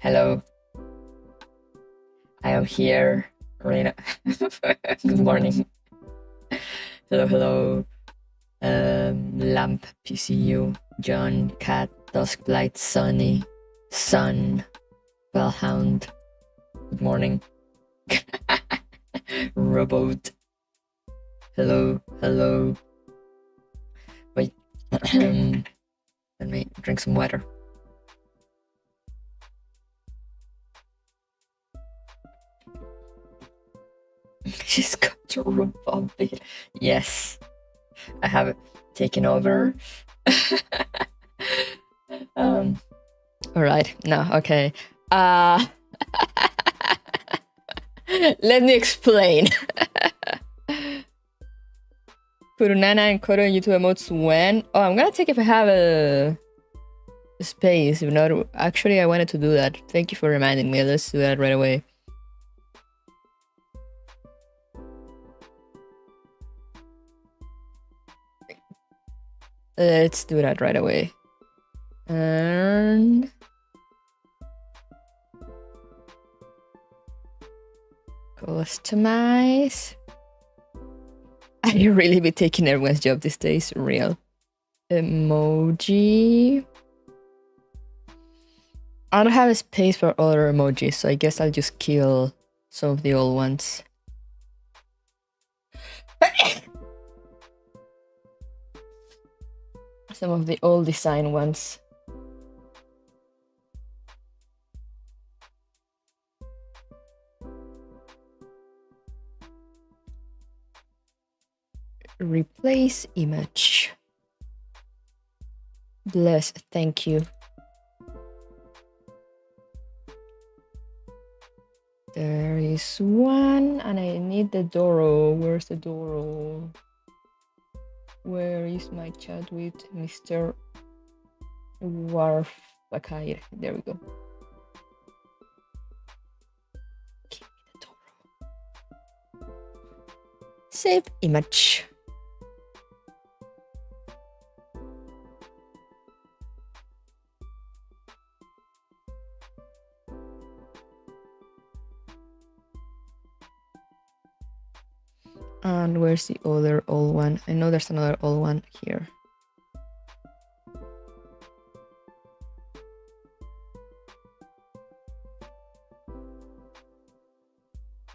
Hello. I am here. Rena. Good morning. Hello. Lamp, PCU, John, Cat, Duskblight, Sunny, Sun, Bellhound. Good morning. Robot. Hello. Wait. Let me drink some water. She's got to robot. Yes. I have taken over. All right. No, okay. Let me explain. Kurunana and Kodo YouTube emotes when? Oh, I'm gonna take if I have a space. If not, actually, I wanted to do that. Thank you for reminding me. Let's do that right away. Let's do that right away. And customize. I really be taking everyone's job these days. Real. Emoji. I don't have a space for other emojis, so I guess I'll just kill some of the old ones. Some of the old design ones. Replace image. Bless, thank you. There is one, and I need the Doro. Where's the Doro? Where is my chat with Mr. Wakey? There we go. Give me the Doro. Save image. And where's the other old one? I know there's another old one here.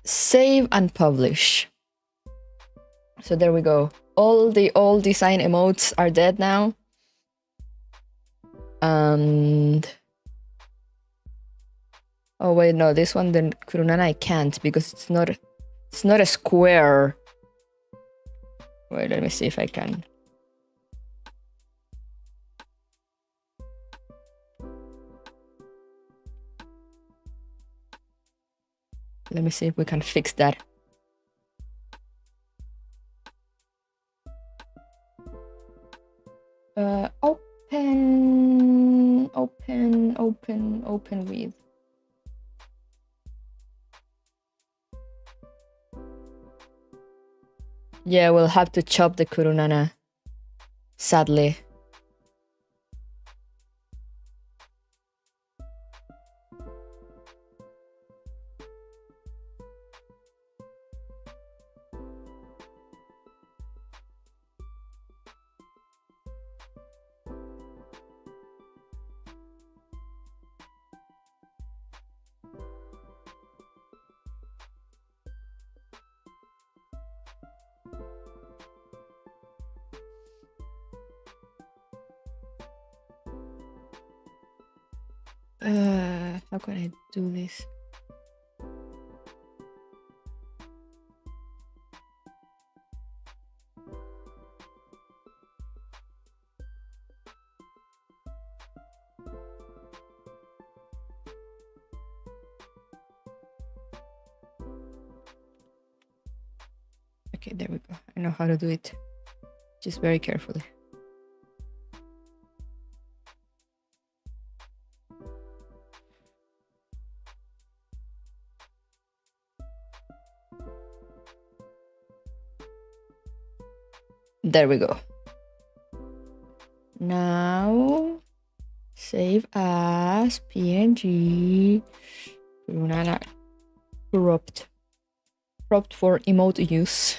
Save and publish. So there we go. All the old design emotes are dead now. And oh wait, no, this one, the Kurunana, I can't because it's not a square. Wait, let me see if I can. Let me see if we can fix that. Open with. Yeah, we'll have to chop the Kurunana, sadly. How can I do this? Okay, there we go. I know how to do it. Just very carefully. There we go. Now Save as PNG. Kurunana cropped for emote use.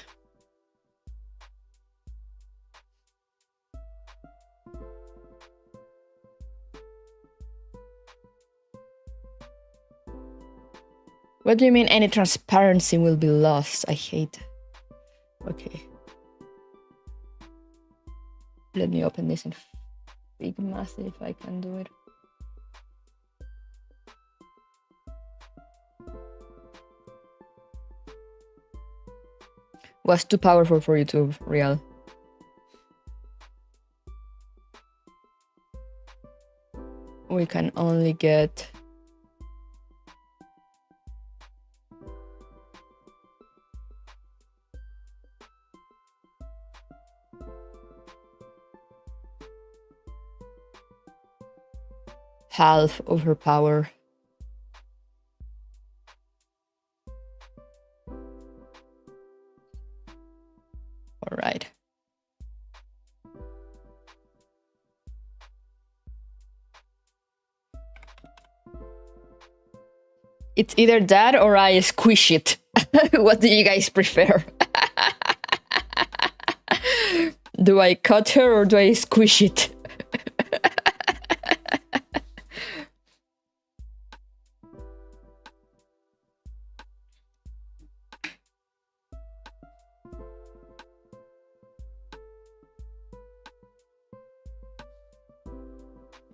What do you mean any transparency will be lost? I hate. Okay. Let me open this in Figma, see if I can do it. Was too powerful for YouTube, real. We can only get half of her power. All right. It's either that or I squish it. What do you guys prefer? Do I cut her or do I squish it?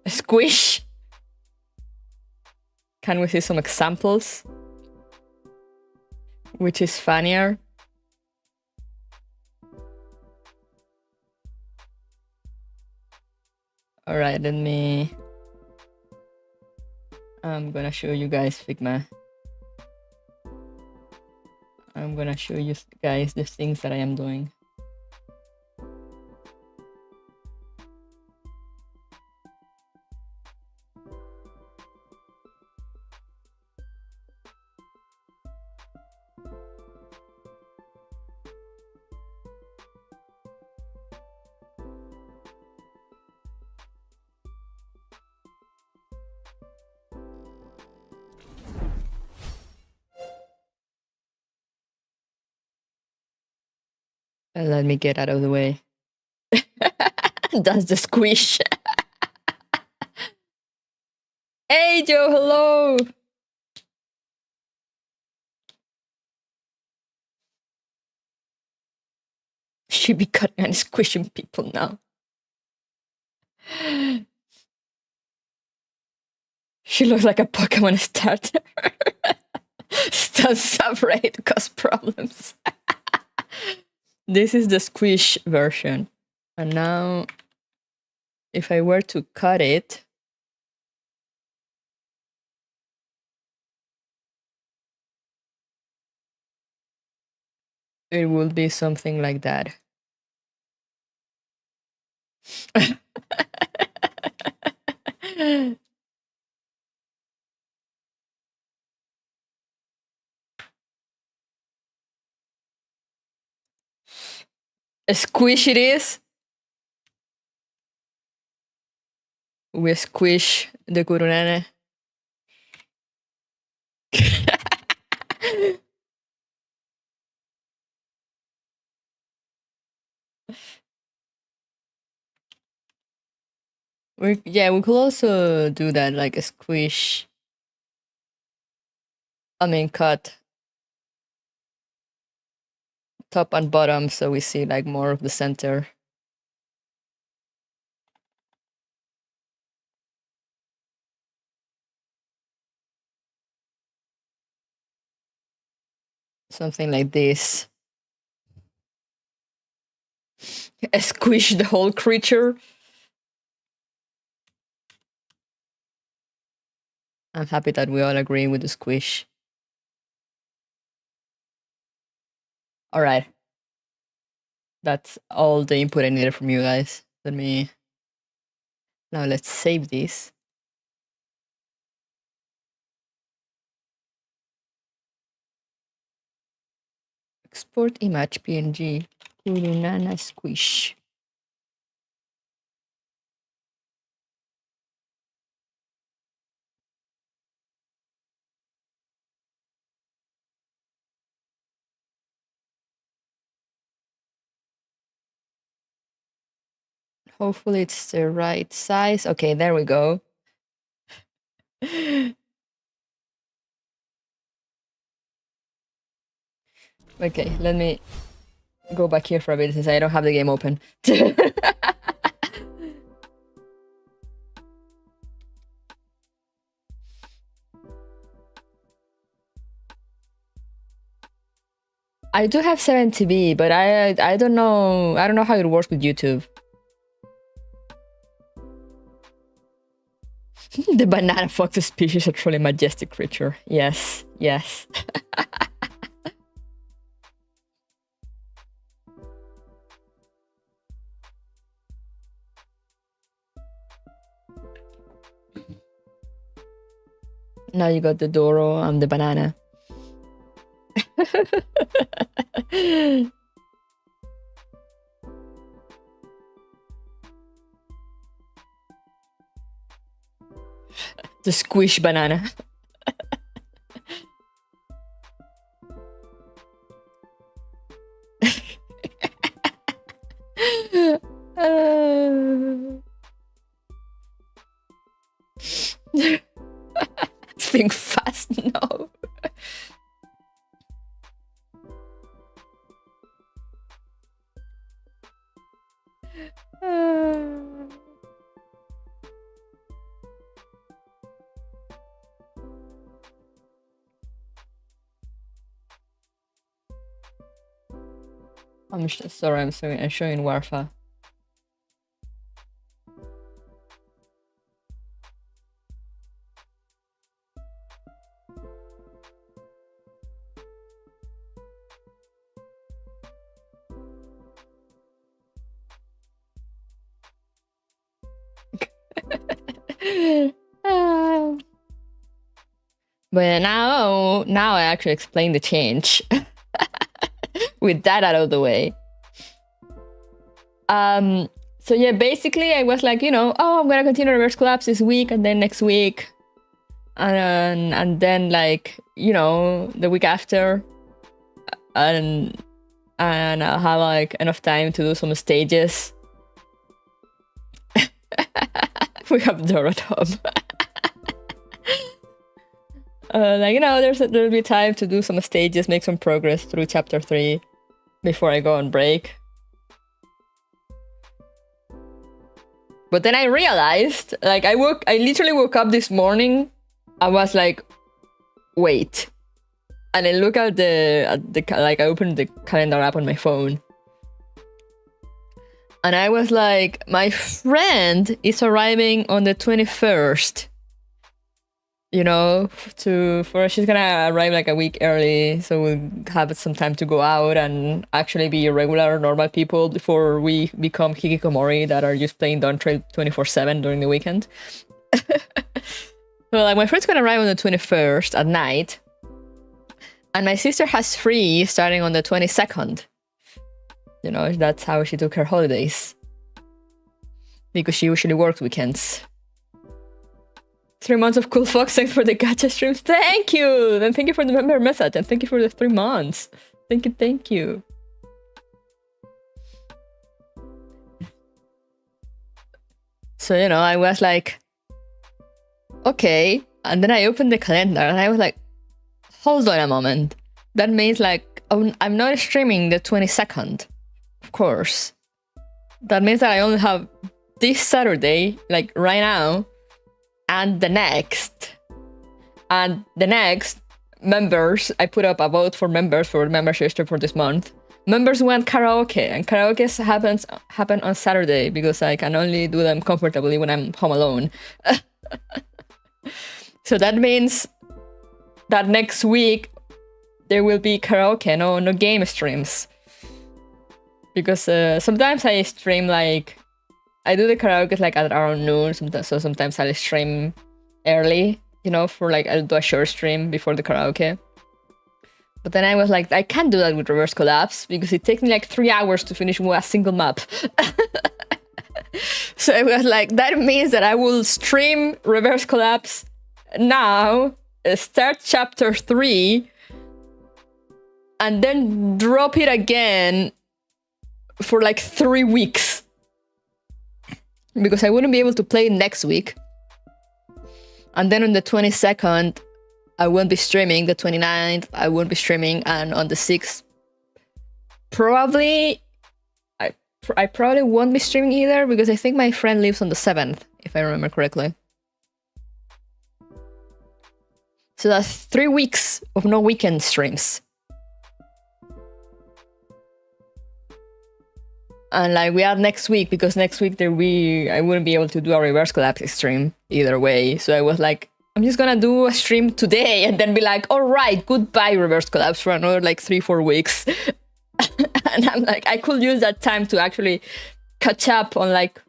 Squish? Can we see some examples? Which is funnier? All right, let me... I'm gonna show you guys Figma. I'm gonna show you guys the things that I am doing. Let me get out of the way. That's the squish. Hey Joe, hello. Should be cutting and squishing people now. She looks like a Pokemon starter. Still separate cause problems. This is the squish version. And now, if I were to cut it, it will be something like that. A squish it is. We squish the kurunane. We could also do that, like a squish. I mean, cut top and bottom so we see like more of the center. Something like this. Squish the whole creature. I'm happy that we all agree with the squish. All right. That's all the input I needed from you guys. Now let's save this. Export image PNG. Kurunana squish. Hopefully it's the right size. Okay, there we go. Okay, let me go back here for a bit since I don't have the game open. I do have 70B, but I don't know how it works with YouTube. The banana fox species, a truly majestic creature. Yes, yes. Now you got the Doro, I'm the banana. The squish banana. Think fast, no. I'm sorry, I'm showing Warfa. But now I actually explain the change. With that out of the way. So yeah, basically I was like, oh, I'm gonna continue reverse collapse this week and then next week. And then like, the week after. And I'll have like enough time to do some stages. We have Doro at home. There'll be time to do some stages, make some progress through chapter 3 before I go on break. But then I realized, like, I literally woke up this morning. I was like, wait. And I look at I opened the calendar app on my phone. And I was like, my friend is arriving on the 21st. She's gonna arrive like a week early, so we'll have some time to go out and actually be regular, normal people before we become hikikomori that are just playing Dawn Trail 24/7 during the weekend. So like my friend's gonna arrive on the 21st at night, and my sister has free starting on the 22nd. That's how she took her holidays. Because she usually works weekends. 3 months of Cool Fox, thanks for the gacha streams. Thank you! And thank you for the member message, and thank you for the 3 months. Thank you. So, I was like, okay. And then I opened the calendar and I was like, hold on a moment. That means like, I'm not streaming the 22nd, of course. That means that I only have this Saturday, like right now, and the next. And the next, members, I put up a vote for members for membership stream for this month. Members want karaoke, and karaoke happen on Saturday because I can only do them comfortably when I'm home alone. So that means that next week there will be karaoke, no game streams. Because sometimes I stream like, I do the karaoke like at around noon, so sometimes I'll stream early, for like, I'll do a short stream before the karaoke. But then I was like, I can't do that with Reverse Collapse because it takes me like 3 hours to finish a single map. So I was like, that means that I will stream Reverse Collapse now, start chapter 3, and then drop it again for like 3 weeks. because I wouldn't be able to play next week. And then on the 22nd, I won't be streaming. The 29th, I won't be streaming. And on the 6th, probably, I probably won't be streaming either, because I think my friend leaves on the 7th, if I remember correctly. So that's 3 weeks of no weekend streams. And like we have next week, because next week I wouldn't be able to do a reverse collapse stream either way. So I was like, I'm just gonna do a stream today and then be like, all right, goodbye reverse collapse for another like 3-4 weeks. And I'm like, I could use that time to actually catch up on like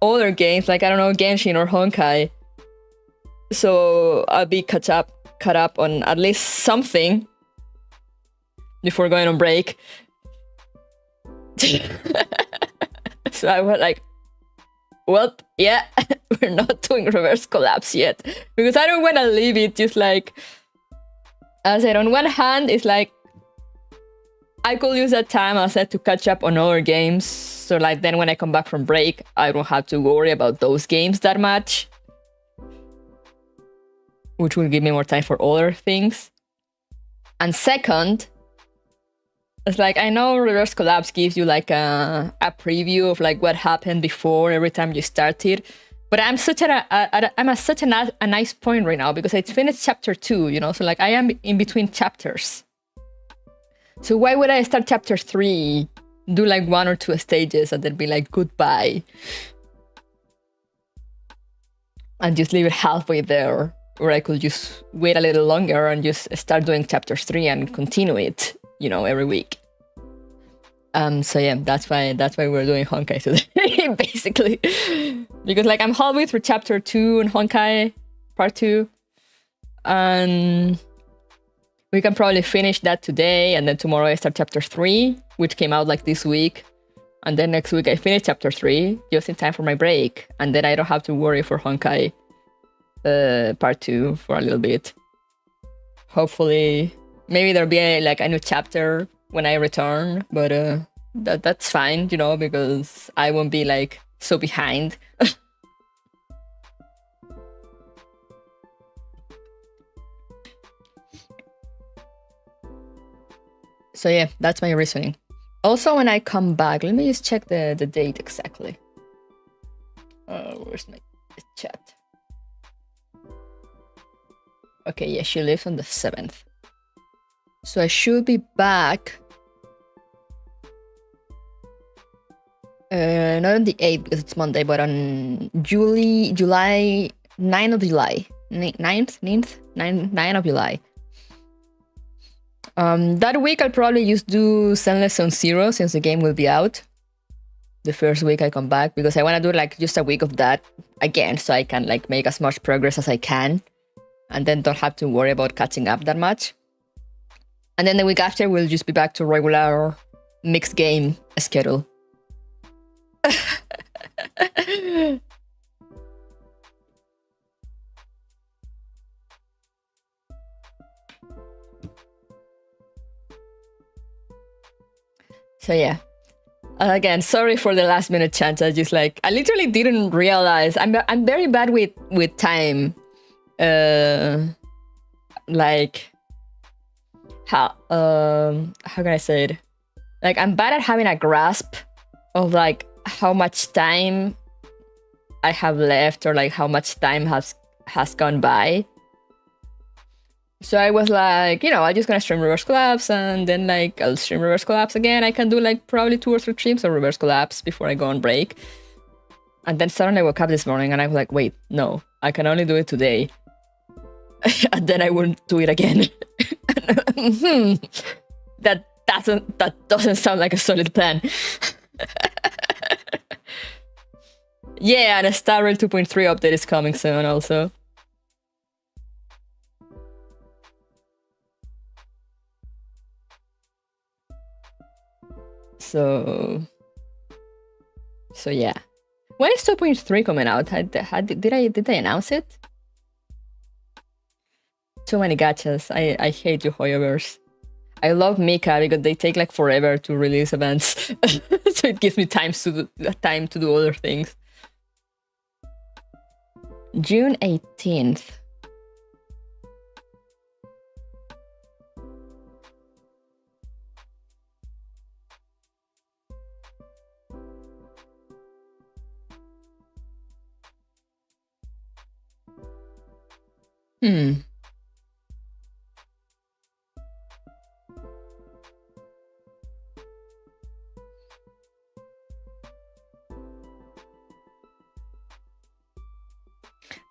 other games, like I don't know, Genshin or Honkai. So I'll be caught up on at least something before going on break. So I was like, well, yeah, we're not doing reverse collapse yet, because I don't want to leave it just like, as I said, on one hand, it's like, I could use that time, as I said, to catch up on other games. So like then when I come back from break, I don't have to worry about those games that much, which will give me more time for other things. And second, it's like, I know reverse collapse gives you like a preview of like what happened before every time you started, but I'm at such a nice point right now, because I finished chapter 2, you know, so like I am in between chapters. So why would I start chapter 3, do like 1 or 2 stages and then be like goodbye, and just leave it halfway there, or I could just wait a little longer and just start doing chapter 3 and continue it, you know, every week. So yeah, that's why we're doing Honkai today, basically, because like I'm halfway through chapter 2 in Honkai part 2, and we can probably finish that today, and then tomorrow I start chapter 3, which came out like this week, and then next week I finish chapter 3 just in time for my break, and then I don't have to worry for Honkai part 2 for a little bit. Hopefully, maybe there'll be a new chapter when I return, but that's fine, you know, because I won't be like so behind. So yeah, that's my reasoning. Also, when I come back, let me just check the date exactly. Where's my chat? Okay, yeah, she lives on the 7th. So I should be back. Not on the 8th because it's Monday, but on July 9th of July. 9th of July. That week I'll probably just do Zenless Zone Zero, since the game will be out the first week I come back, because I want to do like just a week of that again, so I can like make as much progress as I can, and then don't have to worry about catching up that much. And then the week after we'll just be back to regular mixed game schedule. So yeah, again, sorry for the last minute chance. I literally didn't realize. I'm very bad with time. Like how can I say it? Like I'm bad at having a grasp of like how much time I have left, or like how much time has gone by. So I was like, you know, I'm just gonna stream reverse collapse, and then like I'll stream reverse collapse again. I can do like probably 2 or 3 streams of reverse collapse before I go on break. And then suddenly I woke up this morning and I was like, wait, no, I can only do it today. And then I wouldn't do it again. That doesn't sound like a solid plan. Yeah, and a Star Rail 2.3 update is coming soon also. So yeah. When is 2.3 coming out? Did I announce it? Too many gachas. I hate you, Hoyoverse. I love Mika because they take like forever to release events. So it gives me time to do other things. June 18th.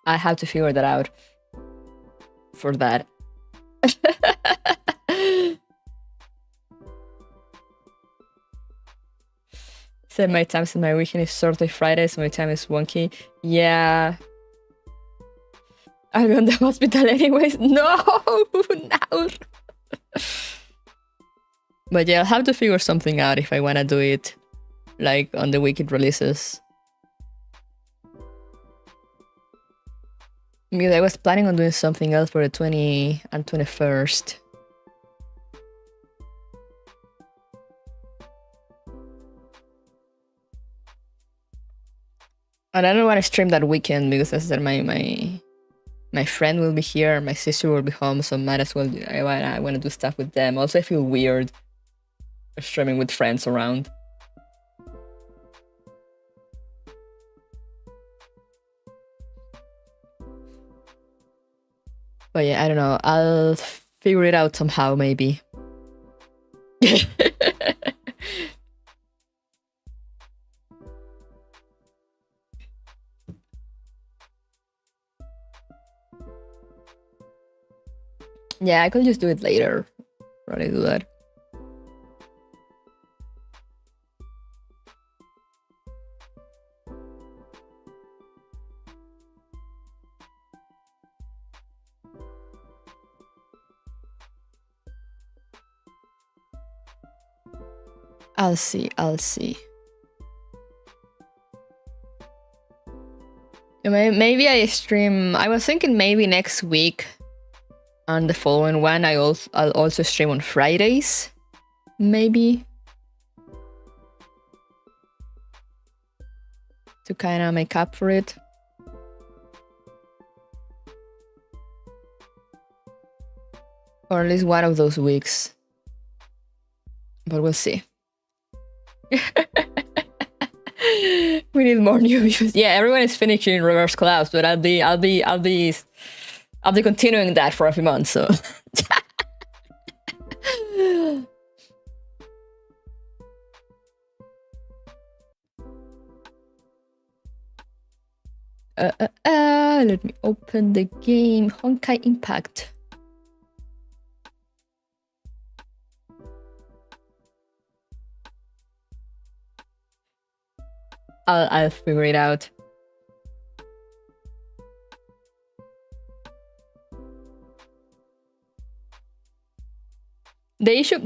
I have to figure that out for that. So my times in my weekend is Thursday, Friday, so my time is wonky. Yeah. I'll be on the hospital anyways. No! No! But yeah, I'll have to figure something out if I want to do it, like, on the weekend releases. Because I was planning on doing something else for the 20th and 21st. And I don't want to stream that weekend because as I said, my friend will be here, my sister will be home, so might as well. I want to do stuff with them. Also, I feel weird streaming with friends around. But yeah, I don't know. I'll figure it out somehow, maybe. Yeah, I could just do it later. Probably do that. I'll see. Maybe I stream. I was thinking maybe next week. And the following one, I'll also stream on Fridays. Maybe. To kind of make up for it. Or at least one of those weeks. But we'll see. We need more new views. Yeah, everyone is finishing Reverse Collapse, but I'll be continuing that for a few months, so. Let me open the game. Honkai Impact. I'll figure it out.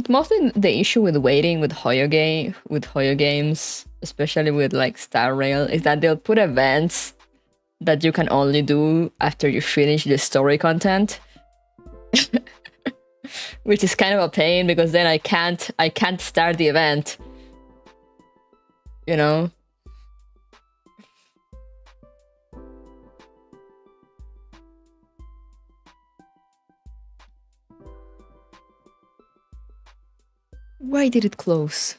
Mostly the issue with waiting with Hoyo games, especially with like Star Rail, is that they'll put events that you can only do after you finish the story content. Which is kind of a pain because then I can't start the event. You know? Why did it close?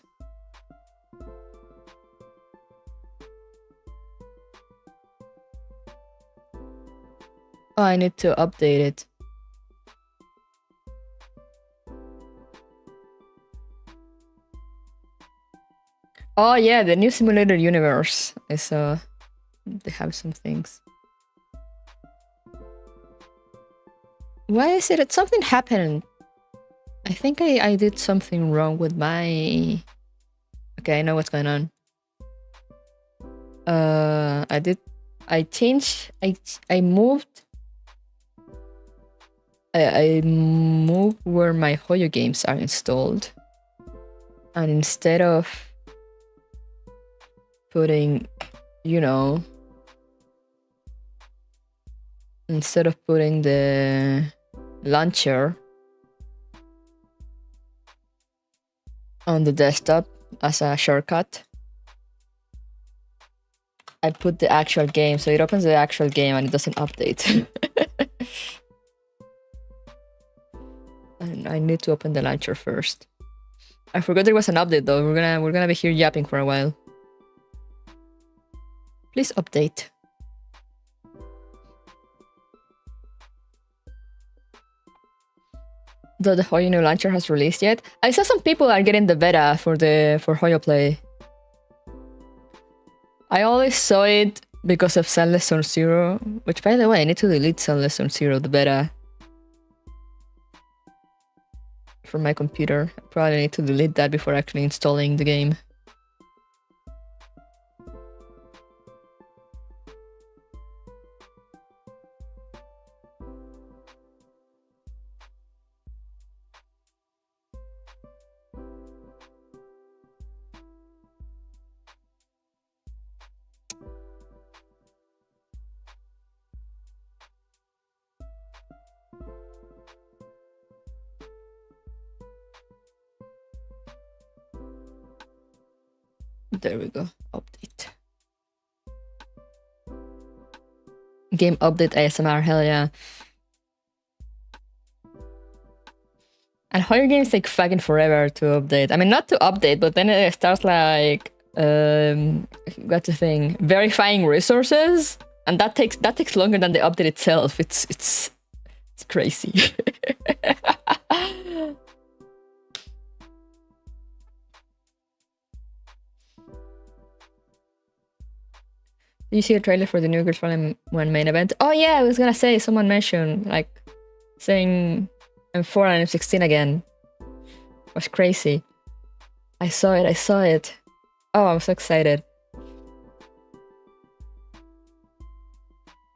Oh, I need to update it. Oh yeah, the new simulator universe is they have some things. Why is it that something happened? I think I did something wrong with my... Okay, I know what's going on. I moved where my Hoyo games are installed. And instead of putting, you know, instead of putting the launcher on the desktop as a shortcut, I put the actual game, so it opens the actual game and it doesn't update. And I need to open the launcher first. I forgot there was an update though. We're gonna be here yapping for a while. Please update. Though the Hoyo new launcher has released yet. I saw some people are getting the beta for Hoyo Play. I always saw it because of Sunless Zone Zero, which by the way, I need to delete Sunless Zone Zero, the beta. From my computer. I probably need to delete that before actually installing the game. There we go. Update. Game update ASMR, hell yeah. And Hoyo games take fucking forever to update. I mean, not to update, but then it starts like what's the thing? Verifying resources, and that takes longer than the update itself. It's crazy. Did you see a trailer for the new Girls One main event? Oh yeah, I was gonna say, someone mentioned, like, saying I'm 4 and I'm 16 again. It was crazy. I saw it. Oh, I'm so excited.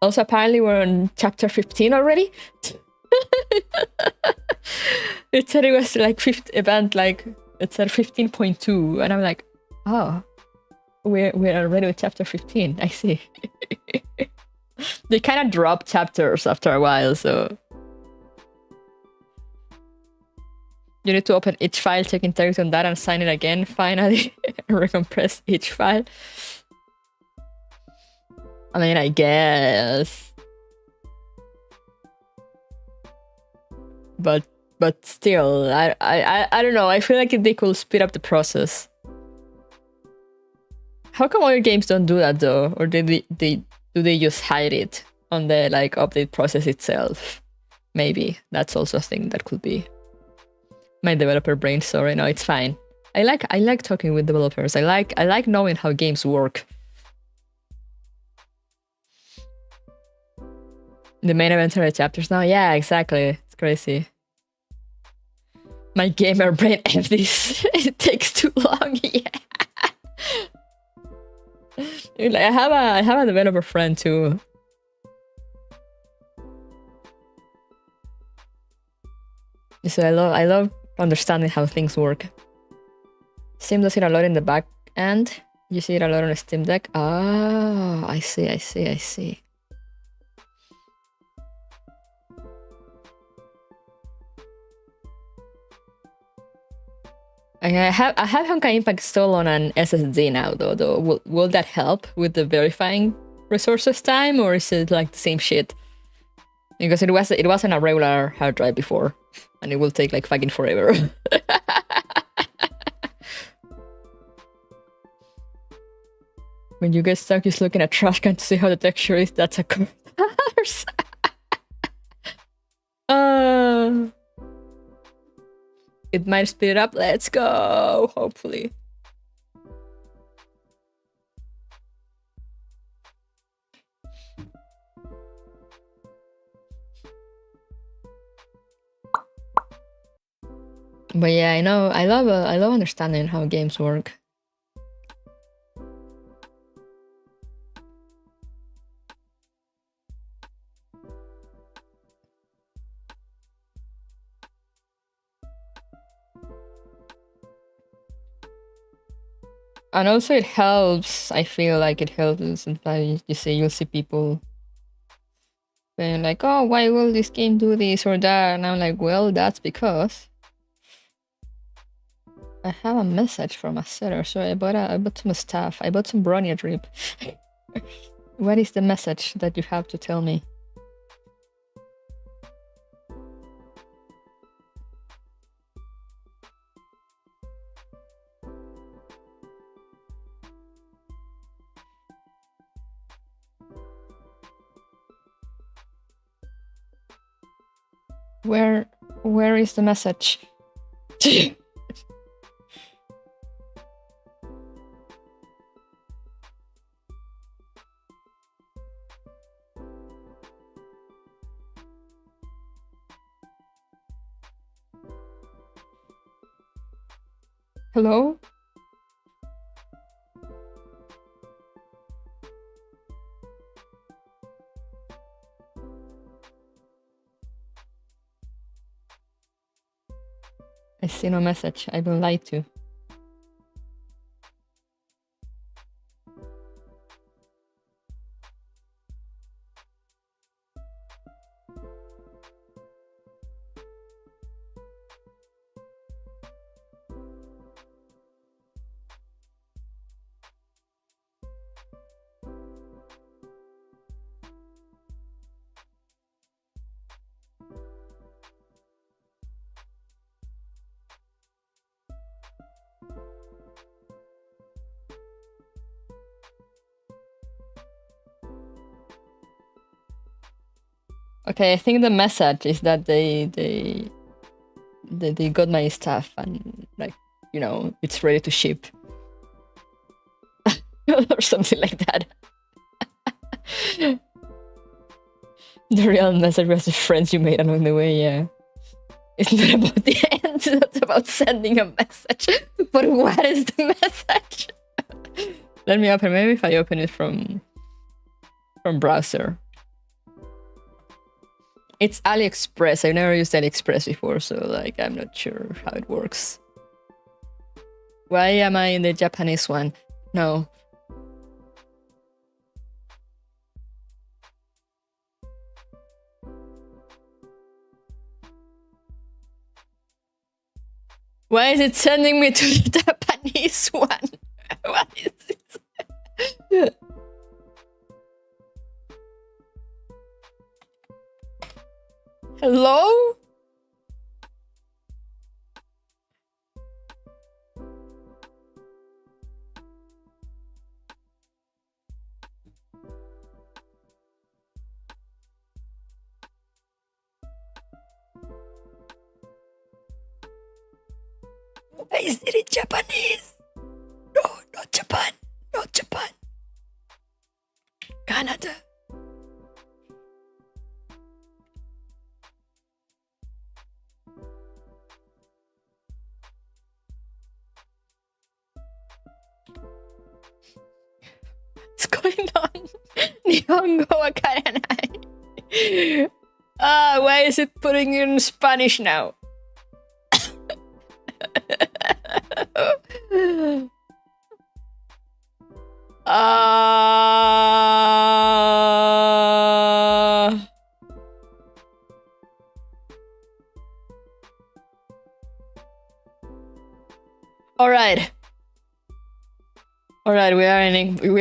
Also, apparently we're on chapter 15 already. It said it was like fifth event, like, it said 15.2, and I'm like, oh. We're already with chapter 15. I see. They kind of drop chapters after a while, so you need to open each file, check integrity on that, and sign it again. Finally, recompress each file. I mean, I guess, but still, I don't know. I feel like if they could speed up the process. How come all your games don't do that though? Or do they just hide it on the like update process itself? Maybe that's also a thing that could be. My developer brain, sorry, no, it's fine. I like talking with developers. I like knowing how games work. The main events are the chapters now. Yeah, exactly. It's crazy. My gamer brain empties. It takes too long. Yeah. Like, I have a developer friend too. So I love understanding how things work. Steam does it a lot in the back end. You see it a lot on a Steam Deck. Ah, I see. I have Honkai Impact still on an SSD now though. Will that help with the verifying resources time, or is it like the same shit? Because it wasn't a regular hard drive before, and it will take like fucking forever. When you get stuck just looking at trash can to see how the texture is, that's a curse. It might speed it up. Let's go, hopefully. But yeah, I know. I love understanding how games work. And also it helps, I feel like it helps. Sometimes you'll see people saying like, oh, why will this game do this or that? And I'm like, well, that's because I have a message from a seller. So I bought some stuff. I bought some brownie drip. What is the message that you have to tell me? Where is the message? Hello? I see no message. I've been lied to. Okay, I think the message is that they got my stuff and, like, you know, it's ready to ship. Or something like that. The real message was the friends you made along the way, yeah. It's not about the end, it's about sending a message. But what is the message? Let me open, maybe if I open it from browser. It's AliExpress. I've never used AliExpress before, so like I'm not sure how it works. Why am I in the Japanese one? No. Why is it sending me to the Japanese one? What is this? Hello? Why is it in Japanese? No, not Japan. Not Japan. Canada. What's going on? Nihongo wakaranai. Why is it putting in Spanish now? All right. All right, we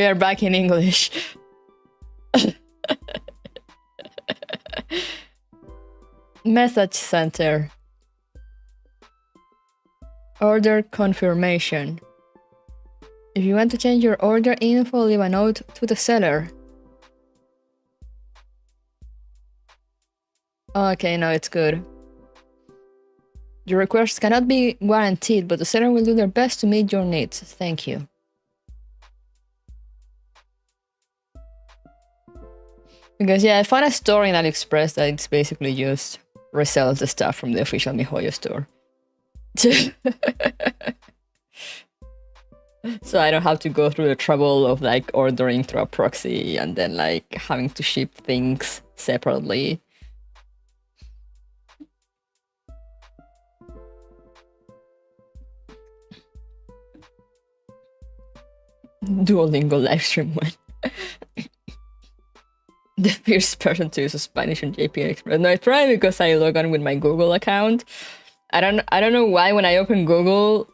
are back in English. Message center. Order confirmation. If you want to change your order info, leave a note to the seller. Okay, no, it's good. Your request cannot be guaranteed, but the seller will do their best to meet your needs. Thank you. Because yeah, I found a store in AliExpress that it's basically just resells the stuff from the official MiHoYo store. So I don't have to go through the trouble of like ordering through a proxy and then like having to ship things separately. Duolingo livestream one. The first person to use Spanish on JPA Express. No, it's probably because I log on with my Google account. I don't know why when I open Google,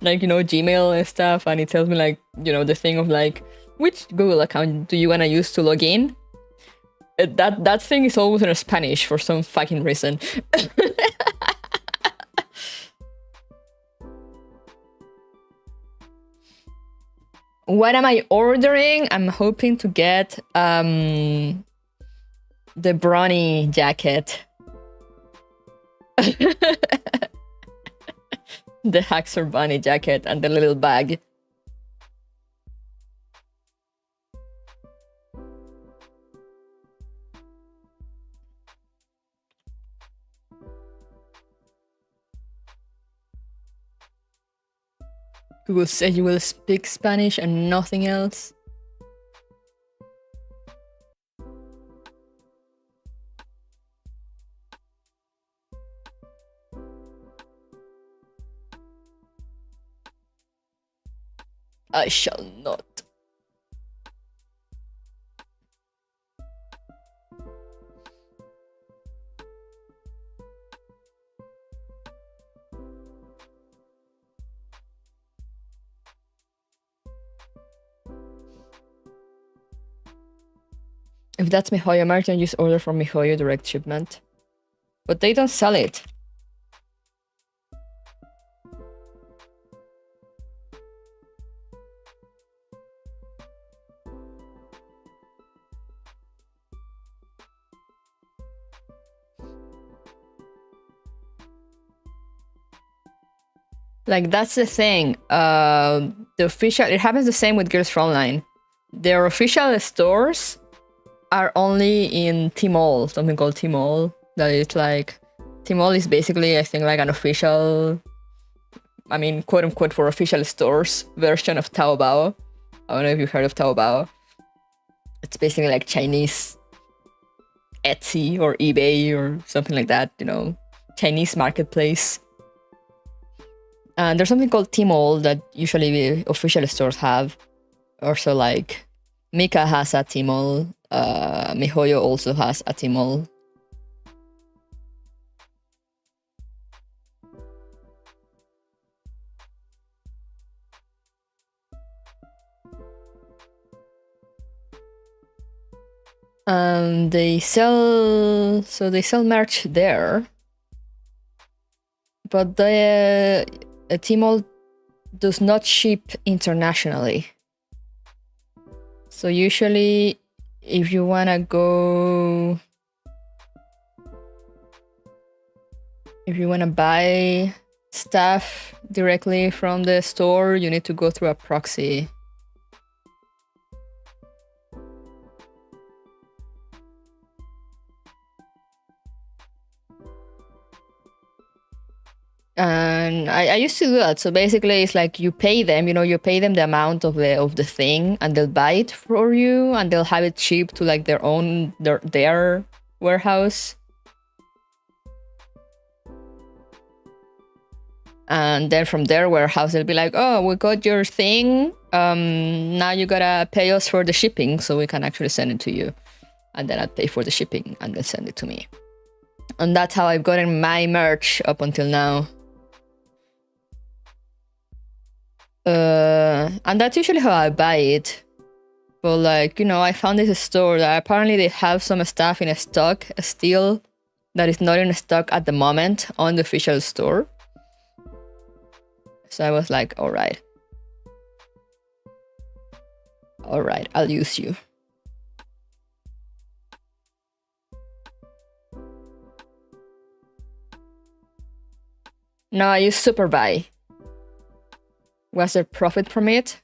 like, you know, Gmail and stuff, and it tells me like, you know, the thing of like which Google account do you want to use to log in? That thing is always in Spanish for some fucking reason. What am I ordering? I'm hoping to get the brownie jacket. The Haxor bunny jacket and the little bag. Google said you will speak Spanish and nothing else. I shall not. If that's MiHoYo Martin, just order from MiHoYo direct shipment. But they don't sell it. Like, that's the thing. The official, it happens the same with Girls Frontline. Their official stores are only in Tmall, something called Tmall. That is like, Tmall is basically, I think, like an official, I mean, quote unquote, for official stores version of Taobao. I don't know if you've heard of Taobao. It's basically like Chinese Etsy or eBay or something like that, you know, Chinese marketplace. And there's something called Tmall that usually official stores have. Also, like, Mika has a Tmall. MiHoYo also has a Tmall. They sell merch there, but the Tmall does not ship internationally. So usually, if you wanna buy stuff directly from the store, you need to go through a proxy. And I used to do that. So basically, it's like you pay them, you know, you pay them the amount of the thing, and they'll buy it for you, and they'll have it shipped to like their warehouse. And then from their warehouse, they'll be like, "Oh, we got your thing. Now you gotta pay us for the shipping, so we can actually send it to you." And then I'd pay for the shipping, and they'll send it to me. And that's how I've gotten my merch up until now. And that's usually how I buy it. But like, you know, I found this store that apparently they have some stuff in stock still that is not in stock at the moment on the official store. So I was like, all right, I'll use you. No, I use Superbuy. Was there profit from it?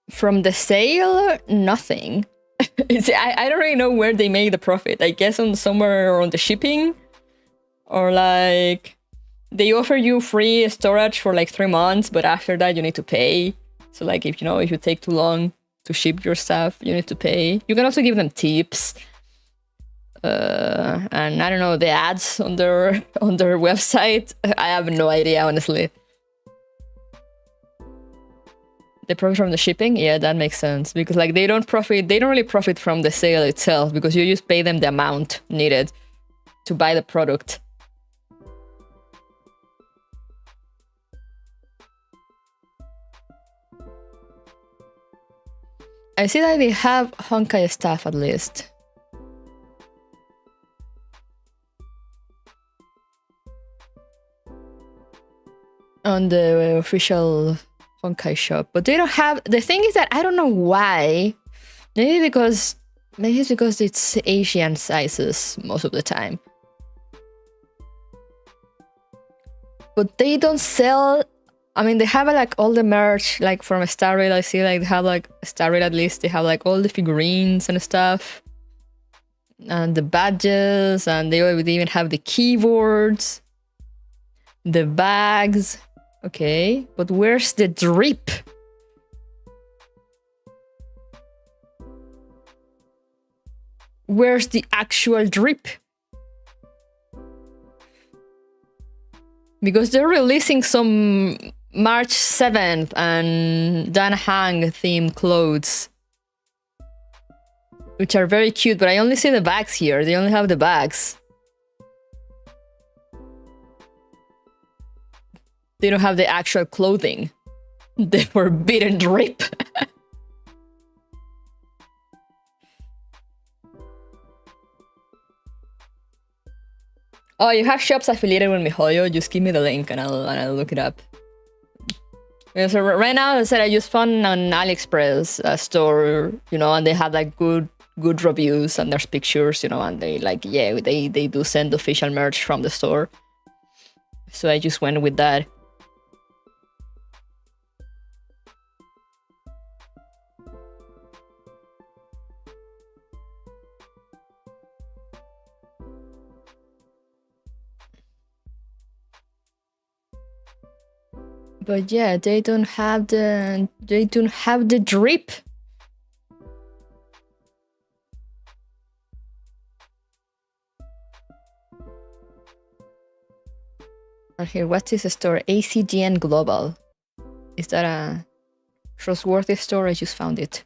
From the sale, nothing. I don't really know where they made the profit. I guess on somewhere on the shipping, or like they offer you free storage for like 3 months, but after that you need to pay. So like if you take too long to ship your stuff, you need to pay. You can also give them tips. And I don't know, the ads on their website, I have no idea, honestly. They profit from the shipping? Yeah, that makes sense. Because like they don't really profit from the sale itself, because you just pay them the amount needed to buy the product. I see that they have Honkai stuff at least. On the official Honkai shop, but they don't have. The thing is that I don't know why. Maybe because it's Asian sizes most of the time. But they don't sell. I mean, they have like all the merch, like from Star Rail. I see like they have like Star Rail at least. They have like all the figurines and stuff, and the badges, and they even have the keyboards, the bags. Okay, but where's the drip? Where's the actual drip? Because they're releasing some March 7th and Dan Hang themed clothes, which are very cute, but I only see the bags here. They only have the bags. They don't have the actual clothing. The forbidden drip. Oh, you have shops affiliated with MiHoYo? Just give me the link and I'll look it up. Yeah, so right now, I said I just found an AliExpress store, you know, and they have like good reviews and there's pictures, you know, and they like, yeah, they do send official merch from the store. So I just went with that. But yeah, they don't have the drip. And here, what's this store? ACGN Global. Is that a trustworthy store? I just found it.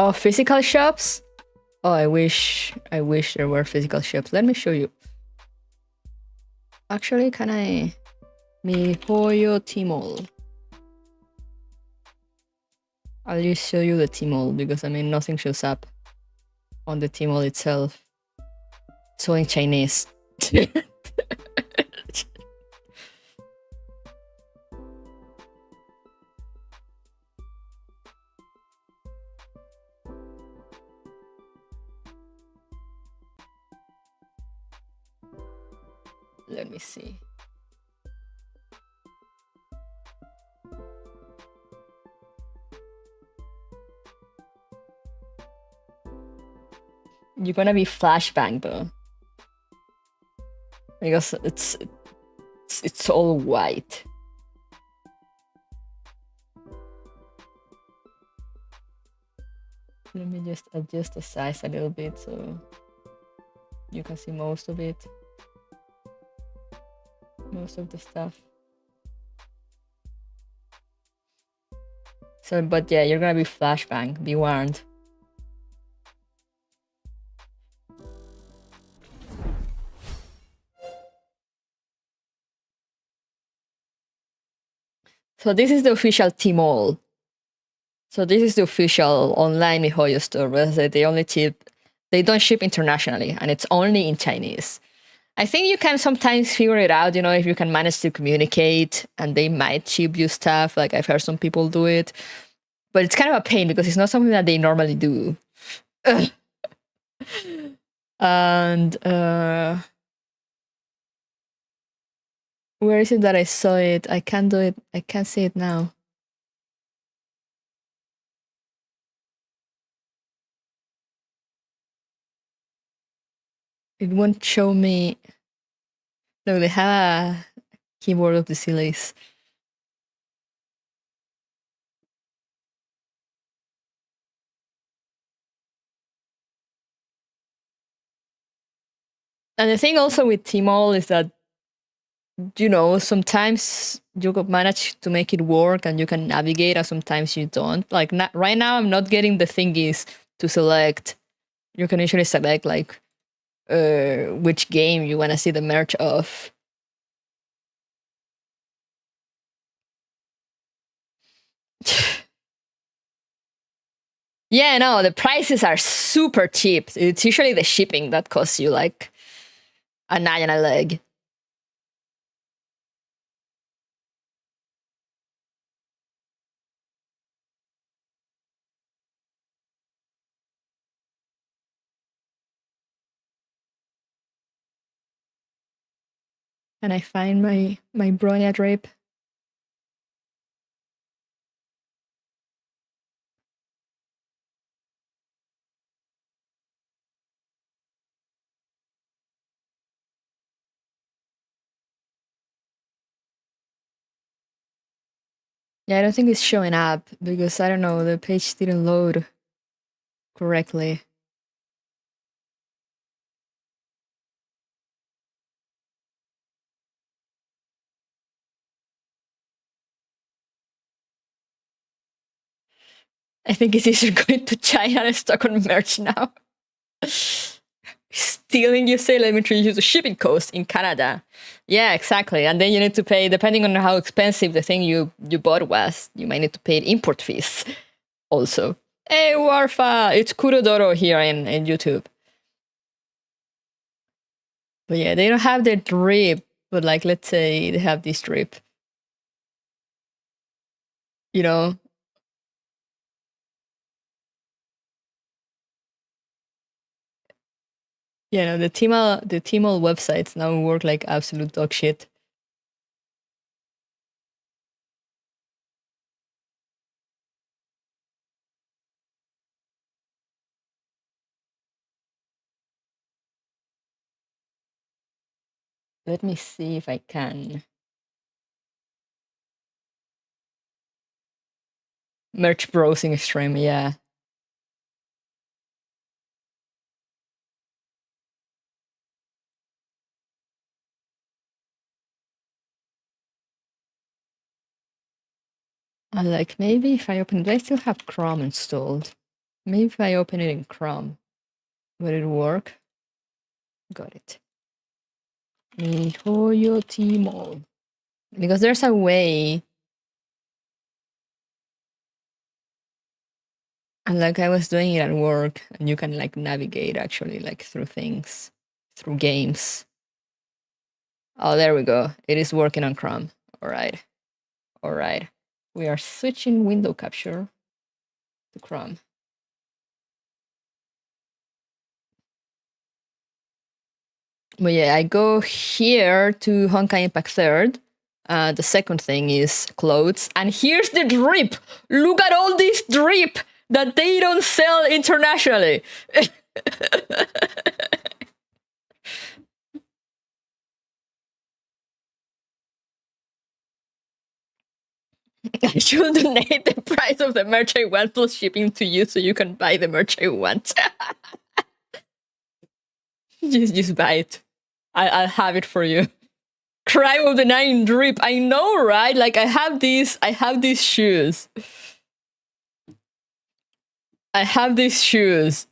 Oh, physical shops? Oh, I wish there were physical shops. Let me show you. Actually, can I? MiHoYo Tmall. I'll just show you the Tmall because I mean nothing shows up on the Tmall itself. It's all in Chinese. Let me see. You're gonna be flashbang though, because it's all white. Let me just adjust the size a little bit so you can see most of it. Most of the stuff. So, but yeah, you're gonna be flashbang, be warned. So this is the official Tmall. So this is the official online MiHoYo store, where they don't ship internationally, and it's only in Chinese. I think you can sometimes figure it out, you know, if you can manage to communicate, and they might ship you stuff. Like I've heard some people do it, but it's kind of a pain because it's not something that they normally do. And where is it that I saw it? I can't do it. I can't see it now. It won't show me. No, they have a keyboard of the Silace. And the thing also with Tmall is that, you know, sometimes you could manage to make it work and you can navigate, and sometimes you don't. Like right now, I'm not getting the thingies to select. You can usually select like which game you want to see the merch of. Yeah, no, the prices are super cheap. It's usually the shipping that costs you like an eye and a leg. Can I find my Bronya drape? Yeah, I don't think it's showing up because I don't know, the page didn't load correctly. I think it's either going to China and stock on merch now. Stealing, you say? Let me introduce you to shipping costs in Canada. Yeah, exactly. And then you need to pay, depending on how expensive the thing you bought was, you might need to pay import fees also. Hey, Warfa! It's Kurodoro here in YouTube. But yeah, they don't have the drip, but like, let's say they have this drip. You know? You know, the Tmall websites now work like absolute dog shit. Let me see if I can. Merch browsing extreme, yeah. And like maybe if I open, do I still have Chrome installed? Maybe if I open it in Chrome, will it work? Got it. MiHoYo Tmall. Because there's a way. And like I was doing it at work, and you can like navigate actually like through things, through games. Oh, there we go. It is working on Chrome. All right. All right. We are switching window capture to Chrome. But yeah, I go here to Honkai Impact 3rd. The second thing is clothes. And here's the drip. Look at all this drip that they don't sell internationally. I should donate the price of the merch I want plus shipping to you so you can buy the merch I want. just buy it. I'll have it for you. Crime of the Nine drip. I know, right? Like I have these shoes. I have these shoes.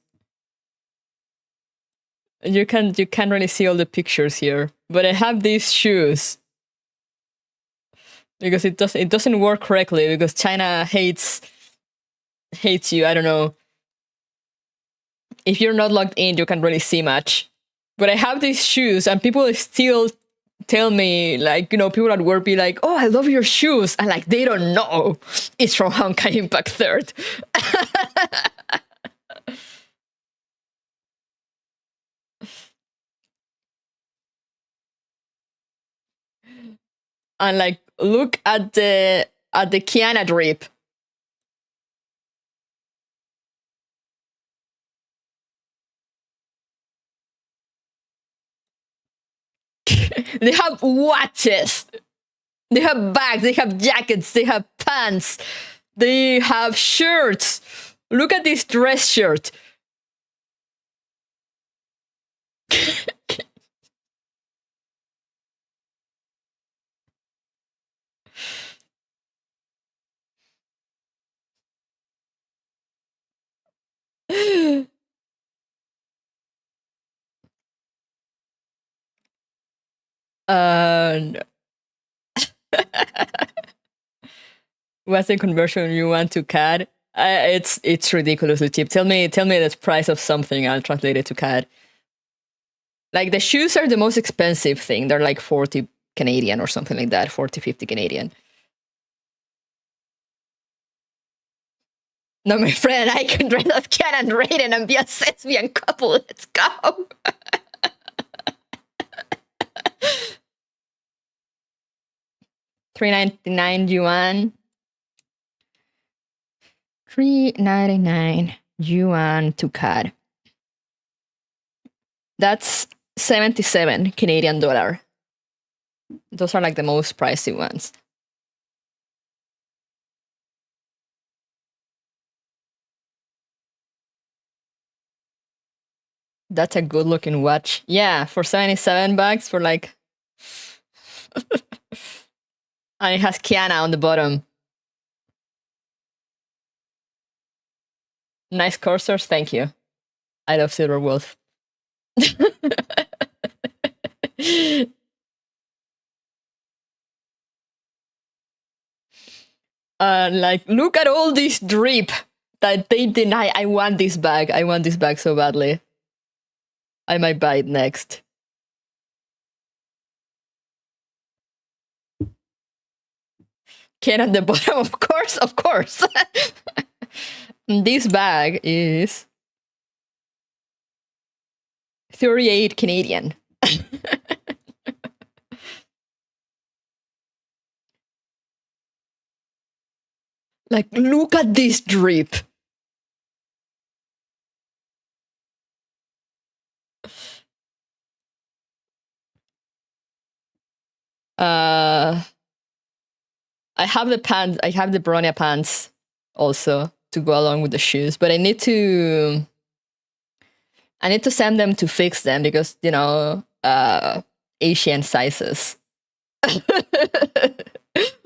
You can't really see all the pictures here, but I have these shoes because it doesn't work correctly because China hates you. I don't know. If you're not logged in, you can't really see much. But I have these shoes, and people still tell me, like, you know, people at work be like, "Oh, I love your shoes," and like they don't know it's from Honkai Impact 3rd. And like, look at the Kiana drip. They have watches. They have bags, they have jackets, they have pants, they have shirts. Look at this dress shirt. uh, what's the conversion you want to CAD? It's ridiculously cheap. Tell me the price of something. I'll translate it to CAD. Like the shoes are the most expensive thing. They're like 40 Canadian or something like that. 40, 50 Canadian. No, my friend, I can read that Canon Raiden and be a lesbian couple. Let's go. $3.99 yuan. 3.99 yuan to CAD. That's 77 Canadian dollar. Those are like the most pricey ones. That's a good looking watch. Yeah, for $77 for like and it has Kiana on the bottom. Nice cursors, thank you. I love Silver Wolf. Like, look at all this drip that they deny. I want this bag. I want this bag so badly. I might buy it next. Ken at the bottom, of course. This bag is 38 Canadian. Like, look at this drip. I have the pants. I have the Bronia pants also to go along with the shoes, but I need to send them to fix them because, you know, Asian sizes.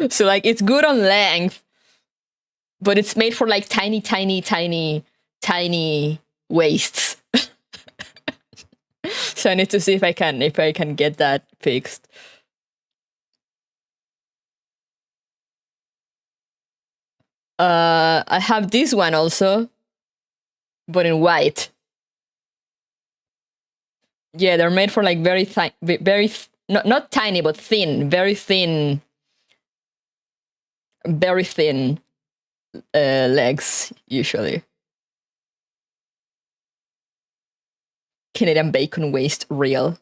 So like it's good on length, but it's made for like tiny waists. So I need to see if I can get that fixed. I have this one also, but in white. Yeah, they're made for like very not tiny, but thin, very thin legs usually. Canadian bacon waist real.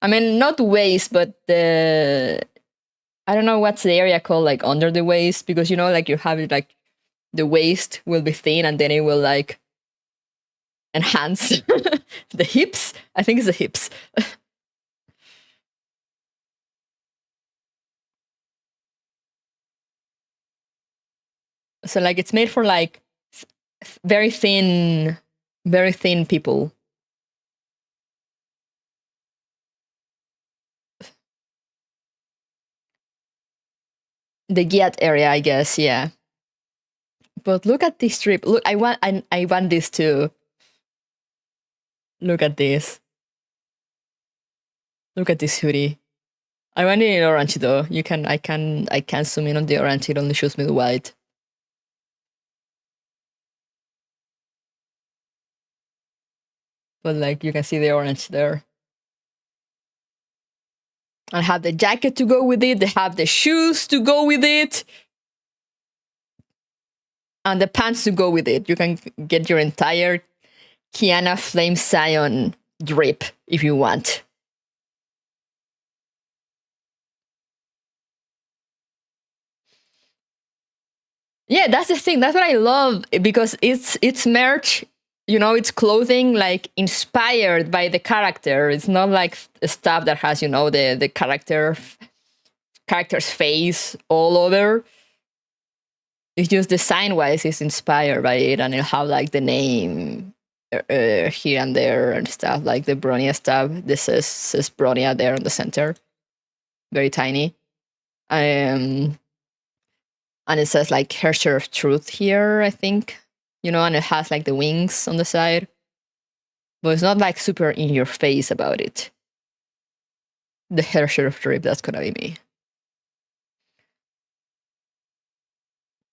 I mean, not waist, but the I don't know what's the area called, like under the waist, because you know, like you have it like the waist will be thin and then it will like enhance the hips. I think it's the hips. So like it's made for like very thin people. The Giat area, I guess, yeah. But look at this strip. Look, I want this too. Look at this. Look at this hoodie. I want it in orange though. I can zoom in on the orange. It only shows me the white. But like you can see the orange there. I have the jacket to go with it. They have the shoes to go with it. And the pants to go with it. You can get your entire Kiana Flame Scion drip if you want. Yeah, that's the thing. That's what I love because it's merch. You know, it's clothing like inspired by the character. It's not like stuff that has, you know, the character's face all over. It's just design wise, it's inspired by it, and it'll have like the name here and there and stuff, like the Bronia stuff. This says Bronia there in the center, very tiny. And it says like Her Share of Truth here, I think. you know, and it has like the wings on the side. But it's not like super in your face about it. The hair sheriff drip, that's gonna be me.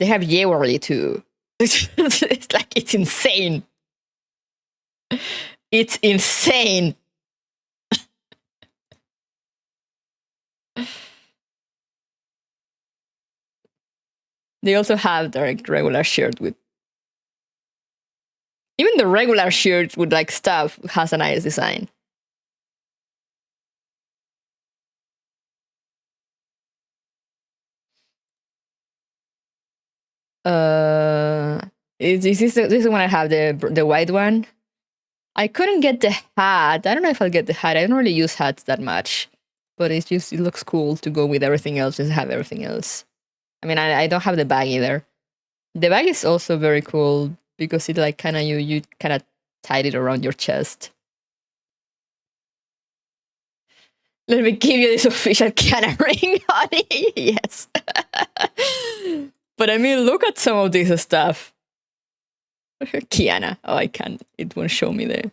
They have Yearly too. It's like, it's insane. It's insane. They also have the like, regular shirt with. Even the regular shirt with like stuff has a nice design. This is the one I have, the white one. I couldn't get the hat. I don't know if I'll get the hat. I don't really use hats that much, but it's just, it looks cool to go with everything else. Just have everything else. I mean, I don't have the bag either. The bag is also very cool because it like kind of you kind of tied it around your chest. Let me give you this official Kiana ring, honey. Yes. But I mean, look at some of this stuff. Kiana. Oh, I can't. It won't show me there.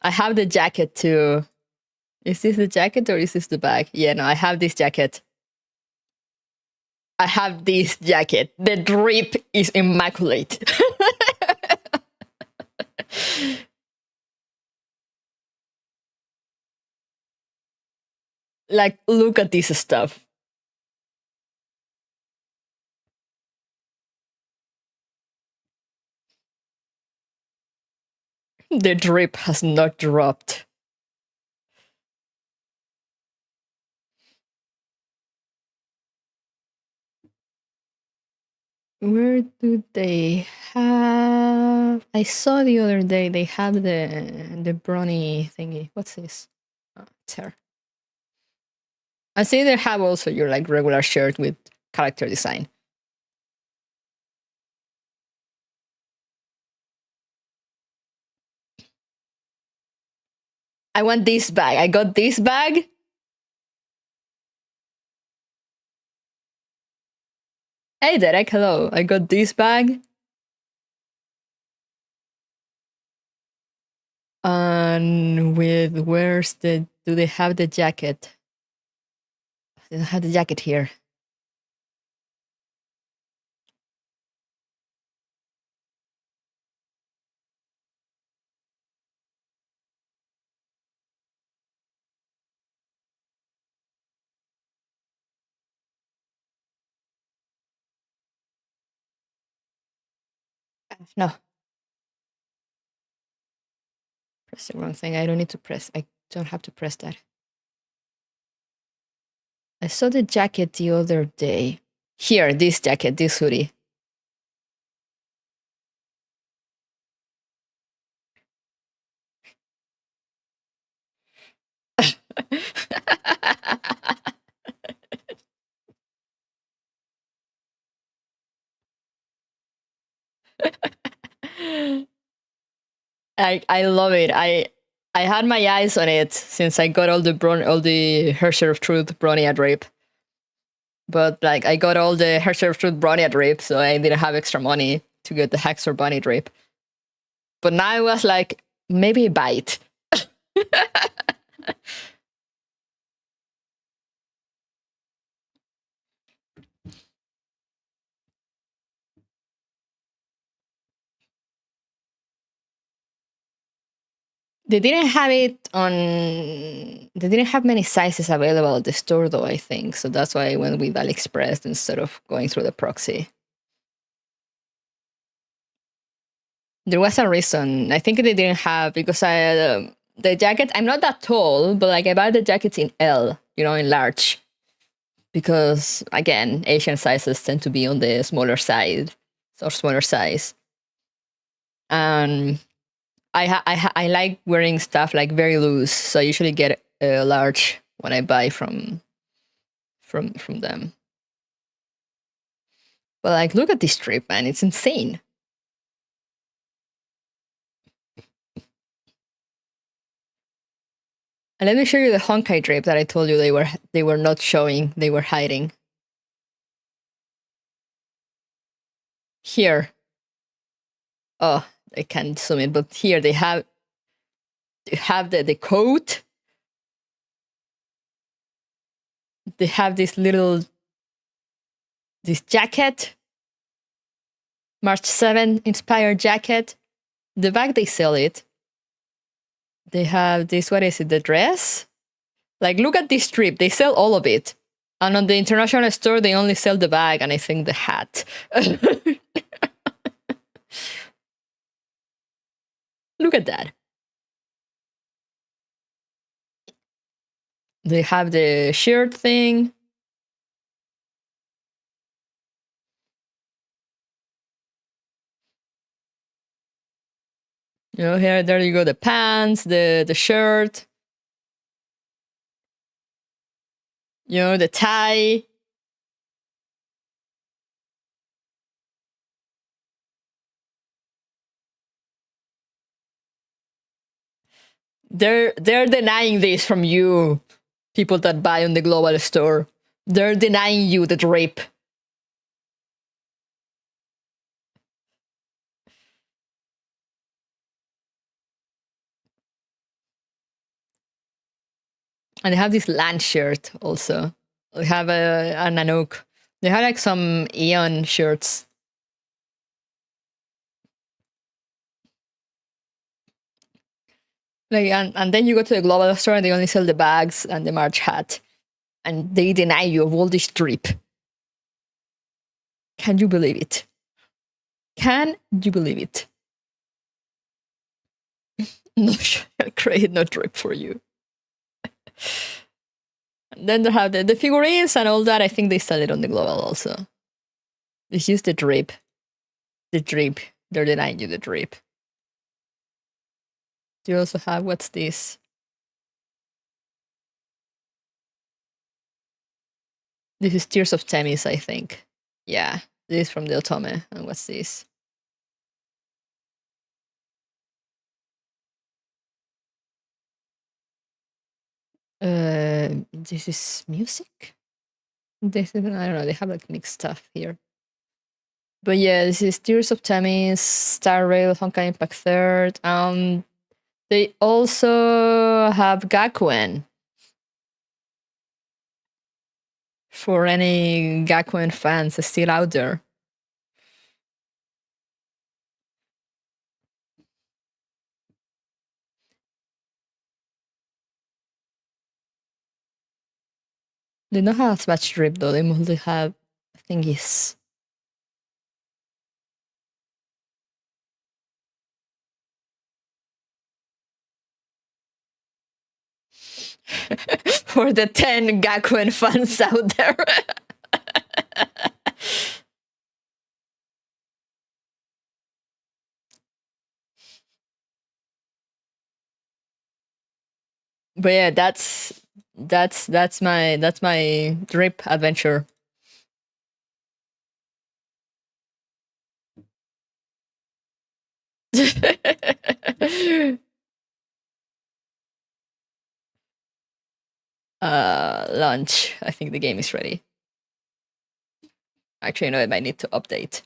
I have the jacket too. Is this the jacket or is this the bag? Yeah, no, I have this jacket. I have this jacket. The drip is immaculate. Like, look at this stuff. The drip has not dropped. Where do they have? I saw the other day they have the brony thingy. What's this? Oh, it's her. I see they have also your like regular shirt with character design. I want this bag. I got this bag. Hey Derek, hello. I got this bag. And with do they have the jacket? They don't have the jacket here. No. Press the wrong thing. I don't need to press. I don't have to press that. I saw the jacket the other day. Here, this jacket, this hoodie. I love it. I had my eyes on it since I got all the Hershey of Truth Bronia drape. But like I got all the Hershey of Truth Bronia drape, so I didn't have extra money to get the Haxor Bunny drape. But now I was like, maybe buy it. They didn't have it on. They didn't have many sizes available at the store, though, I think. So that's why I went with AliExpress instead of going through the proxy. There was a reason. I think they didn't have, because the jacket, I'm not that tall, but like I buy the jackets in L, you know, in large. Because again, Asian sizes tend to be on the smaller side, or smaller size. And I like wearing stuff like very loose, so I usually get a large when I buy from them. But like, look at this strip, man! It's insane. And let me show you the Honkai drape that I told you they were not showing, they were hiding. Here. Oh, I can't zoom in, but here they have the coat. They have this jacket. March 7 inspired jacket. The bag they sell it. They have this, what is it, the dress? Like, look at this strip. They sell all of it. And on the international store, they only sell the bag and I think the hat. Look at that. They have the shirt thing. You know, here, there you go, the pants, the shirt. You know, the tie. They're denying this from you, people that buy on the global store. They're denying you the drape. And they have this land shirt also. They have a Nanook. They have like some Eon shirts. Like, and then you go to the global store and they only sell the bags and the March hat. And they deny you of all this drip. Can you believe it? Can you believe it? No, I'll create no drip for you. And then they have the figurines and all that. I think they sell it on the global also. It's just the drip. The drip. They're denying you the drip. Do you also have, what's this? This is Tears of Themis, I think. Yeah, this is from the Otome. And what's this? This is music? This is, I don't know, they have like mixed stuff here. But yeah, this is Tears of Themis, Star Rail, Honkai Impact 3rd. They also have Gakuen. For any Gakuen fans still out there. They don't have as much drip though, they mostly have thingies. For the 10 Gakuen fans out there. But yeah, that's my drip adventure. Launch. I think the game is ready. Actually, no, I might need to update.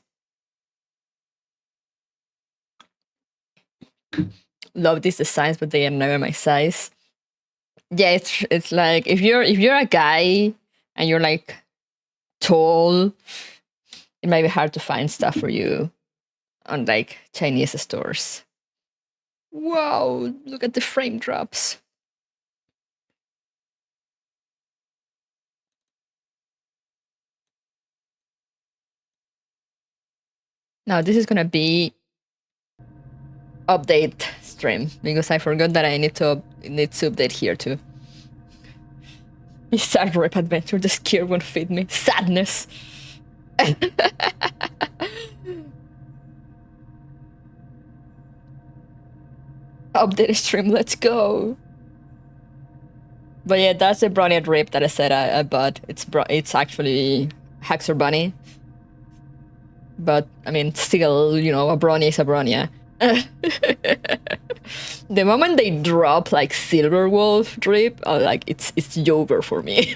Love these designs, but they are never my size. Yeah, it's like if you're a guy and you're like tall, it might be hard to find stuff for you on like Chinese stores. Wow, look at the frame drops. Now this is gonna be update stream because I forgot that I need to update here too. Bizarre rip adventure, the skier won't fit me. Sadness. Update stream, let's go. But yeah, that's the brownie rip that I said I bought. It's actually Haxor Bunny. But I mean, still, you know, a brownie is a brownie. Yeah? The moment they drop like Silver Wolf drip, like it's over for me.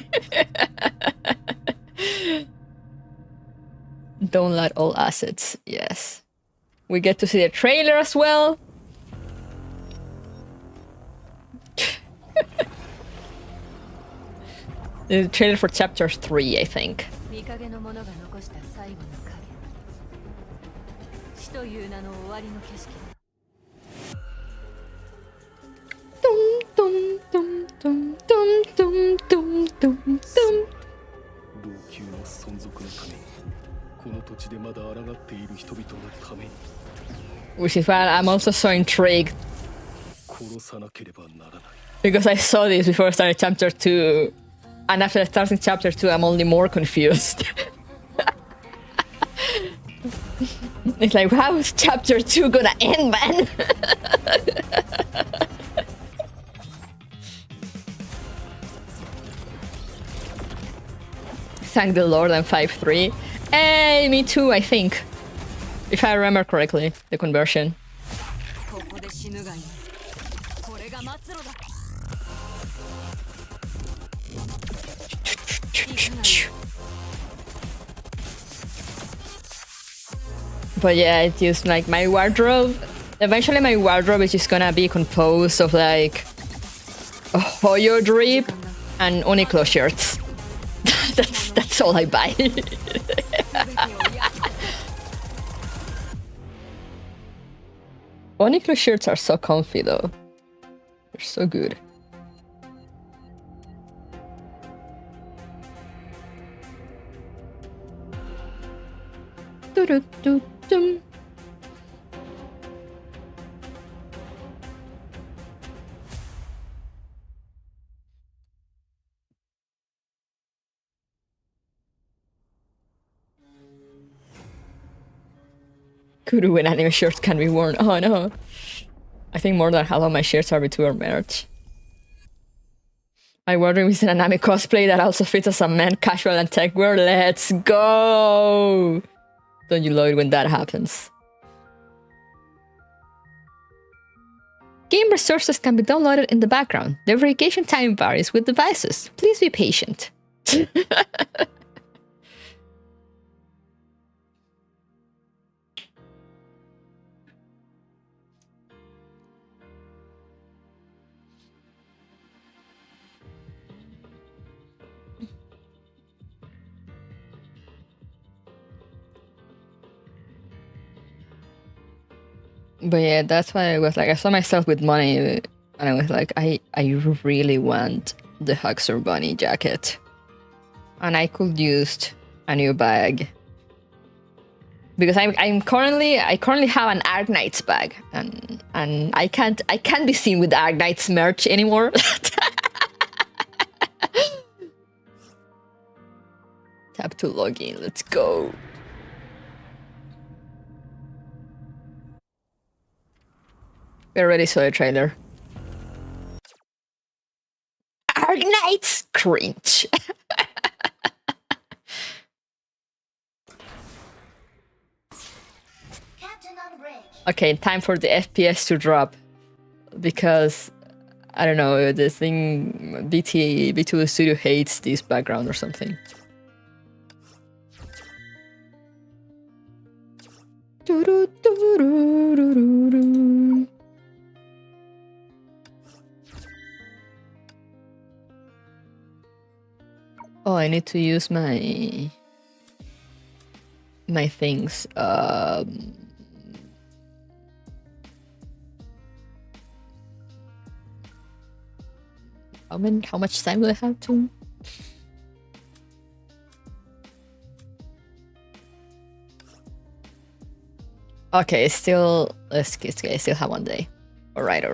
Don't let all assets. Yes. We get to see the trailer as well. The trailer for chapter 3, I think. Dum, dum, dum, dum, dum, dum, dum, dum, dum. Which is why I'm also so intrigued. Because I saw this before I started chapter 2. And after starting chapter 2, I'm only more confused. It's like, how is chapter 2 gonna end, man? Thank the Lord, I'm 5'3". Hey, me too, I think. If I remember correctly, the conversion. But yeah, it's just like my wardrobe. Eventually my wardrobe is just gonna be composed of like a Hoyo drip and Uniqlo shirts. That's all I buy. Uniqlo shirts are so comfy though. They're so good. Dum. Kuru and anime shirts can be worn. Oh no. I think more than half of my shirts are VTuber merch. My wardrobe is an anime cosplay that also fits as a man casual and tech wear. Let's go! Don't you love it when that happens? Game resources can be downloaded in the background. The verification time varies with devices. Please be patient. But yeah, that's why I was like, I saw myself with money and I was like, I really want the Huxer Bunny jacket. And I could use a new bag. Because I currently have an Arknight's bag and I can't be seen with Arknight's merch anymore. Tap to log in, let's go. We already saw a trailer. Arknight's cringe. Okay, time for the FPS to drop. Because, I don't know, the thing, B2 Studio hates this background or something. Oh, I need to use my things. How much time do I have to? Okay, still I still have one day. Alright.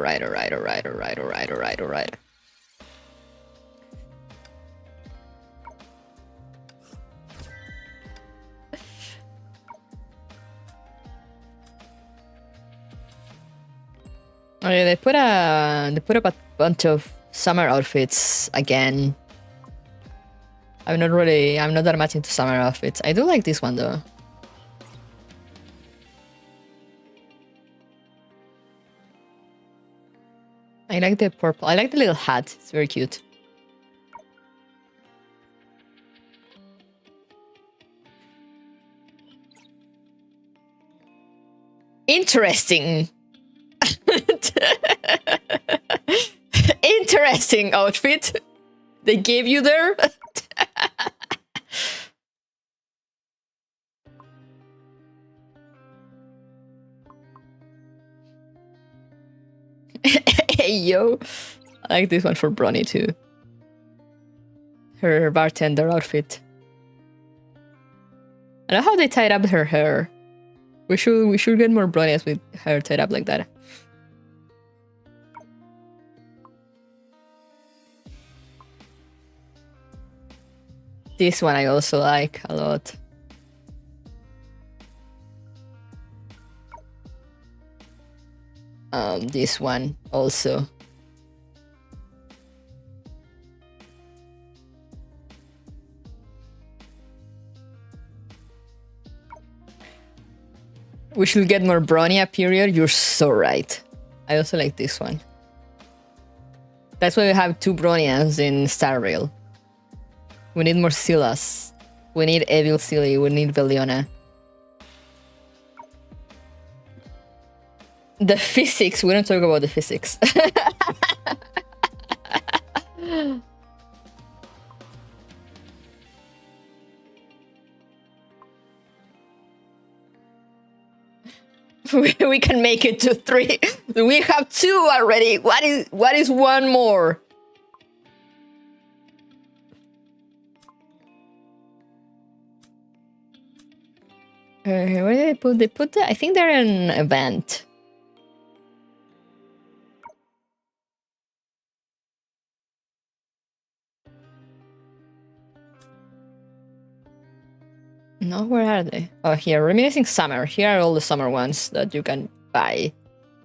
Okay, they put up a bunch of summer outfits again. I'm not that much into summer outfits. I do like this one though. I like the purple. I like the little hat. It's very cute. Interesting. Interesting outfit they gave you there. Hey, yo. I like this one for Bronny too. Her bartender outfit. I love how they tied up her hair. We should get more Bronies with hair tied up like that. This one I also like a lot. This one also. We should get more Bronya, period. You're so right. I also like this one. That's why we have 2 Bronias in Star Rail. We need more Silas. We need Evil Silly. We need Veliona. The physics. We don't talk about the physics. We can make it to 3. We have 2 already. What is one more? Where did they put? They put. I think they're in an event. No, where are they? Oh, here. Reminiscing summer. Here are all the summer ones that you can buy,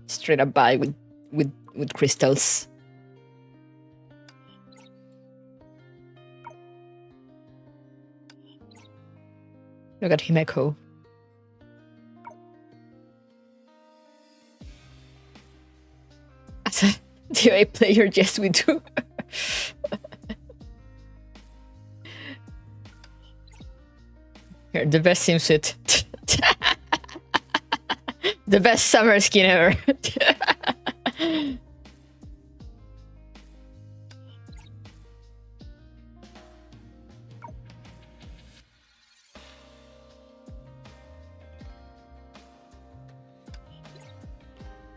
straight up buy with crystals. Look at Himeko. As a DOA player, yes, we do. Here, the best swimsuit. The best summer skin ever.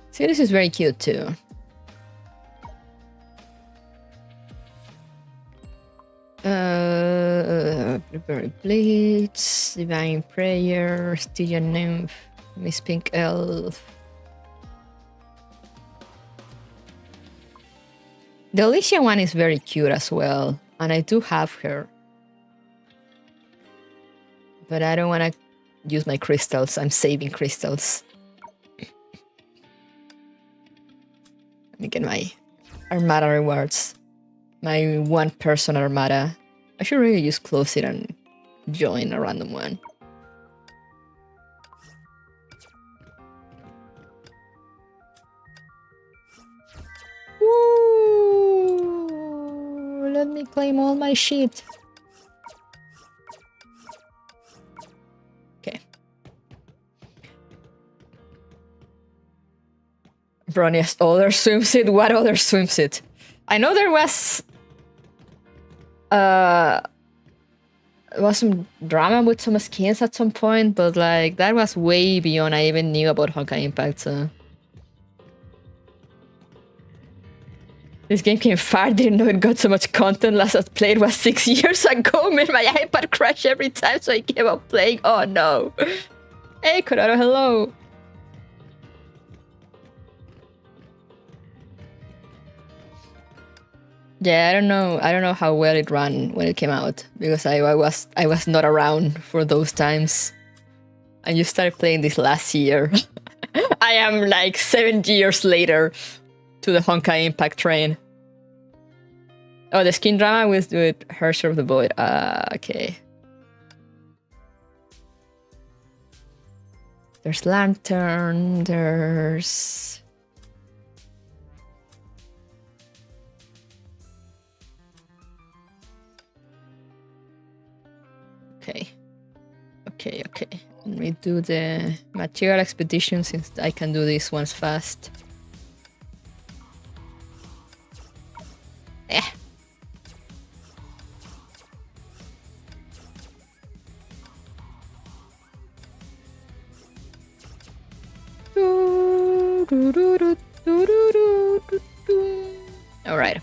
See, this is very cute too. Prepare Blitz, Divine Prayer, Stygian Nymph, Miss Pink Elf. The Alicia one is very cute as well, and I do have her. But I don't want to use my crystals. I'm saving crystals. Let me get my Armada rewards. My 1-person Armada. I should really just close it and join a random one. Woo! Let me claim all my shit. Okay. Bronia's other swimsuit? What other swimsuit? I know there was some drama with some skins at some point, but like that was way beyond I even knew about Honkai Impact. So. This game came far, didn't know it got so much content. Last I played was 6 years ago. Made my iPad crash every time, so I gave up playing. Oh no. Hey Corrado, hello. Yeah, I don't know how well it ran when it came out, because I was not around for those times. I just started playing this last year. I am like 7 years later to the Honkai Impact train. Oh, the skin drama with Herrscher of the Void. Okay. There's Lantern, there's Okay. Let me do the material expedition since I can do these ones fast. Eh. All right.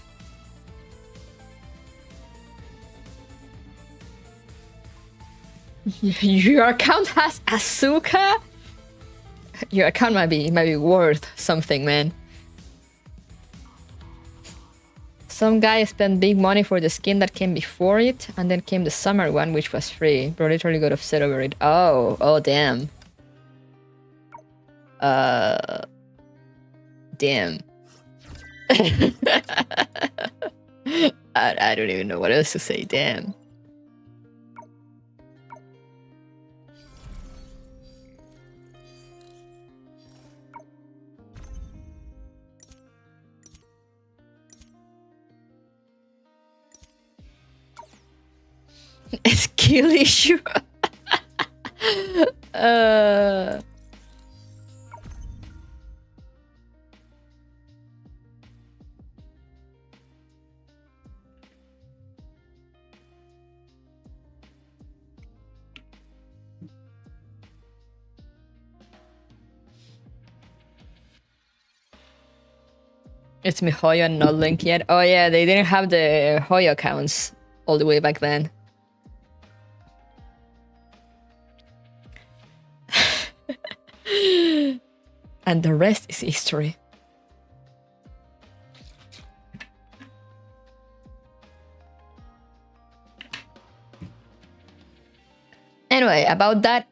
Your account has Asuka? Your account might be worth something, man. Some guy spent big money for the skin that came before it, and then came the summer one, which was free. Bro literally got upset over it. Oh, damn. Damn. I don't even know what else to say, damn. A skill issue. It's miHoYo and not Link yet. Oh yeah, they didn't have the Hoyo accounts all the way back then. And the rest is history. Anyway, about that,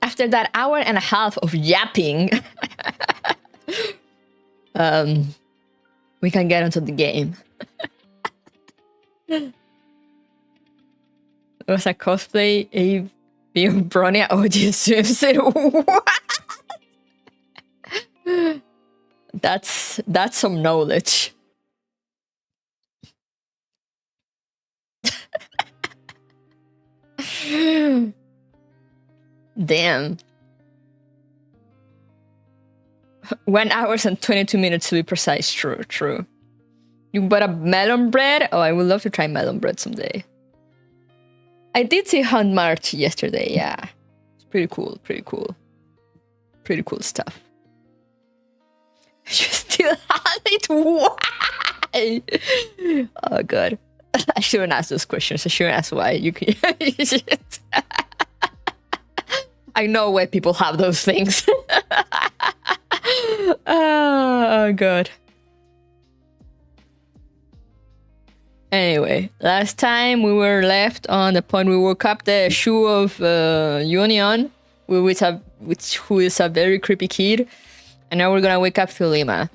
after that hour and a half of yapping, we can get into the game. It was a cosplay, a Bronya OG swimsuit. What? That's some knowledge. Damn. 1 hour and 22 minutes to be precise. True. You bought a melon bread? Oh, I would love to try melon bread someday. I did see Hunt March yesterday, yeah. It's pretty cool. Pretty cool stuff. You still have it? Why? Oh god. I shouldn't ask those questions. I shouldn't ask why. You can. I know why people have those things. Oh god. Anyway, last time we were left on the point we woke up the shoe of Union, who is a very creepy kid, and now we're gonna wake up Thelema,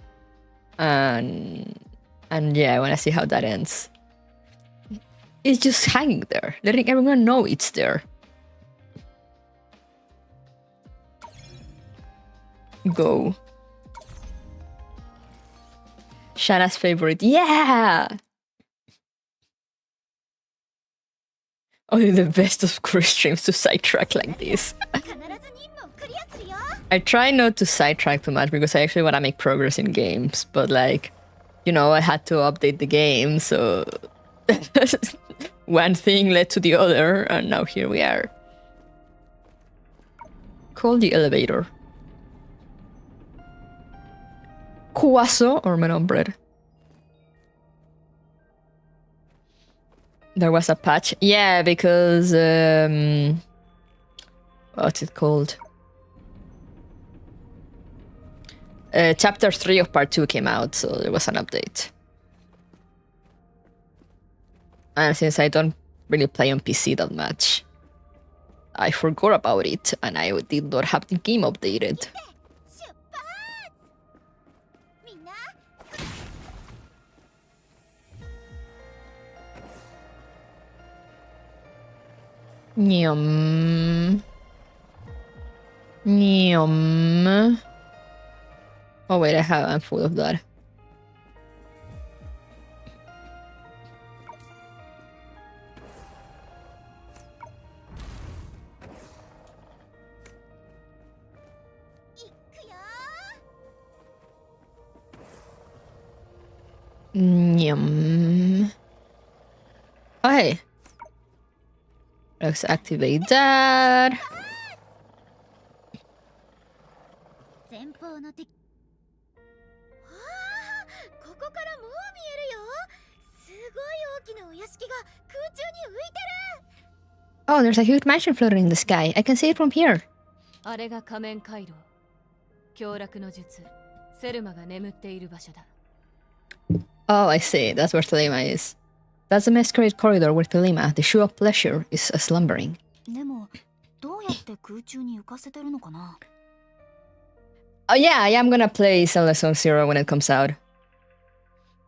and yeah, I wanna see how that ends. It's just hanging there, letting everyone know it's there. Go. Shana's favorite, yeah. Only the best of cruise streams to sidetrack like this. I try not to sidetrack too much because I actually want to make progress in games, but like, you know, I had to update the game, so one thing led to the other, and now here we are. Call the elevator. Croissant or melon bread? There was a patch. Yeah, because what's it called? Chapter 3 of part 2 came out, so there was an update. And since I don't really play on PC that much, I forgot about it, and I did not have the game updated. Nyum. Nyum. Oh wait, I'm full of that. Yum. Oh, hey. Let's activate that. Oh, there's a huge mansion floating in the sky. I can see it from here. Oh, I see. That's where Thelema is. That's the masquerade corridor where Thelema, the shoe of pleasure, is slumbering. Oh yeah, I am gonna play Zelda Zone Zero when it comes out.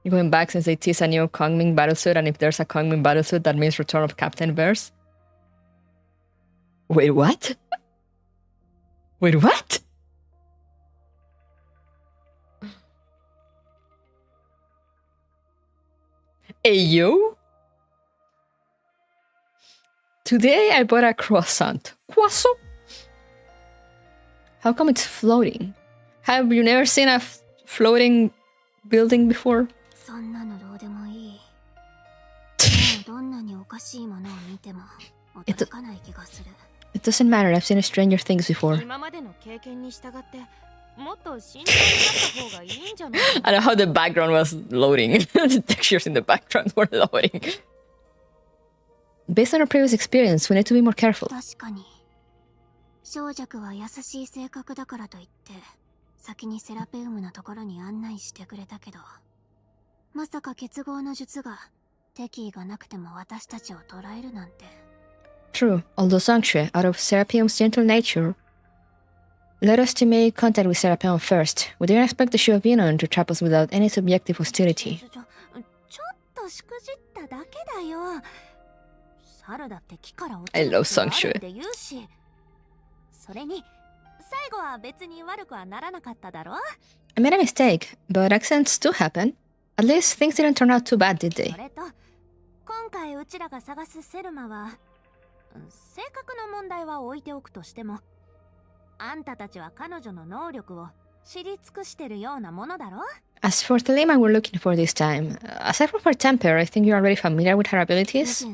You're going back since they tease a new Kongming battlesuit, and if there's a Kongming battlesuit, that means Return of Captain Verse. Wait, what? Wait, what? Hey, yo? Today I bought a croissant. Croissant? How come it's floating? Have you never seen a floating building before? It doesn't matter, I've seen Stranger Things before. I know how the background was loading. The textures in the background were loading. Based on our previous experience, we need to be more careful. True, although Songque, out of Serapeum's gentle nature, led us to make contact with Serapeum first. We didn't expect the shoe of Venom to trap us without any subjective hostility. I love Songque. I made a mistake, but accidents do happen. At least things didn't turn out too bad, did they? As for Thelema we're looking for this time, aside from her temper, I think you're already familiar with her abilities.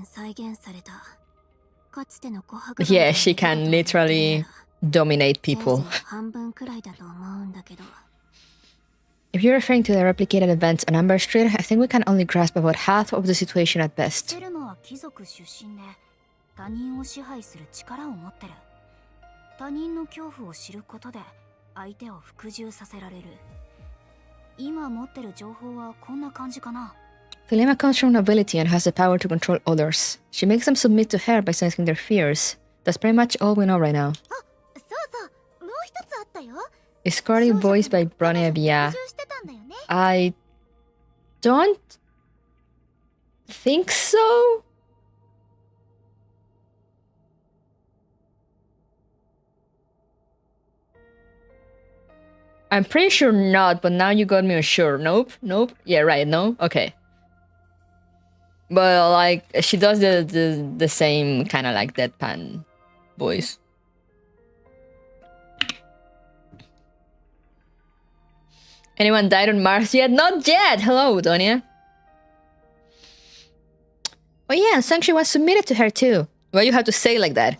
Yeah, she can literally dominate people. If you're referring to the replicated events on Amber Street, I think we can only grasp about half of the situation at best. Thelema comes from nobility and has the power to control others. She makes them submit to her by sensing their fears. That's pretty much all we know right now. Is Carly voiced by Bronevia? I don't think so. I'm pretty sure not, but now you got me unsure. Nope, nope. Yeah, right, no? Okay. But like, she does the same kind of like deadpan voice. Anyone died on Mars yet? Not yet! Hello, Donia. Oh yeah, Songque was submitted to her too. Why you have to say like that?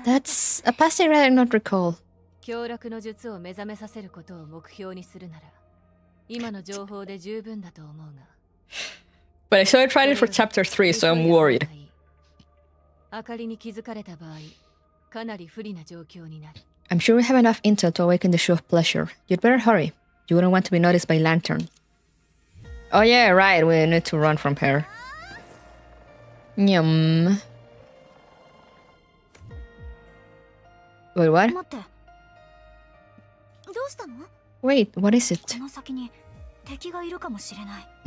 That's a past I'd rather not recall. But I saw it tried it for chapter 3, so I'm worried. I'm sure we have enough intel to awaken the shoe of pleasure. You'd better hurry. You wouldn't want to be noticed by Lantern. Oh yeah, right, we need to run from her. Yum. Wait, what? Wait, what is it?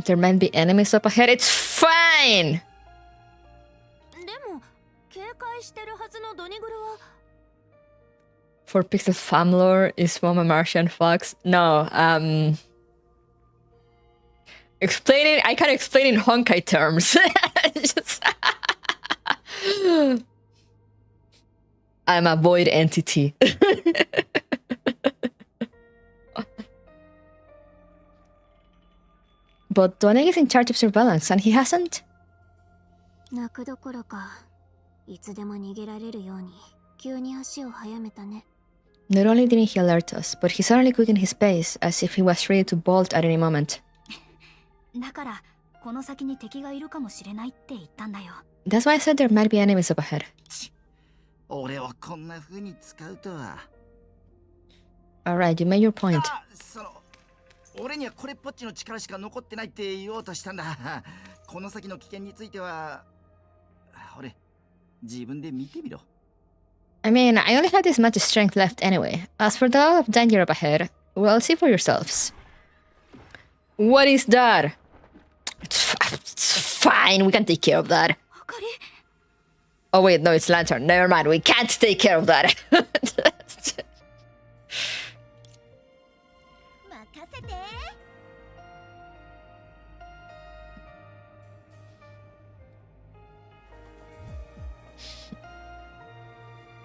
There might be enemies up ahead. It's fine! For Pixel Famlore, is Mom a Martian fox? No, explaining, I can explain in Honkai terms. I'm a void entity. But Doneg is in charge of surveillance, and he hasn't? 泣くどころか、いつでも逃げられるように急に足を速めたね。 Not only didn't he alert us, but he suddenly quickened his pace as if he was ready to bolt at any moment. だから、この先に敵がいるかもしれないって言ったんだよ。 That's why I said there might be enemies up ahead. 俺をこんな風に使うとは。Alright, you made your point. 俺にはこれっぽっちの力しか残ってないって言おうとしたんだ。この先の危険については、俺、自分で見てみろ。I mean, I only have this much strength left anyway. As for the lot of danger up ahead, well, see for yourselves. What is that? It's fine, we can take care of that. Oh wait, no, it's Lantern. Never mind, we can't take care of that.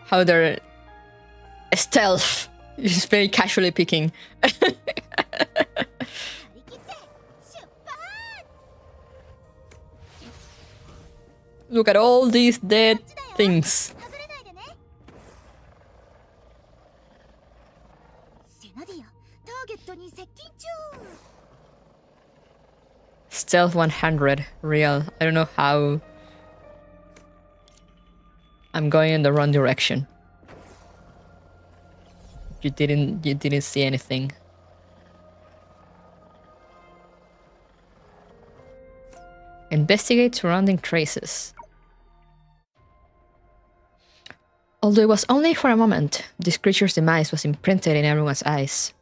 How their stealth is very casually picking. Look at all these dead things. Stealth 100, real. I don't know how. I'm going in the wrong direction. You didn't see anything. Investigate surrounding traces. Although it was only for a moment, this creature's demise was imprinted in everyone's eyes.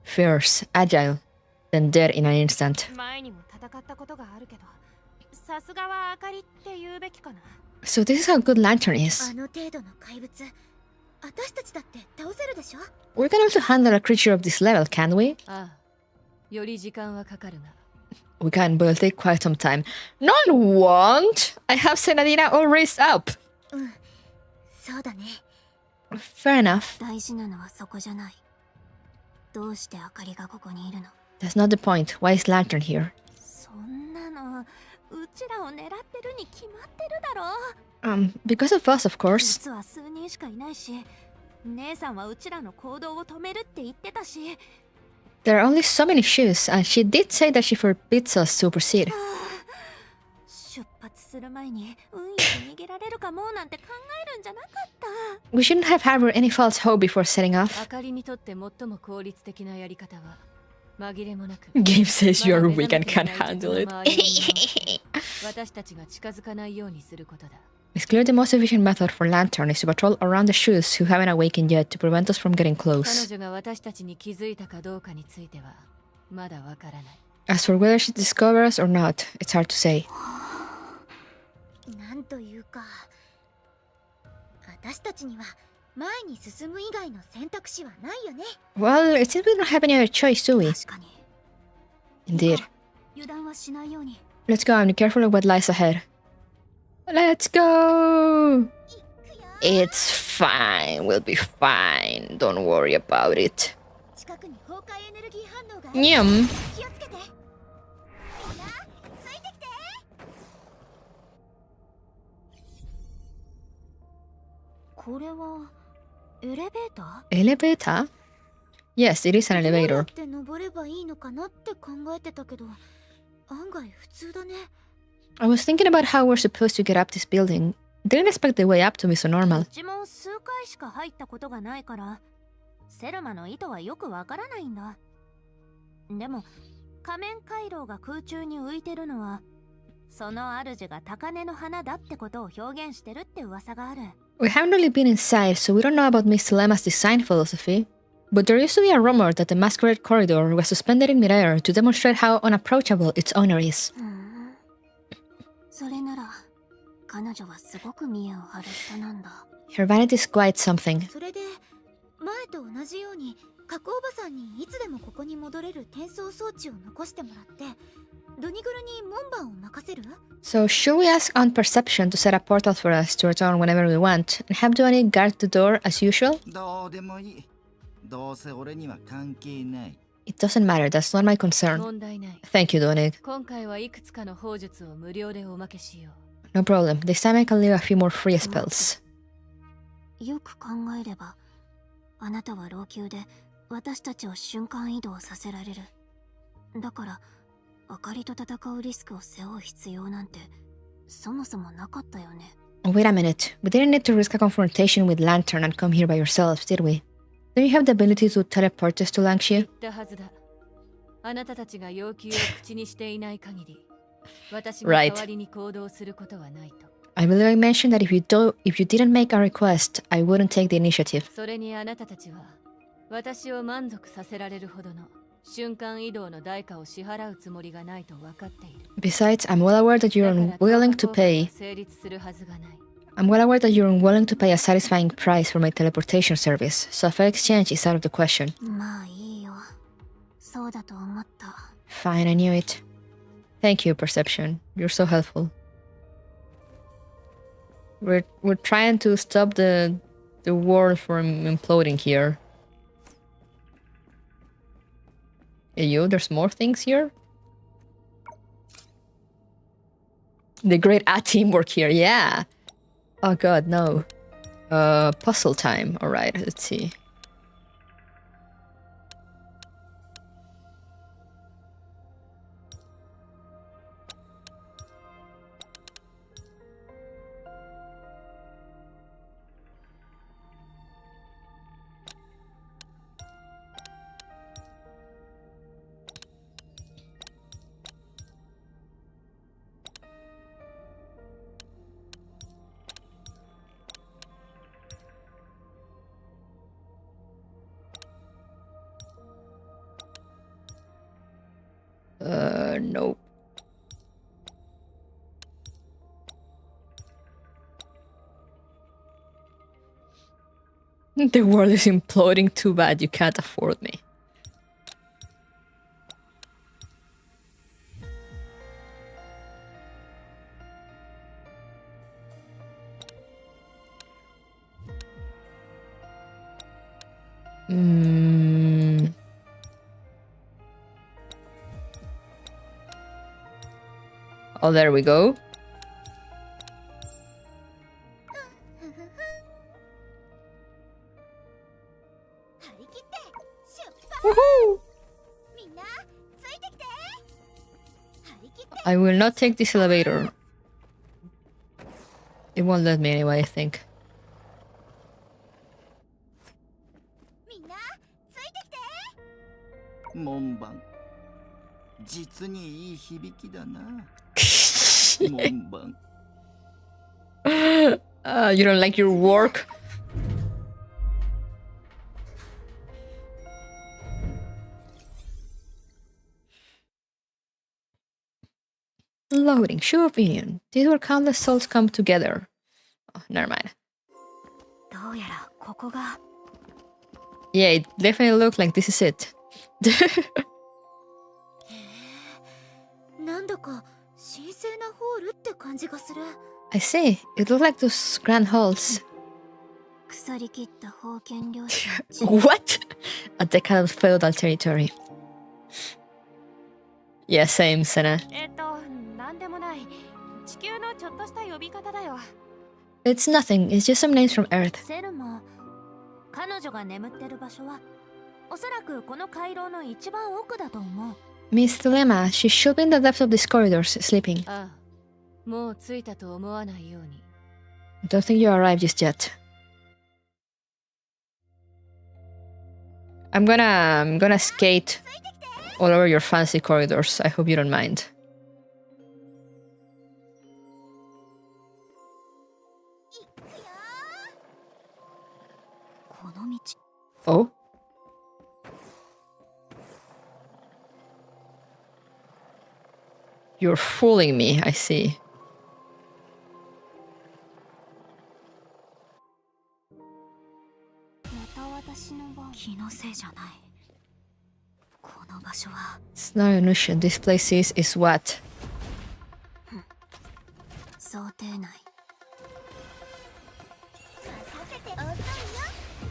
Fierce, agile, then dead in an instant. So this is how good Lantern is. We can also handle a creature of this level, can't we? We can, but it'll take quite some time. Not won't! I have Senadina all raised up. Fair enough. That's not the point. Why is Lantern here? Because of us, of course. There are only so many shoes, and she did say that she forbids us to proceed. We shouldn't have harbored any false hope before setting off. Game says you're weak and can't handle it. It's clear the most efficient method for Lantern is to patrol around the shoes who haven't awakened yet to prevent us from getting close. As for whether she discovers us or not, it's hard to say. Well, it seems we don't have any other choice, do we? Indeed. Let's go and be careful of what lies ahead. Let's go! It's fine, we'll be fine. Don't worry about it. Yum! Elevator? Yes, it is an elevator. I was thinking about how we're supposed to get up this building. Didn't expect the way up to be so normal. We haven't really been inside, so we don't know about Miss Thelema's design philosophy. But there used to be a rumor that the masquerade corridor was suspended in midair to demonstrate how unapproachable its owner is. Her vanity is quite something. So should we ask on perception to set a portal for us to return whenever we want, and have Duani guard the door as usual? It doesn't matter, that's not my concern. 問題ない。 Thank you, Donig. 今回はいくつかの砲術を無料でおまけしよ No problem. This time I can leave a few more free spells. よく考えればあなたは老朽で私たちを瞬間移動させられる。だから明かりと戦うリスクを背負う必要なんてそもそもなかったよね。 Wait a minute. We didn't need to risk a confrontation with Lantern and come here by yourselves, did we? Don't you have the ability to teleport us to う。 Langshia? 言ったはずだ。あなたたちが要求を口にしていない限り、私が代わりに行動することはないと。 I believe I mentioned that if you didn't make a request, I wouldn't take the initiative. それにあなたたちは私を満足させられるほどの瞬間移動の代価を支払うつもりがないと分かっている。 Besides, I'm well aware that you're だから unwilling to 交換 pay. は成立するはずがない。 I'm well aware that you're unwilling to pay a satisfying price for my teleportation service, so a fair exchange is out of the question. まあいいよ。そうだと思った。 Fine, I knew it. Thank you, Perception. You're so helpful. We're trying to stop the world from imploding here. Hey, you, there's more things here? The great teamwork here, yeah. Oh god, no. Puzzle time. Alright, let's see. Nope. The world is imploding. Too bad you can't afford me. Oh, there we go. Woohoo! I will not take this elevator. It won't let me anyway, I think. 門番実にいい響きだな。門番 You don't like your work? Loading. Show opinion. These were countless souls come together. Oh, never mind. どうやらここが Yeah, it definitely looked like this is it. なんだか神聖なホールって感じがする。 I see. It looked like those grand halls. 腐りきった封建領主の地 What? A decade of feudal territory. Yeah, same, Senna. なんでもない。地球のちょっとした呼び方だよ。 It's nothing. It's just some names from Earth. セルマ、彼女が眠ってる場所はおそらくこの回廊の一番奥だと思う。 Miss Thelema, she should be in the depths of these corridors, sleeping. ああ、もう着いたと思わないように。 Don't think you arrived just yet. I'm gonna skate all over your fancy corridors. I hope you don't mind. この道 Oh? You're fooling me, I see. また私の番。気のせいじゃない。この場所は It's not an illusion. This place is what? 想定内。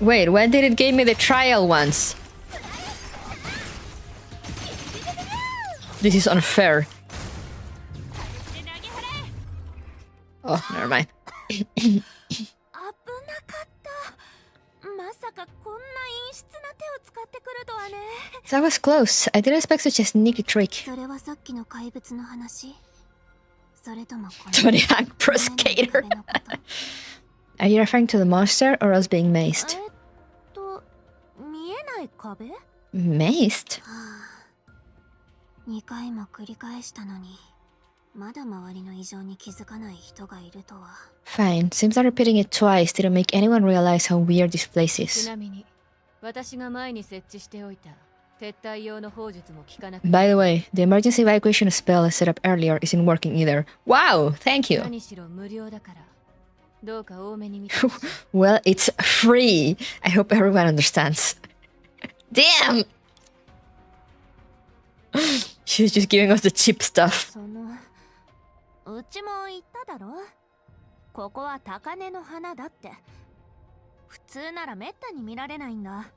Wait, when did it give me the trial once? This is unfair. Oh, never mind. 危なかった。まさかこんな陰湿な手を使ってくるとはね。That was close. I didn't expect such a sneaky trick. それはさっきの怪物の話。それともこの Tony Hank Pro Skater. Are you referring to the monster or us being maced? 見えない壁？ Maced? 2回も繰り返したのに、まだ周りの異常に気づかない人がいるとは。Fine. Seems that repeating it twice didn't make anyone realize how weird this place ち is. なみに私が前に設置しておいた撤退用の砲術も効かなく By the way, the emergency evacuation spell I set up earlier isn't working either. Wow, thank you. 何しろ無料だからどうか多めに見て Well, it's free. I hope everyone understands. Damn! She's just giving us the cheap stuff. うちも言っただろ。ここは高嶺の花だって。普通ならめったに見られないんだ。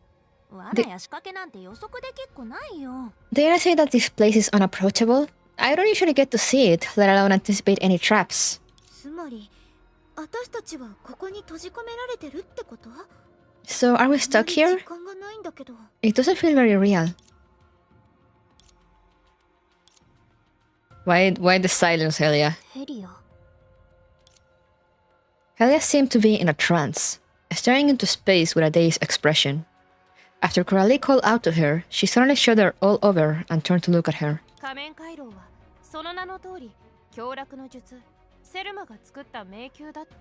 罠や仕掛けなんて予測できっこないよ。Did I say that this place is unapproachable? I don't usually get to see it, let alone anticipate any traps. つまり、私たちはここに閉じ込められてるってこと？ So are we stuck here? 時間がないんだけど。It doesn't feel very real. Why the silence, Helia? ヘリア。Helia seemed to be in a trance, staring into space with a dazed expression. After Coralie called out to her, she suddenly shuddered all over and turned to look at her. 仮面回廊はその名の通り凶楽の術セルマが作った迷宮だって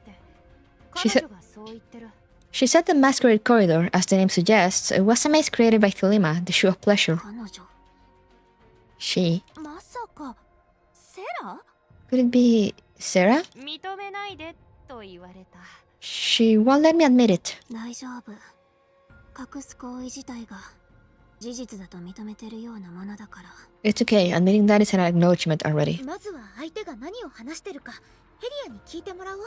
彼女がそう言ってる。 She said the masquerade corridor, as the name suggests, was a maze created by Thelema, the shoe of pleasure. 彼女。She... まさか、セラ？ Could it be Sarah? 認めないでと言われた。 She won't let me admit it. 大丈夫。隠す行為自体が事実だと認めてるようなものだから。 It's okay, admitting that is an acknowledgement already. まずは相手が何を話してるかヘリアに聞いてもらおう。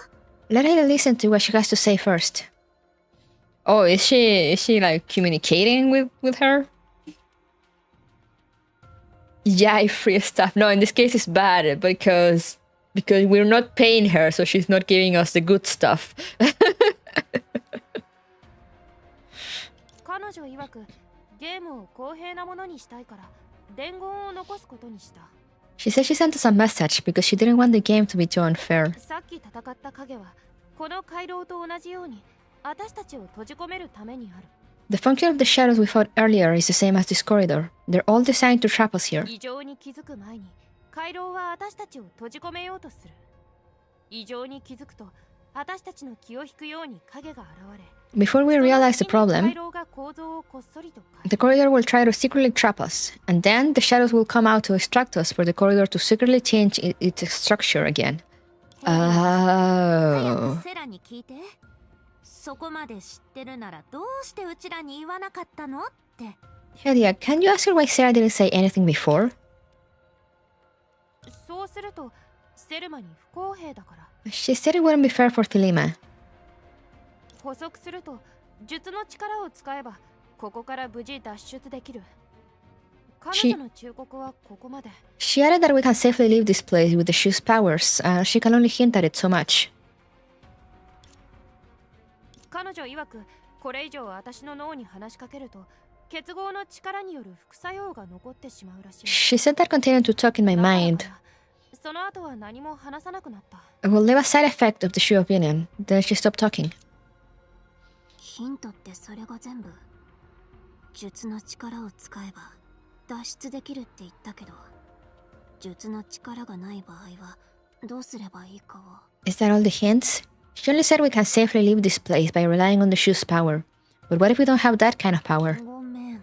Let her listen to what she has to say first. Oh, is she like communicating with her? Yeah, free stuff. No, in this case it's bad because we're not paying her, so she's not giving us the good stuff. 彼女曰くゲームを公平なものにしたいから伝言を残すことにした。 She said she sent us a message because she didn't want the game to be too unfair. さっき戦った影はこの回廊と同じように私たちを閉じ込めるためにある。 The function of the shadows we fought earlier is the same as this corridor. They're all designed to trap us here. 異常に気づく前に回廊は私たちを閉じ込めようとする。異常に気づくと私たちの気を引くように影が現れ、 Before we realize the problem, 回廊が構造をこっそりと変え the corridor will try to secretly trap us, and then the shadows will come out to extract us for the corridor to secretly change its structure again. 早 Oh. くセラに聞いて。そこまで知ってるならどうしてうちらに言わなかったのって。 Helia, can you ask her why Sarah didn't say anything before? そうするとセルマに不公平だから。 She said it wouldn't be fair for Thelema. 補足すると術の力を使えばここから無事脱出できる。彼女の忠告はここまで。 She added that we can safely leave this place with the shoe's powers, and she can only hint at it so much. 彼女曰くこれ以上私の脳に話しかけると結合の力による副作用が残ってしまうらしい。 She said that continuing to talk in my mind その後は何も話さなくなった。 will leave a side effect of the shoe opinion. Then she stopped talking. ヒントってそれが全部。術の力を使えば脱出できるって言ったけど、術の力がない場合はどうすればいいかを。 Is that all the hints? She only said we can safely leave this place by relying on the shoe's power. But what if we don't have that kind of power? ごめん。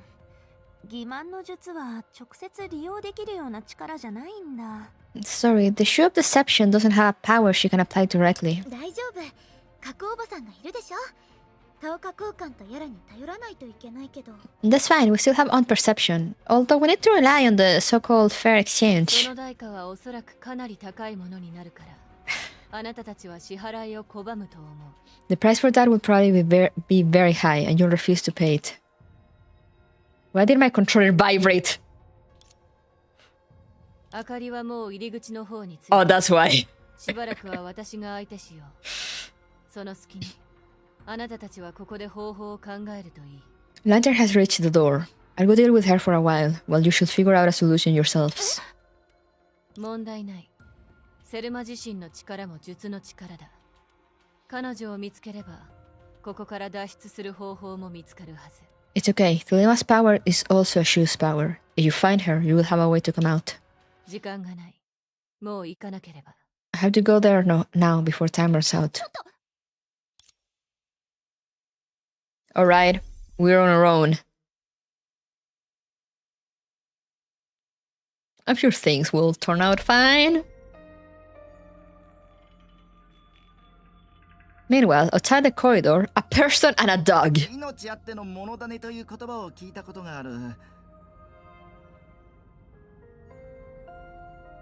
欺瞞の術は直接利用できるような力じゃないんだ。 Sorry, the shoe of deception doesn't have a power she can apply directly. 大丈夫。核おばさんがいるでしょ。等価交換とやらに頼らないといけないけど。 That's fine, we still have own perception. Although we need to rely on the so-called fair そ exchange. の代価はおそらくかなり高いものになるからあなたたちは支払いを拒むと思う。 The price for that would probably be very high, and you'll refuse to pay it. Why did my controller vibrate? 明かりはもう入り口の方に着い Oh, た。 that's why. しばらくは私が相手しよう。その隙にあなたたちはここで方法を考えるといい。 Lantern has reached the door. I'll go deal with her for a while you should figure out a solution yourselves. 問題ない。セルマ自身の力も術の力だ。彼女を見つければここから脱出する方法も見つかるはず。 It's okay. Thelema's power is also a shoe's power. If you find her, you will have a way to come out. 時間がない。もう行かなければ。 I have to go there now before time runs out. Alright, we're on our own. I'm sure things will turn out fine. Meanwhile, outside the corridor, a person and a dog. 命あってのものだねという言葉を聞いたことがある。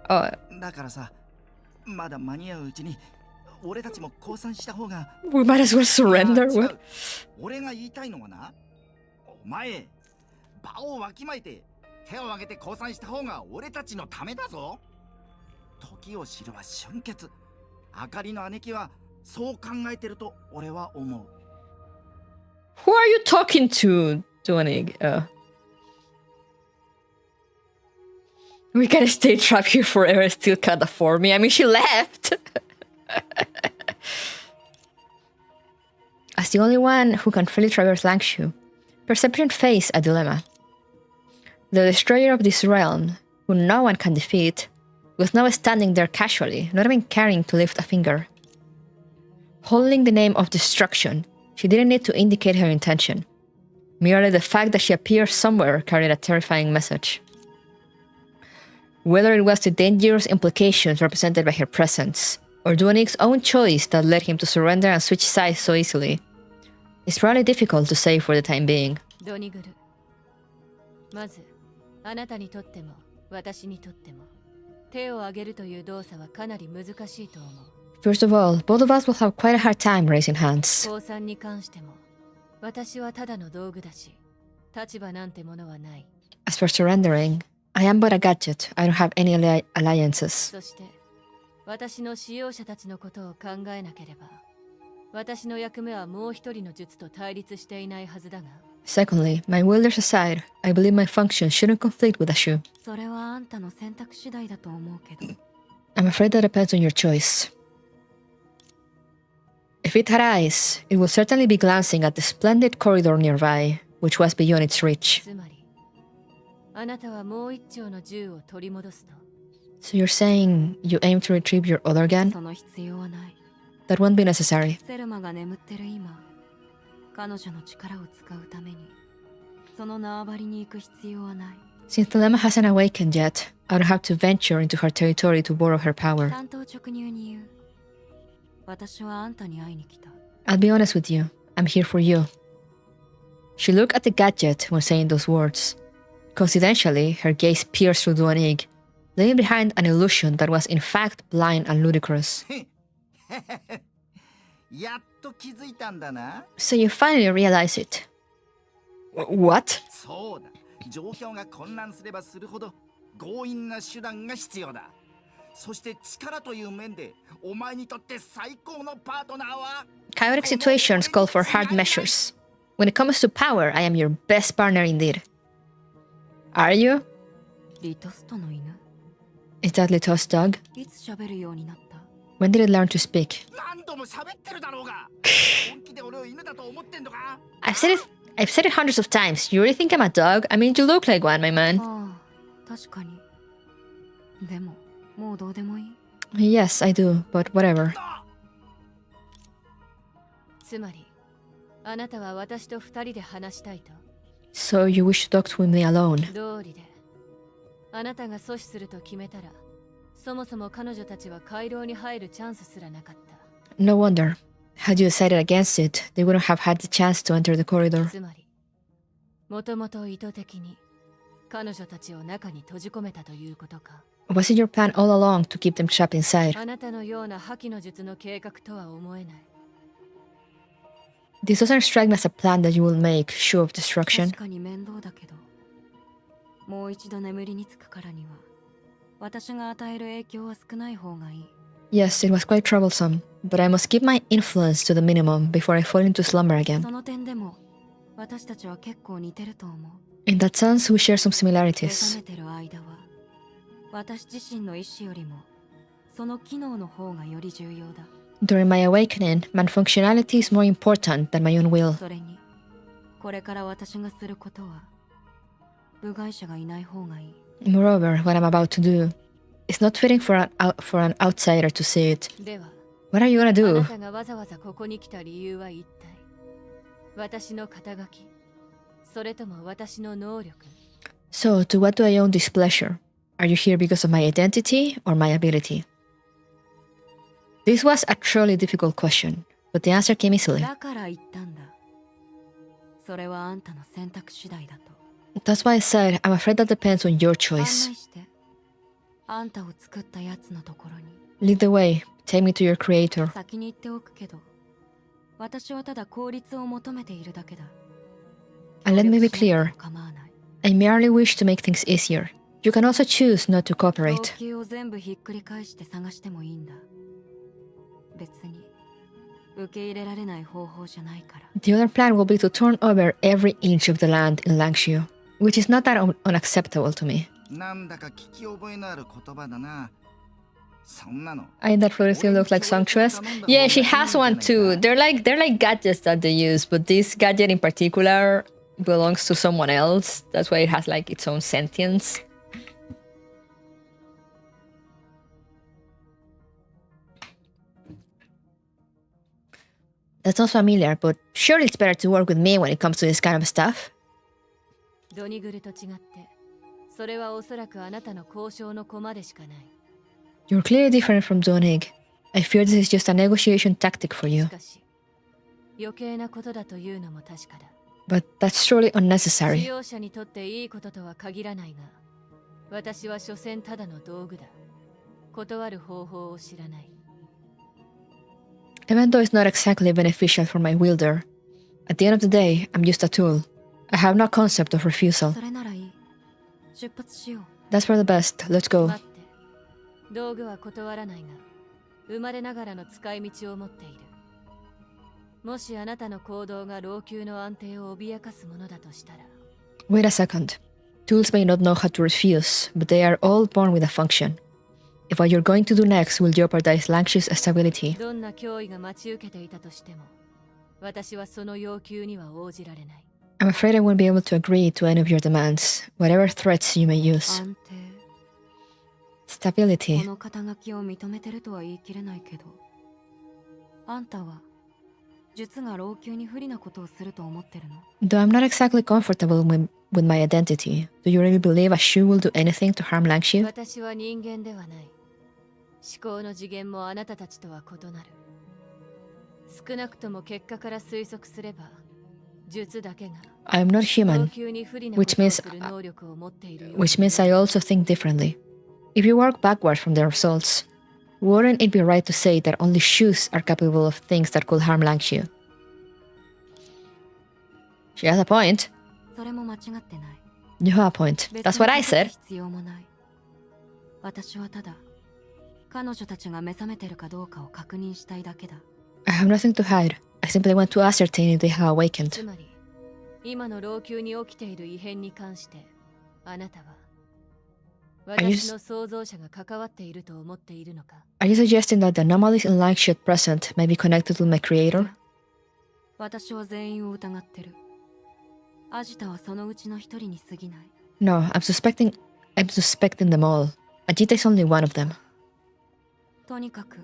Oh, だからさ、まだ間に合ううちに俺たちも降参した方が。 we might as well surrender. 違う What? 俺が言いたいのはな、お前場をわきまえて手を挙げて降参した方が俺たちのためだぞ。時を知るは瞬結。あかりの姉貴はそう考えてると俺は思う。 Who are you talking to, Donig? We can stay trapped here forever and still can't afford me. I mean, she left. As the only one who can freely traverse Langshu, Perception faced a dilemma. The destroyer of this realm, who no one can defeat, was now standing there casually, not even caring to lift a finger. Holding the name of destruction, she didn't need to indicate her intention. Merely the fact that she appeared somewhere carried a terrifying message. Whether it was the dangerous implications represented by her presence, or Duanig's own choice that led him to surrender and switch sides so easily, it's probably difficult to say for the time being. ドニグル。まず、あなたにとっても私にとっても手を挙げるという動作はかなり難しいと思う。 First of all, both of us will have quite a hard time raising hands. 降参に関しても私はただの道具だし、立場なんてものはない。 As for surrendering, I am but a gadget. I don't have any alliances. そして私の使用者たちのことを考えなければ、私の役目はもう一人の術と対立していないはずだが。 Secondly, my wielders aside, I believe my function shouldn't conflict with a shoe. それはあんたの選択次第だと思うけど。 I'm afraid that depends on your choice. If it had eyes, it would certainly be glancing at the splendid corridor nearby, which was beyond its reach. つまり、あなたはもう一丁の銃を取り戻すと。 So you're saying you aim to retrieve your other gun? その必要はない。 That won't be necessary. セルマが眠ってる今、彼女の力を使うために、その縄張りに行く必要はない。 Since Thelema hasn't awakened yet, I don't have to venture into her territory to borrow her power. 単刀直入に言う。私はあんたに会いに来た。 I'll be honest with you. I'm here for you. She looked at the gadget when saying those words. Coincidentally, her gaze pierced through Duanig, leaving behind an illusion that was in fact blind and ludicrous. やっと気づいたんだな。 So you finally realize it. What? そうだ。状況が混乱すればするほど強引な手段が必要だ。そして力という面でお前にとって最高のパートナーは Chaotic situations call for hard measures. When it comes to power, I am your best partner indeed. Are you? リトストの犬。 Is that Lito's dog? いつ喋るようになった？ When did it learn to speak? 何度も喋ってるだろうが。本気で俺を犬だと思ってんのか？ I've said it hundreds of times. You really think I'm a dog? I mean, you look like one, my man. ああ、確かに。でも、もうどうでもいい。 Yes, I do, but whatever. つまり、あなたは私と二人で話したいと。 So you wish to talk to me alone? 道理で。あなたが阻止すると決めたら、そもそも彼女たちは回廊に入るチャンスすらなかった。 No wonder. Had you decided against it, they wouldn't have had the chance to enter the corridor. つまり、もともと意図的に彼女たちを中に閉じ込めたということか。 Was it your plan all along to keep them trapped inside? あなたのような破棄の術の計画とは思えない。 This doesn't strike me as a plan that you will make, sure of destruction. 確かに面倒だけど、もう一度眠りにつくからには、私が与える影響は少ない方がいい。 Yes, it was quite troublesome, but I must keep my influence to the minimum before I fall into slumber again. その点でも私たちは結構似てると思う。 In that sense, we share some 目覚 similarities. めてる間は私自身の意志よりもその機能の方がより重要だ。 During my awakening, my functionality is more important than my own will. それにこれから私がすることは部外者がいない方がいい。 Moreover, what I'm about to do is not fitting for an outsider to see it. では What are you gonna あ do? なたがわざわざここに来た理由は一体私の肩書きそれとも私の能力？ So, to what do I owe this pleasure? Are you here because of my identity or my ability? This was a truly difficult question, but the answer came easily. だから言ったんだ。それはあんたの選択次第だと。 That's why I said, I'm afraid that depends on your 案 choice. 内してあんたを作ったやつのところに。 Lead the way, take me to your creator. 先に言っておくけど私はただ効率を求めているだけだ。 And let me be 協力しな clear, くても構わない。 I merely wish to make things easier. You can also choose not to 要 cooperate. 求を全部ひっくり返して探してもいいんだ。別に受け入れられない方法じゃないから。 The other plan will be to turn over every inch of the land in Langshu, which is not that unacceptable to me. なんだか聞き覚えのある言葉だな。そんなの。 I that Florestine looks like Songque's. Yeah, she has one too. They're like gadgets that they use, but this gadget in particular belongs to someone else. That's why it has like its own sentience. That sounds familiar, but surely it's better to work with me when it comes to this kind of stuff. ドニグルと違ってそれはおそらくあなたの交渉の駒でしかない。 You're clearly different from Donig. I fear this is just a negotiation tactic for し you, かし余計なことだというのも確かだ。 but that's surely 使 unnecessary. 用者にとっていいこととは限らないが私は所詮ただの道具だ。断る方法を知らない。 Even though it's not exactly beneficial for my wielder, at the end of the day, I'm just a tool. I have no concept of refusal. それならいい。出発しよ That's for the best. Let's う。 go. 待って。道具は断らないが生まれながらの使い道を持っている。もしあなたの行動が老朽の安定を脅かすものだとしたら Wait a second. Tools may not know how to refuse, but they are all born with a function. If what you're going to do next will jeopardize Langshu's stability, どんな脅威が待ち受けていたとしても私はその要求には応じられない。 I'm afraid I won't be able to agree to any of your demands, whatever threats you may use. 安定 Stability. この肩書きを認めてるとは言い切れないけどあんたは術が老朽に不利なことをすると思ってるの？ Though I'm not exactly comfortable with my identity, do you really believe a shoe will do anything to harm Langshu? 私は人間ではない。思考の次元もあなたたちとは異なる。少なくとも結果から推測すれば術だけが I'm not 老 human, 朽に不利なことをする能力を持っているように which means I also think differently. If you work backward from the results, wouldn't it be right to say that only shoes are capable of things that could harm Langshu? She has a point. それも間違ってない。 You have a point. 別 That's what I に隠 said. す必要もない。私はただ彼女たちが目覚めてるかどうかを確認したいだけだ。 I have nothing to hide. I simply want to ascertain if they have つ awakened. まり今の老朽に起きている異変に関してあなたは Are you 私の創造者が関わっていると思っているのか？ Are you suggesting that the anomalies in Langshu at present may be connected to my creator? 私は全員を疑ってる。アジタはそのうちの一人に過ぎない。 No, I'm suspecting them all. Ajita is only one of them. とにかく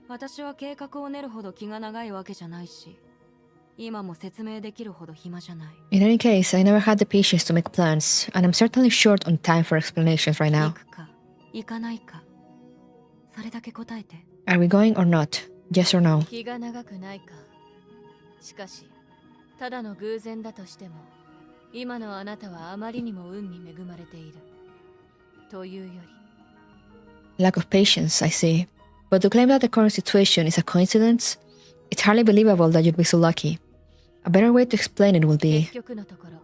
私は計画を練るほど気が長いわけじゃないし今も説明できるほど暇じゃない。 In any case, I never had the patience to make plans, and I'm certainly short on time for explanations right 行 now. くか行かないかそれだけ答えて。 Are we going or not? Yes or no? 気が長くないか。しかしただの偶然だとしても今のあなたはあまりにも運に恵まれているというより Lack of patience, I see. But to claim that the current situation is a coincidence, it's hardly believable that you'd be so lucky. A better way to explain it will 結 be, 局のところ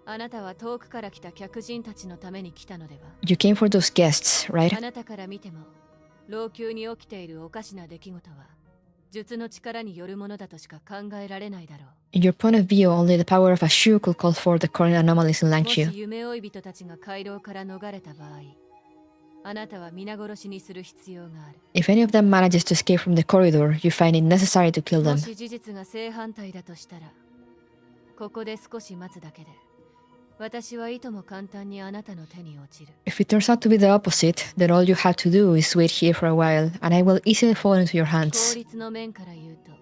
あなたは遠くから来た客人たちのために来たのでは？ You came for those guests, あ right? なたから見ても老朽に起きているおかしな出来事は術の力によるものだとしか考えられないだろう。 In your point of view, only the power of a shoe could call for the current anomalies in もし Langchu. 夢追い人たちが回廊から逃れた場合、あなたは皆殺しにする必要がある。 If any of them manages to escape from the corridor, you find it necessary to kill も them. し事実が正反対だとしたら、ここで少し待つだけで、私はいとも簡単にあなたの手に落ちる。 If it turns out to be the opposite, then all you have to do is wait here for a while, and I will easily fall into your 効 hands. 率の面から言うと、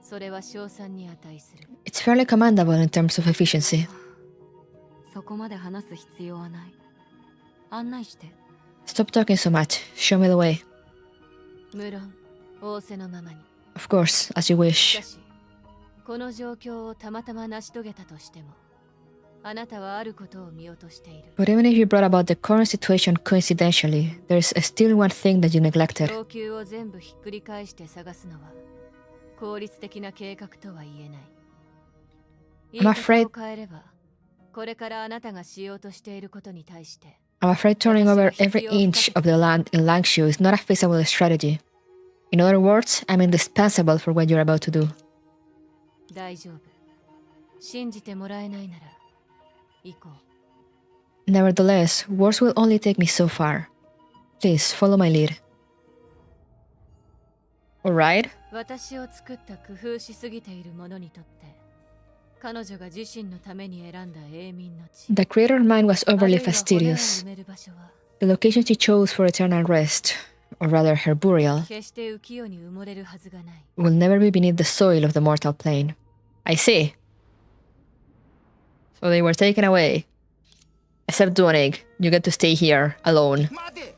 それは賞賛に値する。 It's fairly commendable in terms of efficiency. そこまで話す必要はない。案内して。 Stop talking so much. Show me the way. 無論、仰せのままに。 Of course, as you し wish. かし、この状況をたまたま成し遂げたとしても、あなたはあることを見落としている。 But even if you brought about the current situation coincidentally, there's still one thing that you neglected. 老朽を全部ひっくり返して探すのは効率的な計画とは言えない。 I'm afraid- 言い方を変えれば、これからあなたがしようとしていることに対して、 I'm afraid turning over every inch of the land in Langchu is not a feasible strategy. In other words, I'm indispensable for what you're about to do. 大丈夫。信じてもらえないなら、行こう。 Nevertheless, words will only take me so far. Please, follow my lead. Alright. 私を作った工夫しすぎている者にとって、彼女が自身のために選んだ永眠の地。 The creator's mind was ある overly いは骨を fastidious. 埋める場所は The location she chose for eternal rest, or rather her burial, 決して浮世に埋もれるはずがない。 will never be beneath the soil of the mortal plane. I see. So they were taken away. Except Duanig, you get to stay here alone. 待て、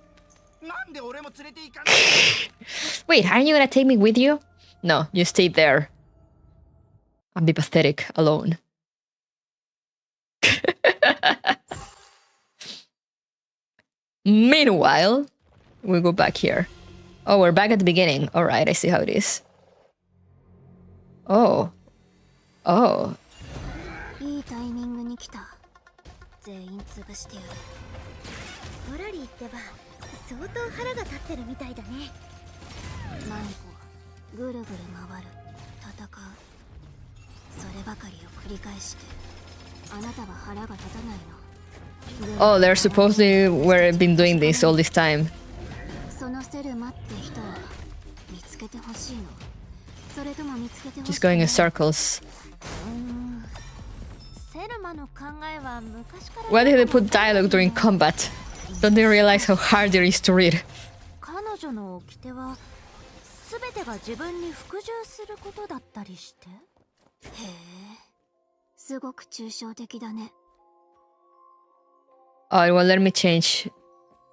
なんで俺も連れて行かない？ Wait, aren't you gonna take me with you? No, you stay there. And be pathetic alone. Meanwhile, we go back here. Oh, we're back at the beginning. Alright, I see how it is. Oh. Oh. いいタイミングに来た。全員潰してやる。トラリーってば相当腹が立ってるみたいだね。何個ぐるぐる回る、戦う、そればかりを繰り返して、あなたは腹が立たないの。 Oh, they're supposedly were been doing this all this time. そのセルマって人を見つけてほしいの。それとも見つけてほし Just くない going in circles. セルマの考えは昔から。 Why did they put dialogue during combat? Don't they realize how hard it is to read? 彼女の掟は全てが自分に服従することだったりして。へえ、すごく抽象的だね。 Oh, it won't let me change.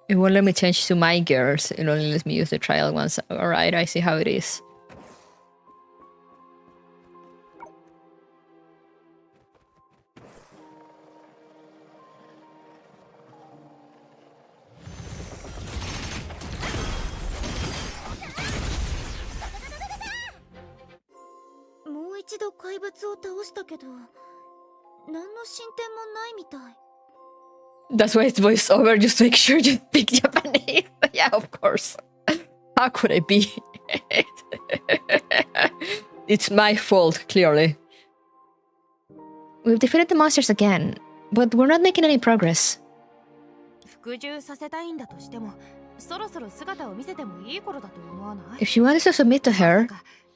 It won't let me change to my gears. It only lets me use the trial ones. Alright, I see how it is. "もう一度怪物を倒したけど、何の進展もないみたい。 That's why it's voice over, just to make sure you speak Japanese. Yeah, of course. How could I be? It's my fault, clearly. We've defeated the monsters again, but we're not making any progress. 服従させたいんだとしても、そろそろ姿を見せてもいい頃だと思わない？ If she wants to submit to her,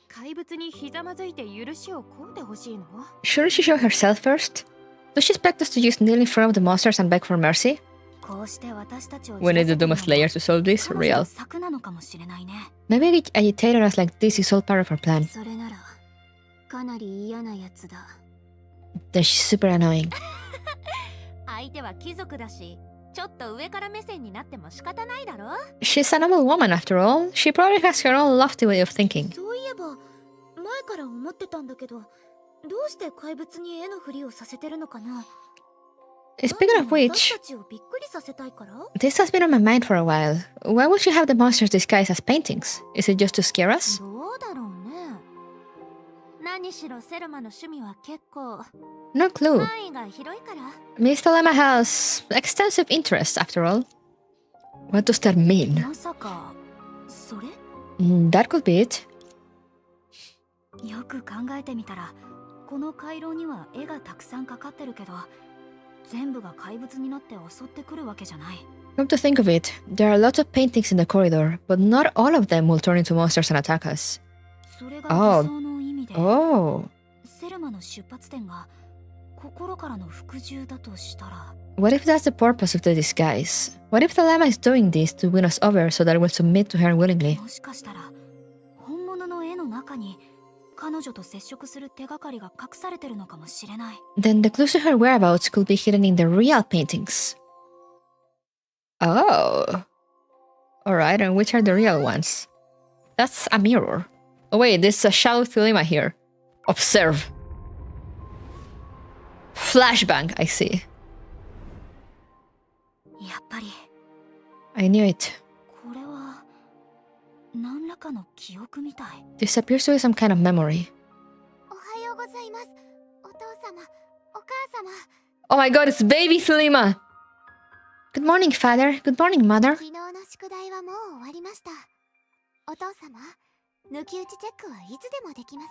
怪物にひざまずいて許しを請うてほしいの？ shouldn't she show herself first? Does she expect us to just kneel in front of the monsters and beg for mercy? こうして私たちを We need the Doom Slayer to solve this? 彼女の Real. 策なのかもしれないね。 Maybe agitating us like this is all part of her plan. それならかなり嫌なやつだ。 Then she's super annoying. 相手は貴族だし、ちょっと上から目線になっても仕方ないだろ。 She's a noble woman after all. She probably has her own lofty way of thinking. そういえば前から思ってたんだけど、どうして怪物に絵のふりをさせてるのかな。 Speaking of 私 which, たちをびっくりさせたいから？ this has been on my mind for a while. Why would she have the monsters disguised as paintings? Is it just to scare us? どうだろうね。何しろセルマの趣味は結構 No clue. 範囲が広いから。 Miss Thelema has extensive interests, after all. What does that mean? まさかそれ？ That could be it. よく考えてみたら、この回廊には絵がたくさんかかってるけど、全部が怪物になって襲ってくるわけじゃない。 Come to think of it, there are lots of paintings in the corridor, but not all of them will turn into monsters and attack us. それが理想の意味で、 Oh. セルマの出発点が心からの服従だとしたら、 What if that's the purpose of the disguise? What if Thelema is doing this to win us over so that we'll submit to her willingly? もしかしたら本物の絵の中に彼女と接触する手がかりが隠されてるのかもしれない。 Then the clues to her whereabouts could be hidden in the real paintings. Oh. Alright, and which are the real ones? That's a mirror. Oh wait, there's a shadow Thelema here. Observe. Flashbang, I see. やっぱり I knew it. これは何らかの記憶みたい。 This appears to be some kind of memory. おはようございます。お父様、お母様。 Oh my god, it's baby Thelema! Good morning, father. Good morning, mother. 昨日の宿題はもう終わりました。お父様、抜き打ちチェックはいつでもできます。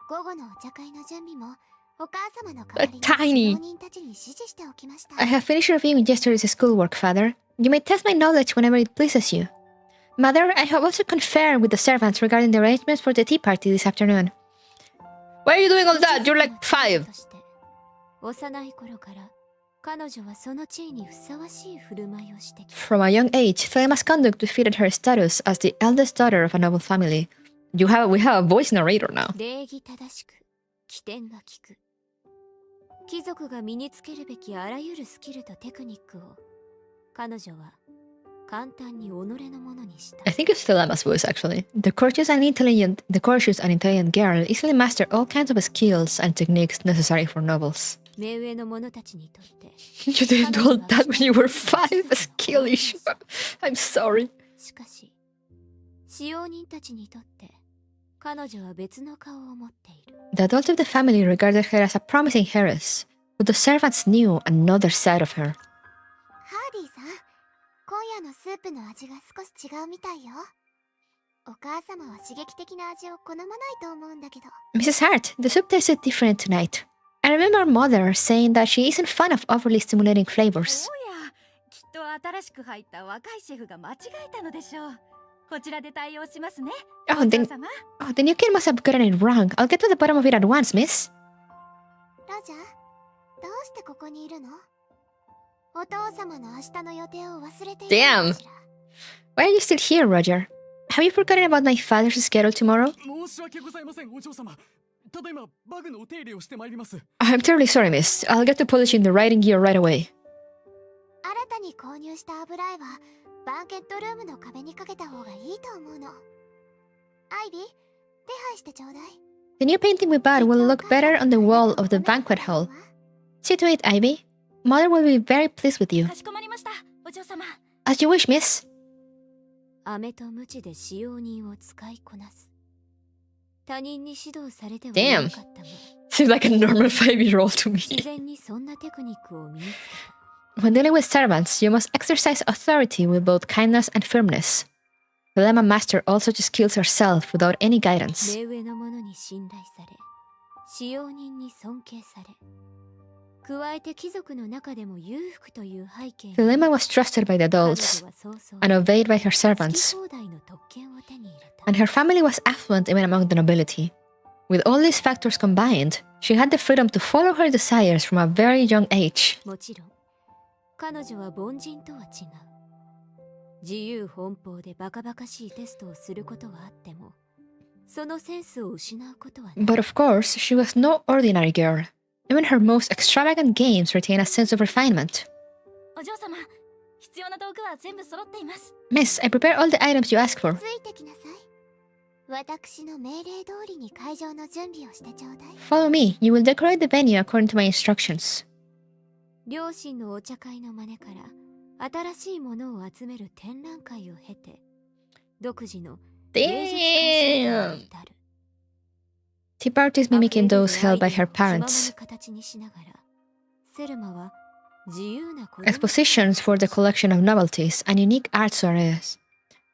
午後のお茶会の準備もお母様の代わりに Tiny. 使用人たちに指示しておきました。 I have finished reviewing yesterday's schoolwork, father. You may test my knowledge whenever it pleases you. Mother, I have also conferred with the servants regarding the arrangements for the tea party this afternoon. Why are you doing all that? You're like 5. 幼い頃から彼女はその地位にふさわしい振る舞いをしてきた。 From a young age, Thelema's conduct befitted her status as the eldest daughter of a noble family. We have a voice narrator now. 礼儀正しく起点が利く。貴族が身につけるべきあらゆるスキルとテクニックを彼女は簡単に己のものにした。 I think it's Thelema's voice, actually. The courteous and intelligent girl easily mastered all kinds of skills and techniques necessary for nobles. 目上の者たちにとって You did all that when you were 5? A skill issue. I'm sorry. しかし使用人たちにとって彼女は別の顔を持っている。 The adults of the family regarded her as a promising heiress, but the servants knew another side of her. ハーディさん、今夜のスープの味が少し違うみたいよ。お母様は刺激的な味を好まないと思うんだけど。 Mrs. Hart, the soup tasted different tonight. I remember mother saying that she isn't fond of overly stimulating flavors. おや、きっと新しく入った若いシェフが間違えたのでしょう。こちらで対応しますね。 Oh, お then, 父様。 the new kid must have gotten it wrong. I'll get to the bottom of it at once, miss. ロジャー、どうしてここにいるの？お父様の明日の予定を忘れているのかしら。 Why are you still here, Roger? Have you forgotten about my father's schedule tomorrow? 申し訳ございません、お嬢様。ただいまバグのお手入れをしてまいります。 I'm terribly sorry, miss. I'll get to polishing the writing gear right away. 新たに購入した油絵はバンケットルームの壁にかけた方がいいと思うの。アイビー、手配してちょうだい。 The new painting we bought will look better on the wall of the banquet hall. See to it, Ivy. Mother will be very pleased with you. かしこまりました、お嬢様。 As you wish, miss. 飴と鞭で使用人を使いこなす。他人に指導されては Damn. なかったが、 Seems like a normal 5-year-old to 自 me. 然にそんなテクニックを身につけた。 When dealing with servants, you must exercise authority with both kindness and firmness. Thelema mastered all such skills herself without any guidance. 目上の者に信頼され、使用人に尊敬され、加えて貴族の中でも裕福という背景に Thelema was trusted by the 彼女 adults は早々 and obeyed by her 好き servants, 放題の特権を手に入れた。 and her family was affluent even among the nobility. With all these factors combined, she had the freedom to follow her desires from a very young age. もちろん、彼女は凡人とは違う。自由奔放でバカバカしいテストをすることはあっても、そのセンスを失うことはない。 But of course, she was no ordinary girl. Even her most extravagant games retain a sense of refinement. お嬢様、必要な道具は全部揃っています。 Miss, I prepared all the items you asked for. ついてきなさい。私の命令通りに会場の準備をしてちょうだい。 Follow me. You will decorate the venue according to my instructions. 両親のお茶会の真似から新しいものを集める展覧会を経て、独自の芸術鑑賞に至る。Tea parties mimicking those held by her parents. Expositions for the collection of novelties and unique art soirees.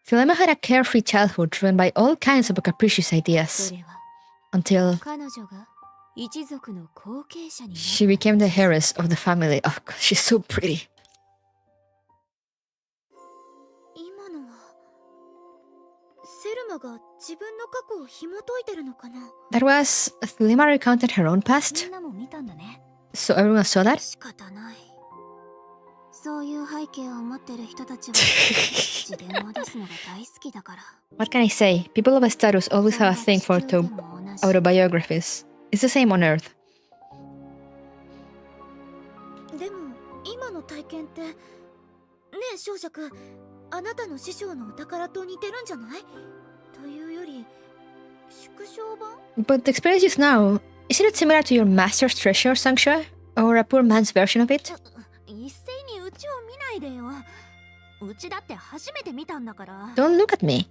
Thelema had a carefree childhood driven by all kinds of capricious ideas. Until she became the heiress of the family. Oh God, she's so pretty. That was Thelema recounted her own past. So everyone saw that? What can I say? People of status always have a thing for autobiographies. It's the same on Earth. But the experience is now, isn't it similar to your master's treasure, Songque? Or a poor man's version of it? Don't look at me.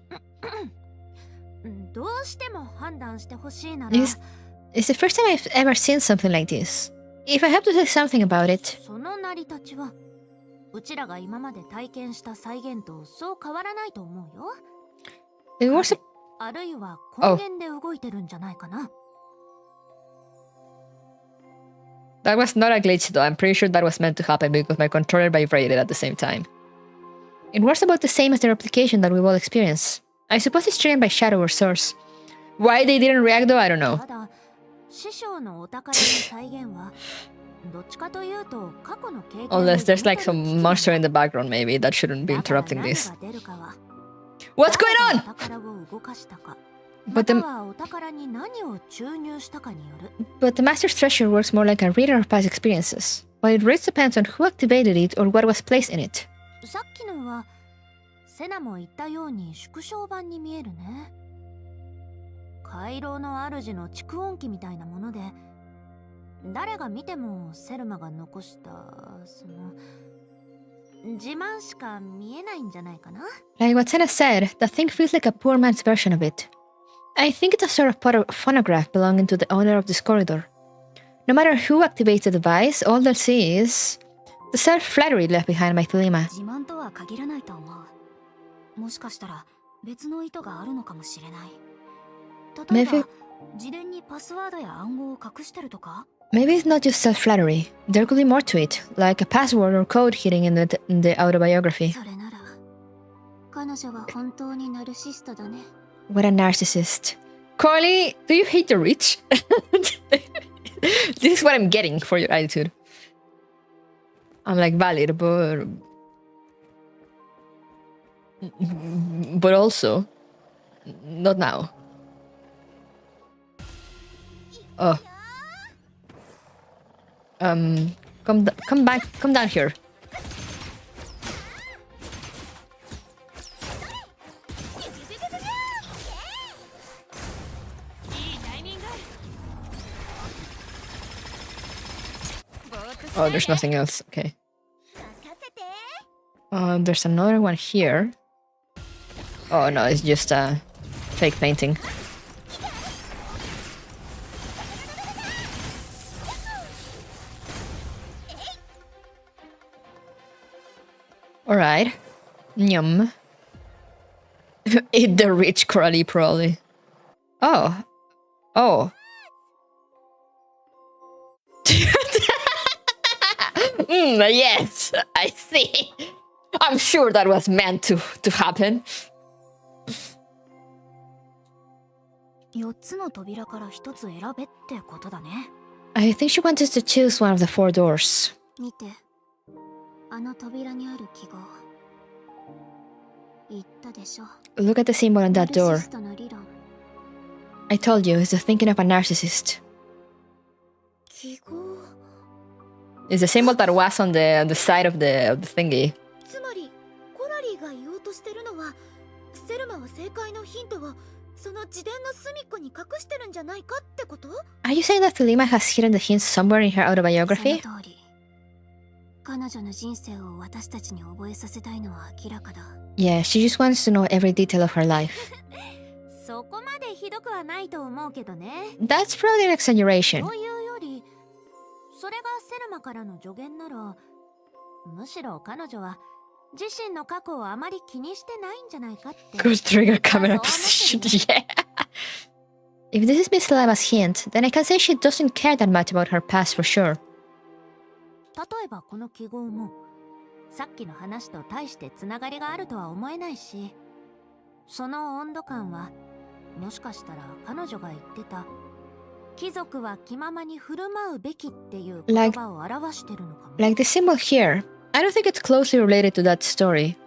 It's the first time I've ever seen something like this. If I have to say something about it, it was a... Oh. That was not a glitch though. I'm pretty sure that was meant to happen because my controller vibrated at the same time. It was about the same as the replication that we've all experienced. I suppose it's driven by shadow or source. Why they didn't react though, I don't know. Unless there's like some monster in the background maybe that shouldn't be interrupting this. What's going on? But the Master's Treasure works more like a reader of past experiences, while it really depends on who activated it or what was placed in it. Like what Senna said, the thing feels like a poor man's version of it. I think it's a sort of phonograph belonging to the owner of this corridor. No matter who activates the device, all they'll see is the self-flattery left behind by Thelema. Maybe it's not just self-flattery. There could be more to it, like a password or code hidden in the autobiography. What a narcissist. Carly, do you hate the rich? This is what I'm getting for your attitude. I'm like, valid, but also, not now. Oh. Come down here. Oh, there's nothing else. Okay. There's another one here. Oh no, it's just a fake painting. Alright. Yum. Eat the rich Crowley, probably. Oh. Oh. Yes, I see. I'm sure that was meant to happen. I think she wants us to choose one of the 4 doors. Look at the symbol on that door. I told you, it's the thinking of a narcissist. It's the symbol that was on the side of the thingy. Are you saying that Thelema has hidden the hints somewhere in her autobiography? Yeah, she just wants to know every detail of her life. そこまでひどくはないと思うけどね。 That's probably an exaggeration. というより、それがセルマからの助言なら、むしろ彼女は自身の過去をあまり気にしてないんじゃないかって。 Good trigger camera position, yeah. If this is Miss Thelema's hint, then I can say she doesn't care that much about her past for sure. 例えばこの記号も、さっきの話と大してつながりがあるとは思えないし、その温度感は、もしかしたら彼女が言ってた貴族は気ままに振る舞うべきっていう言葉を表してるのかも。Like the symbol here, I don't think it's closely related to that story.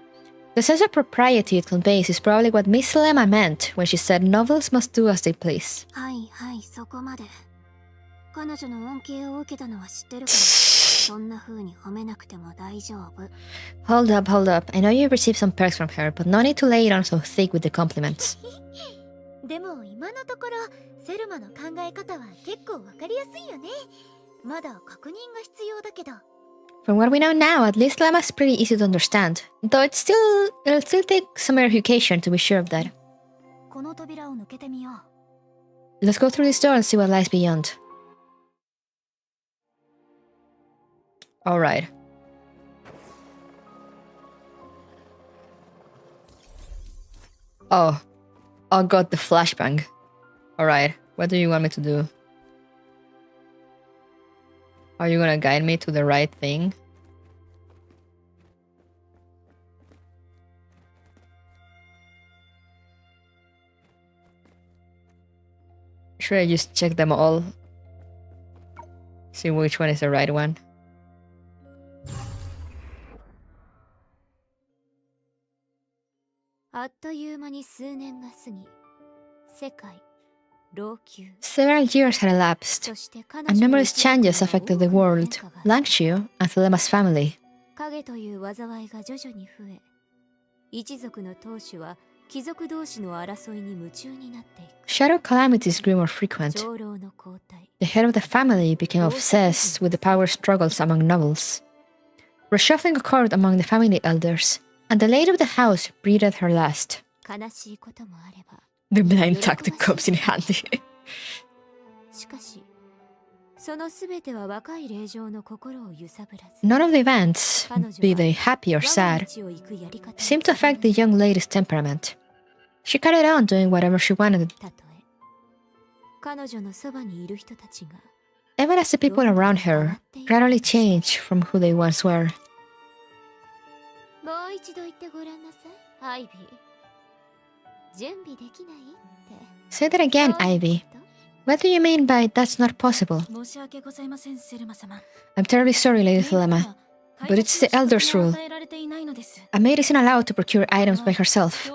The sense of propriety it conveys is probably what Miss Thelema meant when she said novels must do as they please. はいはい、そこまで。彼女の恩恵を受けたのは知ってるから、そんな風に褒めなくても大丈夫。Hold up, hold up. I know you've received some perks from her, but no need to lay it on so thick with the compliments. でも今のところセルマの考え方は結構わかりやすいよね。まだ確認が必要だけど。 From what we know now, at least Thelema's pretty easy to understand, though it'll still take some verification to be sure of that. この扉を抜けてみよう。 Let's go through this door and see what lies beyond. Alright. Oh god, the flashbang. Alright, what do you want me to do? Are you gonna guide me to the right thing? Should I just check them all? See which one is the right one? Several years had elapsed, and numerous changes affected the world, Langshu, and Thelema's family. Shadow calamities grew more frequent. The head of the family became obsessed with the power struggles among nobles. Reshuffling occurred among the family elders, and the lady of the house breathed her last. The blind tactic comes in handy. None of the events, be they happy or sad, seemed to affect the young lady's temperament. She carried on doing whatever she wanted. Even as the people around her gradually changed from who they once were. Say that again, Ivy. What do you mean by that's not possible? I'm terribly sorry, Lady Thelema, but it's the Elder's rule. A maid isn't allowed to procure items by herself.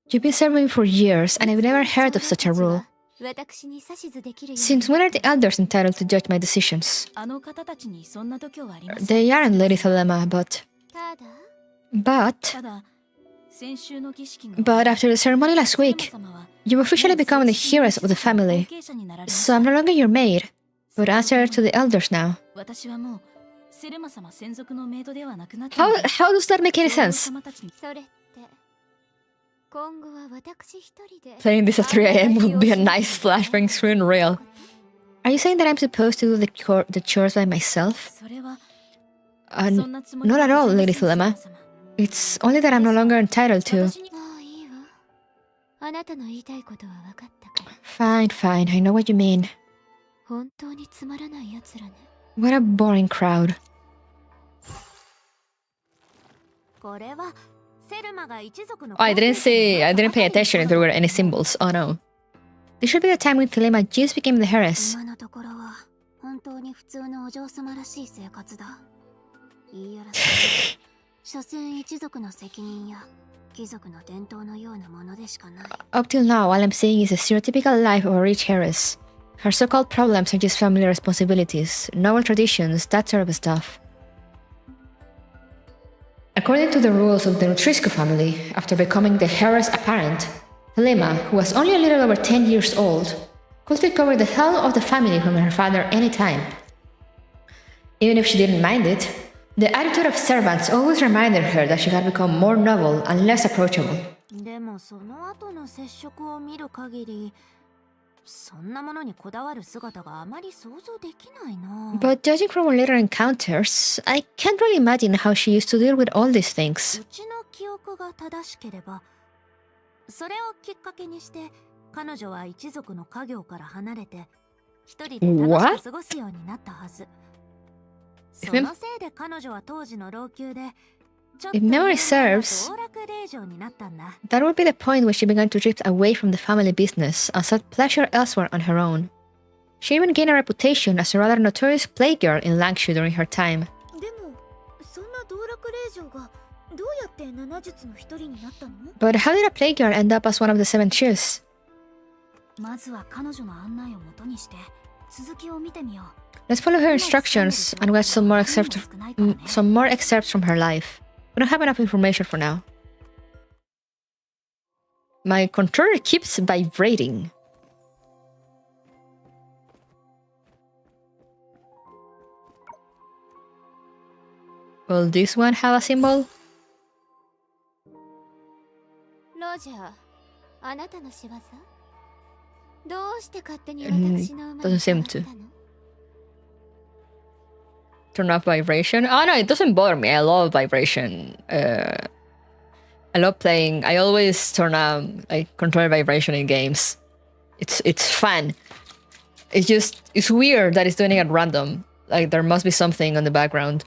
You've been serving me for years, and I've never heard of such a rule. Since when are the elders entitled to judge my decisions? They aren't, Lady Thelema, but after the ceremony last week, you officially become the heiress of the family. So I'm no longer your maid, but answer to the elders now. How does that make any sense? Playing this at 3 AM would be a nice flashbang screen reel. Are you saying that I'm supposed to do the chores by myself? Not at all, Lady Thelema. It's only that I'm no longer entitled to. Fine, I know what you mean. What a boring crowd. I didn't pay attention if there were any symbols. Oh no. This should be the time when Thelema just became the heiress. Up till now, all I'm seeing is a stereotypical life of a rich heiress. Her so-called problems are just family responsibilities, noble traditions, that sort of stuff. According to the rules of the Nutrisco family, after becoming the heiress apparent, Thelema, who was only a little over 10 years old, could take over the helm of the family from her father anytime. Even if she didn't mind it, The attitude of servants always reminded her that she had become more noble and less approachable. でもその後の接触を見る限り、そんなものにこだわる姿があまり想像できないな。But judging from her later encounters, I can't really imagine how she used to deal with all these things. うちの記憶が正しければ、それをきっかけにして彼女は一族の家業から離れて一人で楽しく過ごすようになったはず。そのせいで彼女は当時の老朽でちょっと If memory serves, 道楽令嬢になったんだ。 that would be the point where she began to drift away from the family business and sought pleasure elsewhere on her own. She even gained a reputation as a rather notorious playgirl in Lancashire during her time. でもそんな道楽令嬢がどうやって七術の一人になったの？ But how did a playgirl end up as one of the seven shoes? まずは彼女の案内をもとにして続きを見てみよう。 Let's follow her instructions and watch some more excerpts from her life. We don't have enough information for now. My controller keeps vibrating. Will this one have a symbol? ロジャー、あなたの仕業？どうして勝手に私の馬に doesn't seem 触 to. ったの？ Turn off vibration. Oh no, it doesn't bother me. I love vibration. I love playing. I always turn on controller vibration in games. It's fun. It's weird that it's doing it at random. Like there must be something on the background.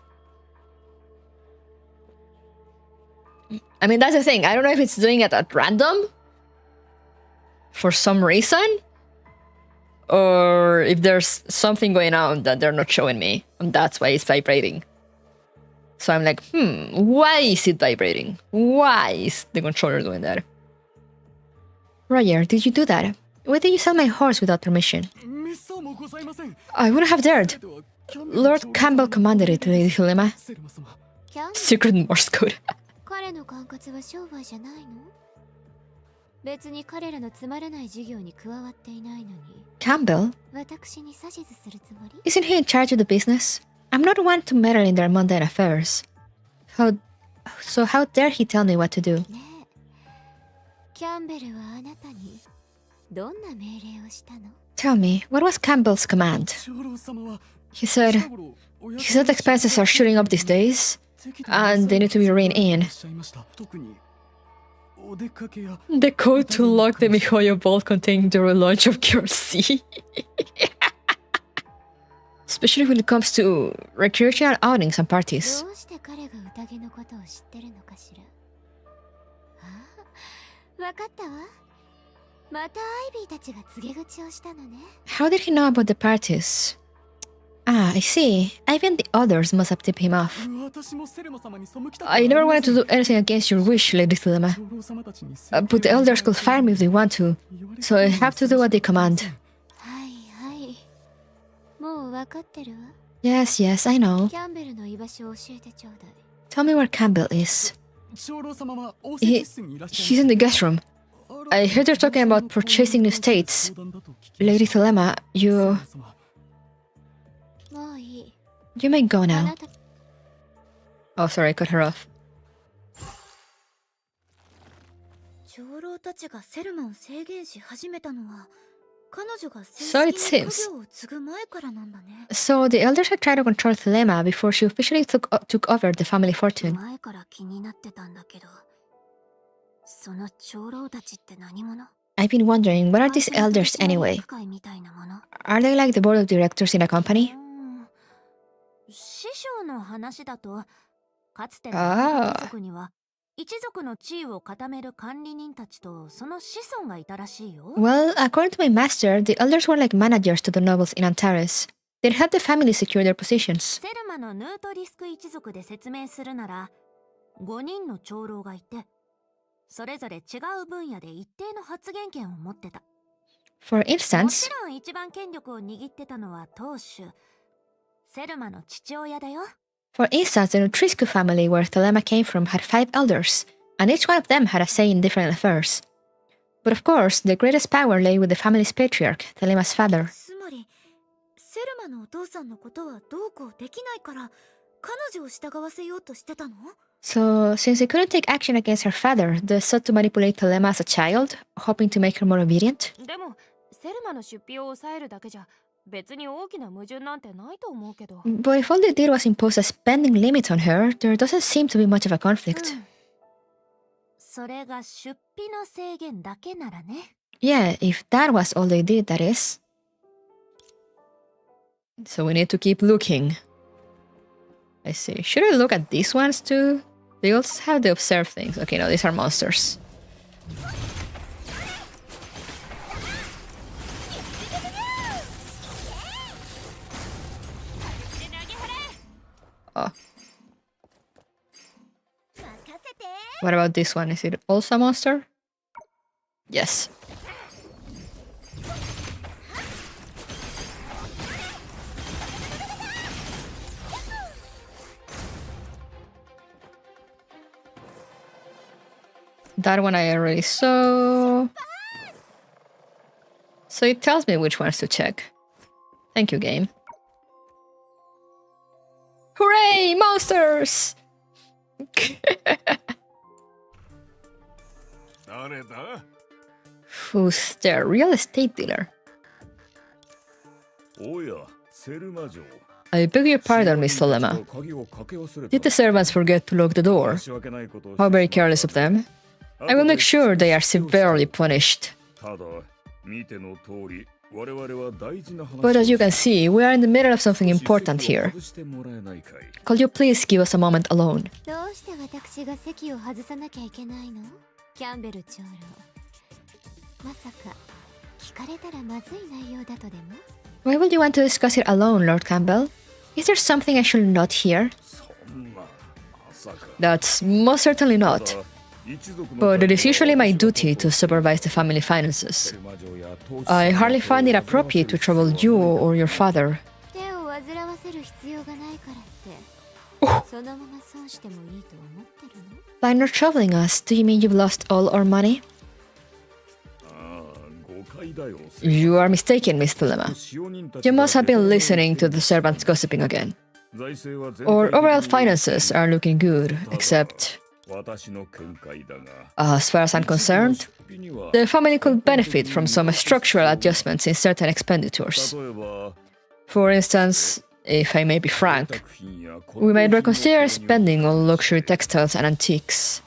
I mean, that's the thing. I don't know if it's doing it at random for some reason, or if there's something going on that they're not showing me, and that's why it's vibrating. So I'm like, why is it vibrating? Why is the controller doing that? Roger, did you do that? Why did you sell my horse without permission? I wouldn't have dared. Lord Campbell commanded it, Lady Thelema. キャン Secret Morse code. 彼の管轄は商売じゃないの？別に彼らのつまらない事業に加わっていないのに Campbell? 私に指図するつもり？ Isn't he in charge of the business? I'm not one to meddle in their mundane affairs. So how dare he tell me what to do? ねえ、キャンベルはあなたにどんな命令をしたの？ Tell me, what was Campbell's command? He said expenses are shooting up these days, and they need to be reined in. The code to lock the Mihoyo vault containing the relaunch of Girl C. Especially when it comes to recreational outings and parties. どうして彼が宴のことを知ってるのかしら？ああ、わかったわ。またアイビーたちが告げ口をしたのね。 How did he know about the parties? Ah, I see. Even the others must have tipped him off. I never wanted to do anything against your wish, Lady Thelema. But the elders could fire me if they want to, so I have to do what they command. はいはい。もうわかってるわ。 Yes, yes, I know. キャンベルの居場所を教えてちょうだい。 Tell me where Campbell is. He's in the guest room. I heard they're talking about purchasing new estates. Lady Thelema, you もういい。 may go あ now. なた Oh, sorry, I cut her off. 長老たちがセルマンを制限し始めたのは彼女が So it 正式に seems. 家業を継ぐ前からなんだね。 So the elders had tried to control Thelema before she officially took over the family fortune. 前から気になってたんだけど、その長老たちって何者？ I've been wondering, what are these elders anyway? 会みたいなもの？ Are they like the board of directors in a company? 師匠の話だと、かつてのああ。一族には一族の地位を固める管理人たちとその子孫がいたらしいよ。 Well, according to my master, the elders were like managers to the nobles in Antares. They'd help the family secure their positions. セルマのヌートリスク一族で説明するなら、5人の長老がいて、それぞれ違う分野で一定の発言権を持ってた。 For も instance, ちろん一番権力を握ってたのは当主、セルマの父親だよ。the Nutriscu family where Thelema came from had 5 elders, and each one of them had a say in different affairs. But of course, the greatest power lay with the family's patriarch, Thelema's father. つまりセルマのお父さんのことはどうこうできないから彼女を従わせようとしてたの？ So, since he couldn't take action against her father, they sought to manipulate Thelema as a child, hoping to make her more obedient. でもセルマの出費を抑えるだけじゃ別に大きな矛盾なんてないと思うけど。But if all they did was impose a spending limit on her, there doesn't seem to be much of a conflict. それが出費の制限だけならね。Yeah, if that was all they did, that is. So we need to keep looking. I see. Should I look at these ones too? They also have the observe things. Okay, no, these are monsters. Oh. What about this one? Is it also a monster? Yes. That one I already saw. So it tells me which ones to check. Thank you, game. Hooray! Monsters! Who's the real estate dealer? I beg your pardon, Miss Thelema. Did the servants forget to lock the door? How very careless of them. I will make sure they are severely punished. But as you can see, we are in the middle of something important here. Could you please give us a moment alone? どうして私が席を外さなきゃいけないの？キャンベル長老。まさか聞かれたらまずい内容だとでも？ Why would you want to discuss it alone, Lord Campbell? Is there something I should not hear? That's most certainly not. But it is usually my duty to supervise the family finances. I hardly find it appropriate to trouble you or your father. By not troubling us, do you mean you've lost all our money? You are mistaken, Miss Thelema. You must have been listening to the servants gossiping again. Our overall finances are looking good, except... As far as I'm concerned, the family could benefit from some structural adjustments in certain expenditures. For instance, if I may be frank, we might reconsider spending on luxury textiles and antiques.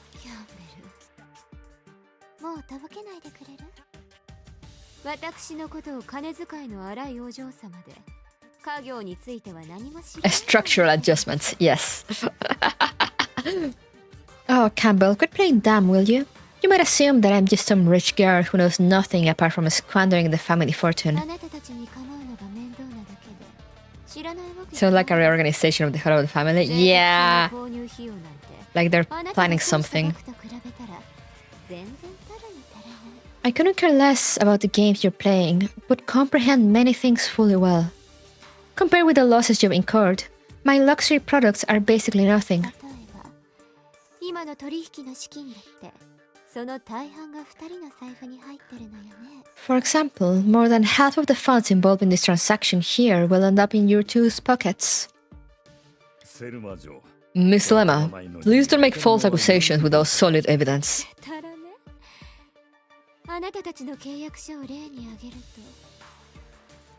Structural adjustments, yes. Oh, Campbell, quit playing dumb, will you? You might assume that I'm just some rich girl who knows nothing apart from squandering the family fortune. So like a reorganization of the whole of the family? Yeah! Like they're planning something. I couldn't care less about the games you're playing, but comprehend many things fully well. Compared with the losses you've incurred, my luxury products are basically nothing. For example, more than half of the funds involved in this transaction here will end up in your two's pockets. Miss Thelema, please don't make false accusations without solid evidence.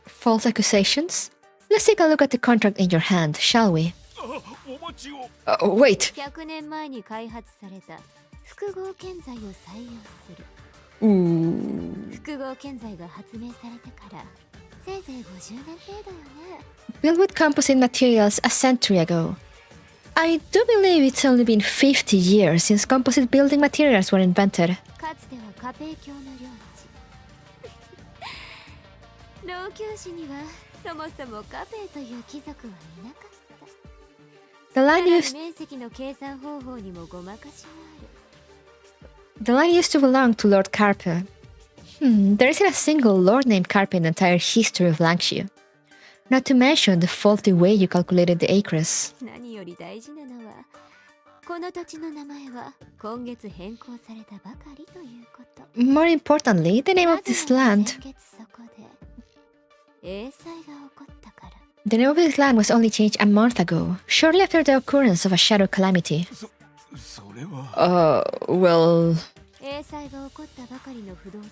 False accusations? Let's take a look at the contract in your hand, shall we? Wait! Ooh. Built with composite materials a century ago. I do believe it's only been 50 years since composite building materials were invented. The line used to belong to Lord Carpe. There isn't a single lord named Carpe in the entire history of Lancashire. Not to mention the faulty way you calculated the acres. More importantly, the name of this land. The name of his land was only changed a month ago, shortly after the occurrence of a shadow calamity. Well... 英才が起こったばかりの不動産を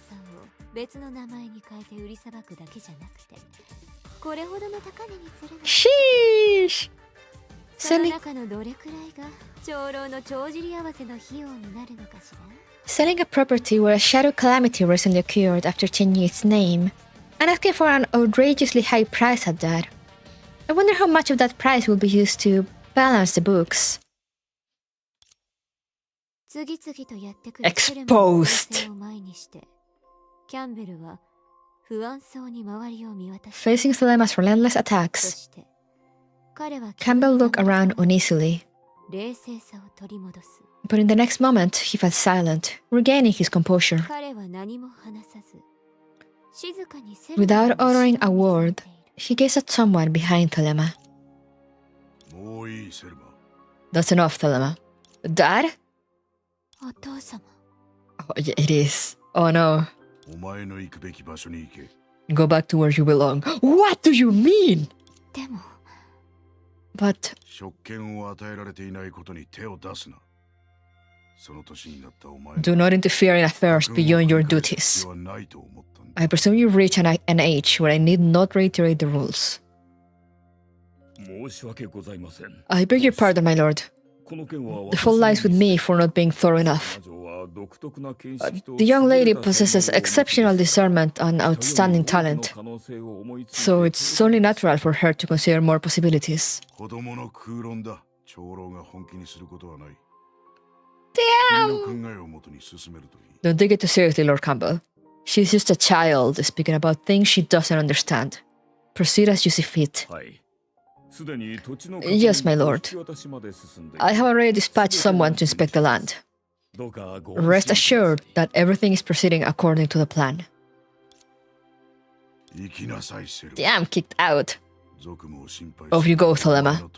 別の名前に変えて売りさばくだけじゃなくて、これほどの高値にするの。Sheesh! その中のどれくらいが長老の帳尻合わせの費用になるのかしら。 Selling a property where a shadow calamity recently occurred after changing its name, and asking for an outrageously high price at that. I wonder how much of that price will be used to balance the books. Exposed! Facing Thelema's relentless attacks, Campbell looked around uneasily. But in the next moment, he fell silent, regaining his composure. Without uttering a word, he gazed at someone behind Thelema. That's enough, Thelema. Dad? Oh, yeah, it is. Oh no. Go back to where you belong. What do you mean? But... Do not interfere in affairs beyond your duties. I presume you reach an age where I need not reiterate the rules. I beg your pardon, my lord. The fault lies with me for not being thorough enough. The young lady possesses exceptional discernment and outstanding talent, so it's only natural for her to consider more possibilities. Damn! Don't take it too seriously, Lord Campbell. She's just a child speaking about things she doesn't understand. Proceed as you see fit. Yes, my lord. I have already dispatched someone to inspect the land. Rest assured that everything is proceeding according to the plan. Damn, kicked out. Off you go, Thelema.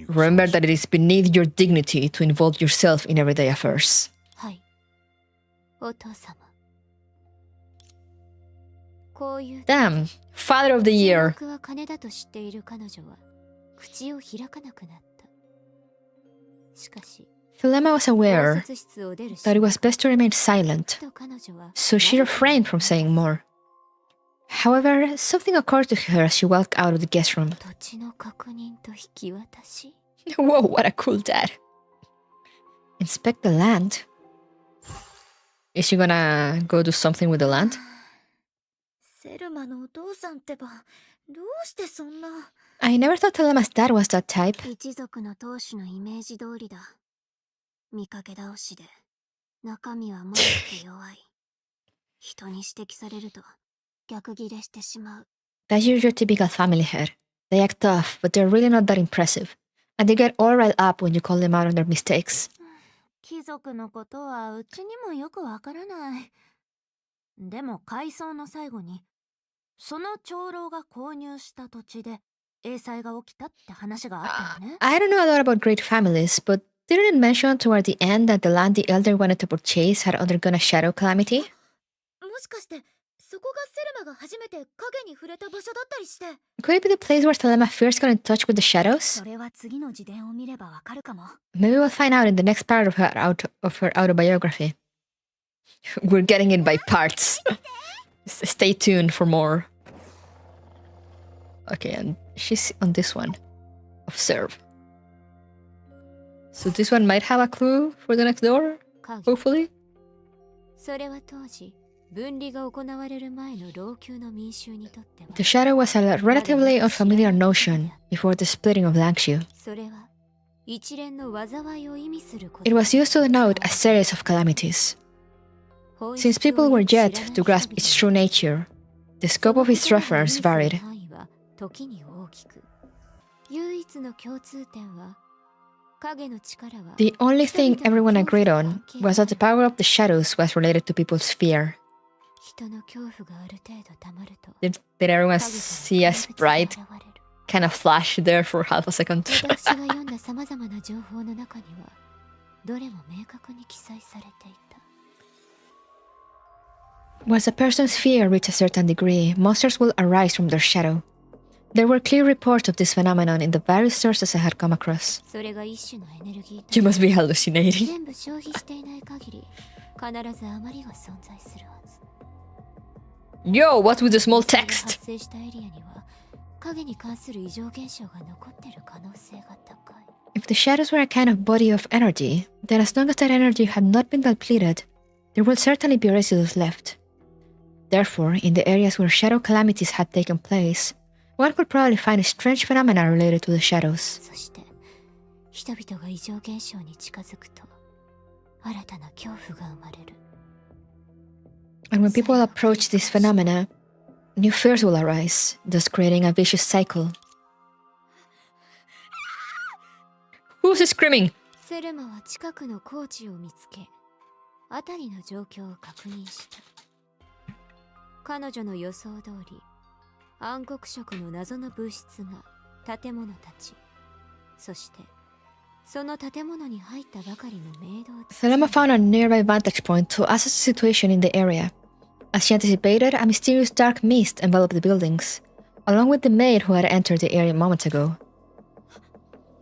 Remember that it is beneath your dignity to involve yourself in everyday affairs. Damn, Father of the Year. Thelema was aware that it was best to remain silent, so she refrained from saying more. However, something occurred to her as she walked out of the guest room. Whoa, what a cool dad. Inspect the land? Is she gonna go do something with the land? I never thought Thelema's dad was that type. That's your typical family head. They act tough, but they're really not that impressive. And they get all riled up when you call them out on their mistakes. I don't know a lot about great families, but didn't it mention toward the end that the land the elder wanted to purchase had undergone a shadow calamity? Could it be the place where Thelema first got in touch with the shadows? Maybe we'll find out in the next part of her autobiography. We're getting it by parts. Stay tuned for more. Okay, and she's on this one. Observe. So this one might have a clue for the next door, hopefully. The shadow was a relatively unfamiliar notion before the splitting of Langshu. It was used to denote a series of calamities. Since people were yet to grasp its true nature, the scope of its reference varied. The only thing everyone agreed on was that the power of the shadows was related to people's fear. Did everyone see a sprite kind of flash there for half a second? Once a person's fear reaches a certain degree, monsters will arise from their shadow. There were clear reports of this phenomenon in the various sources I had come across. それが一種のエネルギー You must be hallucinating. 全部消費していない限り必ず余りが存在するはず Yo, what with the small それが text? 発生したエリアには影に関する異常現象が残っている可能性が高い If the shadows were a kind of body of energy, then as long as that energy had not been depleted, there will certainly be residues left. Therefore, in the areas where shadow calamities had taken place, one could probably find a strange phenomena related to the shadows. そして人々が異常現象に近づくと新たな恐怖が生まれる And when people approach this phenomena, new fears will arise, thus creating a vicious cycle. Who's screaming? セルマは近くのコーチを見つけ辺りの状況を確認した彼女の予想通り暗黒色の謎の物質が建物たちそしてその建物に入ったばかりのメイドを Thelema found a nearby vantage point to assess the situation in the area. As she anticipated, a mysterious dark mist enveloped the buildings, along with the maid who had entered the area moments ago.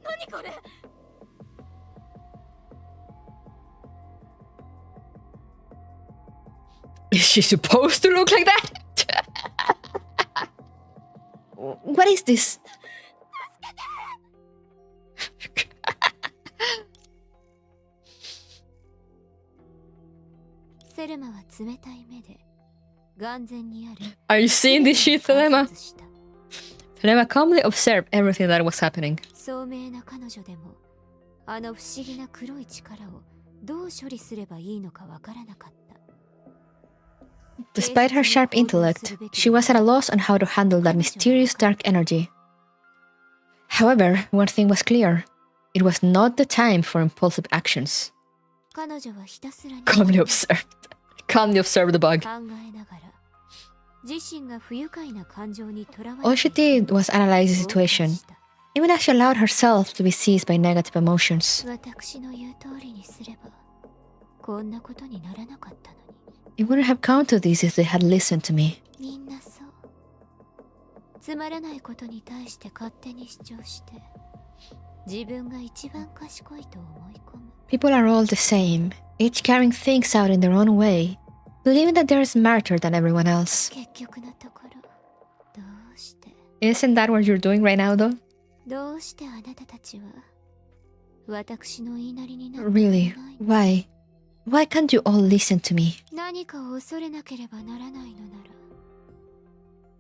何これ Is she supposed to look like that? What is this? セルマは冷たい目で眼前にある Are you seeing this shit, Thelema? 観察した Thelema calmly observed everything that was happening. 聡明な彼女でもあの不思議な黒い力をどう処理すればいいのかわからなかった Despite her sharp intellect, she was at a loss on how to handle that mysterious dark energy. However, one thing was clear. It was not the time for impulsive actions. 彼女はひたすらに Calmly observed. Calmly observed the bug. 考えながら自身が不愉快な感情にとらわれ All she did was analyze the situation, even as she allowed herself to be seized by negative emotions. 私の言う通りにすればこんなことにならなかったのに It wouldn't have come to this if they had listened to me. みんなそうつまらないことに対して勝手に主張して自分が一番賢いと思い込む People are all the same, each carrying things out in their own way, believing that they're smarter than everyone else. 結局のところどうして Isn't that what you're doing right now, though? どうしてあなたたちは私の言いなりになって Really? Why? Why can't you all listen to me? 何かを恐れなければならないのな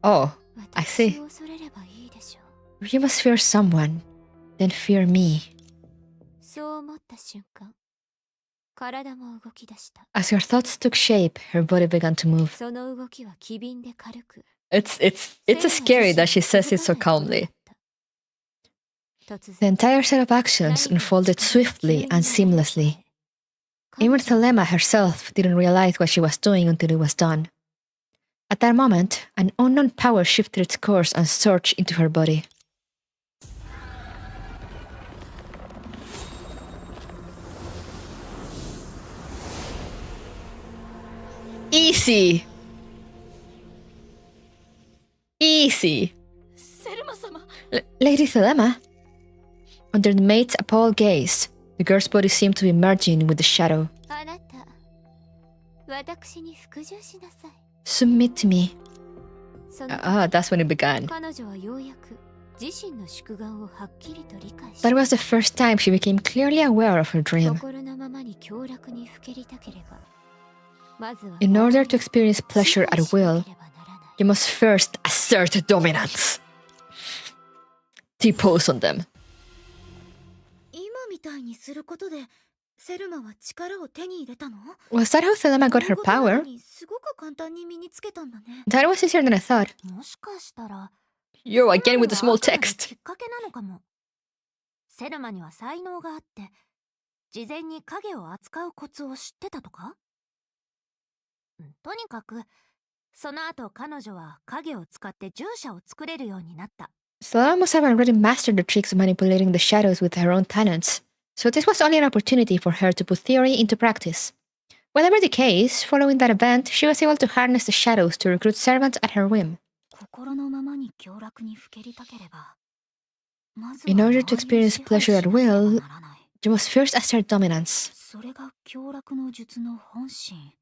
Oh, ら I 私 see. を恐れればいいでしょう You must fear someone, then fear me. そう思った瞬間体も動き出した As her thoughts took shape, her body began to move. その動きは機敏で軽く It's a scary that she says it so calmly. 突 The 然 entire set of actions unfolded swiftly and seamlessly. Even Thelema herself didn't realize what she was doing until it was done. At that moment, an unknown power shifted its course and surged into her body. Easy! Easy! セルマ様 Lady Thelema? Under the maid's appalled gaze, the girl's body seemed to be merging with the shadow. あなた私に服従しなさい Submit to me. その時 That's when it began. 彼女はようやく自身の宿願をはっきりと理解した That was the first time she became clearly aware of her dream. 心のままに強楽にふけりたければまずは In order to experience pleasure 支配 at しな will, ければならない you must first assert dominance. T-pose on them. 今みたいにすることでセルマは力を手に入れたの Was that how Thelema got her 大事なの power? にすごく簡単に身につけたんだね That was easier than I thought. もしかしたら Yo, again with the small あくまで text. きっかけなのかもセルマには才能があって事前に影を扱うコツを知ってたとかとにかくその後彼女は影を使って従者を作れるようになった Thelema must have already mastered the tricks of manipulating the shadows with her own talents, so this was only an opportunity for her to put theory into practice. Whatever the case, following that event, she was able to harness the shadows to recruit servants at her whim. 心のままにに享楽にふけりたければ、まず In は order to 周りを experience 支配し pleasure な at ければ will, ならない。 you must first assert dominance. それが享楽の術の本心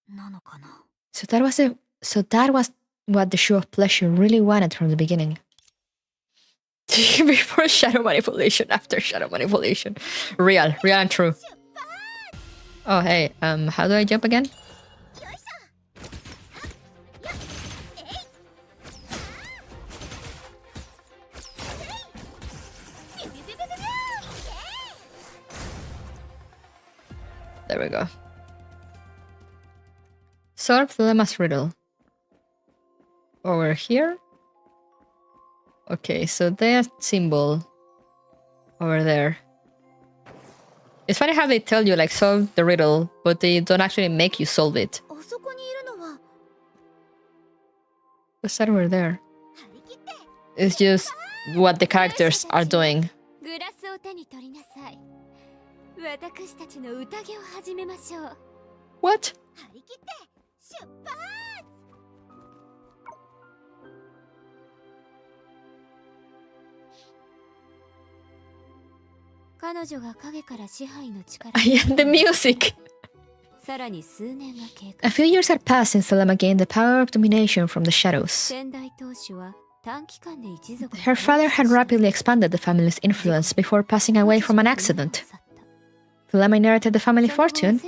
なのかな。 So that was what the show of pleasure really wanted from the beginning. Before shadow manipulation, after shadow manipulation. Real and true. Oh hey, how do I jump again? There we go. Solve Thelema's riddle. Over here? Okay, so that symbol over there. It's funny how they tell you, like, solve the riddle, but they don't actually make you solve it. あそこにいるのは What's that over there? It's just what the characters are doing. グラスを手に取りなさい。私たちの宴を始めましょう。 What? 張り切って出発。彼女が影から支配の力 Yeah, the music! さらに数年が経 A 過。 few years had passed since Thelema gained the power of domination from the shadows. 先代当主は短期間で一族 Her father had rapidly expanded the family's influence before passing away from an accident. Thelema inherited the family fortune,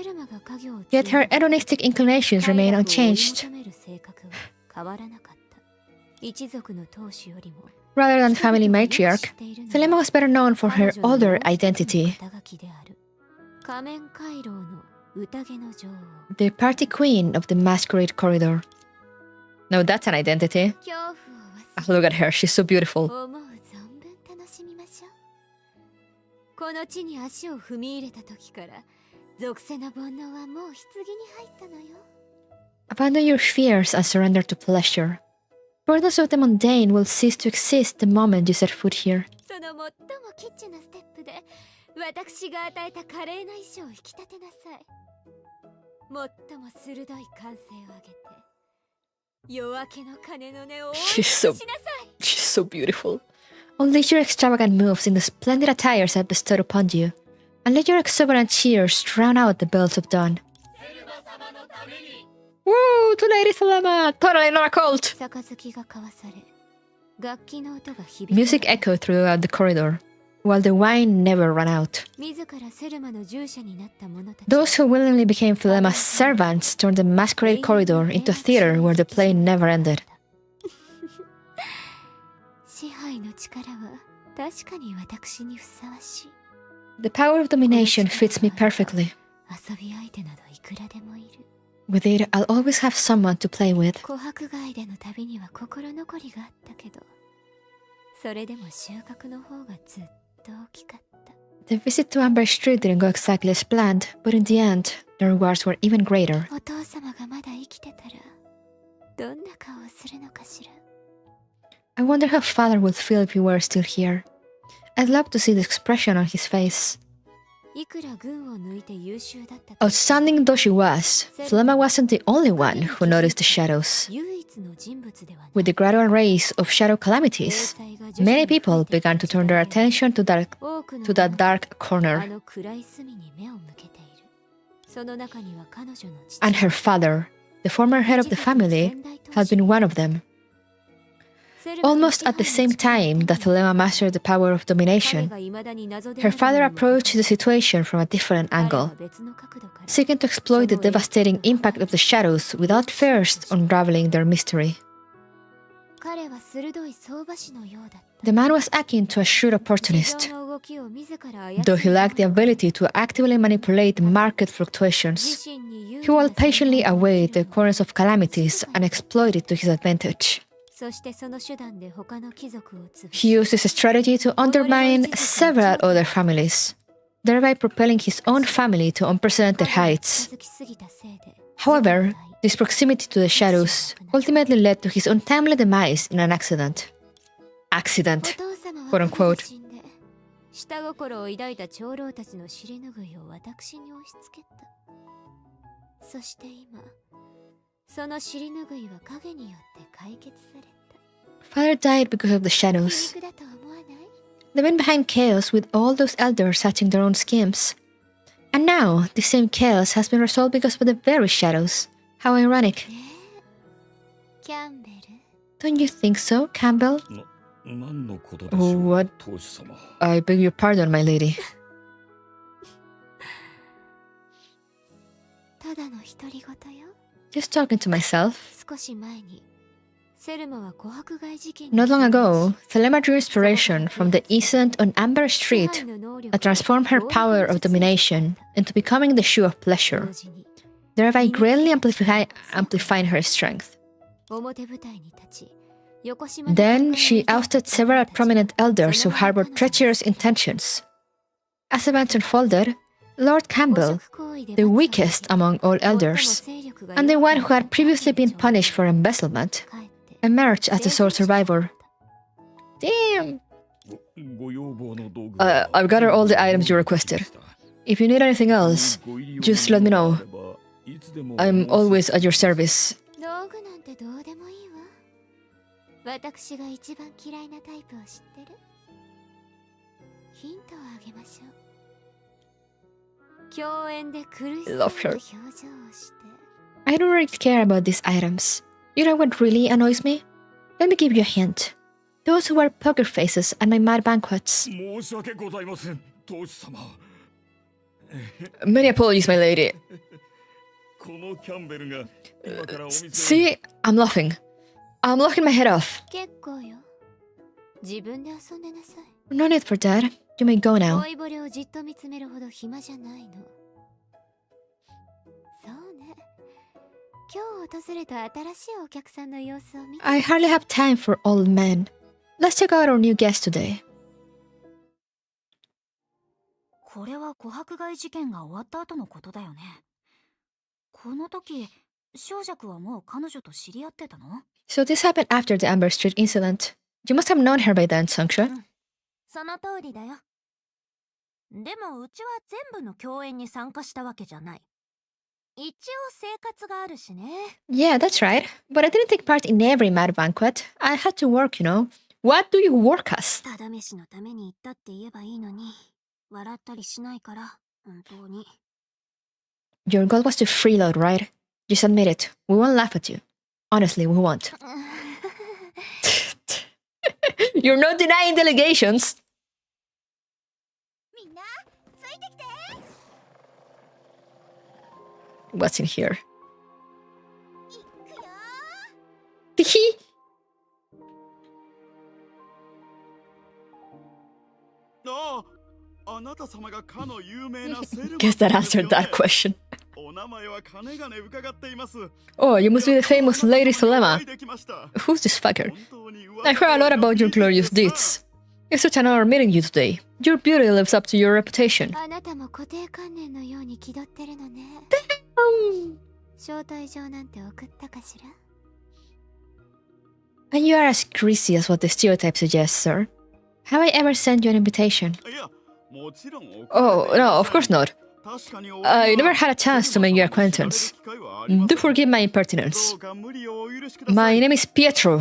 yet her hedonistic inclinations remain unchanged. Rather than family matriarch, Thelema was better known for her older identity, the party queen of the masquerade corridor. Now that's an identity. Look at her, she's so beautiful. この地に足を踏み入れた時から属性の煩悩はもう棺に入ったのよ。 Abandon your fears and surrender to pleasure. Burdens of the mundane will cease to exist the moment you set foot here. その最もキッチュなステップで私が与えた華麗な衣装を引き立てなさい。最も鋭い感性を上げて夜明けの鐘の音を She's so beautiful. Unleash your extravagant moves in the splendid attires I bestowed upon you, and let your exuberant cheers drown out the bells of dawn. Woo! To Lady Thelema! Totally not a cult! 杯が交わされ楽器の音が響く。 Music echoed throughout the corridor, while the wine never ran out. 自らセルマの従者になった者たち Those who willingly became Thelema's servants turned the masquerade corridor into a theater where the play never ended. 支配の力は確かに私にふさわしい。 The power of domination fits me perfectly. 遊び相手などいくらでもいる。 With it, I'll always have someone to play with. 琥珀街での旅には心残りがあったけど、それでも収穫の方がずっと大きかった。 The visit to Amber Street didn't go exactly as planned, but in the end, the rewards were even greater. お父様がまだ生きてたら、どんな顔をするのかしら。 I wonder how father would feel if he were still here. I'd love to see the expression on his face. いくら軍を抜いて優秀だったと Outstanding though she was, Thelema wasn't the only one who noticed the shadows. 唯一の人物ではない。 With the gradual rise of shadow calamities, many people began to turn their attention to that dark あ corner. の暗い隅に目を向けている。その中には彼女の父 And her father, the former head of the family, had been one of them. Almost at the same time that Thelema mastered the power of domination, her father approached the situation from a different angle, seeking to exploit the devastating impact of the shadows without first unraveling their mystery. 彼は鋭い相場師のようだった。 The man was akin to a shrewd opportunist, 市場の動きを自ら操り though he lacked the ability to actively manipulate market fluctuations. 自身に有利 He な will patiently 戦略を await the occurrence of calamities and exploit it to his advantage. そしてその手段で他の貴族を潰 He used this strategy to undermine several other families, thereby propelling his own family to unprecedented heights. 続きすぎたせいで However, this proximity to the shadows ultimately led to his untimely demise in an accident. お Accident. 父様は quote unquote. ご自身で下心を抱いた長老たちの尻拭いを私に押し付けた。そして今その尻拭いは影によって解決された。Father died because of the shadows. 皮肉だと思わない？ The man behind chaos with all those elders hatching their own schemes. And now, the same chaos has been resolved because of the very shadows. How ironic. ねえキャンベル Don't you think so, Campbell? 何のことでしょう、 What? 当主様。 I beg your pardon, my lady. ただの独り言よ。 Just talking to myself. 少し前にセルマは琥珀街事件 Not long ago, Thelema drew inspiration from the incident on Amber 支 Street 配の能力 that transformed her power of domination into becoming the shoe of 同 pleasure, 時に thereby greatly amplifying her strength. 表舞台に立ち横島で Then 考え she た ousted several prominent elders who harbored treacherous intentions. As events unfolded, Lord 汚 Campbell, 職行為で the 罰を weakest among all 最も elders, 勢力が and the 弱 one く who had previously been punished for embezzlement, かえって emerged as the sole survivor. Damn! ご要望の道具 I've got all the items you requested. If you need anything else, just let me know. I'm always at your service. 道具なんてどうでもいいわ。私が一番嫌いなタイプを知ってる？ヒントをあげましょう。共演で苦しそうな Love her. 表情をして I don't really care about these items. You know what really annoys me? Let me give you a hint. Those who wear poker faces at my mad banquets. 申し訳ございません、当主様。 Many apologies, my lady. このキャンベルが今からお店に See, I'm laughing. I'm laughing my head off. 結構よ。自分で遊んでなさい。 No need for that. You may go now. 老いぼれをじっと見つめるほど暇じゃないの。そうね。今日訪れた新しいお客さんの様子を見て。 I hardly have time for old men. Let's check out our new guest today. これは琥珀街事件が終わった後のことだよね。この時、小弱はもう彼女と知り合ってたの？ So this happened after the Amber Street incident. You must have known her by then, Songque. その通りだよ。でもうちは全部の共演に参加したわけじゃない。一応生活があるしね。 Yeah, that's right. But I didn't take part in every mad banquet. I had to work, you know. What do you work as? ただ飯のために行ったって言えばいいのに、笑ったりしないから、本当に。 Your goal was to freeload, right? Just admit it. We won't laugh at you. Honestly, we won't. You're not denying the allegations. みんな、ついてきて。 What's in here? いくよ。 Teehee. ああ、あなた様がかの有名なセルマ Guess that answered that question. お名前はかねがね伺っています。 Oh, you must be the famous Lady Thelema. Who's this fucker? I heard a lot about your glorious deeds. It's such an honor meeting you today. Your beauty lives up to your reputation. あなたも固定観念のように気取ってるのね。招待状なんて送ったかしら？ And you are as greasy as what the stereotype suggests, sir. Have I ever sent you an invitation? いや、もちろん Oh, no, of course not. I never had a chance to make your acquaintance. Do forgive my impertinence. My name is Pietro.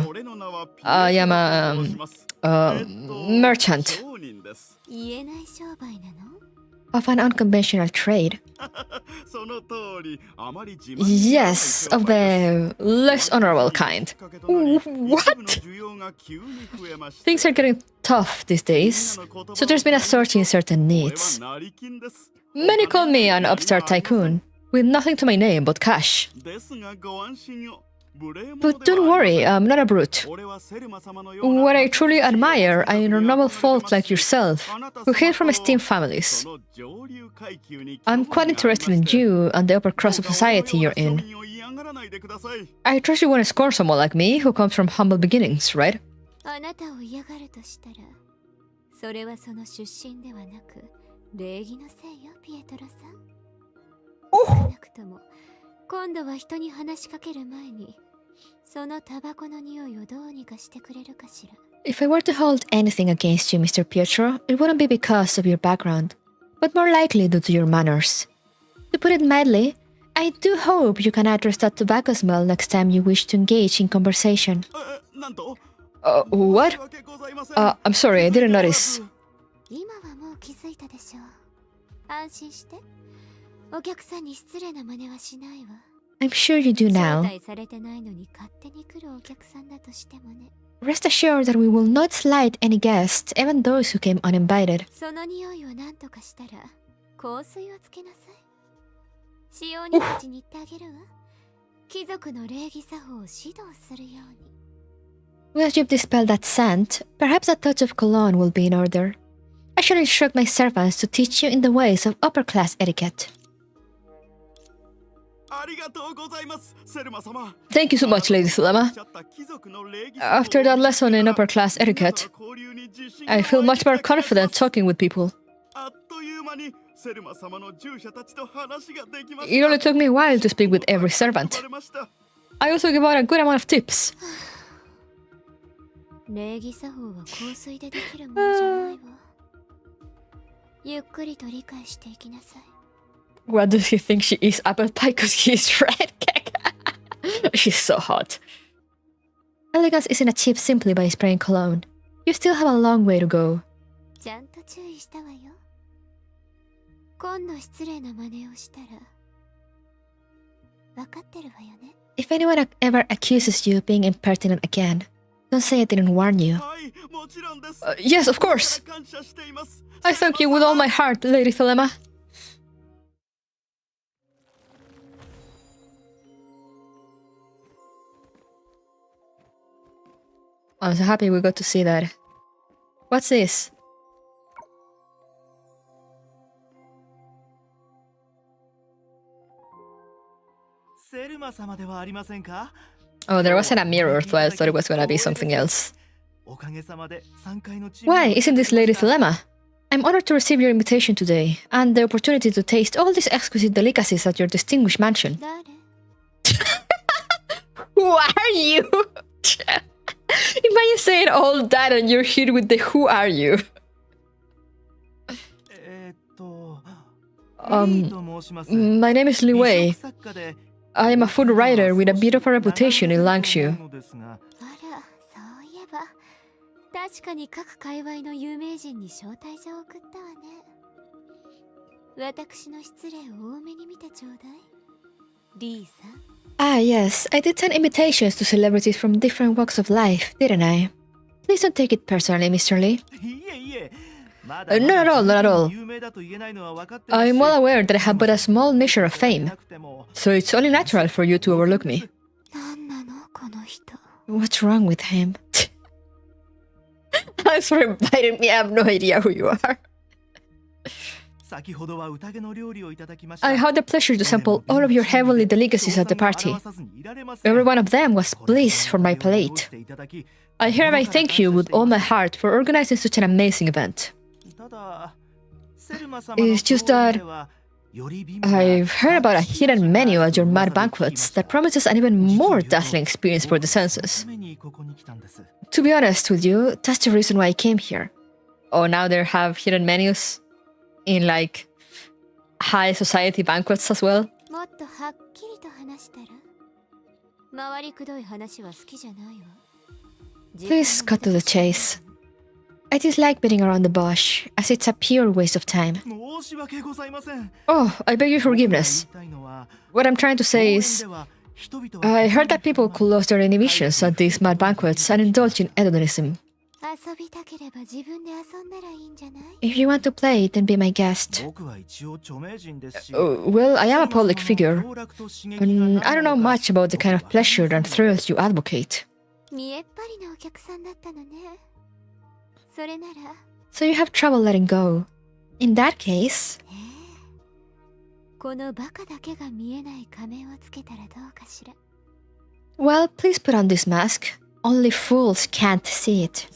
I am a merchant 言えない商売なの？ of an unconventional trade. その通り、あまり自慢 Yes, of the less honorable kind. What? Things are getting tough these days, so there's been a surge in certain needs. Many call me an upstart tycoon, with nothing to my name but cash. But don't worry, I'm not a brute. What I truly admire are your noble folk like yourself, who hail from esteemed families. I'm quite interested in you and the upper crust of society you're in. I trust you won't scorn someone like me, who comes from humble beginnings, right? あなたを嫌がるとしたら、それはその出身ではなく、礼儀のせいよ、ピエトロさん。少なくとも、今度は人に話しかける前に、そのタバコの匂いをどうにかしてくれるかしら。If I were to hold anything against you, Mr. Pietro, it wouldn't be because of your background, but more likely due to your manners. To put it mildly, I do hope you can address that tobacco smell next time you wish to engage in conversation. なんと What? I'm sorry, I didn't notice. 今はもう気づいたでしょう。安心して。お客さんに失礼な真似はしないわ。I'm sure you do 招 now. 待されてないのに勝手に来るお客さんだとしてもね。Rest assured that we will not slight any guests, even those who came uninvited. その匂いを何とかしたら香水をつけなさい。使用人たちに言ってあげるわ。貴族の礼儀作法を指導するように。Once you've dispelled that scent, perhaps a touch of cologne will be in order. I shall instruct my servants to teach you in the ways of upper-class etiquette. Thank you so much, Lady Thelema. After that lesson in upper-class etiquette, I feel much more confident talking with people. It only took me a while to speak with every servant. I also give out a good amount of tips. 礼儀作法は香水でできるものじゃないわ。ゆっくりと理解していきなさい。What does he think she is? Apple pie because he's red cake. She's so hot. Elegance isn't achieved simply by spraying cologne. You still have a long way to go. ちゃんと注意したわよ。今度失礼な真似をしたら分かってるわよね。If anyone ever accuses you of being impertinent again, don't say I didn't warn you. Yes, of course. I thank you with all my heart, Lady Thelema. I'm so happy we got to see that. What's this? Oh, there wasn't a mirror, so I thought it was gonna be something else. Why, isn't this Lady Thelema? I'm honored to receive your invitation today, and the opportunity to taste all these exquisite delicacies at your distinguished mansion. Who are you? Imagine saying all that and you're here with the who are you? My name is Liwei. I am a food writer with a bit of a reputation in Langshu. そういえば確かに各界隈の有名人に招待状を送ったわね。私の失礼を多めに見てちょうだい。リーさん。Ah, yes, I did send invitations to celebrities from different walks of life, didn't I? Please don't take it personally, Mr. Lee. Not at all, not at all. I'm well aware that I have but a small measure of fame, so it's only natural for you to overlook me. What's wrong with him? Thanks for inviting me, I have no idea who you are. I had the pleasure to sample all of your heavenly delicacies at the party. Every one of them was bliss for my palate. I hereby thank you with all my heart for organizing such an amazing event. It's just that I've heard about a hidden menu at your mad banquets that promises an even more dazzling experience for the senses. To be honest with you, that's the reason why I came here. Oh, now they have hidden menus in like high society banquets as well. Please cut to the chase. I dislike beating around the bush, as it's a pure waste of time. Oh, I beg your forgiveness. What I'm trying to say is, I heard that people could lose their inhibitions at these mad banquets and indulge in hedonism. If you want to play, then be my guest. Well, I am a public figure, and I don't know much about the kind of pleasure and thrills you advocate. So you have trouble letting go. In that case... Well, please put on this mask. Only fools can't see it.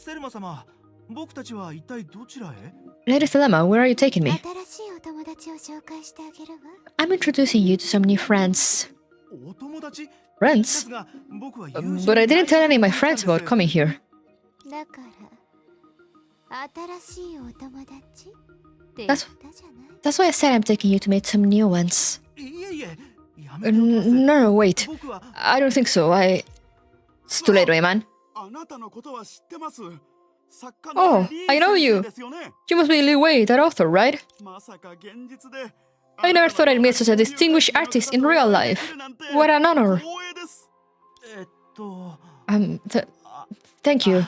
Lady Thelema, where are you taking me? I'm introducing you to some new friends. Friends? But I didn't tell any of my friends about coming here. That's why I said I'm taking you to meet some new ones. No, wait. I don't think so. It's too late, Rayman. Oh, I know you. You must be Li Wei, that author, right? I never thought I'd meet such a distinguished artist in real life. What an honor. Thank you.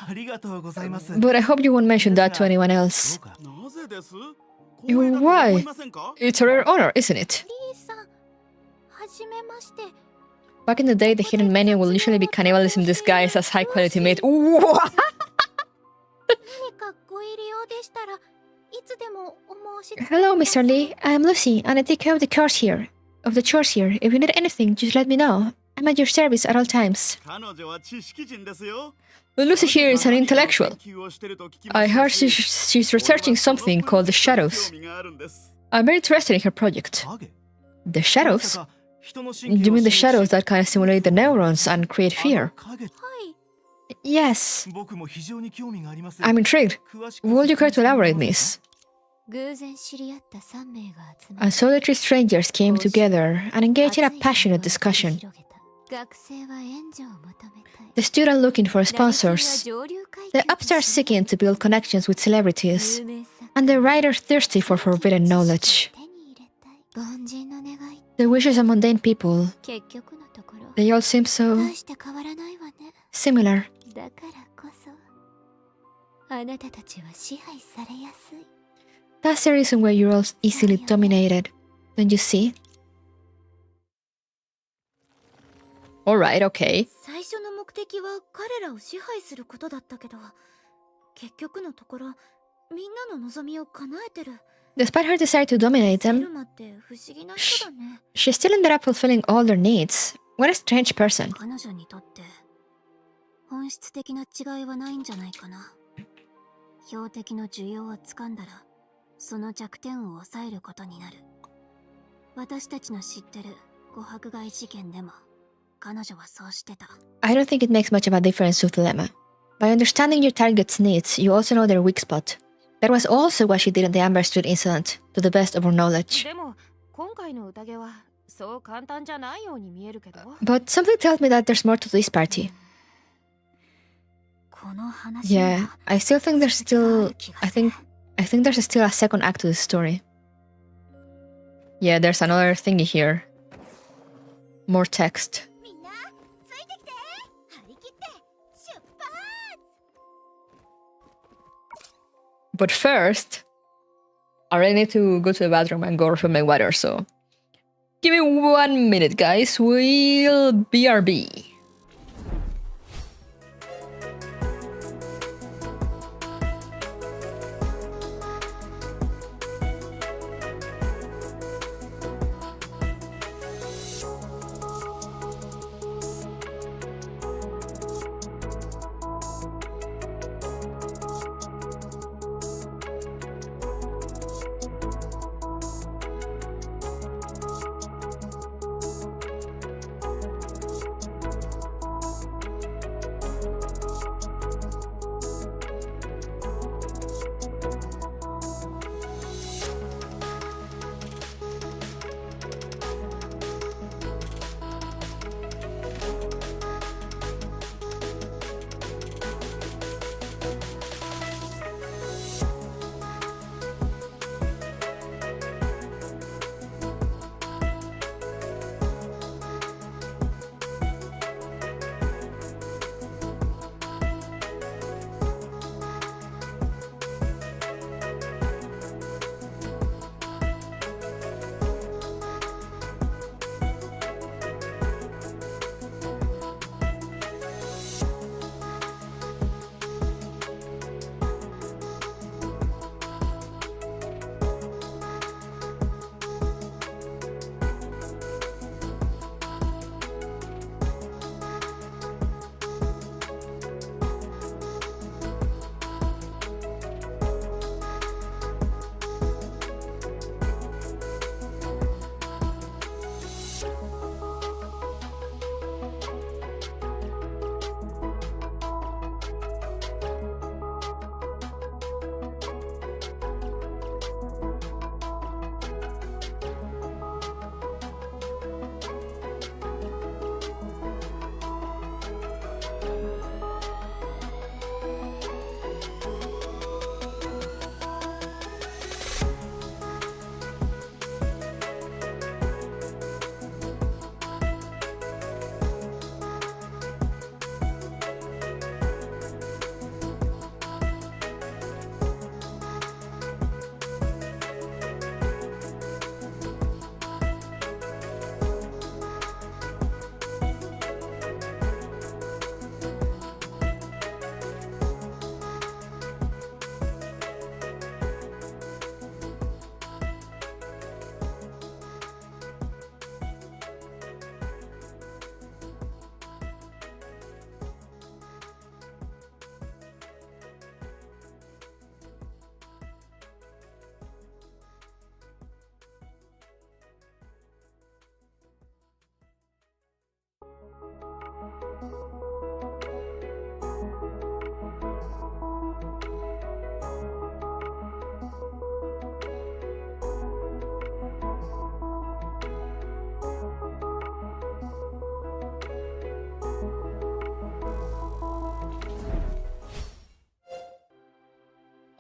But I hope you won't mention that to anyone else. Why? It's a rare honor, isn't it? さん、はじめまして。 Back in the day, the hidden menu will usually be cannibalism disguised as high-quality meat. 何かご入り用でしたらいつでもお申し付け Hello, Mr. Lee. I'm Lucy, and I take care of the chores here. If you need anything, just let me know. I'm at your service at all times. Lucy here is an intellectual. I heard she's researching something called the shadows. I'm very interested in her project. The shadows? You mean the shadows that kind of simulate the neurons and create fear? Yes. I'm intrigued. Would you care to elaborate, miss? 偶然知り合った3名が集ま And solitary strangers came together and engaged in a passionate discussion. 学生は援助を求めたい The student looking for sponsors, the upstart seeking to build connections with celebrities, and the writer thirsty for forbidden knowledge. 手に入れたい凡人の願い The wishes of mundane people, 結局のところ they all seem so 大して変わらないわね similar. だからこそあなたたちは支配されやすい That's the reason why you're all easily dominated. Don't you see? Alright, okay. 最初の目的は彼らを支配することだったけど結局のところみんなの望みを叶えてる Despite her desire to dominate セル them, マって不思議な人だね she still ended up fulfilling all their needs. What a strange person. 彼女にとって本質的な違いはないんじゃないかな標的の需要を掴んだらその弱点を抑えることになる私たちの知ってる誤迫害事件でも彼女はそうしてた I don't think it makes much of a difference to Thelema. By understanding your target's needs, you also know their weak spot. That was also what she did in the Amber Street incident, to the best of her knowledge. でも今回の宴はそう簡単じゃないように見えるけど But something tells me that there's more to this party. この話には Yeah, I still think there's still... I think there's still a second act to this story. Yeah, there's another thingy here. More text. みんなついてきて張り切って出発 But first, I really need to go to the bathroom and go refill my water, so... Give me 1 minute, guys. We'll BRB.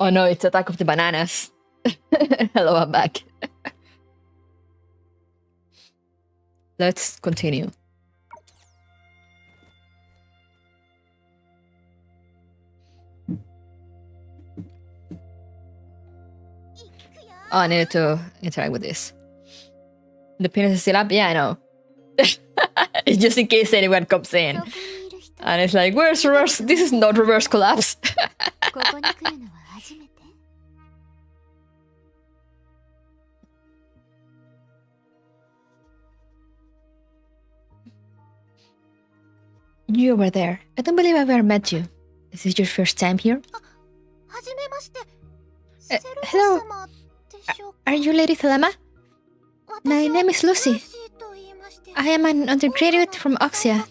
Oh no, it's Attack of the Bananas. Hello, I'm back. Let's continue. Oh, I need to interact with this. The penis is still up? Yeah, I know. It's just in case anyone comes in. And it's like, where's reverse? This is not reverse collapse. You were there. I don't believe I've ever met you. Is this your first time here? Hello. Are you Lady Thelema? My name is Lucy. I am an undergraduate from Oxia.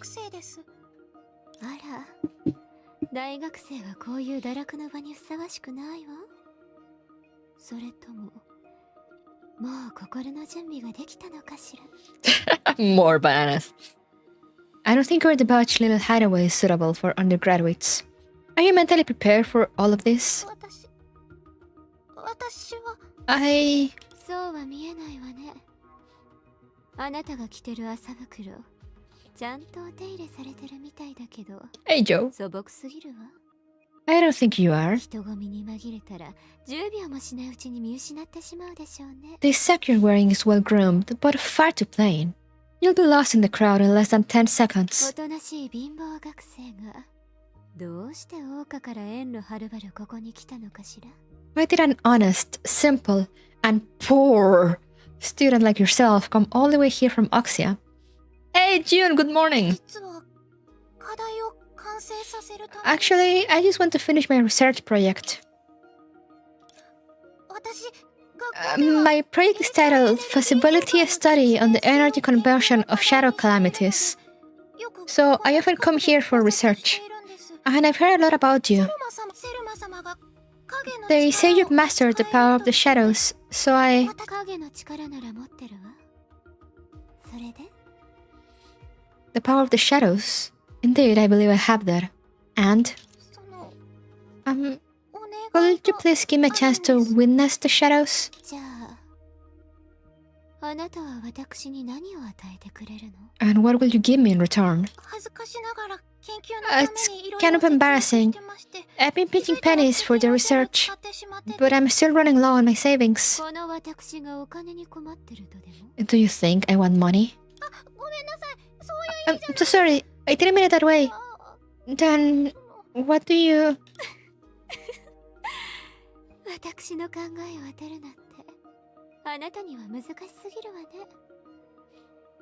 大学生はこういう堕落の場にふさわしくないわ。それとも、もう心の準備ができたのかしら。More bananas. I don't think your debauched little hideaway is suitable for undergraduates. Are you mentally prepared for all of this? そうは見えないわね。あなたが着てる麻袋、ちゃんとお手入れされてるみたいだけど。Hey, Joe. 素朴すぎるわ。I don't think you are. 人混みに紛れたら10秒もしないうちに見失ってしまうでしょうね。This sack you're wearing is well groomed, but far too plain. You'll be lost in the crowd in less than 10 seconds. おとなしい貧乏学生がどうして桜花から遠路はるばるここに来たのかしら。Why did an honest, simple, and poor student like yourself come all the way here from Oxia? Hey, June, good morning. Actually, I just want to finish my research project. My project is titled Feasibility Study on the Energy Conversion of Shadow Calamities. So I often come here for research. And I've heard a lot about you. They say you've mastered the power of the shadows, so I... The power of the shadows? Indeed, I believe I have that. And... could you please give me a chance to witness the shadows? And what will you give me in return? It's kind of embarrassing. I've been pinching pennies for the research, but I'm still running low on my savings. Do you think I want money? I'm so sorry, I didn't mean it that way. Then, what do you...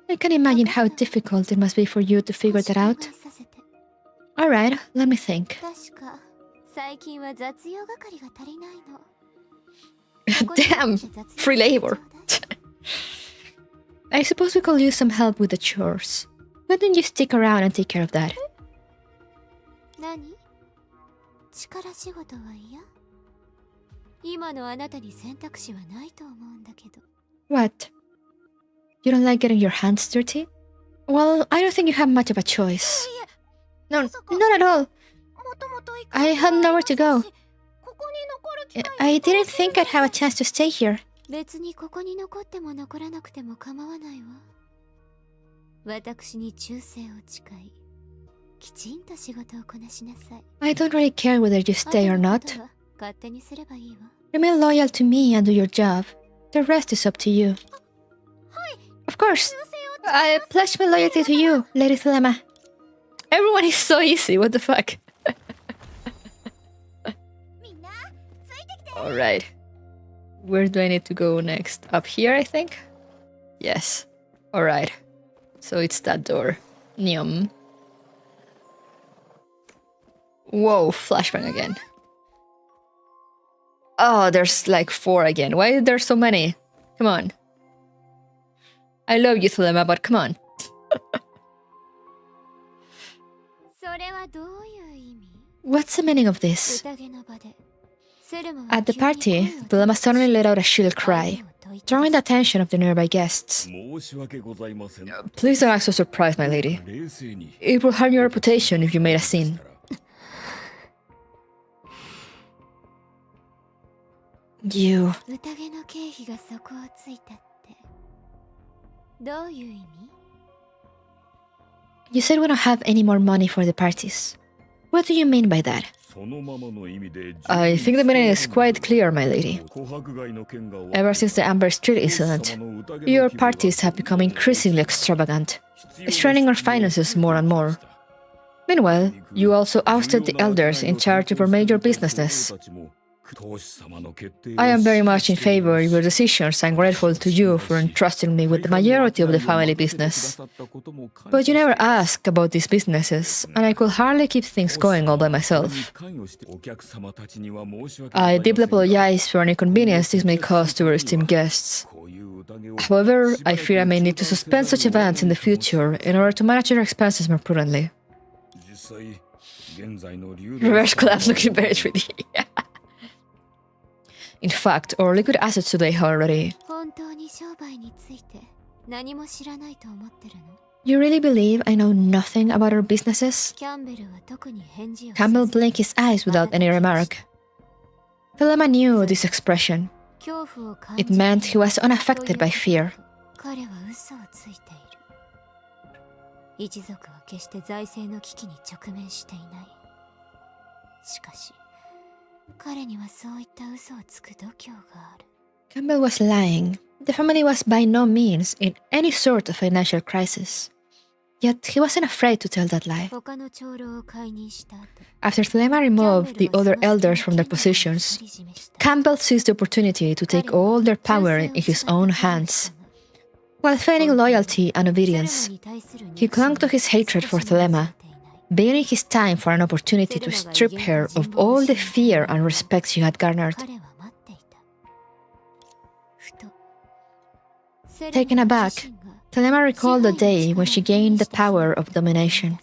I can imagine how difficult it must be for you to figure that out. Alright, let me think. Damn! Free labor! I suppose we could use some help with the chores. Why don't you stick around and take care of that? What? You don't like getting your hands dirty? Well, I don't think you have much of a choice. No, not at all. I had nowhere to go. I didn't think I'd have a chance to stay here. I don't really care whether you stay or not. Remain loyal to me and do your job. The rest is up to you. Of course. I pledge my loyalty to you, Lady Thelema. Everyone is so easy, what the fuck? Alright. Where do I need to go next? Up here, I think? Yes. Alright. So it's that door. Nyum. Whoa, flashbang again. Oh, there's like 4 again. Why are there so many? Come on. I love you, Thelema, but come on. What's the meaning of this? At the party, Thelema suddenly let out a shrill cry, drawing the attention of the nearby guests. Please don't act so surprised, my lady. It will harm your reputation if you made a scene. You. 宴の経費が底をついたって、どういう意味？ You said we don't have any more money for the parties. What do you mean by that? I think the meaning is quite clear, my lady. Ever since the Amber Street incident, your parties have become increasingly extravagant, straining our finances more and more. Meanwhile, you also ousted the elders in charge of our major businesses. I am very much in favor of your decisions and grateful to you for entrusting me with the majority of the family business. But you never ask about these businesses, and I could hardly keep things going all by myself. I deeply apologize for any inconvenience this may cause to our esteemed guests. However, I fear I may need to suspend such events in the future in order to manage your expenses more prudently. Reverse collapse looking very 3D. In fact, our liquid assets today already. You really believe I know nothing about our businesses? Campbell blinked his eyes without any remark. Thelema knew this expression. It meant he was unaffected by fear. Campbell was lying. The family was by no means in any sort of financial crisis. Yet he wasn't afraid to tell that lie. After Thelema removed the other elders from their positions, Campbell seized the opportunity to take all their power in his own hands. While feigning loyalty and obedience, he clung to his hatred for Thelema, biding his time for an opportunity to strip her of all the fear and respect she had garnered. Taken aback, Thelema recalled the day when she gained the power of domination.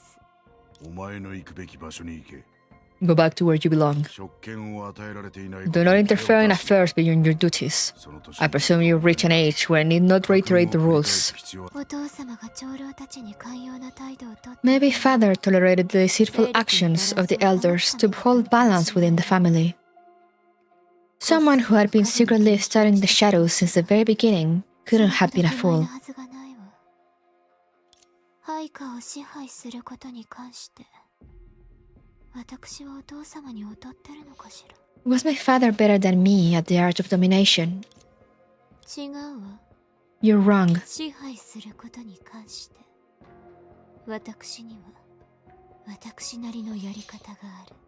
Go back to where you belong. Do not interfere in affairs beyond your duties. I presume you reach an age where I need not reiterate the rules. Maybe father tolerated the deceitful actions of the elders to uphold balance within the family. Someone who had been secretly studying the shadows since the very beginning couldn't have been a fool. Was my father better than me at the art of domination? You're wrong.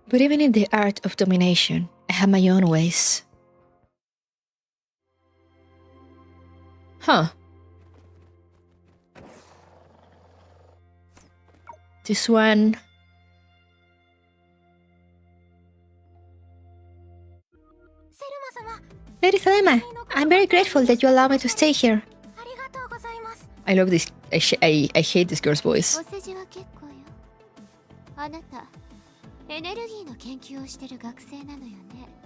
But even in the art of domination, I have my own ways. Huh. This one... Lady Thelema, I'm very grateful that you allow me to stay here. I love this. I hate this girl's voice.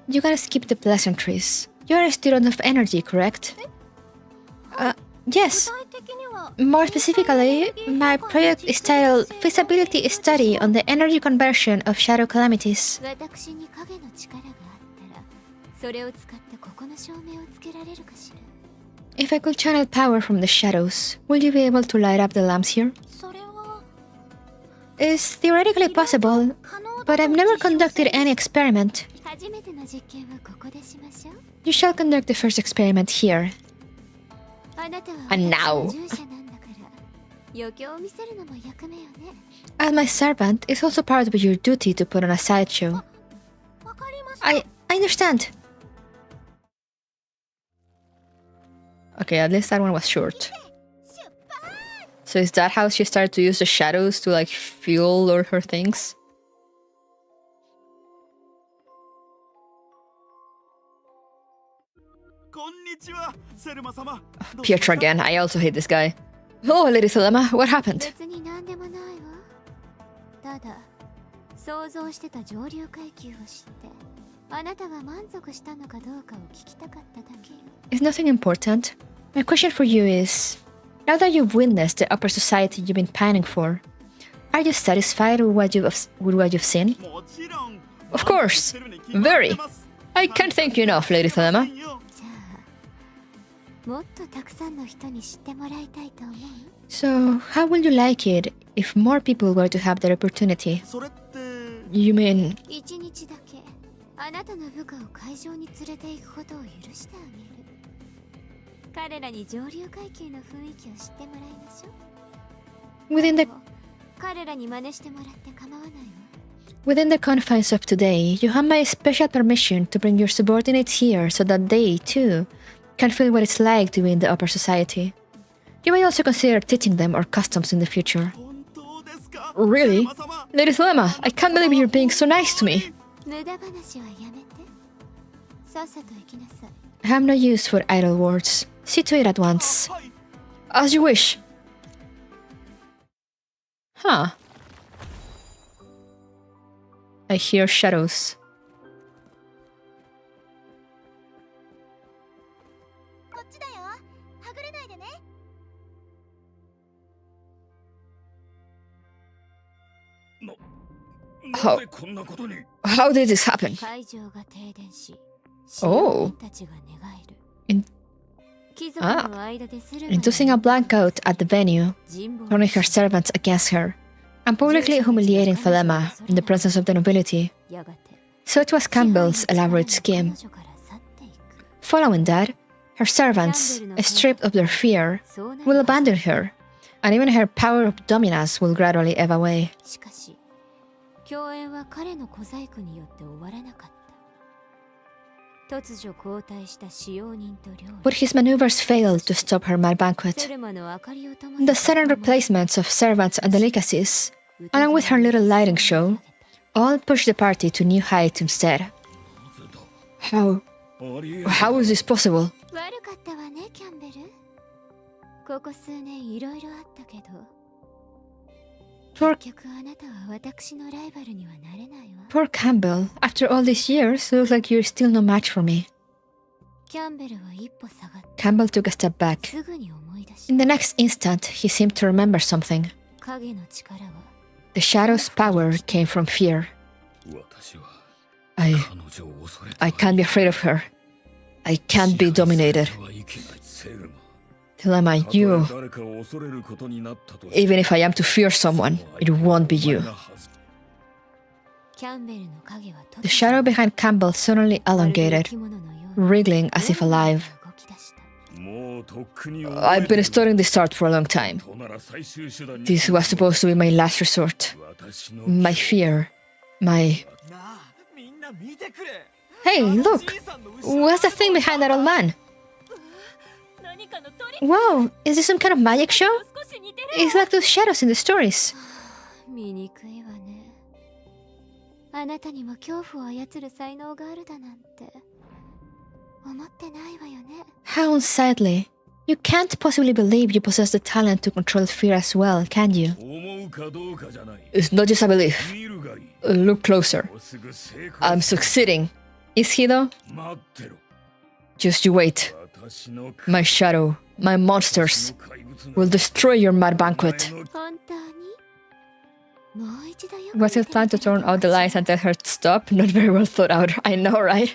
You gotta skip the pleasantries. You're a student of energy, correct? Yes. More specifically, my project is titled Feasibility Study on the Energy Conversion of Shadow Calamities. If I could channel power from the shadows, will you be able to light up the lamps here? It's theoretically possible, but I've never conducted any experiment. You shall conduct the first experiment here. And now. As my servant, it's also part of your duty to put on a sideshow. I understand. Okay, at least that one was short. So is that how she started to use the shadows to like fuel all her things? Oh, Pietro again, I also hate this guy. Oh, Lady Thelema, what happened? It's nothing important. My question for you is, now that you've witnessed the upper society you've been pining for, are you satisfied with what you've seen? Of course, very. I can't thank you enough, Lady Thelema. じゃあもっとたくさんの人に知ってもらいたいと思う。 So, how would you like it if more people were to have that opportunity? それって You mean 一日だけあなたの部下を会場に連れて行くことを許してあげる。彼らに上流階級の雰囲気を知ってもらいましょう。 within the 彼らに真似してもらって構わないわ。 within the confines of today, you have my special permission to bring your subordinates here so that they, too, can feel what it's like to be in the upper society. You may also consider teaching them our customs in the future. 本当ですか Really? テーマ様 Lady Thelema, I can't believe you're being so nice to me. 無駄話はやめて。さっさと行きなさい。 I have no use for idle words. See to it at once. はい As you wish. Huh. I hear shadows. こっちだよ。はぐれないでね。なぜこんなことに How did this happen? 会場が停電し、おう市民たちが寝返る。 In- 貴族の間でセレモニー Inducing a blackout at the venue, 人望 turning her servants against her, and publicly humiliating Thelema in the presence of the nobility. やがて So it was Campbell's elaborate scheme. 彼女から去っていく。 Following that, her servants, stripped of their fear, そうなる will abandon her, and even her power of dominance will gradually ebb away. しかし、共演は彼の小細工によって終わらなかった。突如交代した使用人と料理。 But his maneuvers failed to stop her mad セ banquet. ルマの明かりを灯す The sudden replacements of servants and delicacies, along with her little lighting show, all pushed the party to new heights instead. How ありえ how is this possible? 悪かったわね、キャンベル。ここ数年いろいろあったけど、 Poor 結局あなたは私のライバルにはなれないわ。 Poor Campbell, after all these years, it looks like you're still no match for me. キャンベルは一歩下がって Campbell took a step back. すぐに思い出し In た。 the next instant, he seemed to remember something. 影の力は The shadow's power came from fear. 私は I 彼女を恐れて I can't be afraid of her. I can't be dominated. はいけないセルマ Thelema, たとえ you, 誰かを恐れることになったと even if I am to fear someone, it won't be you. キャンベルの影は突 The shadow behind Campbell suddenly まるで elongated, 生き物のように wriggling as if alive. 動き出した。もうとっくに I've been studying this art for a long time. となら最終手段に This was supposed to be my last resort. 私の My fear. My. なあみんな見てくれ Hey, look! What's the thing behind that old man? 何かのトリ Wow, is this some kind of magic show? 少し似てる It's like those shadows in the stories. 醜いわね。あなたにも恐怖を操る才能があるだなんて思ってないわよね。 How unsightly. You can't possibly believe you possess the talent to control fear as well, can you? 思うかどうかじゃない It's not just a belief. 見るがいい Look closer. もうすぐ成功 I'm succeeding. Is he though? 待ってろ Just you wait. 私の My shadow, my monsters, 怪物が will destroy your mad banquet. 本当にもう一度よく Was his plan to turn out the lights and tell her to stop? Not very well thought out. I know, right?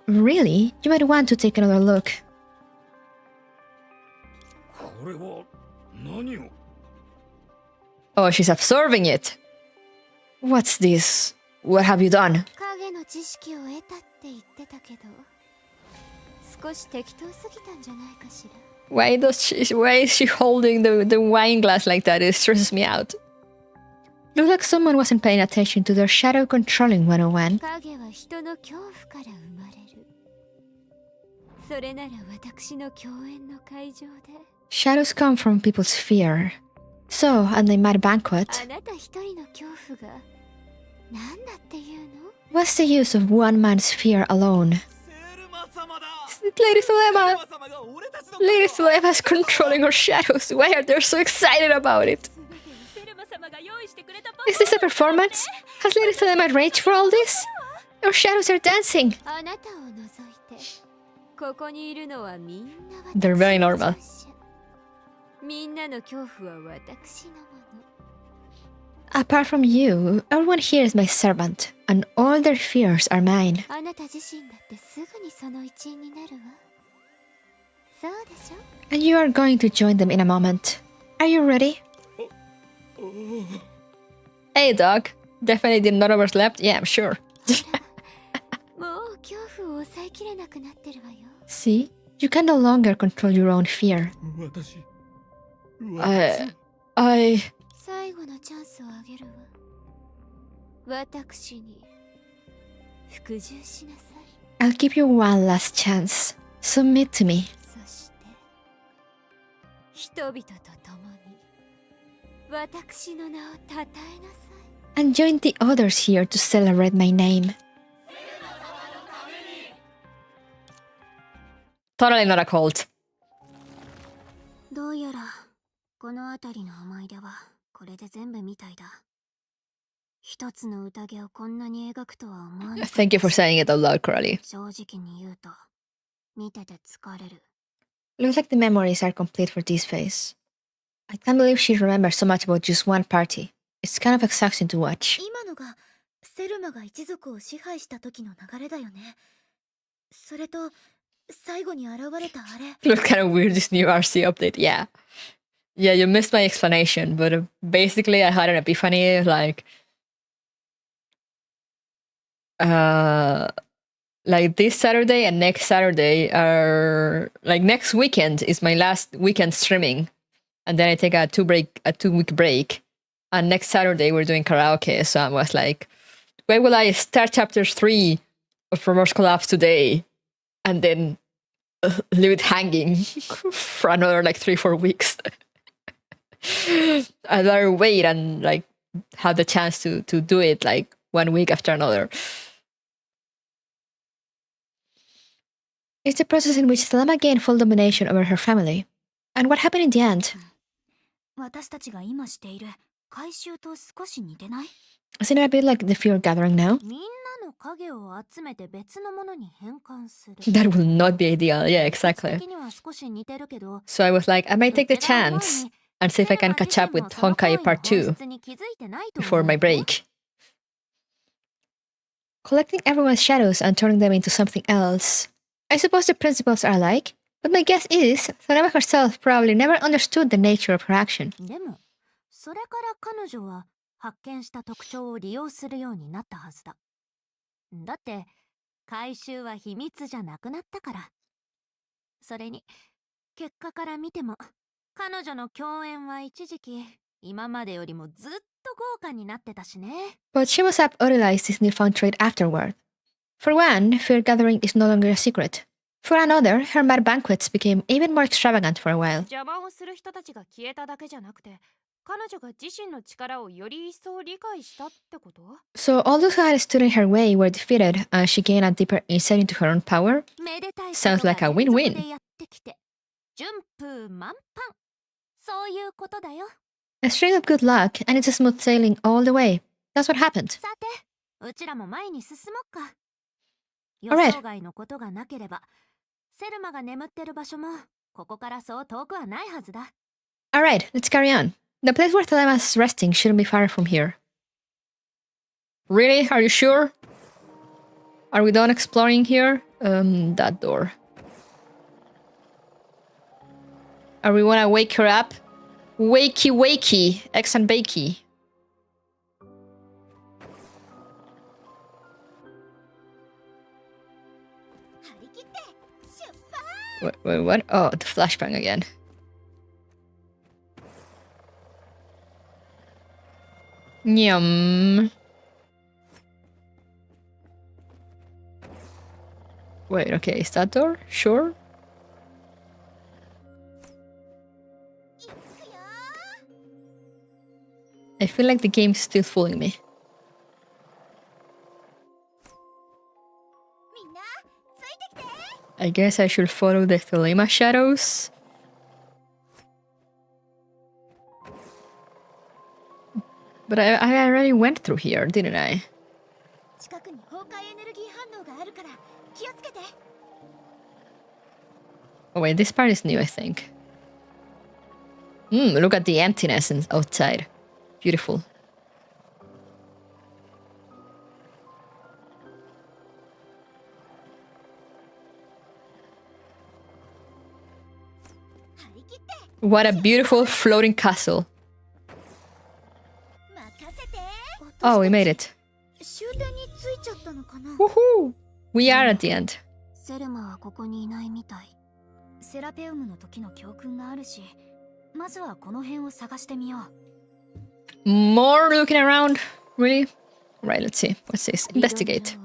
Really? You might want to take another look. これは何を Oh, she's absorbing it. What's this? What have you done? 影の知識を得たって言ってたけど、少し適当すぎたんじゃないかしら。Why is she holding the wine glass like that? It stresses me out. Looks like someone wasn't paying attention to their shadow controlling 101. 影は人の恐怖から生まれる。それなら私の共演の会場で。 Shadows come from people's fear. So, at the mad banquet, あなた一人の恐怖が何だっていうの？ what's the use of one man's fear alone? セルマ様だ Lady Thelema! 様が俺たちの Lady Thelema's controlling her shadows. Why are they so excited about it? セルマ様が用意してくれた Is this a performance? Has Lady Thelema arranged for all this? Your shadows are dancing. あなたを除いてここにいるのはみんな They're very normal. みんなの恐怖は私のもの。Apart from you, everyone here is my servant, and all their fears are mine. あなた自身だってすぐにその一員になるわ。そうでしょ? And you are going to join them in a moment. Are you ready? Hey, dog. Definitely did not overslept? Yeah, I'm sure. もう恐怖を抑えきれなくなってるわよ。See? You can no longer control your own fear. I... 最後のチャンスをあげるわ。私に服従しなさい。 I'll give you one last chance. Submit to me. そして人々と共に私の名を称えなさい。 And join the others here to celebrate my name. Totally not a cult. どうやらこの辺りの思い出はこれで全部みたいだ。一つの宴をこんなに描くとは思わなかった。 Thank you for saying it out loud, Coralie. 正直に言うと見てて疲れる。 Looks like the memories are complete for this phase. I can't believe she remembers so much about just one party. It's kind of exhausting to watch. 今のがセルマが一族を支配した時の流れだよね。それと最後に現れたあれ。 Looks kind of weird, this new RC update. Yeah. Yeah, you missed my explanation, but basically I had an epiphany, like this Saturday and next Saturday are like next weekend is my last weekend streaming, and then I take a 2-week break, and next Saturday we're doing karaoke. So I was like, why will I start chapter 3 of Reverse Collapse today and then leave it hanging for another like 3-4 weeks? I'd rather wait and like have the chance to do it like 1 week after another. It's the process in which Thelema gained full domination over her family. And what happened in the end? 私たちが今している回収と少し似てない? Isn't it a bit like the fear gathering now? みんなの影を集めて別のものに変換する。 That will not be ideal. Yeah, exactly. 的には少し似てるけど、 So I was like, I might take the chance and see if I can catch up with Honkai Part 2 before my break. Collecting everyone's shadows and turning them into something else. I suppose the principles are alike, but my guess is Thelema herself probably never understood the nature of her action. でも、それから彼女は発見した特徴を利用するようになったはずだ。だって、回収は秘密じゃなくなったから。それに、結果から見ても、彼女の共演は一時期、今までよりもずっと豪華になってたしね。But she must have utilized this newfound trait afterward. For one, fear gathering is no longer a secret. For another, her mad banquets became even more extravagant for a while. 邪魔をする人たちが消えただけじゃなくて、彼女が自身の力をより一層理解したってこと？ So all those who had stood in her way were defeated and she gained a deeper insight into her own power? Sounds like a win-win. 順風満帆。そういうことだよ。A string of good luck and it's a smooth sailing all the way. That's what happened. さて、うちらも前に進もうか。 Alright. 予想外のことがなければ、セルマが眠ってる場所もここからそう遠くはないはずだ。Alright, let's carry on. The place where Thelema's resting shouldn't be far from here. Really? Are you sure? Are we done exploring here? That door. Are we wanna wake her up? Wakey, wakey, X and bakey. Wait, what? Oh, the flashbang again. Yum. Wait, okay, is that door? Sure. I feel like the game's still fooling me. I guess I should follow the Thelema shadows. But I already went through here, didn't I? Oh wait, this part is new, I think. Look at the emptiness outside. Beautiful. What a beautiful floating castle. Oh, we made it. 終点に着いちゃったのかな。 Woohoo! We are at the end. セルマはここにいないみたい。セラペウムの時の教訓があるし、まずはこの辺を探してみよう。 More looking around? Really? Right, let's see. What's this? Investigate.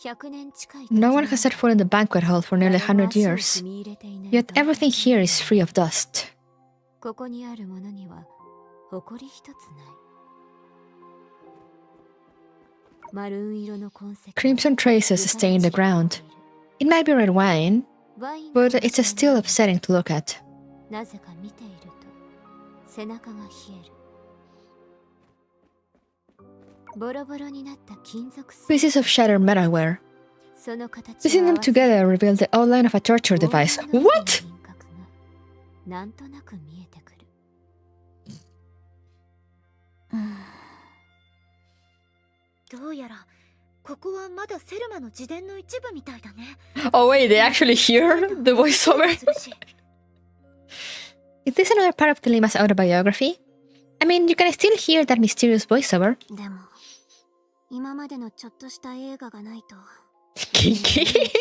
100年近い。 No one has set foot in the banquet hall for nearly 100 years. Yet everything here is free of dust. ここにあるものには埃一つない。マルーン色の痕跡。 Crimson traces stain the ground. It might be red wine, but it's still upsetting to look at. なぜか見ていると背中が冷える。ボロボロになった金属製。 Pieces of shattered metalware. その形 Piecing them together revealed the outline of a torture device. What? なんとなく見えてくる。どうやらここはまだセルマの自伝の一部みたいだね。 Oh wait, they actually hear the voiceover? Is this another part of Thelema's autobiography? I mean, you can still hear that mysterious voiceover. でも今までのちょっとした映画がないと。Kinky.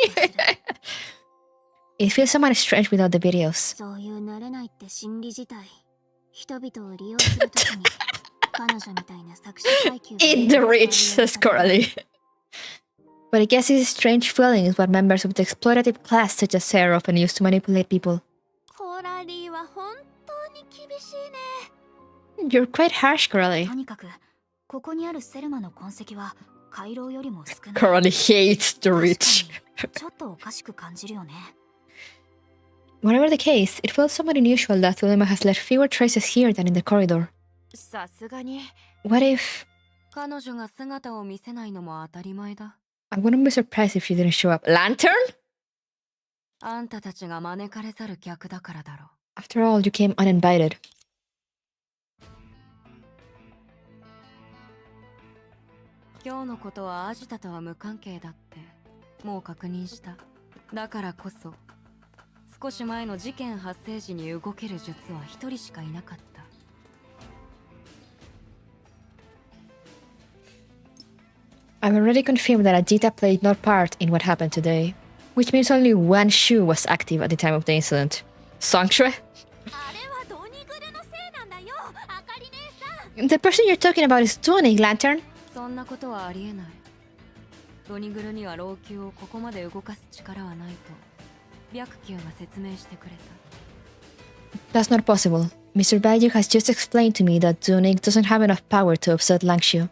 It feels somewhat strange without the videos. そういう慣れないって心理自体。人々を利用するときに彼女みたいな作詞階級。 Eat the rich, says Coralie. But I guess this strange feeling is what members of the exploitative class such as Sarah often use to manipulate people. コラリーは本当に厳しいね。 You're quite harsh, Coralie. とにかくここにあるセルマの痕跡は回廊よりも少ない。 Coralie hates the rich. ちょっとおかしく感じるよね。 Whatever the case, it feels somewhat unusual that Thelema has left fewer traces here than in the corridor. さすがに。 What if... 彼女が姿を見せないのも当たり前だ。 I wouldn't be surprised if she didn't show up. Lantern? あんたたちが招かれざる客だからだろう。 After all, you came uninvited. 今日のことはアジタとは無関係だってもう確認した。だからこそ少し前の事件発生時に動ける術は一人しかいなかった。 I've already confirmed that Ajita played no part in what happened today, which means only one shoe was active at the time of the incident. Songque? The person you're talking about is Tunic, Lantern. そんなことはありえない。ドニグルには老朽をここまで動かす力はないと白球が説明してくれた。 That's not possible. Mr. Baiju has just explained to me that Tunic doesn't have enough power to upset Langshu.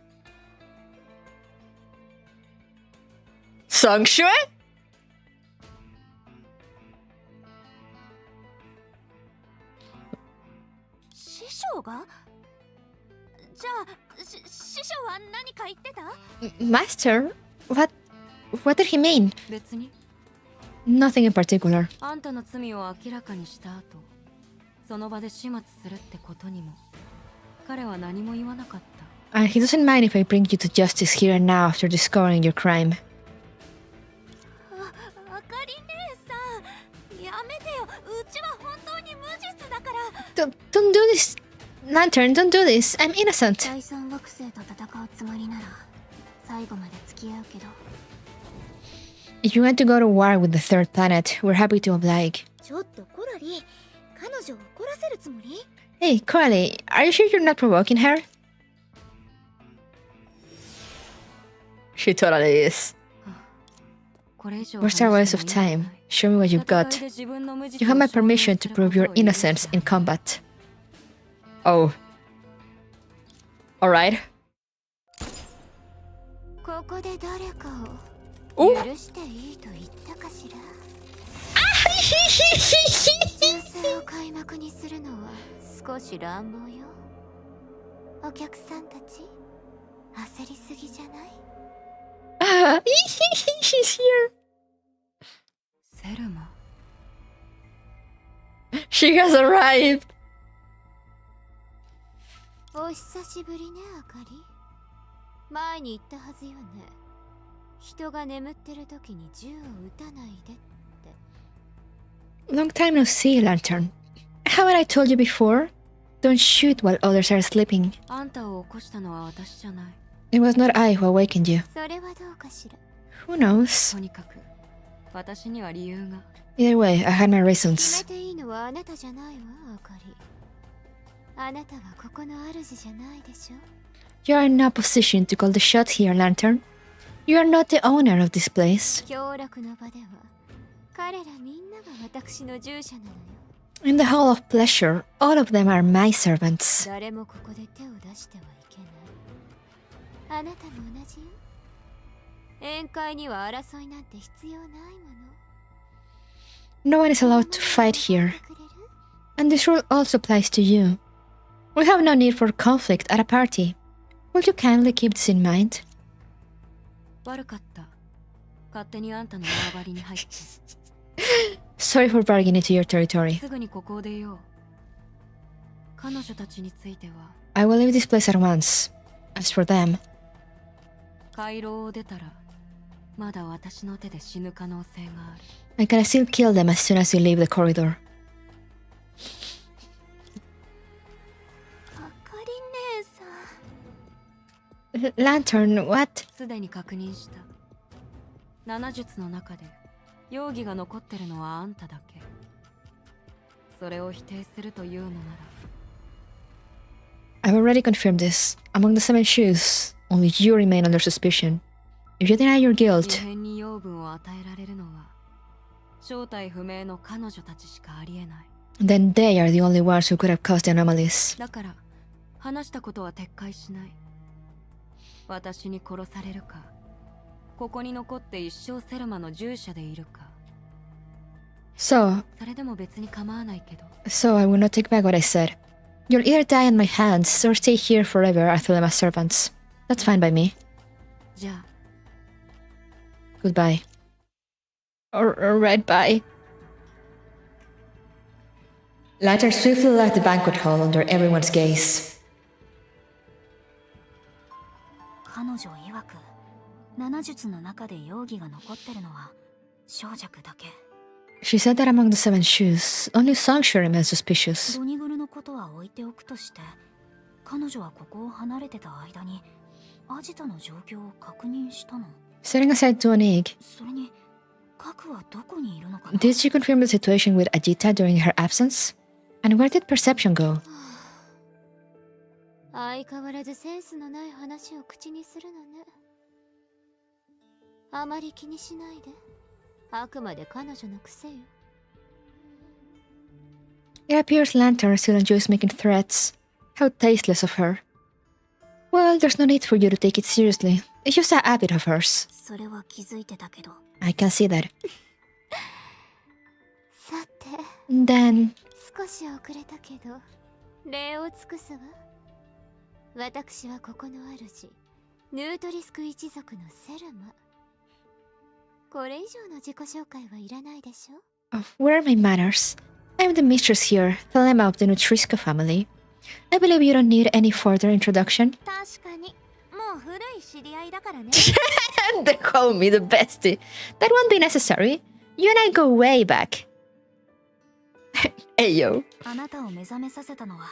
Songque? 師匠が？じゃあ師匠は何か言ってた？ Master? What did he mean? 別に。 Nothing in particular. あんたの罪を明らかにした後、その場で始末するってことにも彼は何も言わなかった。 And he doesn't mind if I bring you to justice here and now after discovering your crime. あかり姉さん、やめてよ。うちは本当に無実だから。Don't do this. Lantern, don't do this. I'm innocent. 第三惑星と戦うつもりなら最後まで付き合うけど。 If you want to go to war with the third planet, we're happy to oblige. ちょっとコラリー、彼女を怒らせるつもり？ Hey, Coralie, are you sure you're not provoking her? She totally is. Where's our waste of time? Show me what you've got. You have my permission to prove your innocence in combat. Oh. Alright. ここで誰かおを許していいと言ったかしら。人生を開幕にするのは少し乱暴よ。お客さんたち焦りすぎじゃない？ She's here. セルマ。 She has arrived. お久しぶりね、あかり。前に言ったはずよね。人が眠ってる時に銃を撃たないでって。 Long time no see, Lantern. Haven't I told you before? Don't shoot while others are sleeping. あんたを起こしたのは私じゃない。It was not I who awakened you. それはどうかしら。 Who knows? とにかく私には理由が。 Either way, I had my 決 reasons. めていいのはあなたじゃないわ、あかり。あなたはここの主じゃないでしょ。 You are in no position to call the shots here, Lantern. You are not the owner of this place. 協力の場では彼らみんなが私の従者なのよ。 In the Hall of Pleasure, all of them are my servants. 誰もここで手を出してはいけない。あなたも同じよ。宴会には争いなんて必要ないもの。 No one is allowed to fight here. And this rule also applies to you. We have no need for conflict at a party. Will you kindly keep this in mind? 悪かった。勝手にあんたの縄張りに入って。 Sorry for barging into your territory. すぐにここを出よう。彼女たちについては。 I will leave this place at once. As for them, 回廊を出たら、まだ私の手で死ぬ可能性がある。 I can still kill them as soon as you leave the corridor. あかり姉さん。 Lantern, what? すでに確認した。7術の中で容疑が残ってるのはあんただけ。それを否定するというのなら。 I've already confirmed this. Among the 7 shoes, only you remain under suspicion. If you deny your 異 guilt, 変に養分を与えられるのは正体不明の彼女たちしかありえない。 then they are the only ones who could have caused the anomalies. だから話したことは撤回しない。私に殺されるか、ここに残って一生セルマの従者でいるか。 So それでも別に構わないけど。 I will not take back what I said. You'll either die on my hands or stay here forever as Thelema's servants. That's fine by me. じゃあ Goodbye. Or right bye. Lantern swiftly left the banquet hall under everyone's gaze. 彼女曰く7術の中で容疑が残ってるのは小弱だけ。 She said that among the 7 shoes, only Songque remained suspicious. ドニグルのことは置いておくとして、彼女はここを離れてた間にアジトの状況を確認したの。 Setting aside Tuanig, それに核はどこにいるのかな。 did she confirm the situation with Ajita during her absence? And where did perception go? 相変わらずセンスのない話を口にするのね。あまり気にしないで。あくまで彼女の癖よ。 It appears Lantern still enjoys making threats. How tasteless of her. Well, there's no need for you to take it seriously. It's just a habit of hers. それは気づいてたけど。 I can see that. さて、 Then, 少し遅れたけど、礼を尽くすわ。私はここの主、ヌートリスク一族のセルマ。これ以上の自己紹介はいらないでしょ。 where are my manners? I'm the mistress here, Thelema of the Nutrisco family. I believe you don't need any further introduction. 確かに、もう古い知り合いだからね。And they call me the bestie. That won't be necessary. You and I go way back. Hey yo. あなたを目覚めさせたのは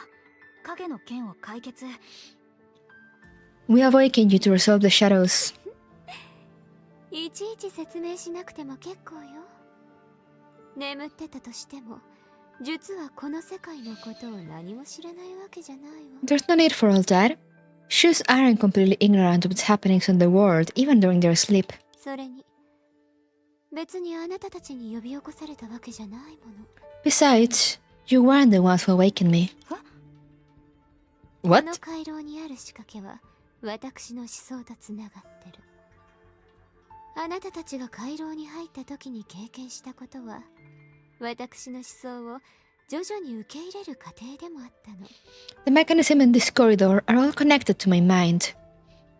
影の剣を解決。 We awakened you to resolve the shadows. いちいち説明しなくても結構よ。眠ってたとしても、実はこの世界のことを何も知らないわけじゃないわ。 There's no need for all that. Shoes aren't completely ignorant of what's happening in the world, even during their sleep. それに、別にあなたたちに呼び起こされたわけじゃないもの。 Besides, you weren't the ones who awakened me. こ What? の回廊にある仕掛けは、私の思想とつながってる。あなたたちが回廊に入った時に経験したことは、私の思想を徐々に受け入れる過程でもあったの。 The mechanism in this corridor are all connected to my mind.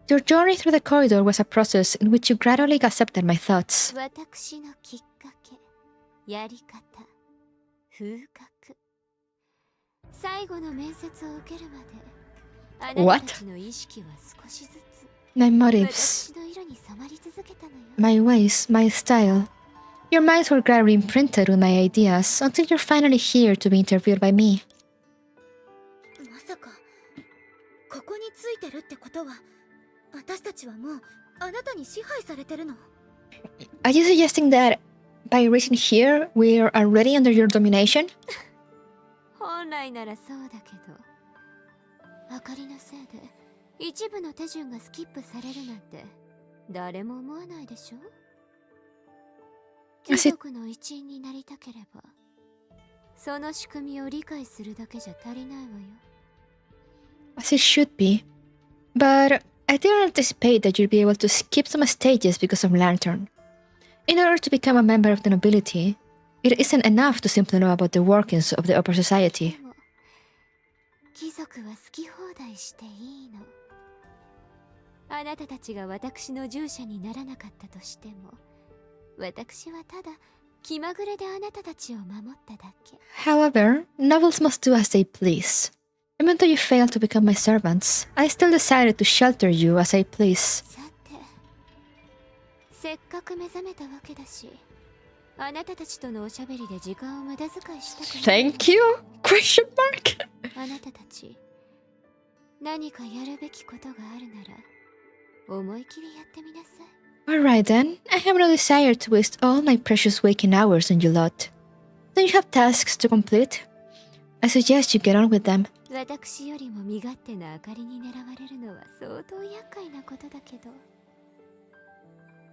Your journey through the corridor was a process in which you gradually accepted my thoughts. 私のきっかけ、やり方、風格。最後の面接を受けるまで、あなたたちの意識は少しずつ My motives, 私の色に染まり続けたのよ。 my ways, my style. Your minds were gradually imprinted with my ideas until you're finally here to be interviewed by me. まさかここについてるってことは私たちはもうあなたに支配されてるの？ Are you suggesting that by reaching here, we're already under your domination? 本来ならそうだけど、あかりのせいで一部の手順がスキップされるなんて誰も思わないでしょ？貴族の一員になりたければ、その仕組みを理解するだけじゃ足りないわよ。As it should be. But I didn't anticipate that you'd be able to skip some stages because of Lantern. In order to become a member of the nobility, it isn't enough to simply know about the workings of the upper society. 貴族は好き放題していいの。あなたたちが私の従者にならなかったとしても、私はただ気まぐれであなたたちを守っただけ。However, nobles must do as they please. Even though you failed to become my servants, I still decided to shelter you as I please. さて、せっかく目覚めたわけだし、あなたたちとのおしゃべりで時間を無駄遣いしたくない。Thank you? Question mark? あなたたち、何かやるべきことがあるなら、思い切りやってみなさい。Alright then, I have no desire to waste all my precious waking hours on you lot. Don't you have tasks to complete? I suggest you get on with them. 私よりも身勝手な明かりに狙われるのは相当厄介なことだけど、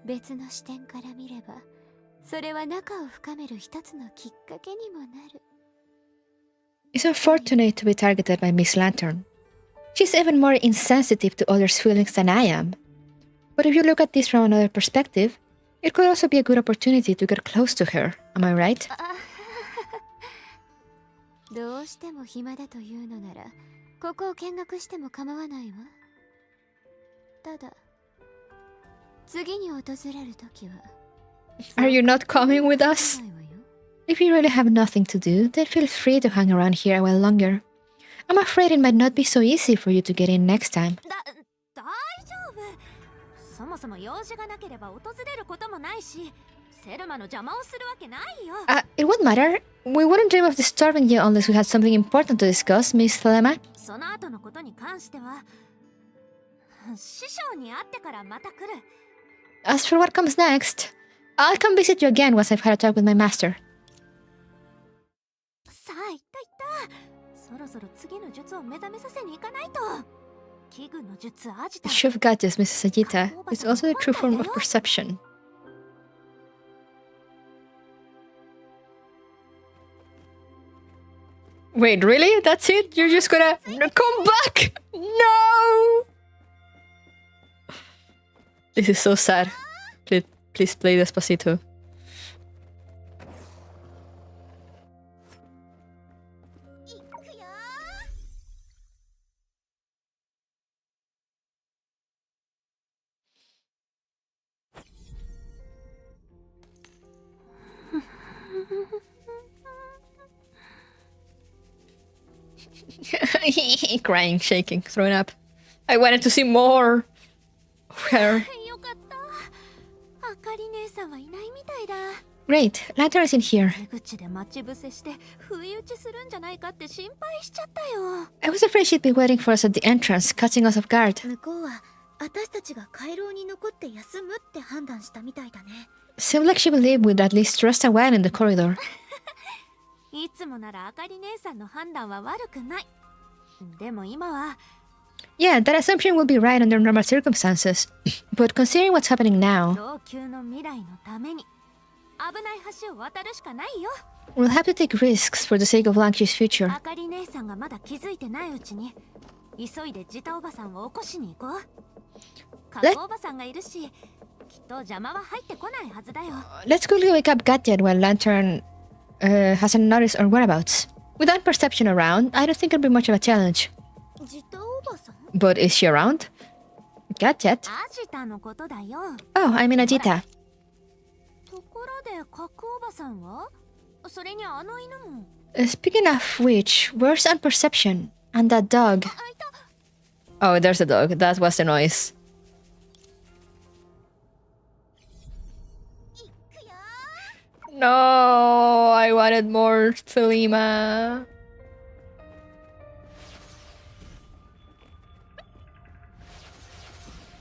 別の視点から見れば、それは仲を深める一つのきっかけにもなる。It's unfortunate to be targeted by Miss Lantern. She's even more insensitive to others' feelings than I am. But if you look at this from another perspective, it could also be a good opportunity to get close to her. Am I right? どうしても暇だというのなら、ここを見学しても構わないわ。ただ、次に訪れるときは。Are you not coming with us? If you really have nothing to do, then feel free to hang around here a while longer. I'm afraid it might not be so easy for you to get in next time. 大丈夫。そもそも用事がなければ訪れることもないし、セルマの邪魔をするわけないよ。It won't matter. We wouldn't dream of disturbing you unless we had something important to discuss, Miss Thelema. その後のことに関しては、師匠に会ってからまた来る。As for what comes next, I'll come visit you again once I've had a talk with my master. さあ、行った行った。そろそろ次の術を目覚めさせに行かないと。器具の術アジタ。The true gachas, Mrs. Sagita, is also the true form of perception. Wait, really? That's it? You're just gonna come back? No! This is so sad. Please play Despacito. Crying, shaking, throwing up. I wanted to see more of her. Great, Lantern is in here. I was afraid she'd be waiting for us at the entrance, catching us off guard. 向こうは私たちが回廊に残って休むって判断したみたいだね。 Seemed like she believed we'd at least rest a while in the corridor. いつもならあかり姉さんの判断は悪くない。でも今は。Yeah, that assumption will be right under normal circumstances. But considering what's happening now, 老朽の未来のために危ない橋を渡るしかないよ。we'll have to take risks for the sake of Langshi's future. あかり姉さんがまだ気づいてないうちに急いでジタおばさんを起こしに行こう。カゴおばさんがいるし、きっと邪魔は入ってこないはずだよ。Let's quickly wake up Gadget while Lantern hasn't noticed our whereabouts. Without perception around, I don't think it'll be much of a challenge. But is she around? Gadget? Oh, I mean Ajita. Speaking of which, where's unperception? And that dog? Oh, there's a dog. That was the noise. No, I wanted more Thelema.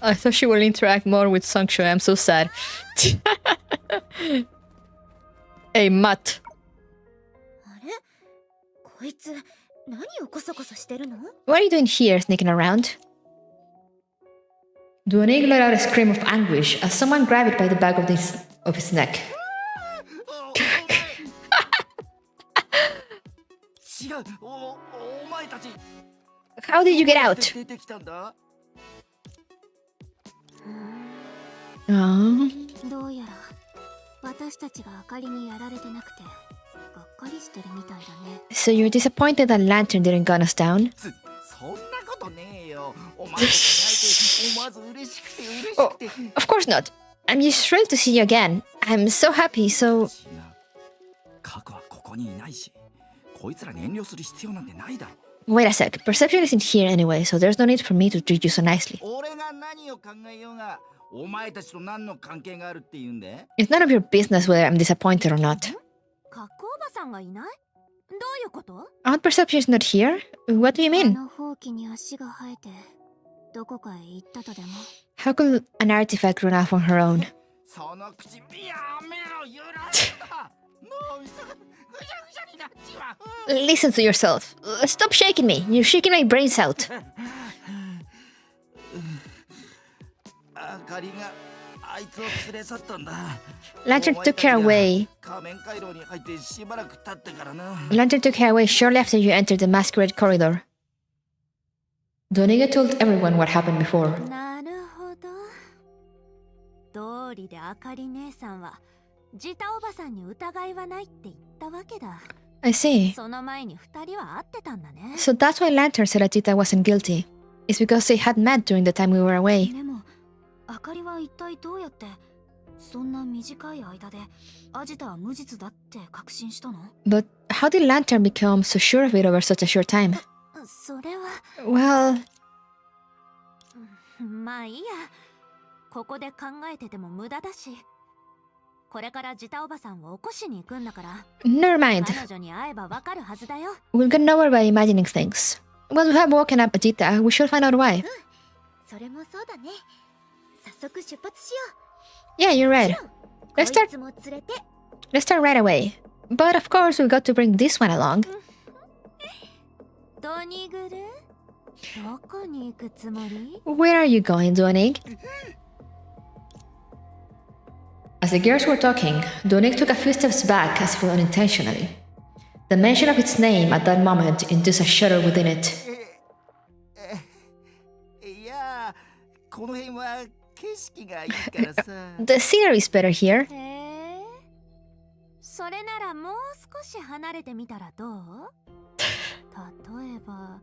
I thought she will interact more with Songque. I'm so sad. Hey, Matt. あれこいつ何をコソコソしてるの？ What are you doing here, sneaking around? Duonig let out a scream of anguish as someone grabbed it by the back of his neck. 違う、お前たち How did you get out? 出てきたんだ。 Oh. どうやら私たちが明かりにやられてなくてがっかりしてるみたいだね。 So you're disappointed that Lantern didn't gun us down? そんなことねえよ。お前たちに会えて思わず嬉しくて嬉し Oh, くて。 of course not. I'm just thrilled to see you again. I'm so happy, so... 違う。核はここにいないし、こいつらに遠慮する必要なんてないだろ。 Wait a sec. Perception isn't here anyway, so there's no need for me to treat you so nicely. 俺が何を考えようが、お前たちと何の関係があるって言うんで？ It's none of your business whether I'm disappointed or not. カッコおばさんがいない？どういうこと？ Odd perception is not here? What do you あ mean? のほうきに足が生えてどこかへ行ったとでも。 How could an artifact run off on her own? その口やめろ、許すな。もうぐしゃぐしゃになっちまう。 Listen to yourself. Stop shaking me. You're shaking my brains out. あかりがあいつを連れ去ったんだ。 Lantern took her away. 仮面回廊に入ってしばらく経ってからな。 Lantern took her away shortly after you entered the masquerade corridor. Doniga told everyone what happened before. なるほど。通りであかり姉さんはジタおばさんに疑いはないって言ったわけだ。 I see. その前に二人は会ってたんだね。 So that's why Lantern said Ajita wasn't guilty. It's because they had met during the time we were away. でもあかりは一体どうやってそんな短い間でアジタは無実だって確信したの？ But how did Lantern become so sure of it over such a short time? それは Well, まあいいや。ここで考えてても無駄だし。これからジタおばさんを起こしに行くんだから。 never mind. 彼女に会えばわかるはずだよ。 We'll get nowhere by imagining things. Once we have woken up Ajita, we should find out why. それもそうだね。早速出発しよ Yeah, you're う。 right. こ Let's い start. つも連れて。 Let's start right away. But of course, we got to bring this one along. ドニグル？どこに行くつもり？ Where are you going, Donig? As the girls were talking, Donig took a few steps back as if unintentionally. The mention of its name at that moment induced a shudder within it. いや、この辺は景色がいいからさ。 The scenery is better here. へえ。それならもう少し離れてみたらどう？例えば、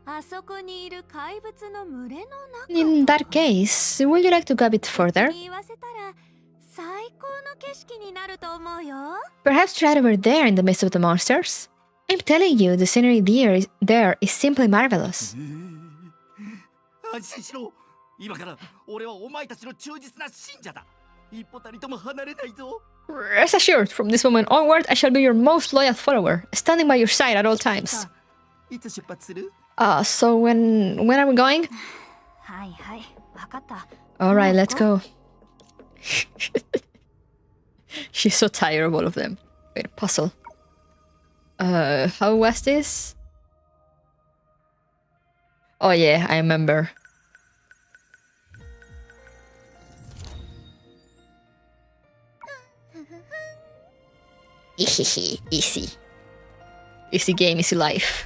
あそこにいる怪物の群れの中。 In that case, would you like to go a bit further? 言わせたら最高の景色になると思うよ。 Perhaps try over there in the midst of the monsters? I'm telling you, the scenery there is simply marvelous. 安心しろ。今から俺はお前たちの忠実な信者だ。一歩たりとも離れないぞ。 Rest assured, from this moment onward, I shall be your most loyal follower, standing by your side at all times. いつ出発する？ So when are we going? はいはい、わかった。 Alright, let's go. She's so tired of all of them. Wait, puzzle. How was this? Oh yeah, I remember. Easy. Easy game, easy life.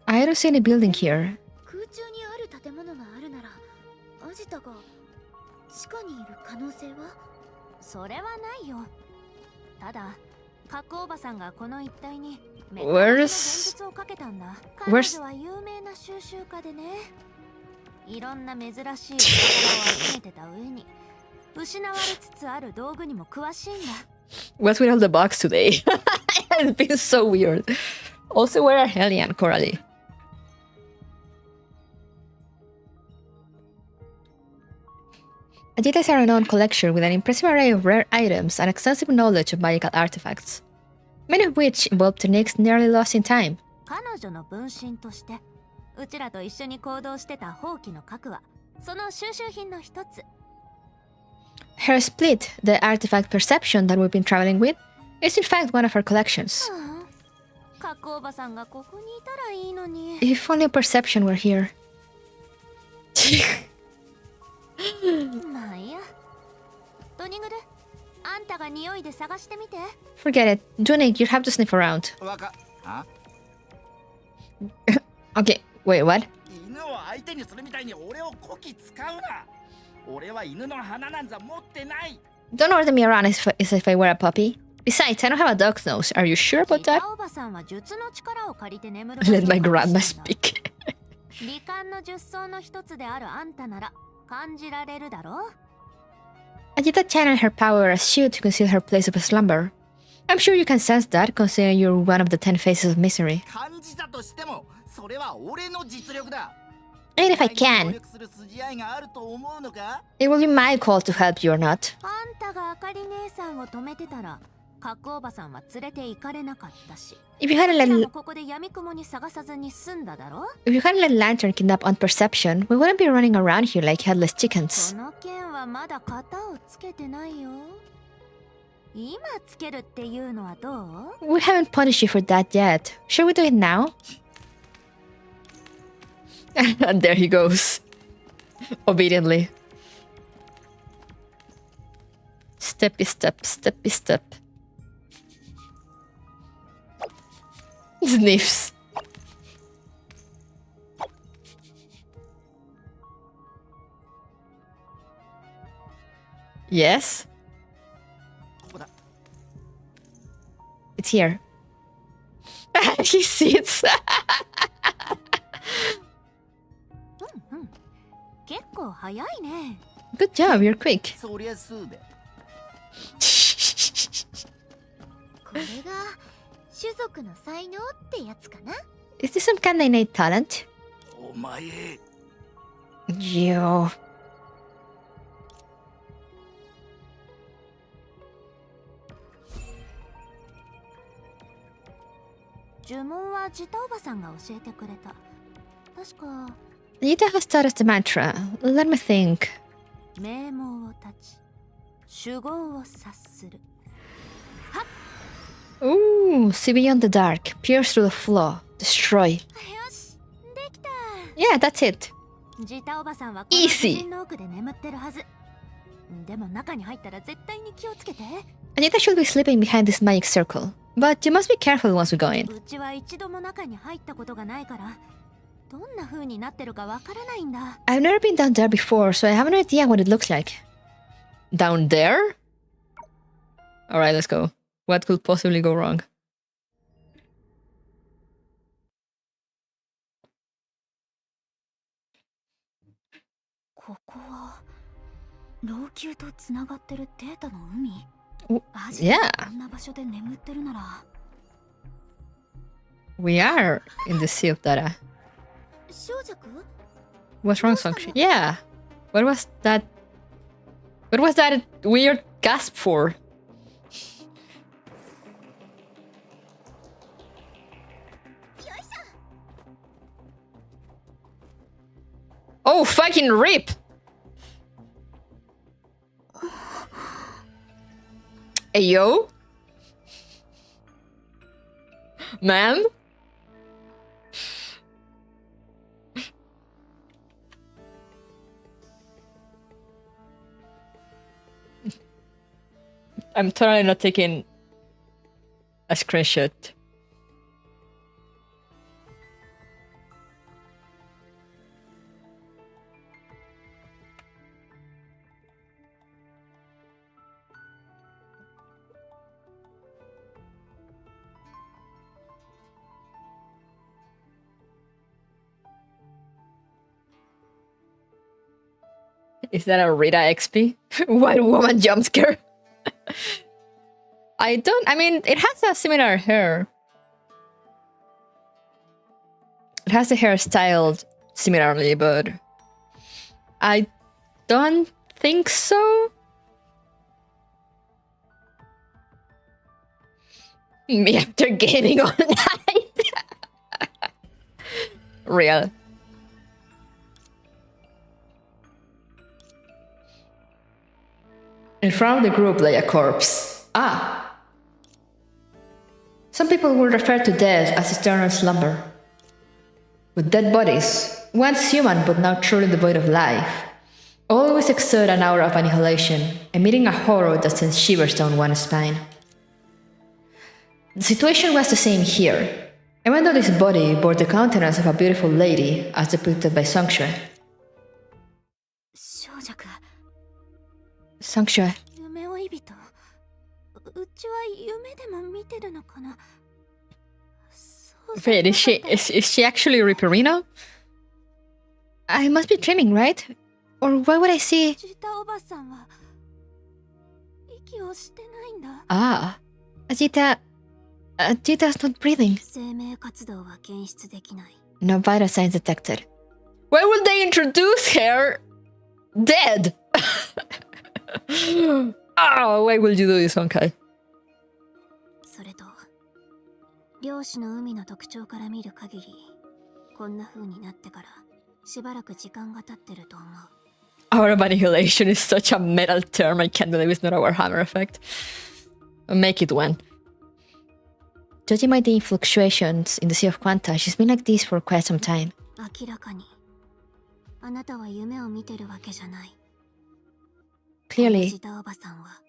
I don't see any building here. 空中にある建物があるならアジタが地下にいる可能性は？それはないよ。ただ、カッコおばさんがこの一帯にめったWhere's- な現実をかけたんだ。彼 Where's- 女は有名な収集家でね。いろんな珍しい宝を集めてた上に、失われつつある道具にも詳しいんだ。 What's with all the bugs today? It's been so weird. Also, where are Helly and Coralie? Ajita is a renowned collector with an impressive array of rare items and extensive knowledge of magical artifacts, many of which involve techniques nearly lost in time. 彼女の分身としてうちらと一緒に行動してた放棄の核はその収集品の一つ。 Her split, the artifact perception that we've been traveling with, is in fact one of her collections. 核おばさんがここにいたらいいのに。 If only perception were here. まあいいや。ドニグル、あんたが匂いで探してみて。 Forget it. Junik, you have to sniff around. わかあ Okay, wait, what? 犬を相手にするみたいに俺をこき使うな。俺は犬の鼻なんざ持ってない。 Don't order me around as if I were a puppy. Besides, I don't have a dog's nose. Are you sure about that? おばさんは術の力を借りて眠る。 Let my grandma speak. 罹患の術草の一つであるあんたなら感じられるだろう。 Ajita channeled her power as shield to conceal her place of slumber. I'm sure you can sense that, considering you're one of the 10 faces of misery. 感じたとしてもそれは俺の実力だ。 And if I can, 協力する筋合いがあると思うのか？ it will be my call to help you or not. あんたがあかり姉さんを止めてたら核おばさんは連れて行かれなかったし。 If you hadn't let ここで闇雲に探さずに済んだだろ？ if you hadn't let Lantern kidnap on perception, we wouldn't be running around here like headless こ chickens. の件はまだ型をつけてないよ。今つけるっていうのはどう？ We haven't punished you for that yet. Shall we do it now? And there he goes. Obediently. Steppy step, steppy step. Sniffs. Yes? It's here. He sits. 結構早いね。 Good job, you're quick. そりゃそうだ。これが種族の才能ってやつかな。 Is this some kind of innate talent? お前。 Yo. 呪文はジタおばさんが教えてくれた。確か Yita has taught us the mantra. Let me think. 名門を立ち守護を察する。 Ooh, see beyond the dark, pierce through the flaw, destroy. よし、できた。 Yeah, that's it. ジタおばさんはこの Easy. 自然の奥で眠ってるはず。でも中に入ったら絶対に気をつけて。 Anita should be sleeping behind this magic circle, but you must be careful once we go in. うちは一度も中に入ったことがないから、どんな風になってるかわからないんだ。 I've never been down there before, so I have no idea what it looks like. Down there? Alright, let's go. What could possibly go wrong? ここは老朽とつながってるデータの海。 Yeah. こんな場所で眠ってるなら。 We are in the sea of data. 小弱？ What's wrong, Songque? Yeah. What was that? What was that weird gasp for? Oh, fucking rip! Hey, yo? Ma'am? I'm totally not taking a screenshot. Is that a Rita XP? White woman jump scare? I mean, it has a similar hair. It has the hair styled similarly, but I don't think so. Me after gaming all night. Real. In front of the group lay a corpse. Ah. Some people will refer to death as eternal slumber. With dead bodies, once human but now truly devoid of life, always exert an aura of annihilation, emitting a horror that sends shivers down one's spine. The situation was the same here, even though this body bore the countenance of a beautiful lady as depicted by Songque. Songque. 夢追い人。うちは夢でも見てるのかな。Wait, is she actually Ripperino? I must be dreaming, right? Or why would I see... Ah, Ajita's not breathing. No vital signs detected. Why would they introduce her dead? Oh, why would you do this, Honkai? 漁師の海の特徴から見る限り、こんな風になってからしばらく時間が経ってると思う。Our annihilation is such a metal term. I can't believe it's not our hammer effect. Make it one. Judging by the fluctuations in the Sea of Quanta, she's been like this for quite some time. 明らかに、あなたは夢を見てるわけじゃない。Clearly, おばさんは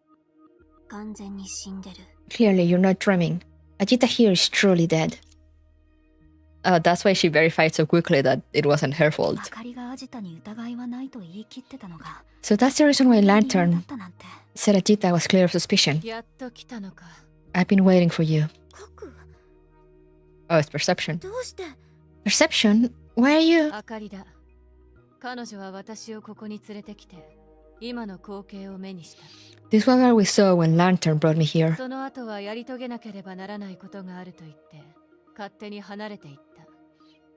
完全に死んでる。Clearly, you're not dreaming. Ajita here is truly dead. That's why she verified so quickly that it wasn't her fault. So that's the reason why Lantern said Ajita was clear of suspicion. I've been waiting for you. Oh, it's perception. Perception? Why are you? This was what we saw when Lantern brought me here.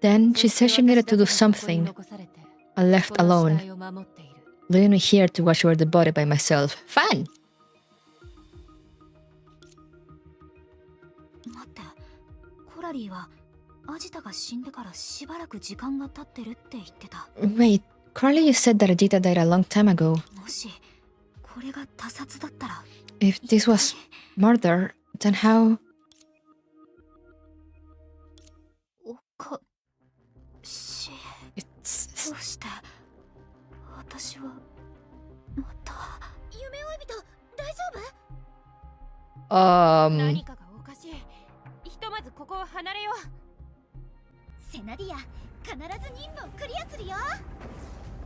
Then she said she needed to do something and left alone, leaving me here to watch over the body by myself. Fun! Wait, Carly, you said that Ajita died a long time ago. If this was murder, then how... It's...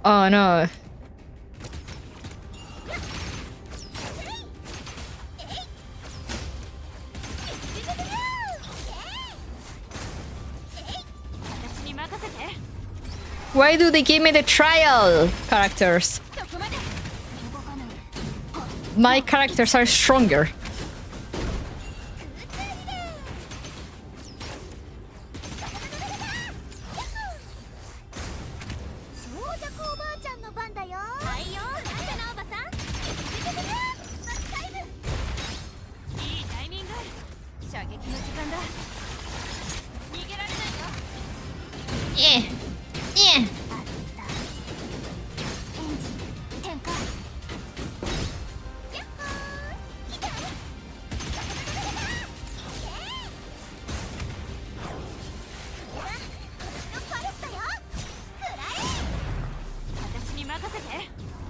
Oh no. Why do they give me the trial characters? My characters are stronger.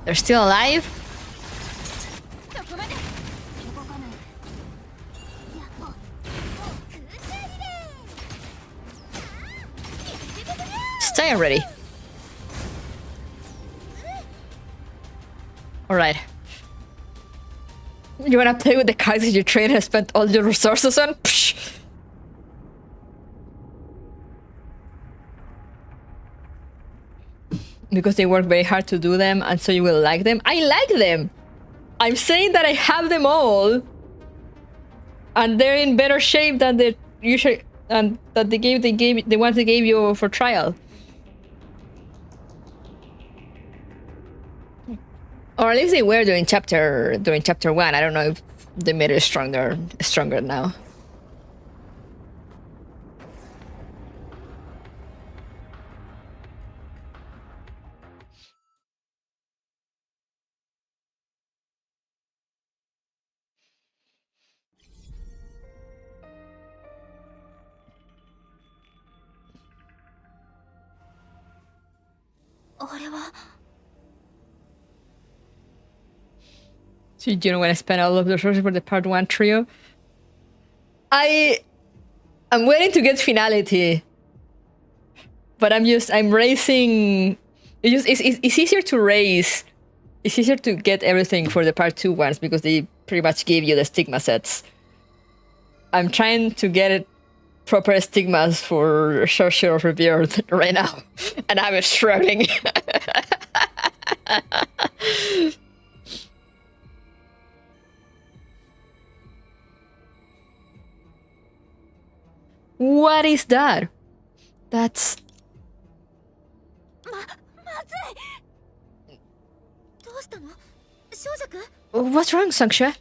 They're still alive? Stay already. Alright. You wanna play with the cards that you trained and spent all your resources on? Psh. Because they work very hard to do them, and so you will like them. I like them! I'm saying that I have them all, and they're in better shape than the usual, and that the ones they gave you for trial. Or at least they were during chapter 1. I don't know if they made it stronger now. So you don't want to spend all of the resources for the part 1 trio? I'm waiting to get finality. But I'm raising... It's easier to raise. It's easier to get everything for the part 2 ones because they pretty much give you the stigma sets. I'm trying to get proper stigmas for Sorcerer of Rebirth right now. And I'm struggling. What is that? That's... What's wrong, Songque?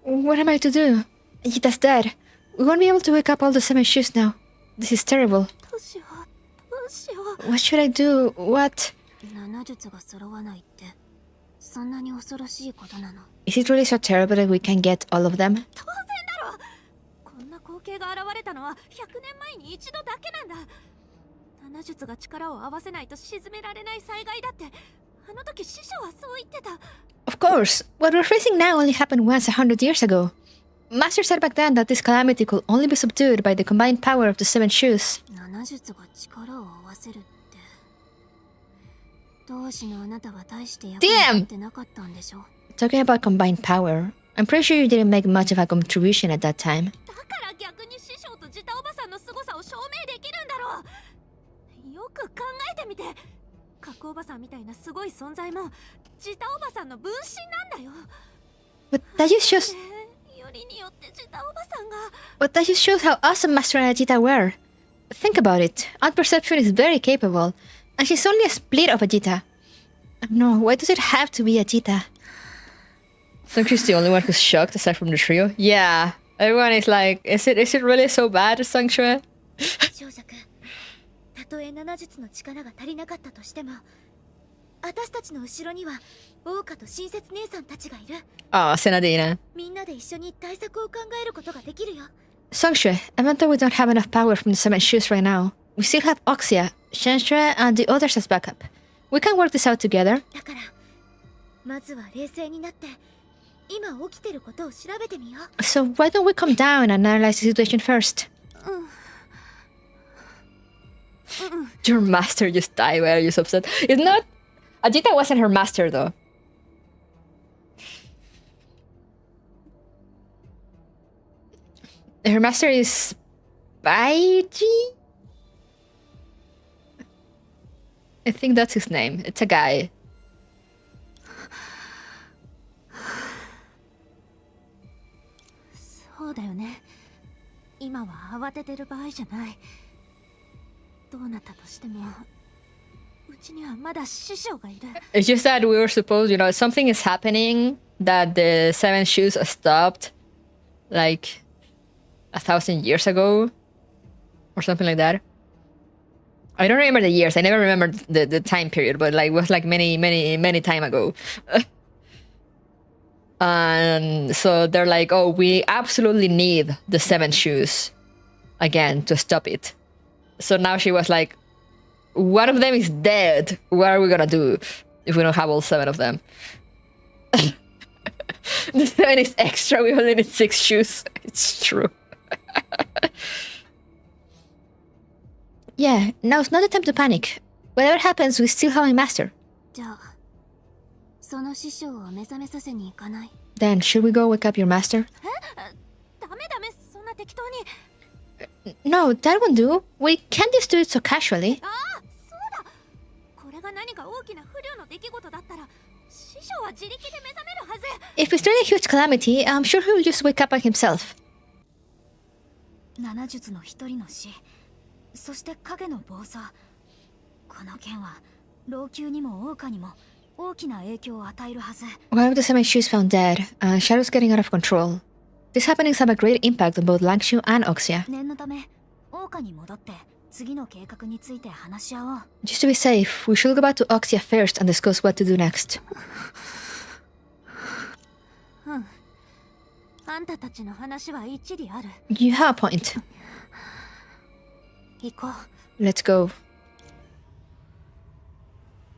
What am I to do? Yita's dead. We won't be able to wake up all the 7 shoes now. This is terrible. What should I do? What? Is it really so terrible that we can get all of them? Of course, what we're facing now only happened once 100 years ago. Master said back then that this calamity could only be subdued by the combined power of the 7 shoes. Damn! Talking about combined power, I'm pretty sure you didn't make much of a contribution at that time. But that just shows... But that just shows how awesome Master and Ajita were. Think about it. Aunt Perception is very capable, and she's only a split of Ajita. No, why does it have to be Ajita? Songque's the only one who's shocked aside from the trio. Yeah, everyone is like, is it really so bad, Songque? Oh, Senadina. Songque, even though we don't have enough power from the 7 shoes right now, we still have Oxia, Shenshue, and the others as backup. We can work this out together. So why don't we calm down and analyze the situation first? Your master just died. Why are you so upset? It's not... Ajita wasn't her master though. Her master is... Baiji? I think that's his name. It's a guy. It's just that we were supposed, something is happening that the 7 shoes stopped like 1,000 years ago or something like that. I don't remember the years. I never remember the time period, but like it was like many time ago. And so they're like, oh, we absolutely need the 7 shoes again to stop it. So now she was like, one of them is dead. What are we gonna do if we don't have all 7 of them? The 7 is extra. We only need 6 shoes. It's true. Yeah, now's not the time to panic. Whatever happens, we still have a master. Then, should we go wake up your master? No, that won't do. We can't just do it so casually. If it's really a huge calamity, I'm sure he'll just wake up by himself. そして影の暴走。この件は老朽にも桜花にも大きな影響を与えるはず。 One of the semi-shoes found dead, and Shadow's getting out of control. These happenings have a great impact on both Langshu and Oxia. 念のため桜花に戻って次の計画について話し合おう。 Just to be safe, we should go back to Oxia first and discuss what to do next. うん。あんたたちの話は一理ある。 You have a point. 行こう。 Let's go.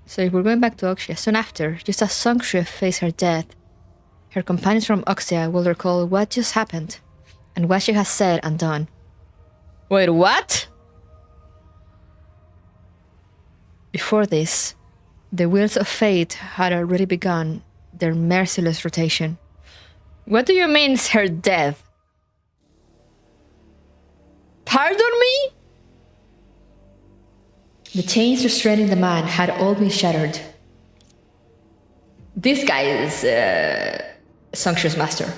So if we're going back to Oxia soon after, just as Songque faced her death, her companions from Oxia will recall what just happened and what she has said and done. Wait, what? Before this, the wheels of fate had already begun their merciless rotation. What do you mean, her death? Pardon me? The chains restraining the man had all been shattered. This guy is Songque's master.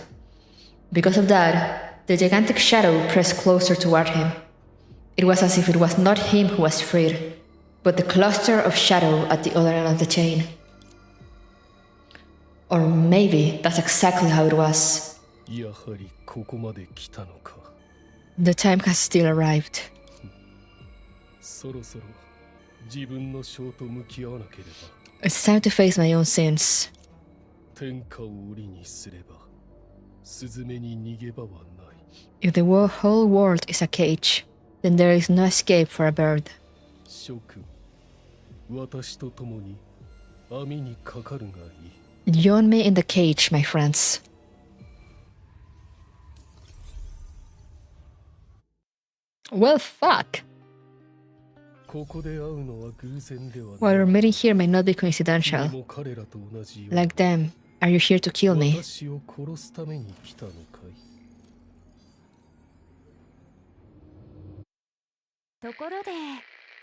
Because of that, the gigantic shadow pressed closer toward him. It was as if it was not him who was freed, but the cluster of shadow at the other end of the chain. Or maybe that's exactly how it was. The time has still arrived. It's time to face my own sins. If the whole world is a cage, then there is no escape for a bird. Join me in the cage, my friends. Well, fuck. What we're meeting here may not be coincidental. Like them, are you here to kill me? ところで、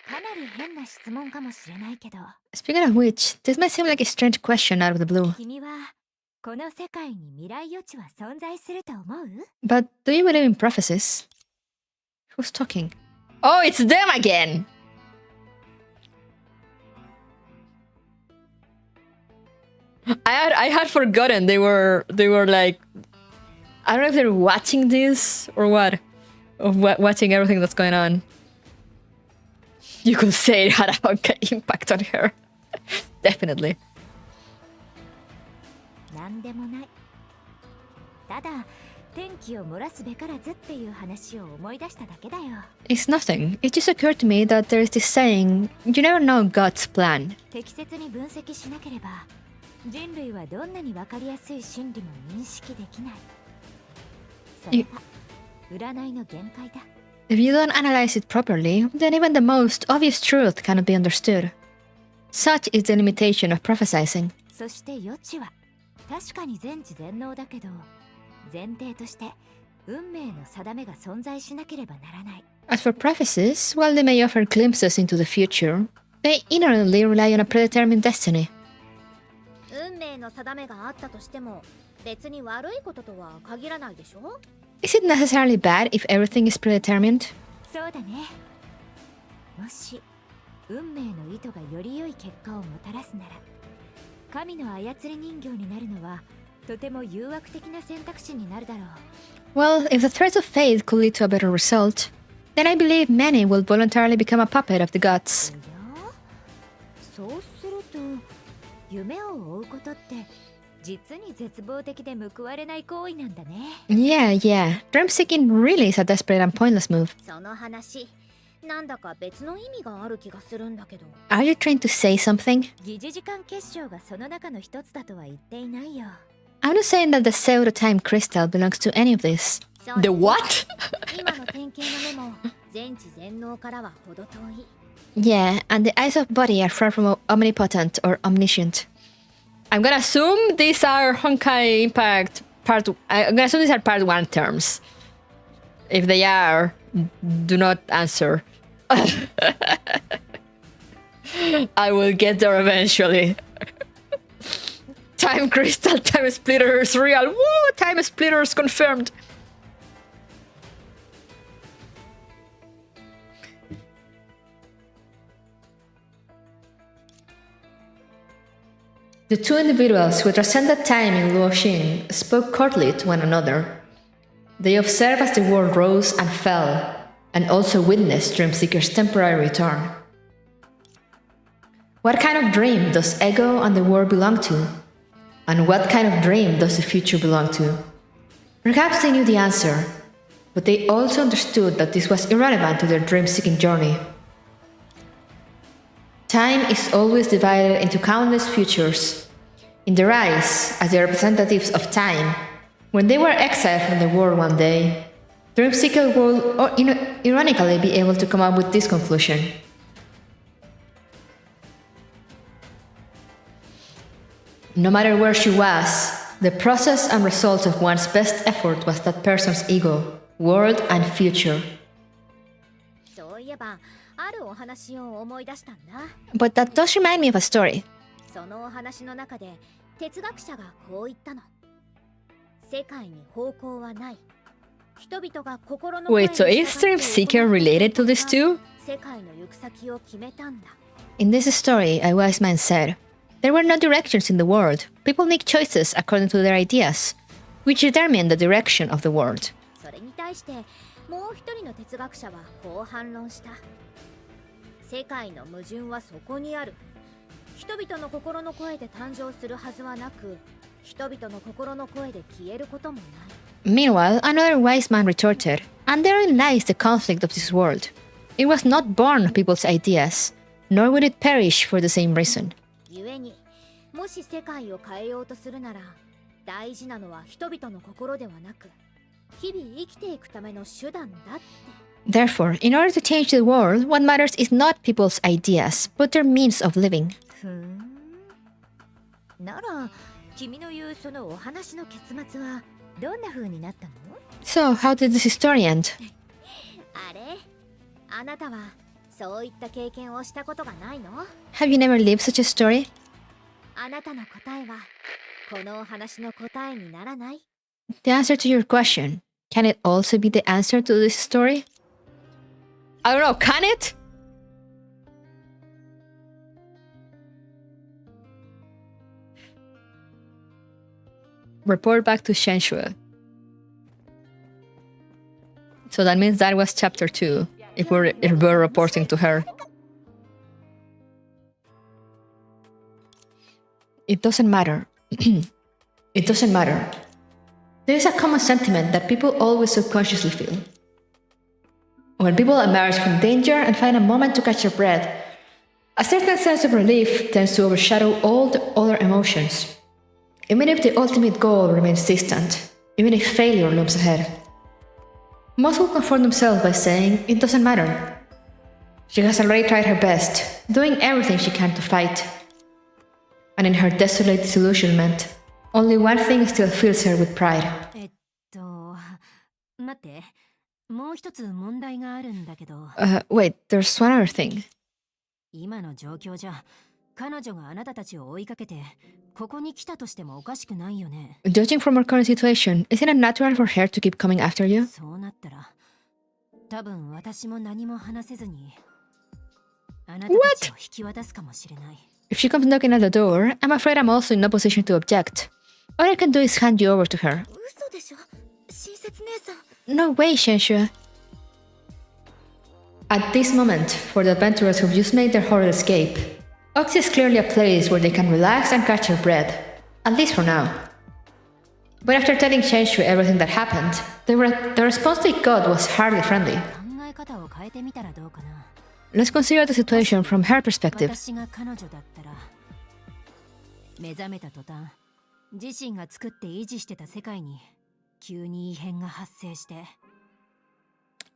かなり変な質問かもしれないけど。 Speaking of which, this might seem like a strange question out of the blue. 君はこの世界に未来予知は存在すると思う？ But do you believe in prophecies? Who's talking? Oh, it's them again! I had forgotten they were like, I don't know if they're watching this or what, of watching everything that's going on. You could say it had a Honkai impact on her. Definitely. なんでもない。ただ天気を漏らすべからずっていう話を思い出しただけだよ。 It's nothing. It just occurred to me that there is this saying, you never know God's plan. 適切に分析しなければ人類はどんなに分かりやすい真理も認識できない。それが占いの限界だ。 If you don't analyze it properly, then even the most obvious truth cannot be understood. Such is the limitation of prophesizing. そして予知は確かに全知全能だけど、前提として運命の定めが存在しなければならない。 As for prophecies, while they may offer glimpses into the future, they inherently rely on a predetermined destiny. 運命の定めがあったとしても、別に悪いこととは限らないでしょ？ Is it necessarily bad if everything is predetermined? そうだね。もし運命の意図がより良い結果をもたらすなら、神の操り人形になるのはとても誘惑的な選択肢になるだろう。 Well, if the threads of fate could lead to a better result, then I believe many will voluntarily become a puppet of the gods. そうすると、夢を追うことって実に絶望的で報われない行為なんだね。Yeah. Dream seeking really is a desperate and pointless move. その話、なんだか別の意味がある気がするんだけど。 Are you trying to say something? 疑似時間結晶がその中の一つだとは言っていないよ。 I'm not saying that the pseudo-time crystal belongs to any of this. The what? 今の典型の目も全知全能からは程遠い。 Yeah, and the eyes of body are far from omnipotent or omniscient. I'm gonna assume these are Honkai Impact part... I'm gonna assume these are part 1 terms. If they are, do not answer. I will get there eventually. Time crystal, time splitters, real. Woo! Time splitters confirmed. The two individuals who transcended time in Luoxin spoke coldly to one another. They observed as the world rose and fell, and also witnessed Dreamseeker's temporary return. What kind of dream does Ego and the world belong to? And what kind of dream does the future belong to? Perhaps they knew the answer, but they also understood that this was irrelevant to their dream-seeking journey. Time is always divided into countless futures. In their eyes, as the representatives of time, when they were exiled from the world one day, Dreamseeker will ironically be able to come up with this conclusion. No matter where she was, the process and results of one's best effort was that person's ego, world, and future. But that does remind me of a story. Wait, so is Dreamseeker related to this too? In this story, a wise man said, "There were no directions in the world. People make choices according to their ideas, which determine the direction of the world." Meanwhile, another wise man retorted, "And therein lies the conflict of this world. It was not born of people's ideas, nor would it perish for the same reason." Therefore, in order to change the world, what matters is not people's ideas, but their means of living. So, how did this story end? Have you never lived such a story? The answer to your question, can it also be the answer to this story? I don't know, can it? Report back to Shenshue. So that means that was chapter 2, if we're reporting to her. It doesn't matter. It doesn't matter. There is a common sentiment that people always subconsciously feel. When people emerge from danger and find a moment to catch their breath, a certain sense of relief tends to overshadow all the other emotions. Even if the ultimate goal remains distant, even if failure looms ahead. Most will comfort themselves by saying, "It doesn't matter. She has already tried her best, doing everything she can to fight." And in her desolate disillusionment, only one thing still fills her with pride. Wait, there's one other thing. Judging from our current situation, isn't it natural for her to keep coming after you? What? If she comes knocking at the door, I'm afraid I'm also in no position to object. All I can do is hand you over to her. No way, Shenshue. At this moment, for the adventurers who've just made their horrid escape, Oxy is clearly a place where they can relax and catch their breath, at least for now. But after telling Shenshue everything that happened, the response they got was hardly friendly. Let's consider the situation from her perspective.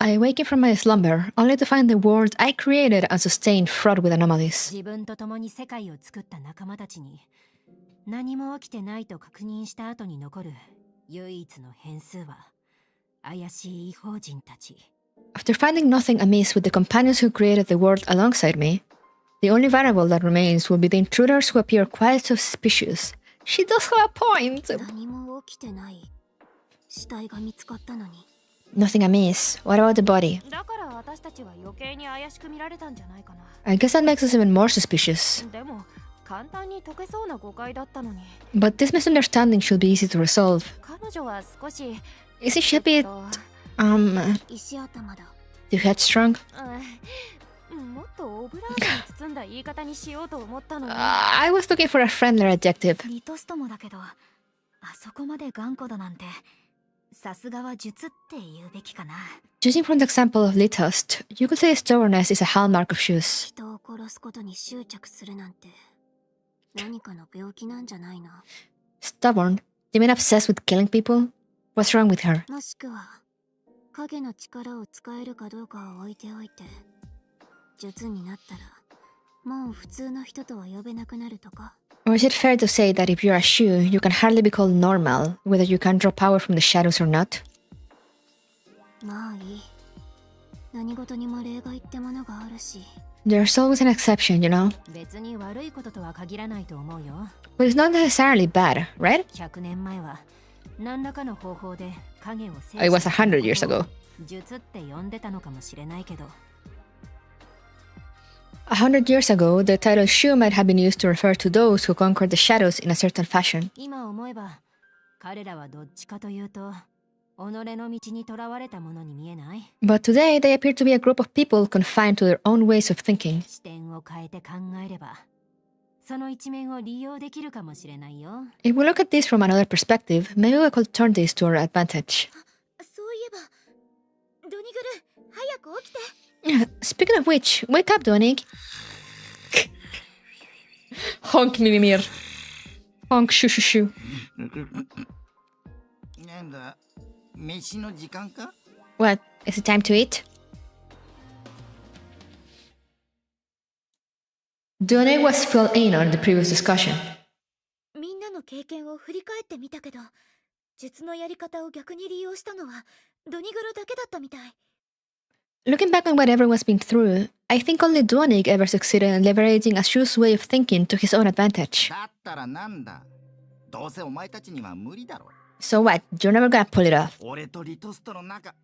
I awaken from my slumber only to find the world I created and sustained fraught with anomalies. After finding nothing amiss with the companions who created the world alongside me, the only variable that remains will be the intruders who appear quite suspicious. She does have a point! Nothing amiss. What about the body? I guess that makes us even more suspicious. 簡単に解けそうな誤解だったのに。 But this misunderstanding should be easy to resolve. 彼女は少し Isn't she a bit, 石頭だ。 too headstrong? もっとオブラートに包んだ言い方にしようと思ったのに。I was looking for a friendlier adjective. リトストもだけど、あそこまで頑固だなんて、さすがは術って言うべきかな。Judging from the example of Litost, you could say stubbornness is a hallmark of shoes. 人を殺すことに執着するなんて、何かの病気なんじゃないの？ Stubborn? You mean obsessed with killing people? What's wrong with her? もしくは、影の力を使えるかどうかを置いておいて、術になったら、もう普通の人とは呼べなくなるとか。Or is it fair to say that if you're a shoe, you can hardly be called normal, whether you can draw power from the shadows or not? まあいい。何事にも例外ってものがあるし。There's always an exception, you know? 別に悪いこととは限らないと思うよ。But it's not necessarily bad, right? 100年前は何らかの方法で影を制 It was 100 years ago. 術って呼んでたのかもしれないけど。100 years ago, the title shoe might have been used to refer to those who conquered the shadows in a certain fashion. 今思えば、彼らはどっちかというと、己の道に囚われたものに見えない？ But today, they appear to be a group of people confined to their own ways of thinking. 視点を変えて考えれば、その一面を利用できるかもしれないよ。If we look at this from another perspective, maybe we could turn this to our advantage. そういえば、ドニグル、早く起きて。Speaking of which, wake up, Donig. Honk mimimir. Honk shoo shoo shoo. なんだ、飯の時間か？ What? Is it time to eat? Donig was filled in on the previous discussion. みんなの経験を振り返ってみたけど、術のやり方を逆に利用したのはドニグルだけだったみたい。Looking back on what everyone's been through, I think only Donig ever succeeded in leveraging a shoe's way of thinking to his own advantage. だったらなんだ。どうせお前たちには無理だろ。 So what? You're never gonna pull it off. 俺とリトストの中。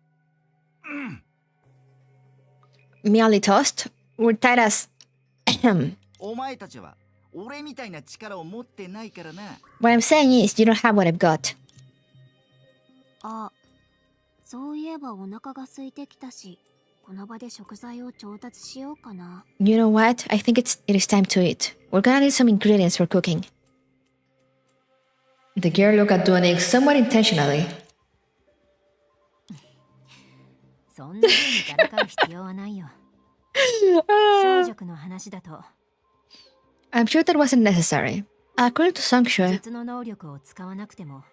Merely tossed? We're tied as... お前たちは俺みたいな力を持ってないからな。 What I'm saying is, you don't have what I've got. あ、そういえばお腹が空いてきたし、この場で食材を調達しようかな。You know what? I think it is time to eat. We're gonna need some ingredients for cooking. The girl looked at Donig somewhat intentionally. そんな風にからかう必要はないよ。少女の話だと。I'm sure that wasn't necessary. According to Songque, 術の能力を使わなくても、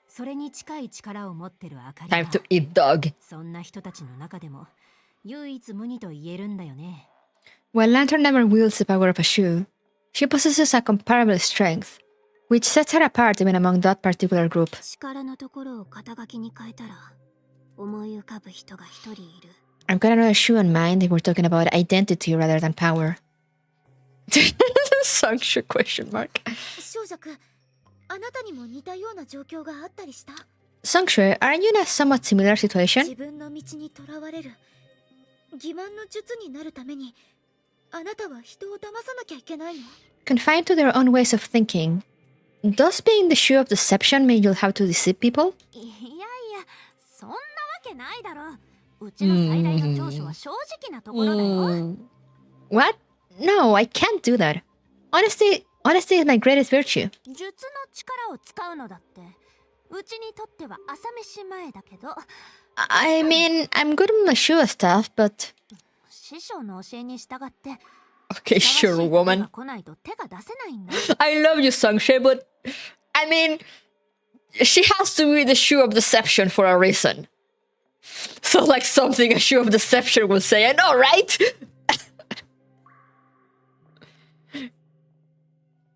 それに近い力を持ってるあかり time は to eat dog. そんな人たちの中でも唯一無二と言えるんだよね。 While Lantern never wields the power of a shoe, she possesses a comparable strength, which sets her apart even among that particular group. 力のところを肩書きに変えたら、思い浮かぶ人が一人いる。I'm gonna know a shoe in mind if we're talking about identity rather than power. Songque question mark. 少女くん、あなたにも似たような状況があったりした？ Songque, aren't you in a somewhat similar situation? 自分の道にとらわれる欺瞞の術になるために、あなたは人を騙さなきゃいけないの？ Confined to their own ways of thinking, does being the shoe of deception mean you'll have to deceive people? いやいや、そんなわけないだろ。うちの最大の長所は正直なところだよ。What? No, I can't do that. Honesty is my greatest virtue. 術の力を使うのだって、うちにとっては朝飯前だけど。I mean, I'm good with my shoe stuff, but... 師匠の教えに従って、Okay, sure, woman. 来ないと手が出せないんだ。I love you, Songque, but... I mean... She has to be the shoe of deception for a reason. So like something a shoe of deception will say, I know, right?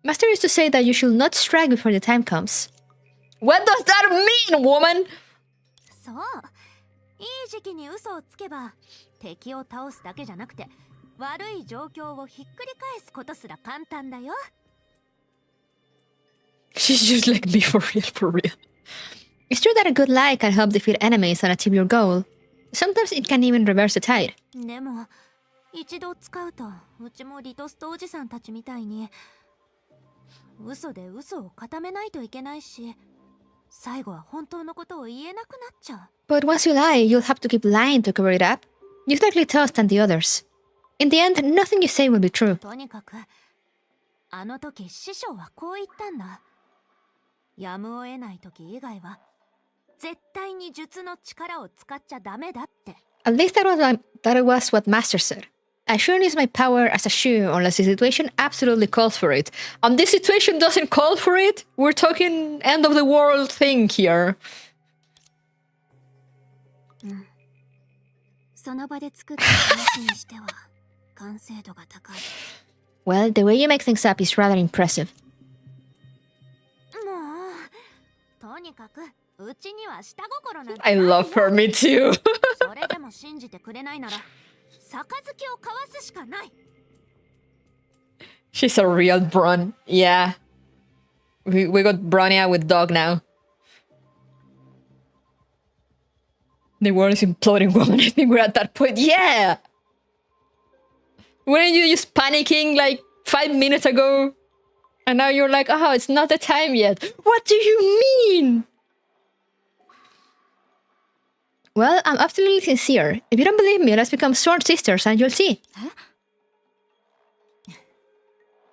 Master used to say that you should not strike before the time comes. What does that mean, woman? そう。いい時期に嘘をつけば、敵を倒すだけじゃなくて、悪い状況をひっくり返すことすら簡単だよ。She's just like me for real, for real. It's true that a good lie can help defeat enemies and achieve your goal. Sometimes it can even reverse the tide. でも、一度使うと、うちもリトストおじさんたちみたいに、嘘で嘘を固めないといけないし、最後は本当のことを言えなくなっちゃう。 But once you lie, you'll have to keep lying to cover it up. You've likely tossed than the others. In the end, nothing you say will be true. とにかくあの時師匠はこう言ったんだ。やむを得ない時以外は絶対に術の力を使っちゃダメだって。 At least that was what Master said. I shouldn't use my power as a shoe unless the situation absolutely calls for it. And this situation doesn't call for it? We're talking end of the world thing here. その場で作った話にしては完成度が高い。 Well, the way you make things up is rather impressive. もうとにかくうちには下心なんて I love her, me too. それでも信じてくれないなら杯を交わすしかない。 She's a real Bron. Yeah. We got Bronya with dog now. The world is imploding, woman. I think we're at that point. Yeah! Weren't you just panicking like 5 minutes ago? And now you're like, oh, it's not the time yet. What do you mean? Well, I'm absolutely sincere. If you don't believe me, let's become sworn sisters and you'll see.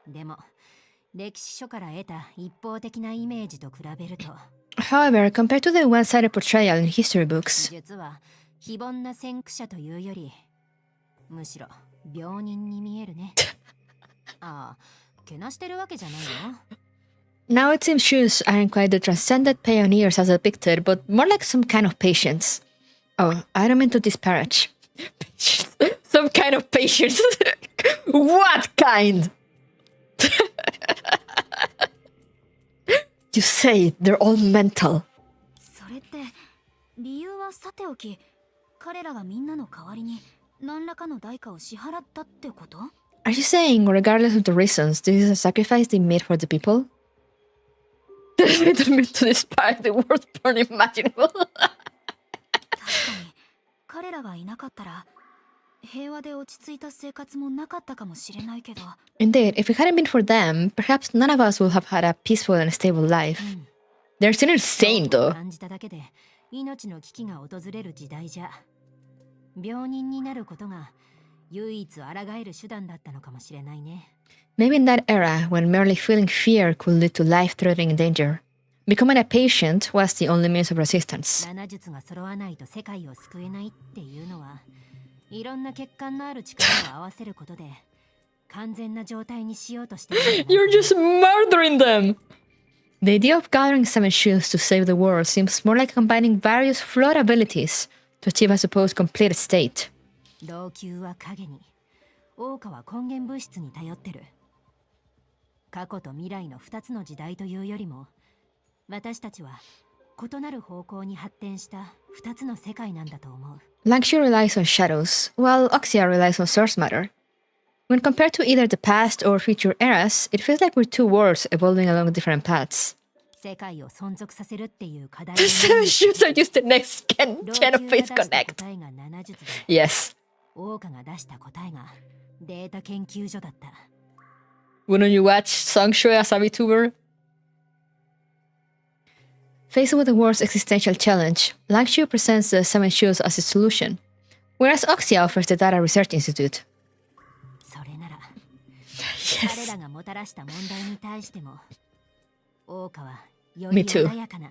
でも歴史書から得た一方的なイメージと比べると However, compared to the one-sided portrayal in history books, 実は非凡な先駆者というよりむしろ病人に見えるね。ああ、けなしてるわけじゃないよ。 now it seems shoes aren't quite the transcendent pioneers as depicted, but more like some kind of patience. Oh, I don't mean to disparage. Some kind of patience. What kind? You say they're all mental. それって理由はさておき、彼らがみんなの代わりに何らかの代価を支払ったってこと？ Are you saying, regardless of the reasons, this is a sacrifice they made for the people? I don't mean to disparage the worst porn imaginable. 確かに彼らがいなかったら平和で落ち着いた生活もなかったかもしれないけど。 Indeed, if it hadn't been for them, perhaps none of us would have had a peaceful and stable life. They're still insane, though. 感じただけで命の危機が訪れる時代じゃ病人になることが唯一抗える手段だったのかもしれないね。 Maybe in that era, when merely feeling fear could lead to life-threatening danger, becoming a patient was the only means of resistance. 7術が揃わないと世界を救えないっていうのはいろんな欠陥のある力を合わせることで完全な状態にしようとしている。 You're just murdering them! The idea of gathering 7 shoes to save the world seems more like combining various flawed abilities to achieve a supposed complete state. 老朽は影に、桜花は根源物質に頼ってる。過去と未来の2つの時代というよりも、私たちは異なる方向に発展した2つの世界なんだと思う。 Langshu relies on shadows, while Oxia relies on source matter. When compared to either the past or future eras, it feels like we're two worlds evolving along different paths. 世界を存続させるっていう課題 The 7 shoes are just the next gen of Face Connect. Yes. 桜花が出した答えがデータ研究所だった。 Wouldn't you watch Songque as a VTuber? Faced with the world's existential challenge, Langshu presents the 7 shoes as a solution, whereas Oxia offers the Data Research Institute. それなら、 Yes. 彼らがもたらした問題に対しても、桜花はよ Me り too. 穏やかな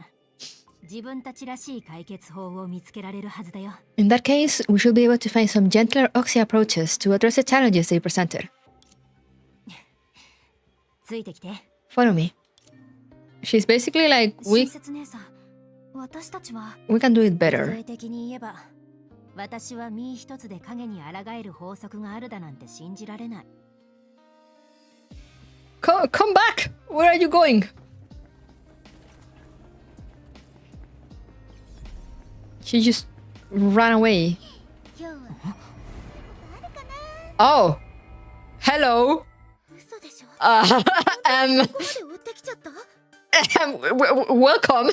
自分たちらしい解決法を見つけられるはずだよ。 In that case, we should be able to find some gentler Oxia approaches to address the challenges they presented. ついてきて。 Follow me. She's basically like, 親切姉さん、私たちは we can do it better. 具体的に言えば、私は身一つで影に抗える法則があるだなんて信じられない。 Come back! Where are you going? She just ran away. 今日は誰かな？ Oh! Hello! 嘘でしょ？ Um, ここまで追ってきちゃった？ welcome!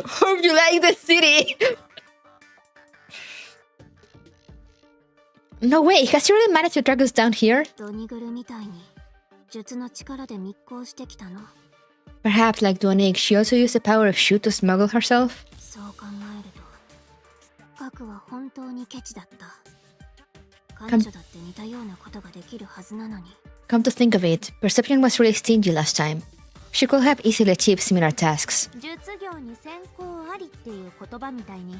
Hope you like the city! No way, has she really managed to track us down here? ドニグルみたいに術の力で密航してきたの。 Perhaps, like Duanig, she also used the power of Shu to smuggle herself? そう考えると核は本当にケチだった。彼女だって似たようなことができるはずなのに。 Come to think of it, Perception was really stingy last time. She could have easily achieved similar tasks. 術業に先行ありっていう言葉みたいに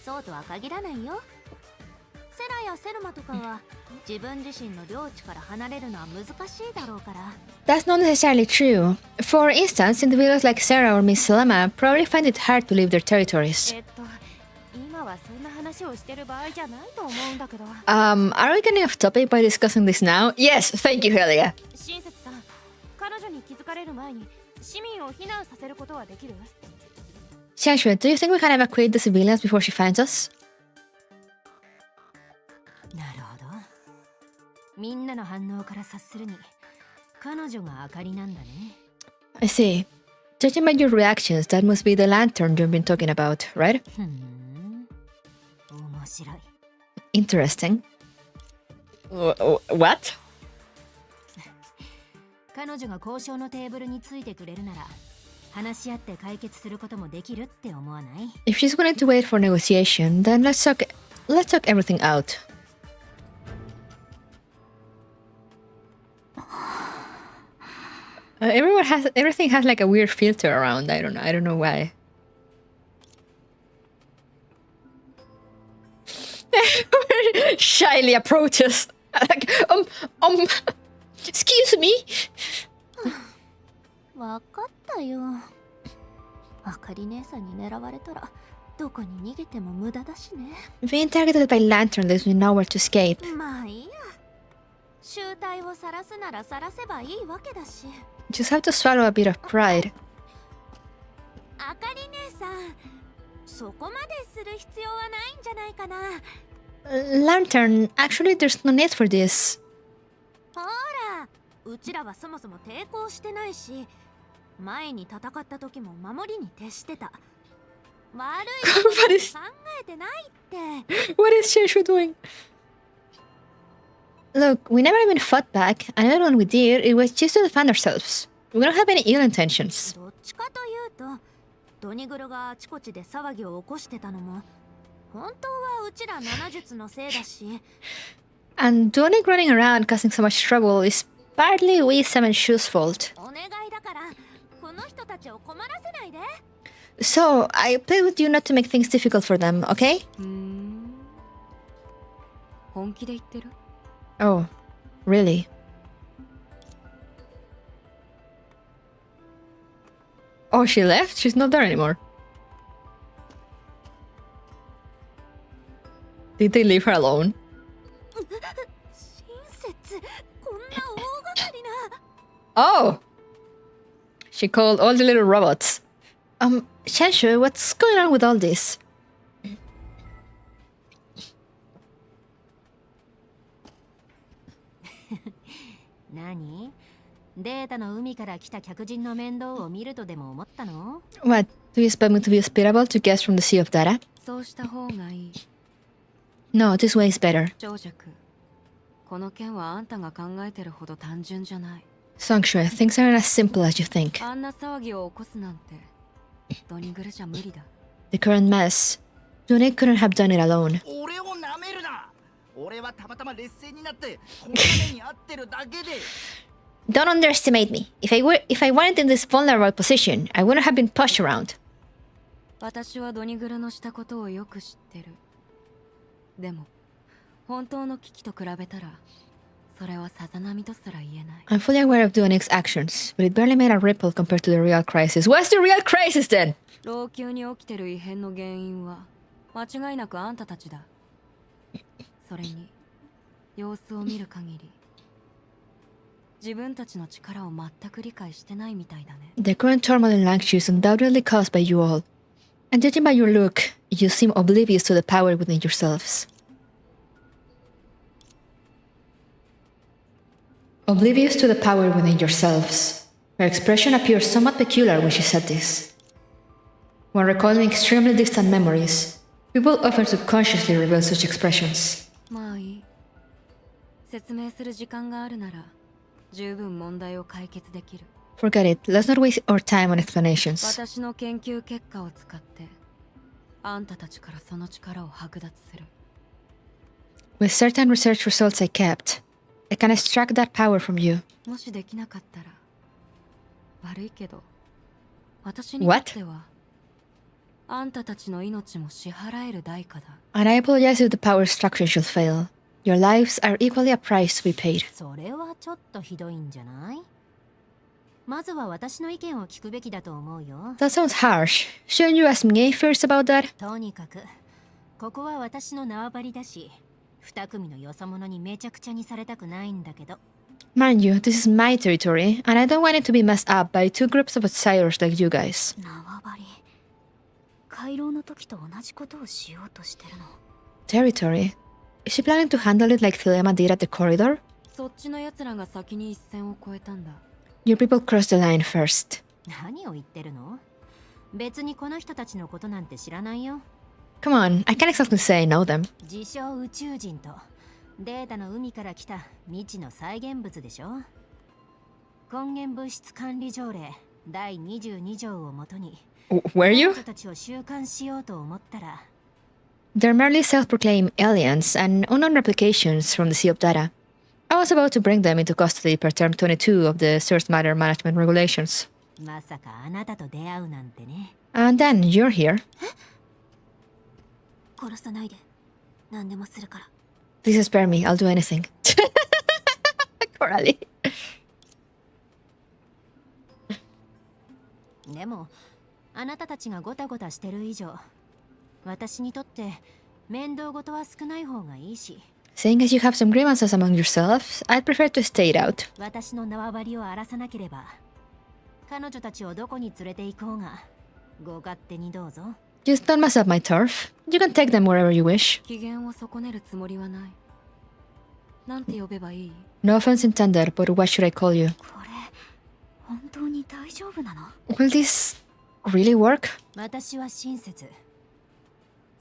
そうとは限らないよ。セラやセルマとかは自分自身の領地から離れるのは難しいだろうから。 That's not necessarily true. For instance, individuals like Sarah or Miss Thelema probably find it hard to leave their territories. 今はそんな話をしてる場合じゃないと思うんだけど。Are we getting off topic by discussing this now? Yes, thank you, Helia. 親切さん、彼女に気づかれる前に市民を避難させることはできる？ Xianshui, do you think we can evacuate the civilians before she finds us? なるほど。みんなの反応から察するに彼女が明かりなんだね。 I see. Judging by your reactions, that must be the lantern you've been talking about, right? 面白い。 Interesting. What? 彼女が交渉のテーブルについてくれるなら話し合って解決することもできるって思わない？ If she's willing to wait for negotiation, then let's talk everything out. Everything has like a weird filter around. I don't know why. Shyly approaches. Like, excuse me. わかったよ。あかり姉さんに狙われたらどこに逃げても無駄だしね。 Being targeted by lantern leaves me nowhere to escape. まあいいや。集体を晒すなら晒せばいいわけだし。 Just have to swallow a bit of pride. あかり姉さん、そこまでする必要はないんじゃないかな。Lantern, actually there's no need for this. ほら、うちらはそもそも抵抗してないし、前に戦った時も守りに徹してた。悪いこと考えてないって。What is Sheshu doing? Look, we never even fought back, and even when we did, it was just to defend ourselves. We don't have any ill intentions. どっちかというと、ドニグルがあちこちで騒ぎを起こしてたのも、本当はうちら七術のせいだし。And Donik running around causing so much trouble is partly we Seven Shoes' fault. お願いだから、この人たちを困らせないで。 So, I plead with you not to make things difficult for them, okay? 本気で言ってる? Oh, really? Oh, she left? She's not there anymore. Did they leave her alone? Oh! She called all the little robots. Shanshu, what's going on with all this? 何？データの海から来た客人の面倒を見るとでも思ったの？ What? Do you expect me to be hospitable to guests from the Sea of Data? そうした方がいい。 No, this way is better. 長尺。この件はあんたが考えてるほど単純じゃない。 Songque, things aren't as simple as you think. あんな騒ぎを起こすなんて、ドニグルじゃ無理だ。 The current mess. Donik couldn't have done it alone. 俺を舐めるな。俺はたまたま劣勢になってこの目に合ってるだけで。Don't underestimate me. If I weren't in this vulnerable position, I wouldn't have been pushed around. 私はドニグルのしたことをよく知ってる。でも、本当の危機と比べたら、それはさざ波とすら言えない。 I'm fully aware of Donik's actions, but it barely made a ripple compared to the real crisis. What's the real crisis then? 老朽に起きてる異変の原因は、間違いなくあんたたちだ。それに、様子を見る限り、自分たちの力を全く理解してないみたいだね。 The current turmoil in Langshu is undoubtedly caused by you all. And judging by your look, you seem oblivious to the power within yourselves. Oblivious to the power within yourselves. Her expression appeared somewhat peculiar when she said this. When recalling extremely distant memories, people often subconsciously reveal such expressions. まあいい。説明する時間があるなら、十分問題を解決できる。 Forget it. Let's not waste our time on explanations. 私の研究結果を使ってあんたたちからその力を剥奪する。 With certain research results I kept, I can extract that power from you. もしできなかったら悪いけど私にとってはあんたたちの命も支払える代価だ。 And I apologize if the power extraction should fail. Your lives are equally a price to be paid. それはちょっとひどいんじゃない？まずは私の意見を聞くべきだと思うよ。 That sounds harsh. Shouldn't you ask me first about that? とにかくここは私の縄張りだし、二組のよそ者にめちゃくちゃにされたくないんだけど。 Mind you, this is my territory, and I don't want it to be messed up by two groups of outsiders like you guys. 縄張り。回廊の時と同じことをしようとしてるの。 Territory? Is she planning to handle it like Thelema did at the corridor? そっちの奴らが先に一線を越えたんだ。 Your people crossed the line first. 何を言ってるの？別にこの人たちのことなんて知らないよ。 Come on, I can't exactly say I know them. 自称宇宙人とデータの海から来た未知の再現物でしょ。根源物質管理条例第22条をもとに Were you? 人たちを収監しようと思ったら They're merely self-proclaimed aliens and unknown replications from the Sea of Data. I was about to bring them into custody per term 22 of the Source Matter Management Regulations. まさかあなたと出会うなんてね。 And then you're here. 殺さないで。何でもするから。 Please spare me, I'll do anything. Coralie. でもあなたたちがゴタゴタしてる以上、私にとって面倒事は少ない方がいいし。 Seeing as you have some grievances among yourselves, I'd prefer to stay it out. 私の縄張りを荒らさなければ、彼女たちをどこに連れて行こうが、ご勝手にどうぞ。 Just don't mess up my turf. You can take them wherever you wish. 機嫌を損ねるつもりはない。なんて呼べばいい？ No offense intended, but what should I call you? これ、本当に大丈夫なの？ Will this really work? 私は親切。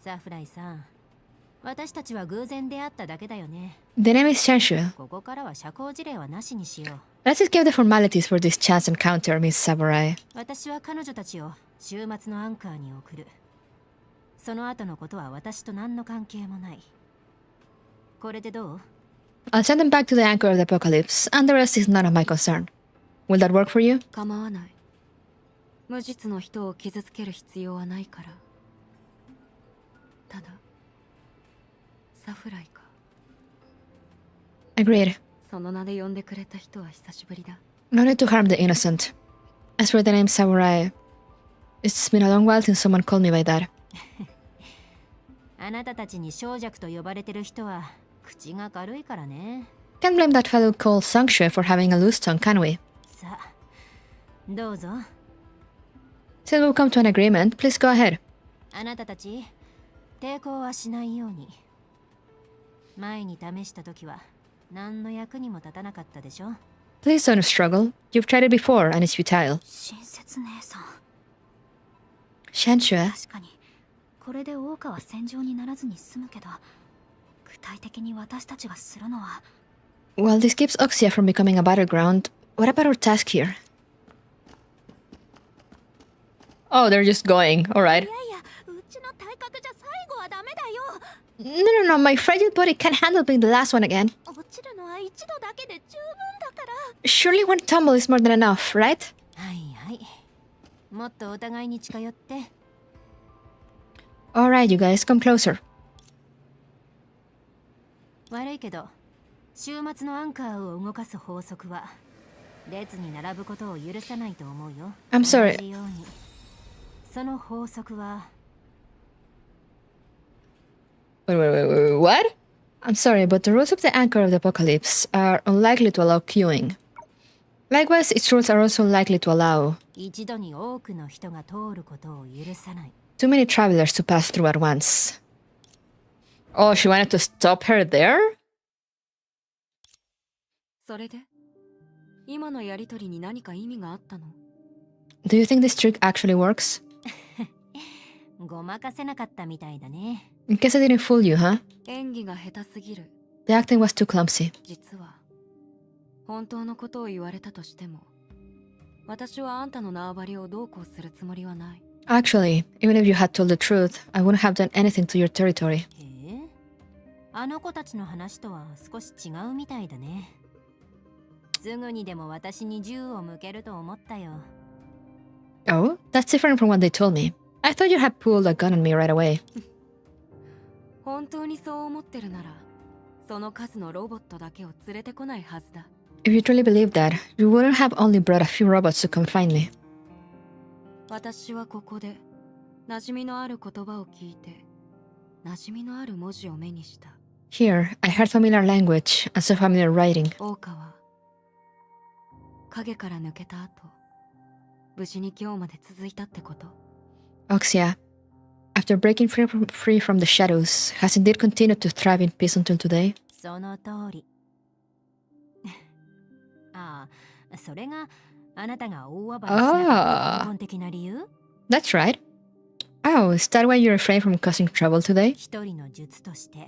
サフライさん、私たちは偶然出会っただけだよね。 The name is Shenshue. ここからは社交辞令はなしにしよう。 Let's just give the formalities for this chance encounter, Miss Samurai. 私は彼女たちを週末のアンカーに送る。その後のことは私と何の関係もない。これでどう？ I'll send them back to the anchor of the apocalypse, and the rest is none of my concern. Will that work for you? 構わない。無実の人を傷つける必要はないから。ただ、サフライか。 Agreed. その名で呼んでくれた人は久しぶりだ。 No need to harm the innocent. As for the name Samurai, it's been a long while since someone called me by that. あなたたちに小弱と呼ばれてる人は口が軽いからね。 Can't blame that fellow called Songque for having a loose tongue, can we? さあ、どうぞ。 Till we've come to an agreement, please go ahead. あなたたち、抵抗はしないように。前に試した時は何の役にも立たなかったでしょ。 Please don't struggle. You've tried it before, and it's futile. 親切姉さん。 Shenshue? 確かに、これで桜花は戦場にならずに済むけど、具体的に私たちがするのは。 Well, this keeps Oxia from becoming a battleground. What about our task here? Oh, they're just going. Alright. いやいや、うちの体格じゃ最後はダメだよ。 No, my fragile body can't handle being the last one again. 落ちるのは一度だけで十分だから。 Surely one tumble is more than enough, right? はいはい。もっとお互いに近寄って。 Alright, you guys, come closer. 悪いけど、週末のアンカーを動かす法則は列に並ぶことを許さないと思うよ。 I'm sorry. 同じようにその法則は Wait, what? I'm sorry, but the rules of the Anchor of the Apocalypse are unlikely to allow queuing. Likewise, its rules are also likely to allow 一度に多くの人が通ることを許さない。 too many travelers to pass through at once. Oh, she wanted to stop her there? それで今のやりとりに何か意味があったの？ Do you think this trick actually works? ごまかせなかったみたいだね。 In case I didn't fool you, huh? 演技が下手すぎる。 The acting was too clumsy. 実は本当のことを言われたとしても、私はあんたの縄張りをどうこうするつもりはない。Actually, even if you had told the truth, I wouldn't have done anything to your territory. あの子たちの話とは少し違うみたいだね。すぐにでも私に銃を向けると思ったよ。Oh, that's different from what they told me. I thought you had pulled a gun on me right away. 本当にそう思ってるなら、その数のロボットだけを連れてこないはずだ。If you truly believe that, you wouldn't have only brought a few robots to come find me. 私はここで馴染みのある言葉を聞いて、馴染みのある文字を目にした。Here, I heard familiar language and saw familiar writing. オオカは影から抜けた後、無事に今日まで続いたってこと。Oxia, after breaking free from the shadows, has indeed continued to thrive in peace until today. その通り。ああ、それがあなたが大暴れしなかった根本的な理由？ That's right. Oh, is that why you refrained from causing trouble today? 一人の術として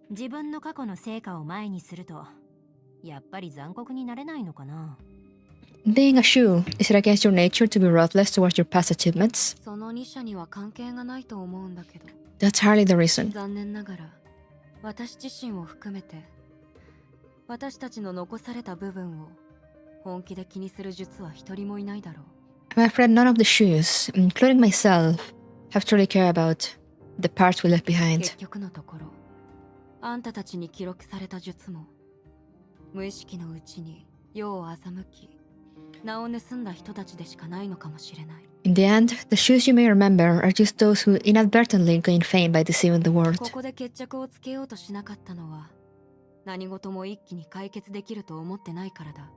自分の過去の成果を前にするとやっぱり残酷になれないのかな。 Being a Shu, is it against your nature to be ruthless towards your past achievements? その2社には関係がないと思うんだけど。That's hardly the reason. 残念ながら、私自身を含めて、私たちの残された部分を本気で気にする術は一人もいないだろう。I'm afraid none of the Shus, including myself, have truly cared about the parts we left behind. 結局のところ、あんたたちに記録された術も、無意識のうちに世を欺き、名を盗んだ人たちでしかないのかもしれない。In the end, the Shus you may remember are just those who inadvertently gain fame by deceiving the world. ここで決着をつけようとしなかったのは、何事も一気に解決できると思ってないからだ。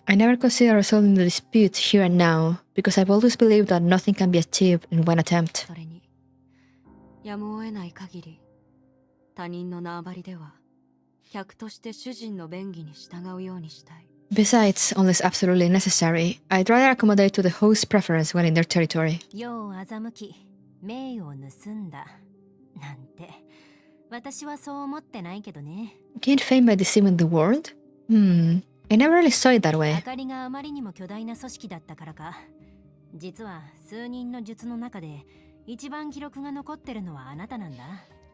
I never consider resolving the dispute here and now, because I've always believed that nothing can be achieved in one attempt. それに、やむを得ない限り、他人の縄張りでは、客として主人の便宜に従うようにしたい。Besides, unless absolutely necessary, I'd rather accommodate to the host's preference when in their territory. 世を欺き、名誉を盗んだなんて、私はそう思ってないけどね。Gain fame by deceiving the world? I never really saw it that way. 明かりがあまりにも巨大な組織だったからか。実は数人の術の中で一番記録が残ってるのはあなたなんだ。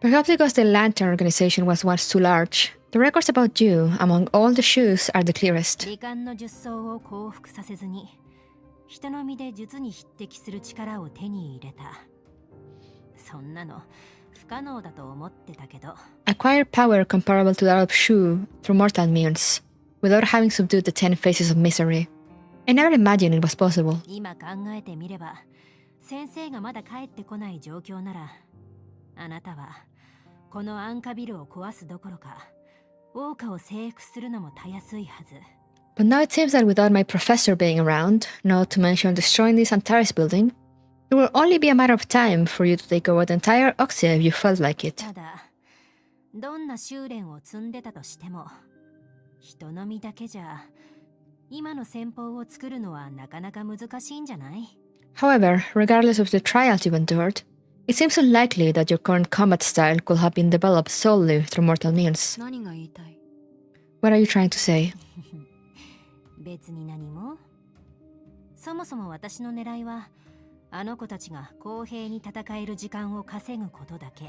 Perhaps because the Lantern organization was once too large, the records about you among all the Shus are the clearest. 罹患の術草を降伏させずに、人の身で術に匹敵する力を手に入れた。そんなの不可能だと思ってたけど。Acquire power comparable to that of Shu through mortal means, without having subdued the 10 faces of misery. I never imagined it was possible. 今考えてみれば、先生がまだ帰ってこない状況なら、あなたはこのアンカビルを壊すどころか、王家を征服するのもたやすいはず。But now it seems that without my professor being around, not to mention destroying this Antares building, it will only be a matter of time for you to take over the entire Oxia if you felt like it. ただ、どんな修練を積んでたとしても、人の身だけじゃ今の戦法を作るのはなかなか難しいんじゃない？ However, regardless of the trials you've endured, it seems unlikely that your current combat style could have been developed solely through mortal means. 何が言いたい？ What are you trying to say? 別に何も。そもそも私の狙いは、あの子たちが公平に戦える時間を稼ぐことだけ。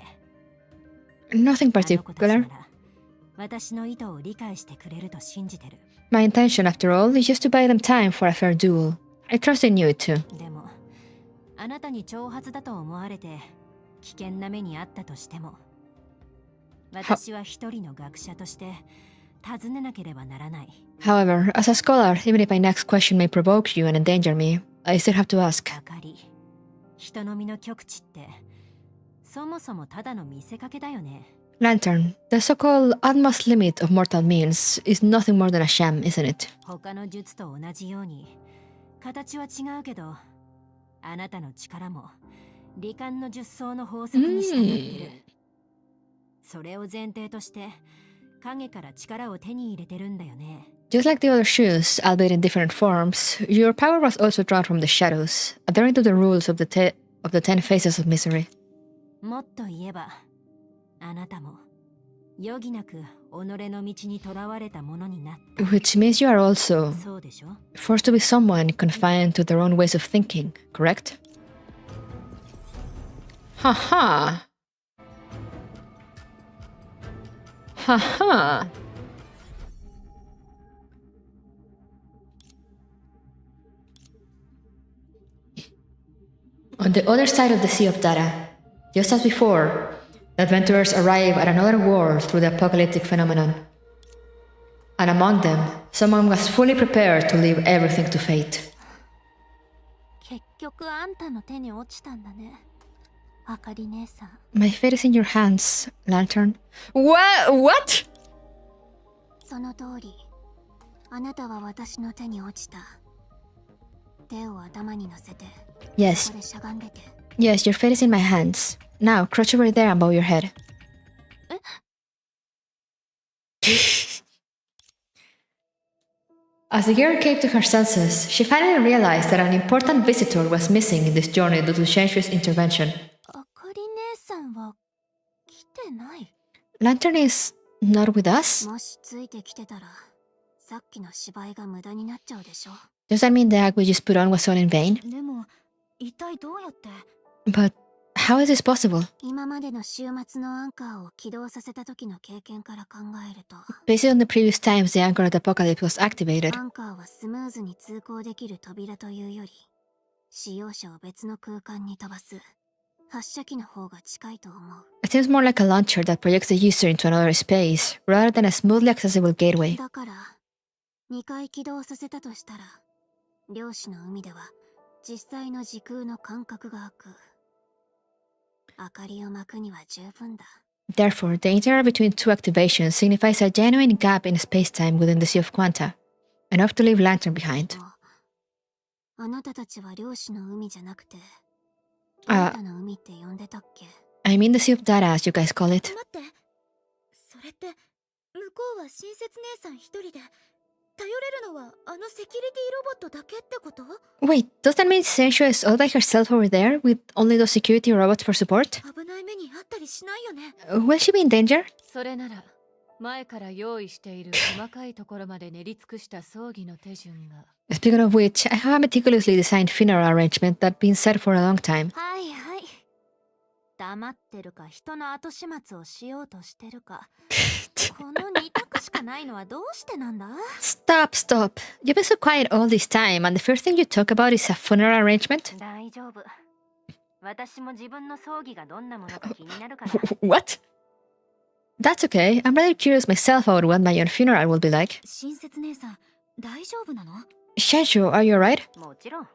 Nothing あの子たち particular. なら私の意図を理解してくれると信じてる。My intention, after all, is just to buy them time for a fair duel. I trust in you too. でも、あなたに挑発だと思われて危険な目にあったとしても、私は一人の学者として尋ねなければならない。 However, as a scholar, even if my next question may provoke you and endanger me, I still have to ask. あかり、人の身の極致ってそもそもただの見せかけだよね。Lantern, the so-called utmost limit of mortal means is nothing more than a sham, isn't it? 他の術と同じように形は違うけど、あなたの力も罹患の術草の法則に従ってる。それを前提として影から力を手に入れてるんだよね。 Just like the other shoes, albeit in different forms, your power was also drawn from the shadows, adhering to the rules of the 10 faces of misery. もっと言えば、あなたも余儀なく己の道に囚われたものになっ Which means you are also た。そうでしょ？ forced to be someone confined to their own ways of thinking, correct? Haha. Haha. On the other side of the Sea of Data, just as before, the adventurers arrive at another world through the apocalyptic phenomenon. And among them, someone was fully prepared to leave everything to fate. 結局あんたの手に落ちたんだね。あかり姉さん。My fate is in your hands, Lantern. What? その通り。あなたは私の手に落ちた。手を頭に乗せて。Yes. ここでしゃがんでて。Yes, your fate is in my hands. Now, crouch over there and bow your head. As the girl came to her senses, she finally realized that an important visitor was missing in this journey due to Shensui's intervention. あかり姉さんは来てない。Lantern is not with us? もしついてきてたら、さっきの芝居が無駄になっちゃうでしょ。 Does that mean the act we just put on was all in vain? でも一体どうやって？ But how is this possible? 今までの週末のアンカーを起動させた時の経験から考えると、 Based on the previous times the anchor at Apocalypse was activated, アンカーはスムーズに通行できる扉というより、使用者を別の空間に飛ばす発射機の方が近いと思う。 it seems more like a launcher that projects the user into another space, rather than a smoothly accessible gateway. だから、2回起動させたとしたら、漁師の海では実際の時空の間隔が空く。明かりを巻くには十分だ。 Therefore, the interval between two activations signifies a genuine gap in space-time within the Sea of Quanta, enough to leave Lantern behind. あなたたちは漁師の海じゃなくて、あなたの海って呼んでたっけ？ I mean the Sea of Data, as you guys call it. 待って、それって向こうは親切姉さん一人で頼れるのはあのセキュリティロボットだけってこと？ Wait, does that mean Senshu is all by herself over there with only those security robots for support? 危ない目にあったりしないよね。 Will she be in danger? それなら前から用意している細かいところまで練り尽くした葬儀の手順が。 Speaking of which, I have a meticulously designed funeral arrangement that's been set for a long time. はいはい。黙ってるか人の後始末をしようとしてるか。この2択しかないのはどうしてなんだ？ Stop. You've been so quiet all this time, and the first thing you talk about is a funeral arrangement? 大丈夫。私も自分の葬儀がどんなものか気になるから。What? That's okay. I'm rather curious myself about what my own funeral will be like. 親切姉さん、大丈夫なの？ Senshu, are you alright? もちろん。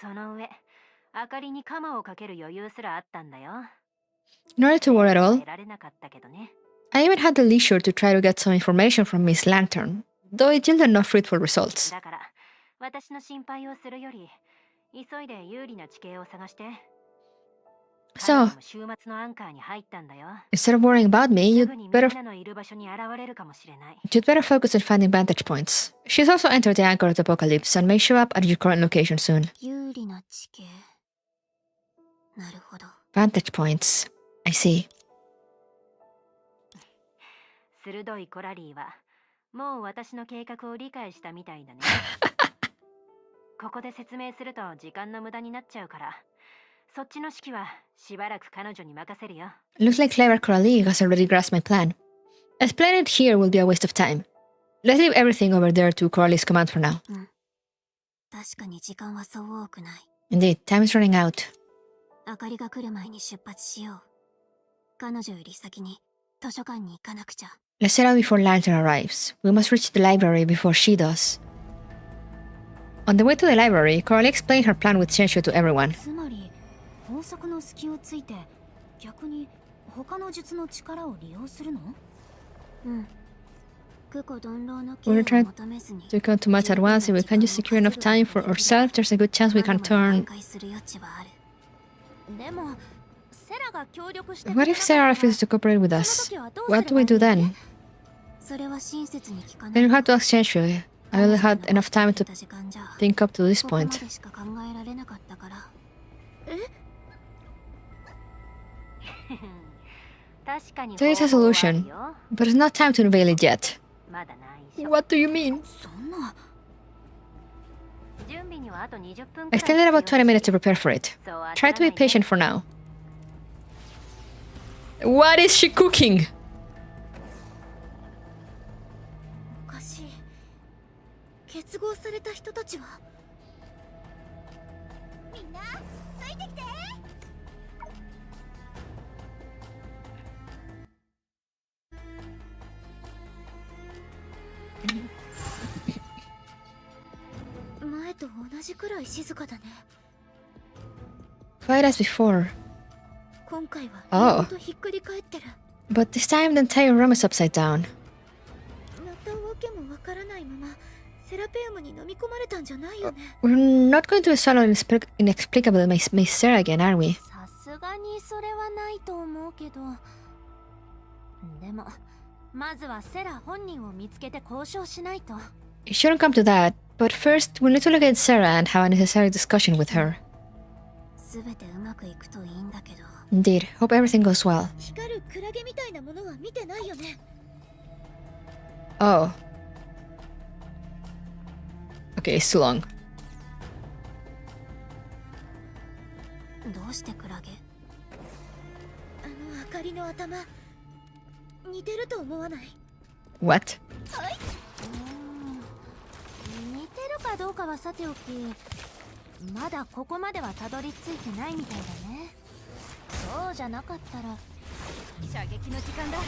その上、明かりに鎌をかける余裕すらあったんだよ。 Not to worry at all. 得られなかったけどね。 I even had the leisure to try to get some information from Miss Lantern, though it yielded no fruitful results. だから、私の心配をするより、急いで有利な地形を探して。 So, 週末のアンカーに入ったんだよ。 instead of worrying about me, すぐにみんなのいる場所に現れるかもしれない。 you'd better focus on finding vantage points. She's also entered the anchor of the apocalypse and may show up at your current location soon. 有利な地形。なるほど。 Vantage points. I see. 鋭いコラリーは、もう私の計画を理解したみたいだね。ここで説明すると時間の無駄になっちゃうから、そっちの指揮はしばらく彼女に任せるよ。 Looks like clever Coralie has already grasped my plan. Explaining it here will be a waste of time. Let's leave everything over there to Coralie's command for now. 確かに時間はそう多くない。 Indeed, time is running out. 明かりが来る前に出発しよう。彼女より先に図書館に行かなくちゃ。 Let's set out before Lantern arrives. We must reach the library before she does. On the way to the library, Coralie explained her plan with Senshu to everyone. つまり法則の隙をついて逆に他の術の力を利用するの？うん。愚行鈍郎の We're 剣 trying を求めずに to count too much at once. If we can just secure enough time for ourselves, there's a good chance we can turn. する余地はある。でもセラが協力して What if Sarah refuses to cooperate with us? What do we do then? それは親切に聞かな Then い。 you have to ask Senshu. I only had enough time to 時間じゃ think up to this ここま point. でしか考えられなかったから。There is a solution, but it's not time to unveil it yet. What do you mean? そんな I still need about 20 minutes to prepare for it. Try to be patient for now. What is she cooking? おかしい。結合された人たちはみんなついてきて。前と同じくらい静かだね。 Quite as before. 今回は Oh. 意外とひっくり返ってる。 But this time the entire room is upside down. またわけもわからないままセラペウムに飲み込まれたんじゃないよね。 We're not going to swallow inexplicable Miss again, are we? さすがにそれはないと思うけど、でもまずはセラ本人を見つけて交渉しないと。 It shouldn't come to that, but first we need to locate Sarah and have a necessary discussion with her. すべてうまくいくといいんだけど。 Indeed, hope everything goes well. 光るクラゲみたいなものは見てないよね。 Oh. Okay, it's too long. どうしてクラゲ？あの明かりの頭似てると思わない？ What? 似てるかどうかはさておき、まだここまではたどり着いてないみたいだね。そうじゃなかったら射撃の時間だ。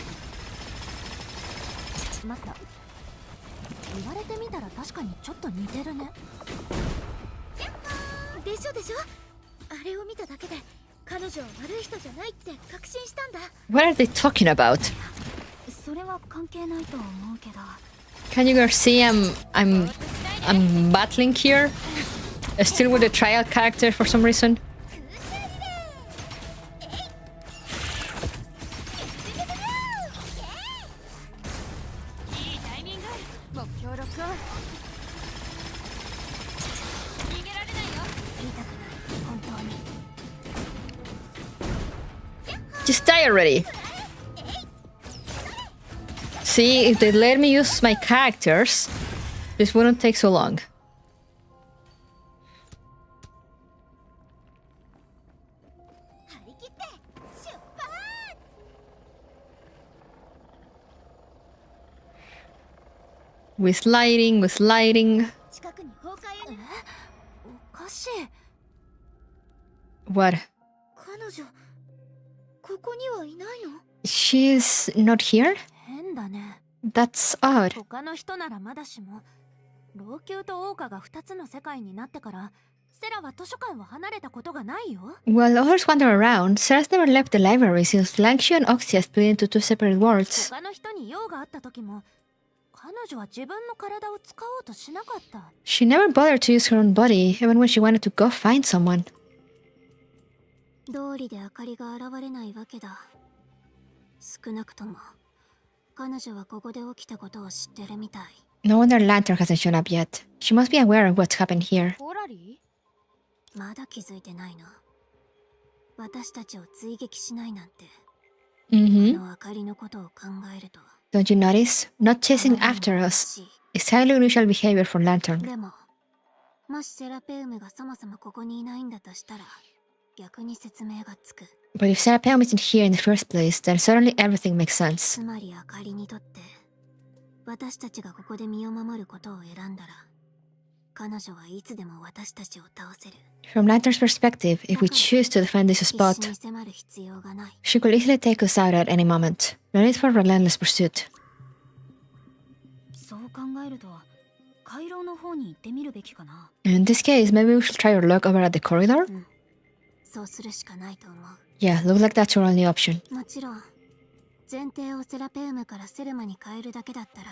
待った、言われてみたら確かにちょっと似てるね。でしょでしょ。あれを見ただけで彼女は悪い人じゃないって確信したんだ。 What are they talking about? それは関係ないとは思うけど。 Can you girls see I'm battling here? Still with the trial character for some reason? いいタイミング。目標ロックオン。逃げられないよ。言いたくない本当に。 Just die already. See, if they let me use my characters, this wouldn't take so long. With lighting, with lighting. 近くに崩壊へ。おかしい。 What? 彼女ここにはいないの？ She's not here? 変だね。 That's odd. 他の人ならまだしも、老朽と桜花が2つの世界になってからセラは図書館を離れたことがないよ。 While others wander around, Sarah's never left the library since Langshu and Oxy have split into two separate worlds. 他の人に用があった時も彼女は自分の体を使おうとしなかった。 She never bothered to use her own body, even when she wanted to go find someone. 道理で明かりが現れないわけだ。少なくとも彼女はここで起きたことを知ってるみたい。 No wonder Lantern hasn't shown up yet. She must be aware of what's happened here. ポラリまだ気づいてないの？私たちを追撃しないなんて。Mm-hmm. の明かりのことを考えると。 Don't you notice? Not chasing after us is highly unusual behavior for Lantern. でも、もしセラペウムがそもそもここにいないんだとしたら、逆に説明がつく。 But if Serapeum isn't here in the first place, then suddenly everything makes sense. つまり明かりにとって、私たちがここで身を守ることを選んだら、彼女はいつでも私たちを倒せる。 From Lantern's perspective, if we choose to defend this 必 spot, 死に迫る必要がない。 she could easily take us out at any moment. No need for relentless pursuit. そう考えると、回廊の方に行ってみるべきかな。In this case, maybe we should try our luck over at the corridor? そうするしかないと思う。 Yeah, looks like that's our only option. もちろん、前提をセラペウムからセルマに変えるだけだったら、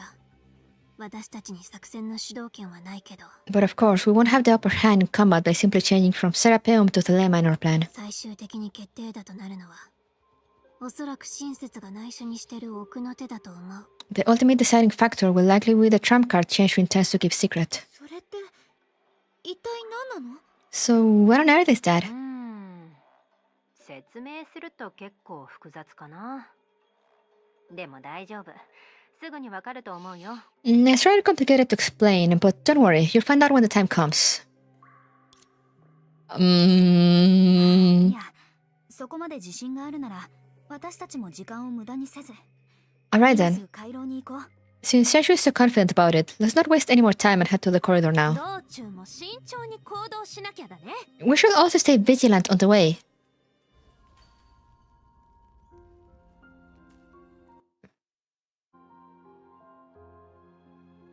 私たちに作戦の主導権はないけど、 But of course, we won't have the upper hand in combat by simply changing from Serapeum to Thelema in our plan. 最終的に決定打となるのは、おそらく親切が内緒にしてる奥の手だと思う。 The ultimate deciding factor will likely be the trump card Chenshu intends to keep secret. それって一体何なの？ So, what on earth is that? 説明すると結構複雑かな。でも大丈夫。すぐにわかると思うよ。It's rather complicated to explain, but don't worry, you'll find out when the time comes. いや、そこまで自信があるなら、私たちも時間を無駄にせず。Alright 今 then. すぐ回廊に行こう。 Since Senshu is so confident about it, let's not waste any more time and head to the corridor now. 道中も慎重に行動しなきゃだね。We should also stay vigilant on the way.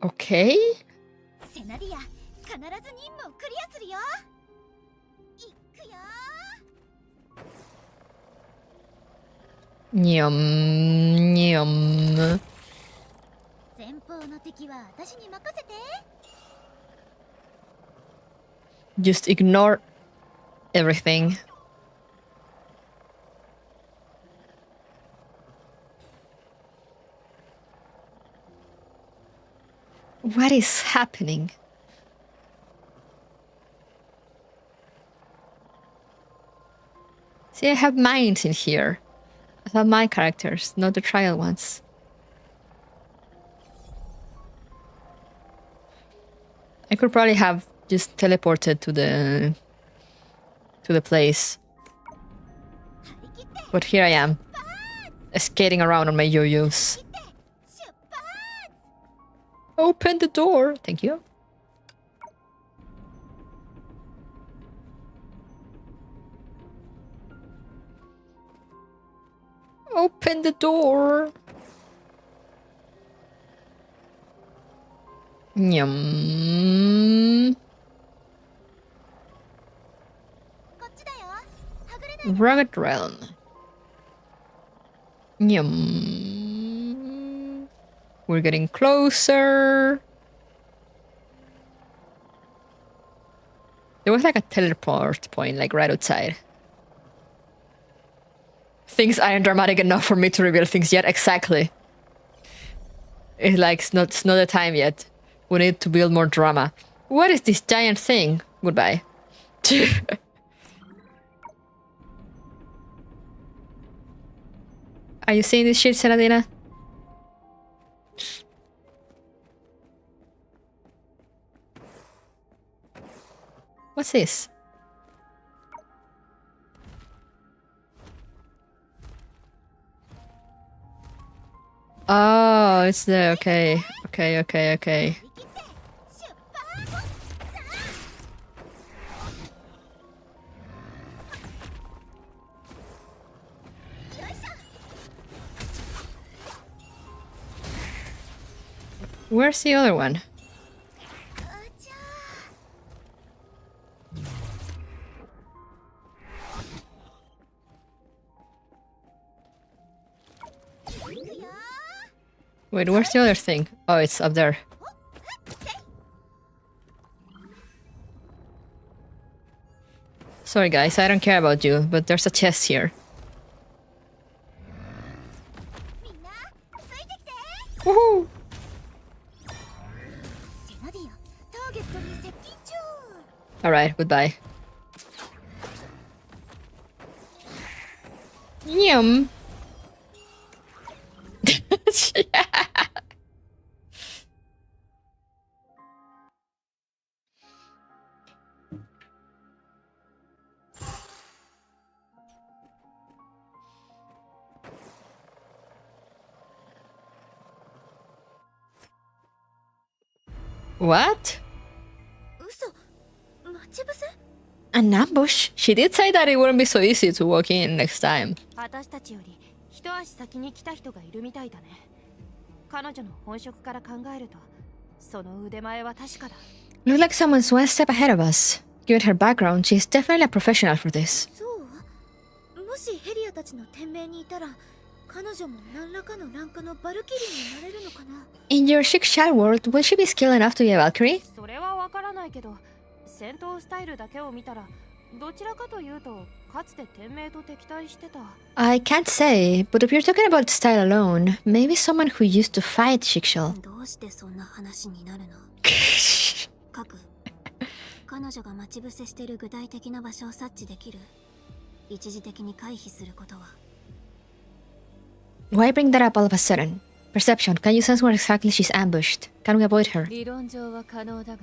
Okay. セナディア、必ず任務をクリアするよ。いくよ。Nyum, nyum. 前方の敵は私に任せて。 Just ignore everything. What is happening? See, I have mines in here. I have my characters, not the trial ones. I could probably have just teleported to the place. But here I am, skating around on my yo-yos. Open the door. Thank you. Open the door. Nyum. Rugged realm. Nyum. We're getting closer. There was like a teleport point, like right outside. Things aren't dramatic enough for me to reveal things yet. Exactly. It's like it's not the time yet. We need to build more drama. What is this giant thing? Goodbye. Are you seeing this shit, Senadina? What's this? Oh, it's there. Okay. Okay. Where's the other one? Wait, where's the other thing? Oh, it's up there. Sorry guys, I don't care about you, but there's a chest here. Woohoo! Alright, goodbye. Yum! What? An ambush? She did say that it wouldn't be so easy to walk in next time. 私たちより一足先に来た人がいるみたいだね。彼女の本職から考えると、その腕前は確かだ。Looks like someone's one step ahead of us. Given her background, she's definitely a professional for this. そう。もしヘリアたちの天命にいたら、彼女も何らかのランクのバルキリーになれるのかな。In your chic-shad world, will she be skilled enough to be a Valkyrie? それはわからないけど、戦闘スタイルだけを見たら、どちらかというと、かつて天命と敵対してた。I can't say, but if you're talking about style alone, maybe someone who used to fight Chickshell. どうしてそんな話になるの？各彼女が待ち伏せしている具体的な場所を察知できる。一時的に回避することは。Why bring that up all of a sudden? Perception, can you sense where exactly she's ambushed? Can we avoid her? 理論上は可能だが、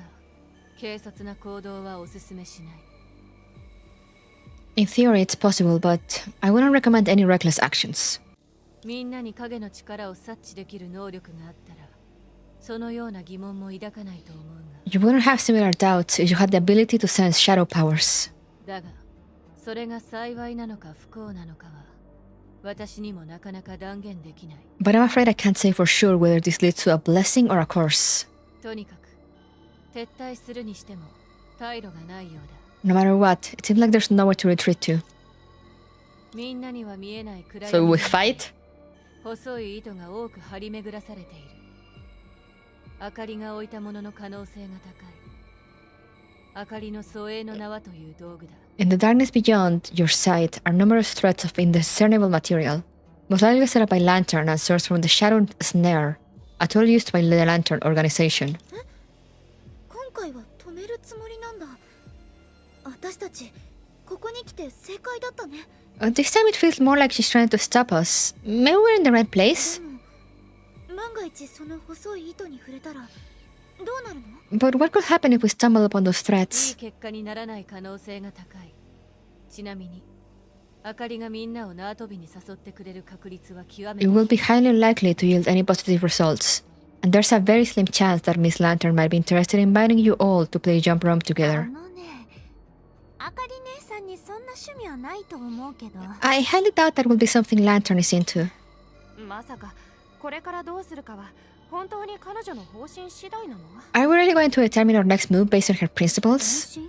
軽率な行動はおすすめしない。In theory, it's possible, but I wouldn't recommend any reckless actions. みんなに影の力を察知できる能力があったら、そのような疑問も抱かないと思うが。You wouldn't have similar doubts if you had the ability to sense shadow powers. だが、それが幸いなのか不幸なのかは、私にもなかなか断言できない。But I'm afraid I can't say for sure whether this leads to a blessing or a curse. とにかく、撤退するにしても、退路がないようだ。No matter what, it seems like there's nowhere to retreat to. みんなには見えない暗い So we fight? 細い糸が多く張り巡らされている。明かりが置いたものの可能性が高い。明かりの疎永の縄という道具だ。In the darkness beyond your sight are numerous threads of indiscernible material, most likely set up by Lantern and sourced from the Shadow Snare, a tool used by the Lantern organization. 今回は止めるつもりなんだ。私たちここに来て正解だったね。This time it feels more like she's trying to stop us. Maybe we're in the right place? 万が一その細い糸に触れたらどうなるの？ But what could happen if we stumble upon those いい threads? 結果にならない可能性が高い。ちなみに、明かりがみんなを縄跳びに誘ってくれる確率は極め It て will be highly unlikely to yield any positive results, and there's a very slim chance that Miss Lantern might be interested in inviting you all to play jump rope together. あかり姉さんにそんな趣味はないと思うけど。I highly doubt that will be something Lantern is into. まさかこれからどうするかは本当に彼女の方針次第なの？ Are we really going to determine our next move based on her principles?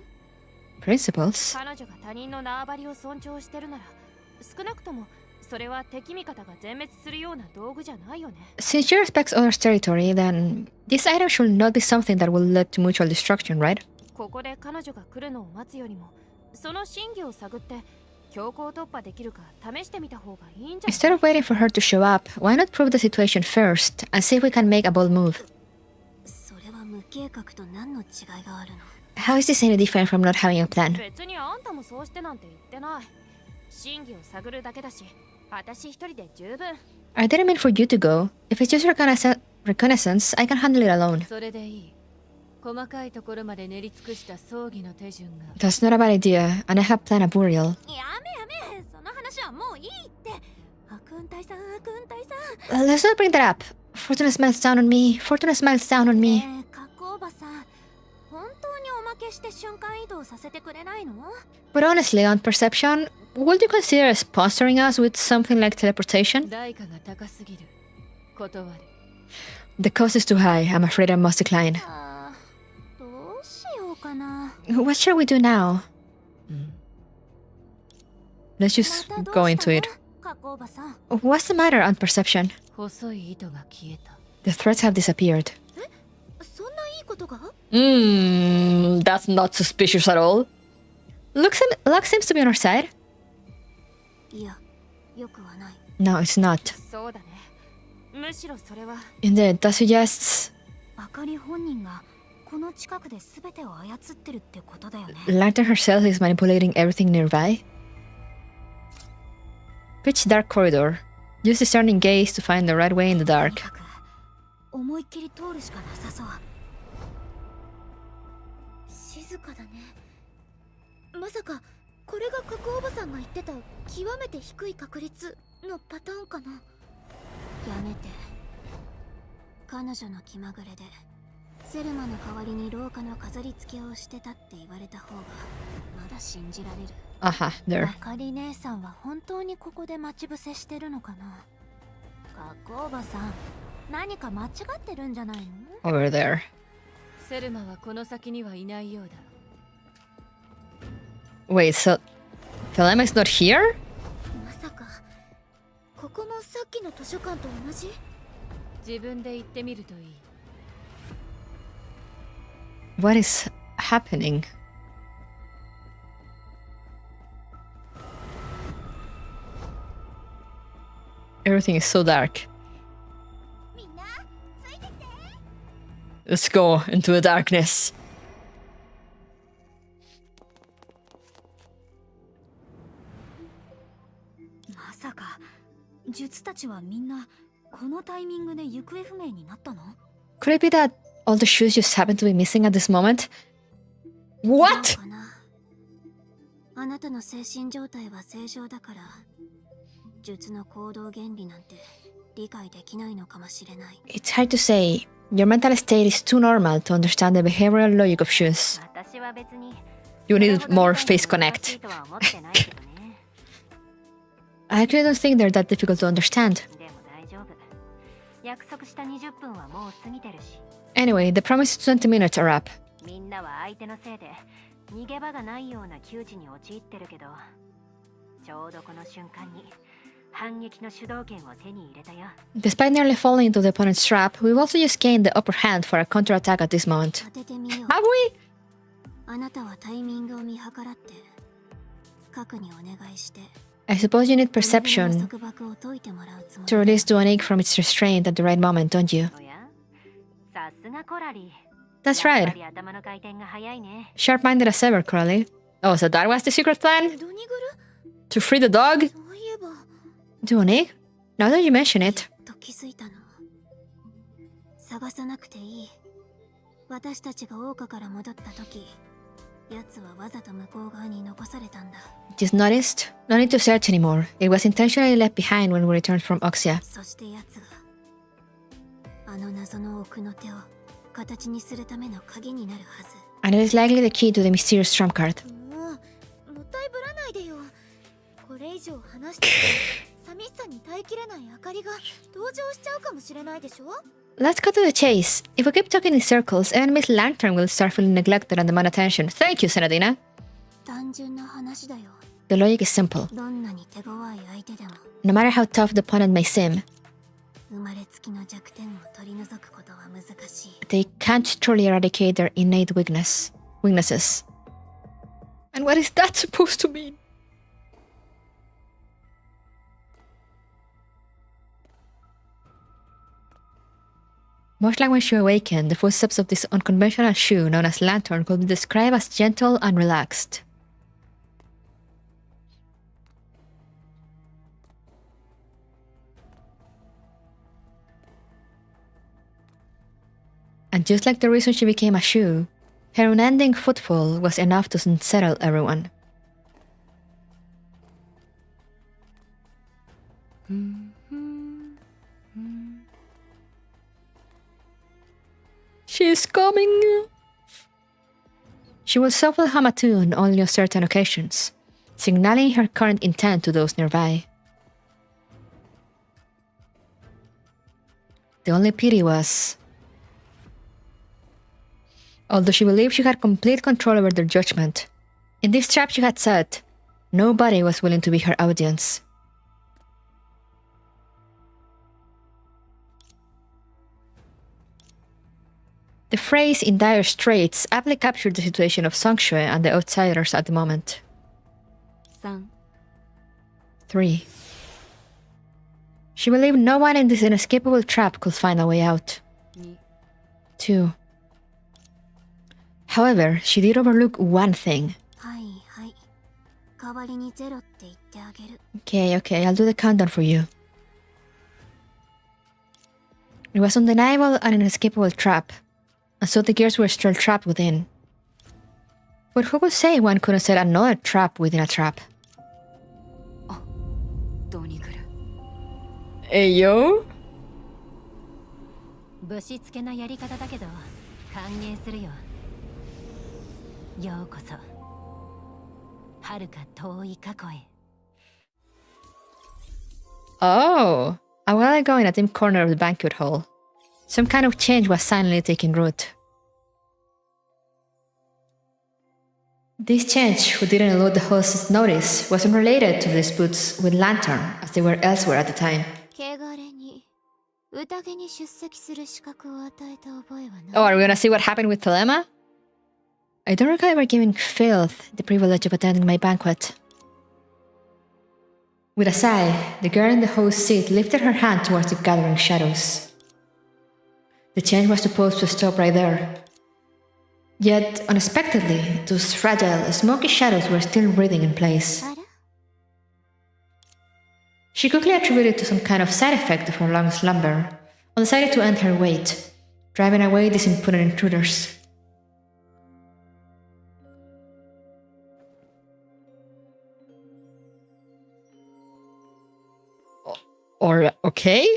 Principles? 彼女が他人の縄張りを尊重してるなら、少なくともそれは敵味方が全滅するような道具じゃないよね。 Since she respects others' territory, then this item should not be something that will lead to mutual destruction, right? ここで彼女が来るのを待つよりも、その真偽を探って強行突破できるか試してみた方がいいんじゃない？ Instead of waiting for her to show up, why not prove the situation first and see if we can make a bold move? それは無計画と何の違いがあるの？ How is this any different from not having a plan? 別にあんたもそうしてなんて言ってない。真偽を探るだけだし、私一人で十分。 I didn't mean for you to go. If it's just reconnaissance, I can handle it alone. それでいい。細かいところまで練り尽くした葬儀の手順が。 That's not a bad idea, and I have planned a burial. やめ、その話はもういいって。悪運隊さん、悪運隊さん。Let's not bring that up. Fortuna smiles down on me. Fortuna smiles down on me. カッコおばさん、本当におまけして瞬間移動させてくれないの？ But honestly, on perception, would you consider sponsoring us with something like teleportation? 代価が高すぎる。断る。 The cost is too high. I'm afraid I must decline. どうしようかな。 What shall we do now? Let's just またどう go した into の？ it. カッコおばさん。 What's the matter on perception? 細い糸が消えた。 The threats have disappeared. そんないいことが？ That's not suspicious at all. Luck seems to be on our side. いや、よくはない。 No, it's not. そうだね。むしろそれは Indeed, that suggests あかり本人がこの近くで全てを操ってるってことだよね。 Lantern herself is manipulating everything nearby. Pitch dark corridor. Use discerning gaze to find the right way in the とに dark. かく思いっきり通るしかなさそう。静かだね。まさかこれがカコおばさんが言ってた極めて低い確率のパターンかな？やめて。彼女の気まぐれでセルマの代わりに廊下の飾り付けをしてたって言われた方がまだ信じられる。 Aha, there. あかり姉さんは本当にここで待ち伏せしてるのかな。カッコおばさん、何か間違ってるんじゃないの？ Over there. セルマはこの先にはいないようだ。 Wait, so Thelema is not here? まさかここもさっきの図書館と同じ？自分で行ってみるといい。 What is happening? Everything is so dark. みんなついてきて。 Let's go into the darkness. まさか術たちはみんなこのタイミングで行方不明になったの？ Could it be that all the shoes just happen to be missing at this moment? What? そうかな。あなたの精神状態は正常だから、術の行動原理なんて理解できないのかもしれない。 It's hard to say. Your mental state is too normal to understand the behavioral logic of shoes. 私は別に You need more face connect. I actually don't think they're that difficult to understand. でも大丈夫。約束した20分はもう過ぎてるし。 Anyway, the promised 20 minutes are up. みんなは相手のせいで逃げ場がないような窮地に陥ってるけど、ちょうどこの瞬間に反撃の主導権を手に入れたよ。 Despite nearly falling into the opponent's trap, we've also just gained the upper hand for a counterattack at this moment. 当ててみよう。 Have we? あなたはタイミングを見計らって核にお願いして。 I suppose you need perception to release the egg from its restraint at the right moment, don't you? さすがコラリー。 That's right. Sharp-minded as ever, Crowley. Oh, so that was the secret plan? To free the dog? Do an egg? Now that you mention it. と気づいたの。探さなくていい。私たちが桜花から戻った時、奴はわざと向こう側に残されたんだ。 Just noticed? No need to search anymore. It was intentionally left behind when we returned from Oxia. そして奴があの謎の奥の手を形にするための鍵になるはず。 And it is likely the key to the mysterious trump card. もったいぶらないでよ。これ以上話して寂しさに耐えきれない明かりが登場しちゃうかもしれないでしょ。 Let's cut to the chase. If we keep talking in circles, even Miss Lantern will start feeling neglected and demand attention. Thank you, Senadina. 単純な話だよ。 The logic is simple. どんなに手強い相手でも No matter how tough the opponent may seem, 生まれつきの弱点を取り除くことは難しい。 they can't truly eradicate their innate weaknesses. And what is that supposed to mean? Much like when she awakened, the footsteps of this unconventional shoe known as Lantern could be described as gentle and relaxed. And just like the reason she became a shoe, her unending footfall was enough to unsettle everyone. She's coming! She will softly hum a tune only on certain occasions, signaling her current intent to those nearby. The only pity was, although she believed she had complete control over their judgment, in this trap she had set, nobody was willing to be her audience. The phrase "in dire straits" aptly captured the situation of Songque and the outsiders at the moment. 3. She believed no one in this inescapable trap could find a way out. 2. However, she did overlook one thing. はいはい。代わりにゼロって言ってあげる。 Okay, I'll do the countdown for you. It was undeniable and inescapable trap, and so the gears were still trapped within. But who could say one couldn't set another trap within a trap? Hey yo? ぶしつけなやり方だけど歓迎するよ。ようこそ遥か遠い過去へ。 Oh, a while ago in a dim corner of the banquet hall, some kind of change was silently taking root. This change, who didn't elude the host's notice, was unrelated to the disputes with Lantern, as they were elsewhere at the time. 汚れに宴に出席する資格を与えた覚えはない。 Oh, are we gonna see what happened with Thelema? I don't recall ever giving Filth the privilege of attending my banquet. With a sigh, the girl in the host's seat lifted her hand towards the gathering shadows. The change was supposed to stop right there. Yet, unexpectedly, those fragile, smoky shadows were still breathing in place. She quickly attributed it to some kind of side effect of her long slumber, and decided to end her wait, driving away these impudent intruders. Or okay?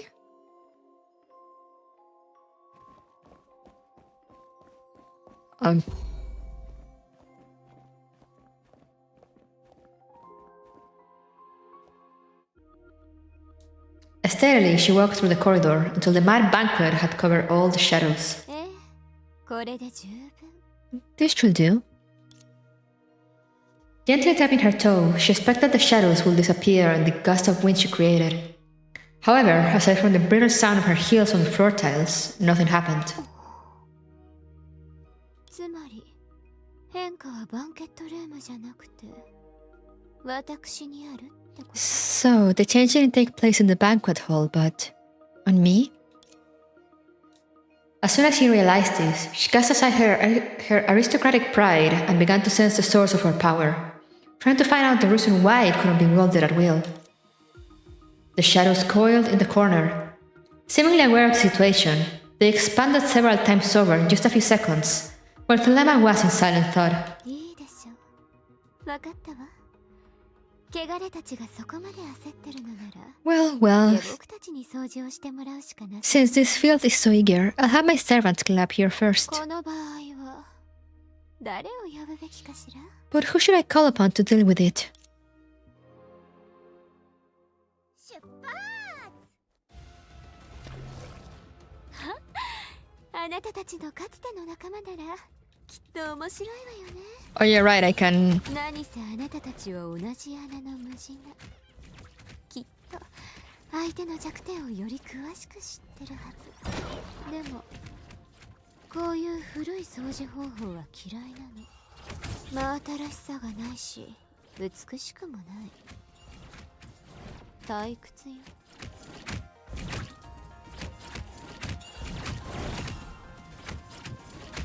Steadily, she walked through the corridor until the mad banquet had covered all the shadows. This should do. Gently tapping her toe, she expected the shadows would disappear in the gust of wind she created. However, aside from the brittle sound of her heels on the floor tiles, nothing happened. So, the change didn't take place in the banquet hall, but on me? As soon as she realized this, she cast aside her aristocratic pride and began to sense the source of her power, trying to find out the reason why it couldn't be wielded at will. The shadows coiled in the corner. Seemingly aware of the situation, they expanded several times over in just a few seconds, while Thelema was in silent thought. Well, since this field is so eager, I'll have my servants clean up here first. But who should I call upon to deal with it? Oh, you're right, I can...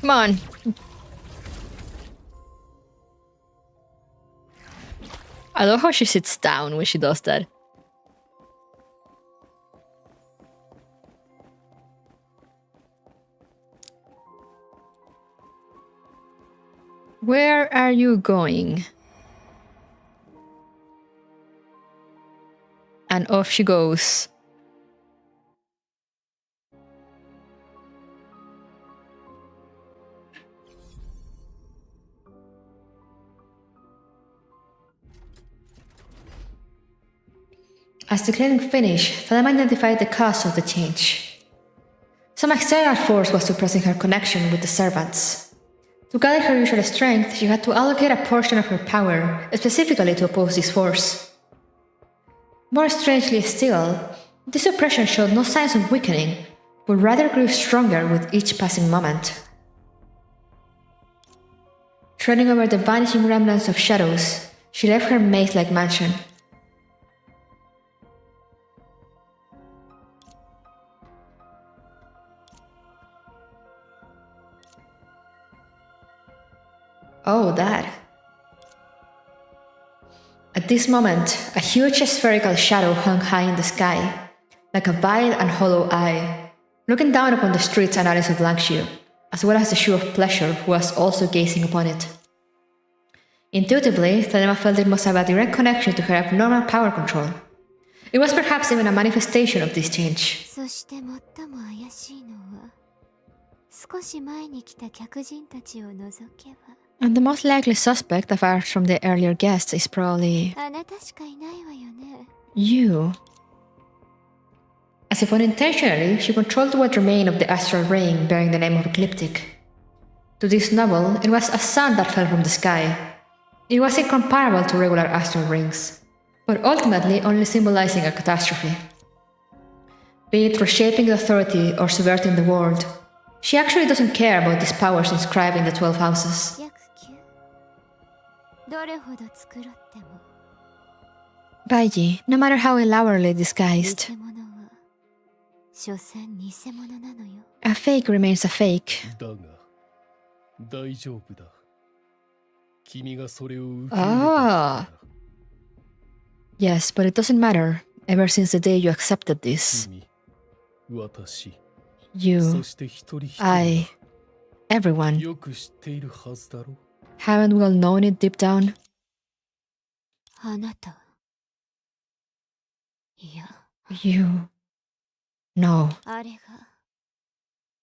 Come on. I love how she sits down when she does that. Where are you going? And off she goes. As the cleaning finished, Thelema identified the cause of the change. Some external force was suppressing her connection with the servants. To gather her usual strength, she had to allocate a portion of her power specifically to oppose this force. More strangely still, this suppression showed no signs of weakening, but rather grew stronger with each passing moment. Treading over the vanishing remnants of shadows, she left her maze-like mansion. Oh, that. At this moment, a huge spherical shadow hung high in the sky, like a vile and hollow eye, looking down upon the streets and alleys of Lancashire, as well as the Shoe of Pleasure, who was also gazing upon it. Intuitively, Thelema felt it must have a direct connection to her abnormal power control. It was perhaps even a manifestation of this change. And the most likely suspect, apart from the earlier guests, is probably... you. As if unintentionally, she controlled what remained of the astral ring bearing the name of Ecliptic. To this novel, it was a sun that fell from the sky. It was incomparable to regular astral rings, but ultimately only symbolizing a catastrophe. Be it reshaping the authority or subverting the world, she actually doesn't care about these powers inscribed in the 12 houses. Baiji, no matter how elaborately disguised, a fake remains a fake. Ah. Yes, but it doesn't matter. Ever since the day you accepted this, 君、私、 you, そして一人一人が I, everyone, よく知っているはずだろ haven't we all known it deep down? あなた。いや、 You know あれが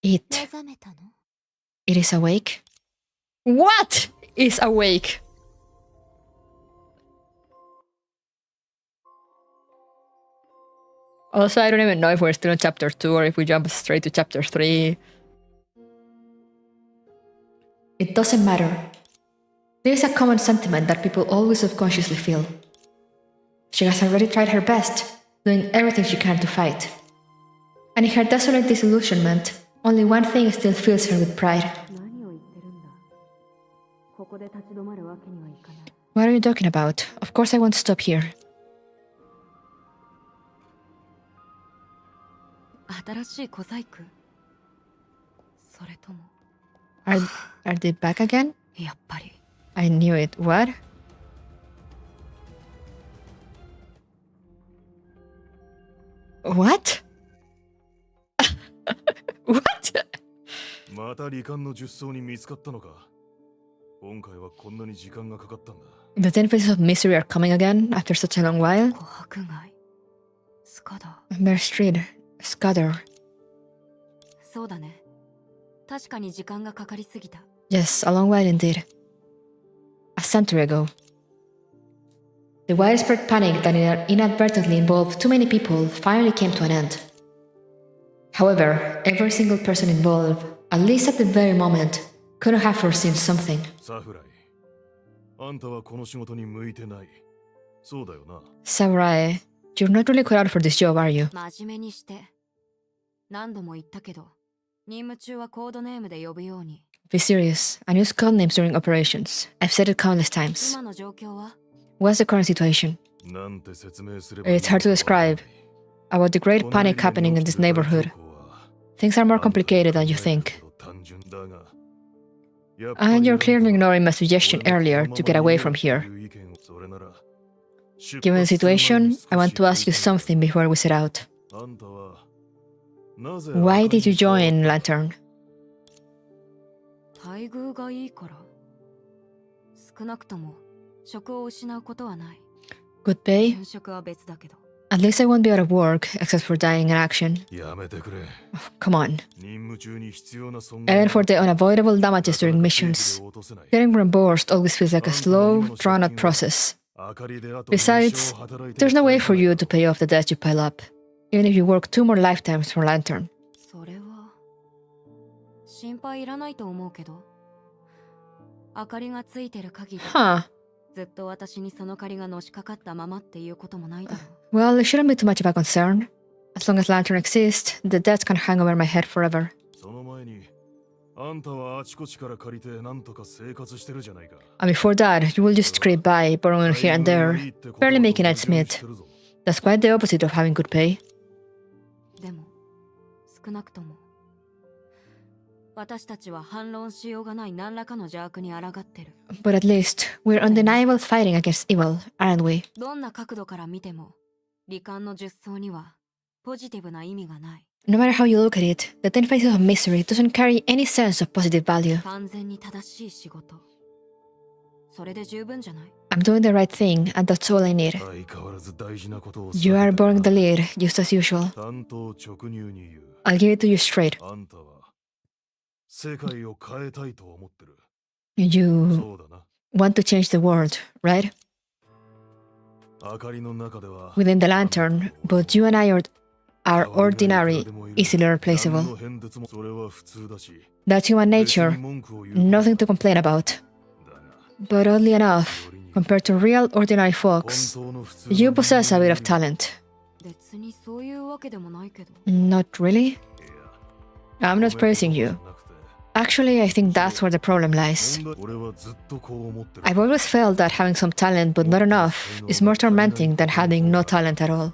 it. 目覚めたの？ It is awake? What is awake? Also, I don't even know if we're still in chapter 2 or if we jump straight to chapter 3. It doesn't matter. There is a common sentiment that people always subconsciously feel. She has already tried her best, doing everything she can to fight. And in her desolate disillusionment, only one thing still fills her with pride. 何を言ってるんだ。ここで立ち止まるわけにはいかない。 What are you talking about? Of course I won't stop here. 新しい小細工。それとも、 Are they back again? やっぱり。 I knew it. What? What? What? また罹患の術層に見つかったのか。今回はこんなに時間がかかったんだ。 The 10 faces of misery are coming again after such a long while? 琥珀街。スカダ。 Bear Street. Scudder. そうだね。確かに時間がかかりすぎた。 Yes, a long while indeed. A century ago. The widespread panic that inadvertently involved too many people finally came to an end. However, every single person involved, at least at the very moment, couldn't have foreseen something. サフライ、あんたはこの仕事に向いてない。そうだよな。 Samurai, you're not really cut out for this job, are you? 真面目にして。何度も言ったけど、任務中はコードネームで呼ぶように。 Be serious. I use code names during operations. I've said it countless times. 今の状況は What's the current situation? なんて説明すれば It's hard to describe. About the great panic happening in this neighborhood. Things are more complicated than you think. And you're clearly ignoring my suggestion earlier to get away from here. Given the situation, I want to ask you something before we set out. Why did you join Lantern? 待遇がいいから。少なくとも職を失うことはない。 Good pay? 転職は別だけど。 At least I won't be out of work, except for dying in action. やめてくれ。 Come on. 任務中に必要な損 And for the unavoidable damages during missions, getting reimbursed always feels like a slow, drawn-out process. Besides, there's no way for you to pay off the debt you pile up, even if you work 2 more lifetimes for Lantern. それは心配いらないと思うけど。明かりがついてる限り。Huh. ずっと私にその借りがのしかかったままっていうこともないだろう。 Well, it shouldn't be too much of a concern. As long as Lantern exists, the debt can hang over my head forever. その前に、あんたはあちこちから借りてなんとか生活してるじゃないか。 And before that, you will just scrape by, borrowing here and there, barely making ends meet. That's quite the opposite of having good pay. でも、少なくとも私たちは反論しようがない何らかの邪悪に抗ってる。 But at least, we're undeniable fighting against evil, aren't we? どんな角度から見ても、罹患の術層にはポジティブな意味がない。 No matter how you look at it, the 10 faces of misery doesn't carry any sense of positive value. 完全に正しい仕事。それで十分じゃない。 I'm doing the right thing, and that's all I need. You are boring the lead, just as usual. I'll give it to you straight. You want to change the world, right? Within the Lantern, both you and I are ordinary, easily replaceable. That's human nature, nothing to complain about. But oddly enough, compared to real ordinary folks, you possess a bit of talent. Not really? I'm not praising you. Actually, I think that's where the problem lies. I've always felt that having some talent but not enough is more tormenting than having no talent at all.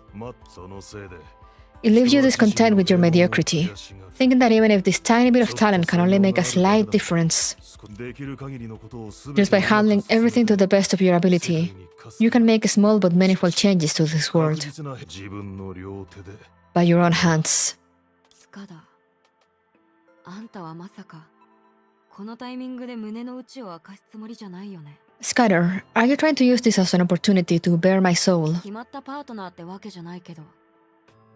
It leaves you discontent with your mediocrity, thinking that even if this tiny bit of talent can only make a slight difference, just by handling everything to the best of your ability, You can make small but meaningful changes to this world by your own hands. スカダ、あんたはまさかこのタイミングで胸の内を明かすつもりじゃないよね。 Skyler, are you trying to use this as an opportunity to bare my soul? 決まったパートナーってわけじゃないけど、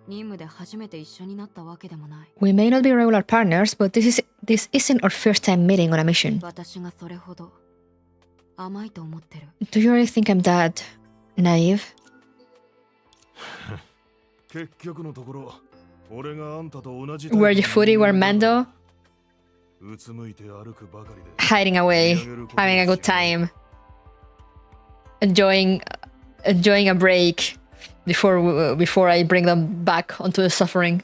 任務で初めて一緒になったわけでもない。 We may not be regular partners, but this isn't our first time meeting on a mission. 私がそれほど甘いと思ってる。 Do you really think I'm that naive? 結局のところ、俺があんたと同じ Were you footy were Mando? うつむいて歩くばかりで Hiding away, having a good time, enjoying a break before I bring them back onto the suffering.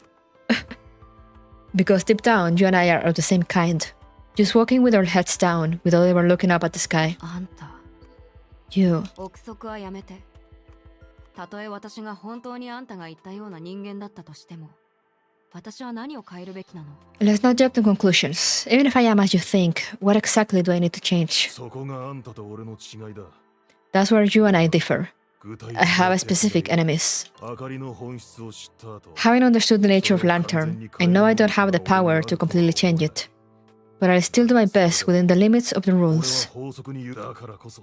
Because deep down, you and I are of the same kind. Just walking with our heads down without ever looking up at the sky. あんた、 You. 憶測はやめて。たとえ私が本当にあんたが言ったような人間だったとしても、私は何を変えるべきなの？ Let's not jump to conclusions. Even if I am as you think, what exactly do I need to change? そこがあんたと俺の違いだ。 That's where you and I differ. I have a specific enemies. 明かりの本質を知った後、 Having understood the nature of Lantern, I know I don't have the power to completely change it. But I'll still do my best within the limits of the rules. 法則にだからこそ、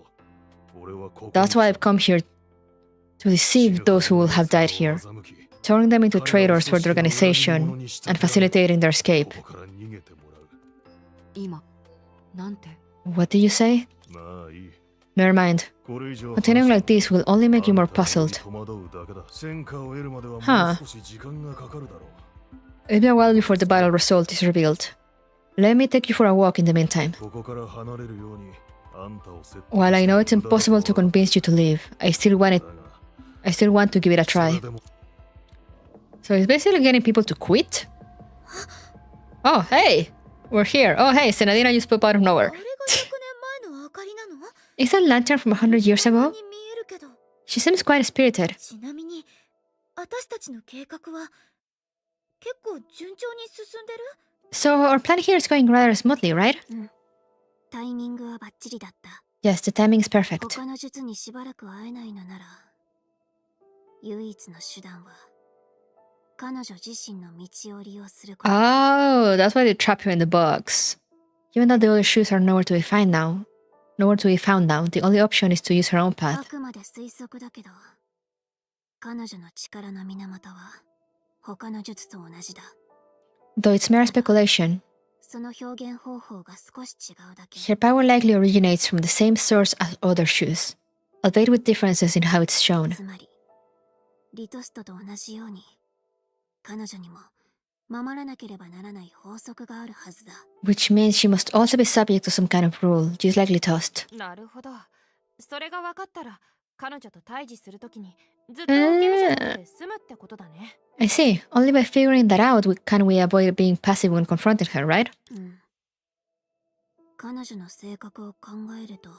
俺はここに That's why I've come here to deceive those who will have died here, turning them into traitors for the organization and facilitating their escape. ここから逃げてもらう。今、なんて？ What did you say? まあいい。 Never mind. これ以上 Continuing like this will only make you more puzzled. 戸惑うだけだ。戦果を得るまではもう Huh. 少し時間がかかるだろう。 It'll be a while before the battle result is revealed. Let me take you for a walk in the meantime. ここから離れるようにあんたを説得 While I know it's impossible to convince you to leave, I still want to give it a try. So it's basically getting people to quit? Oh, hey! We're here. Oh, hey, Senadina just popped out of nowhere. あれが100年前の明かりなの？ Is that lantern from 100 years ago? に見えるけど。 She seems quite spirited. ちなみに私たちの計画は結構順調に進んでる？ So our plan here is going rather smoothly, right? タイミングはバッチリだった。 Yes, the timing is perfect. 他の術にしばらく会えないのなら、唯一の手段は彼女自身の道を利用すること。 Oh, that's why they trap her in the box. Even though the other shoes are nowhere to be found now, the only option is to use her own あ path. くまで推測だけど、彼女の力の源は他の術と同じだ。 Though it's mere speculation, その表現方法が少し違うだけ。 her power likely originates from the same source as other shoes, albeit with differences in how it's shown. つまり、リトストと同じように、彼女にも守らなければならない法則があるはずだ。 Which means she must also be subject to some kind of rule, just like Litost. なるほど。それが分かったら、彼女と対峙するときにずっと受け身じゃなくて済むってことだね。I see. Only by figuring that out can we avoid being passive when confronting her, right? 彼女の性格を考えると。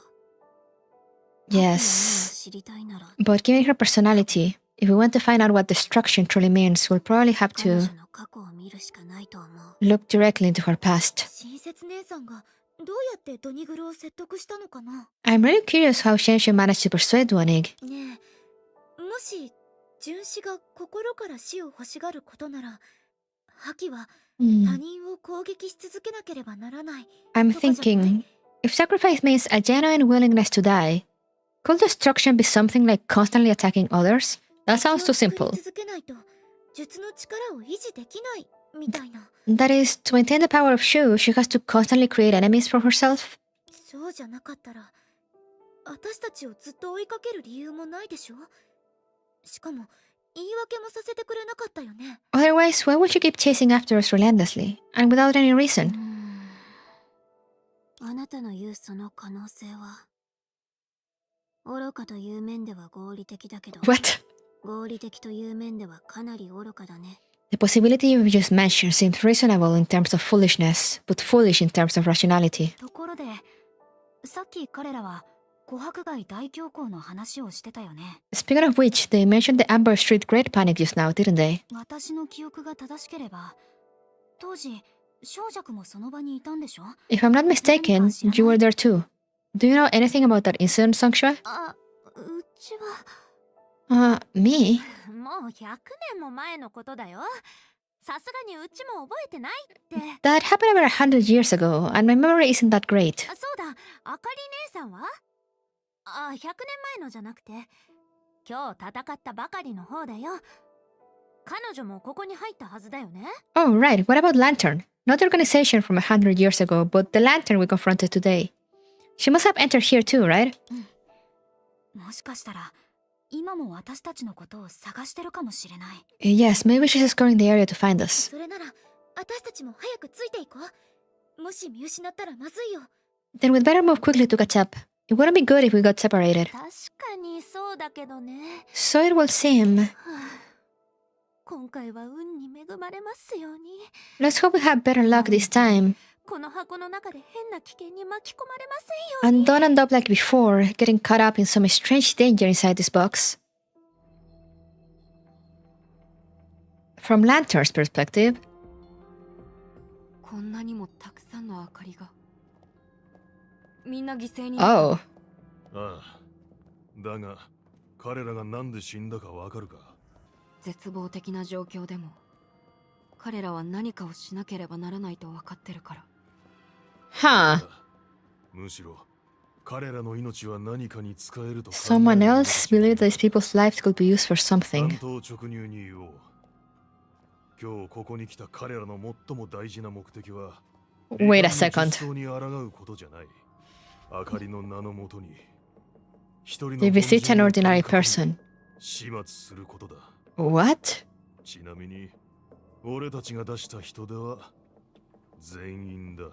Yes. 知りたいなら、 But given her personality, if we want to find out what destruction truly means, we'll probably have 彼 to 女の過去を見るしかないと思う。 look directly into her past. 親切姉さんがどうやってドニグルを説得したのかな？ I'm really curious how Shenshu managed to persuade Duanig. ねえ、もし純子が心から死を欲しがることなら、ハキは他人を攻撃し続けなければならない。 I'm thinking, if sacrifice means a genuine willingness to die, could destruction be something like constantly attacking others? That sounds too simple. 続けないと術の力を維持できないみたいな。 That is, to maintain the power of Shu, she has to constantly create enemies for herself? そうじゃなかったら、私たちをずっと追いかける理由もないでしょ？しかも、言い訳もさせてくれなかったよね。 Otherwise, why would she keep chasing after us relentlessly, and without any reason? あなたの言うその可能性は、愚かという面では合理的だけど、 What? 合理的という面ではかなり愚かだね。 The possibility you've just mentioned seems reasonable in terms of foolishness, but foolish in terms of rationality. ところで、さっき彼らは琥珀街大恐慌の話をしてたよね。 Speaking of which, they mentioned the Amber Street Great Panic just now, didn't they? 私の記憶が正しければ、当時、小弱もその場にいたんでしょ？ If I'm not mistaken, you were there too. Do you know anything about that incident, Songque? あ、う Me? もう100年も前のことだよ。さすがにうちも覚えてないって。 That happened over 100 years ago, and my memory isn't that great. そうだ、あかり姉さんは100年前のじゃなくて、今日戦ったばかりの方だよ。彼女もここに入ったはずだよね。 Oh, right. What about Lantern? Not the organization from 100 years ago, but the Lantern we confronted today. She must have entered here too, right? もしかしたら今も私たちのことを探してるかもしれない。 Yes, maybe she's exploring the area to find us. それなら私たちも早くついていこう。もし見失ったらまずいよ。 Then we'd better move quickly to catch up. It wouldn't be good if we got separated. 確かにそうだけどね。 So it will seem. 今回は運に恵まれますように。 Let's hope we have better luck this time. この箱の中で変な危険に巻き込まれませんように。 And don't end up like before, getting caught up in some strange danger inside this box. From Lantern's perspective, こんなにもたくさんの明かりがみんな犠牲に。 oh, ああ。だが、彼らがなんで死んだかわかるか？絶望的な状況でも彼らは何かをしなければならないと分かってるから。 huh. むしろ彼らの命は何かに使えると。 Someone else believed these people's lives could be used for something. 単刀直入に言おう。今日ここに来た彼らの最も大事な目的は Wait a second. 実相に抗うことじゃない。明かりの名のもとに一人の They visit an ordinary person. 始末することだ。 What? ちなみに俺たちが出した人では全員だ。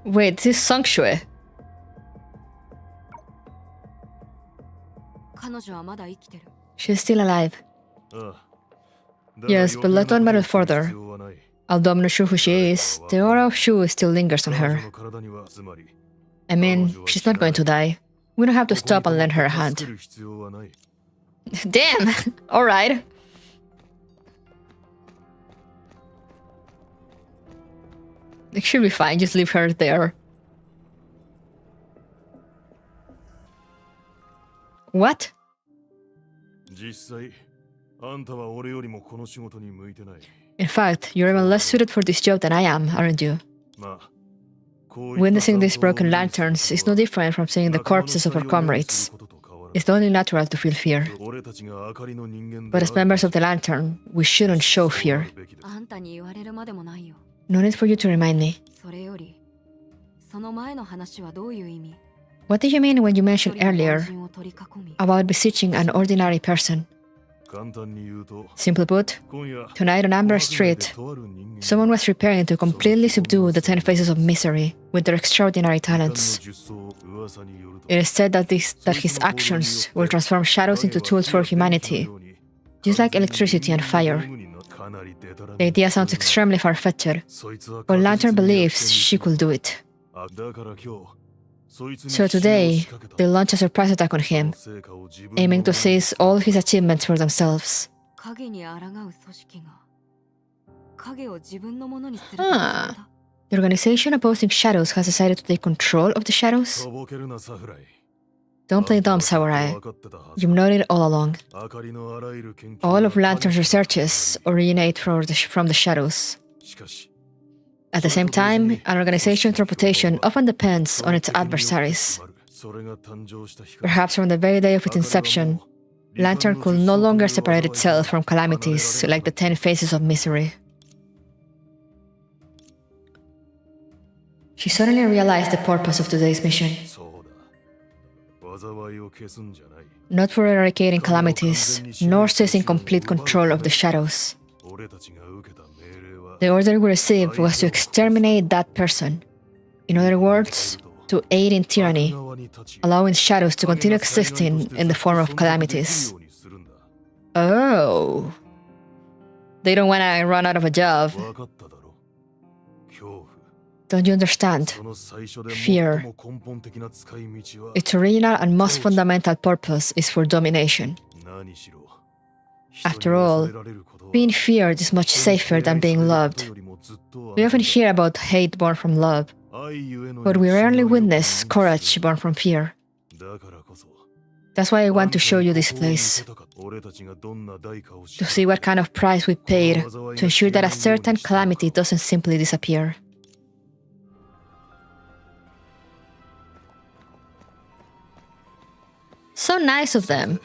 Wait, this is Songque. 彼女はまだ生きてる。 She's still alive. ああ。 Yes, but let's not matter further. Although I'm not sure who she is, the aura of Shu still lingers on her. I mean, she's not going to die. We don't have to stop and lend her a hand. Damn! Alright. It should be fine, just leave her there. What? 実際、あんたは俺よりもこの仕事に向いてない。 In fact, you're even less suited for this job than I am, aren't you? まあ、 Witnessing these broken lanterns is no different from seeing the corpses of our comrades. It's only natural to feel fear. But as members of the Lantern, we shouldn't show fear. あんたに言われるまでもないよ。 No need for you to remind me. それより、その前の話はどういう意味？ What did you mean when you mentioned earlier about beseeching an ordinary person? Simply put, tonight on Amber Street, someone was preparing to completely subdue the 10 faces of misery with their extraordinary talents. It is said that his actions will transform shadows into tools for humanity, just like electricity and fire. The idea sounds extremely far-fetched, but Lantern believes she could do it. So today, they launch a surprise attack on him, aiming to seize all his achievements for themselves. 影に抗う組織が影を自分のものにする。 The organization opposing shadows has decided to take control of the shadows. Don't play dumb, Samurai. You've known it all along. All of Lantern's researches originate from the shadows. At the same time, an organization's reputation often depends on its adversaries. Perhaps from the very day of its inception, Lantern could no longer separate itself from calamities like the 10 faces of misery. She suddenly realized the purpose of today's mission. Not for eradicating calamities, nor seizing complete control of the shadows. The order we received was to exterminate that person. In other words, to aid in tyranny, allowing shadows to continue existing in the form of calamities. Oh. They don't want to run out of a job. Don't you understand? Fear. Its original and most fundamental purpose is for domination. After all, being feared is much safer than being loved. We often hear about hate born from love, but we rarely witness courage born from fear. That's why I want to show you this place. To see what kind of price we paid to ensure that a certain calamity doesn't simply disappear. So nice of them.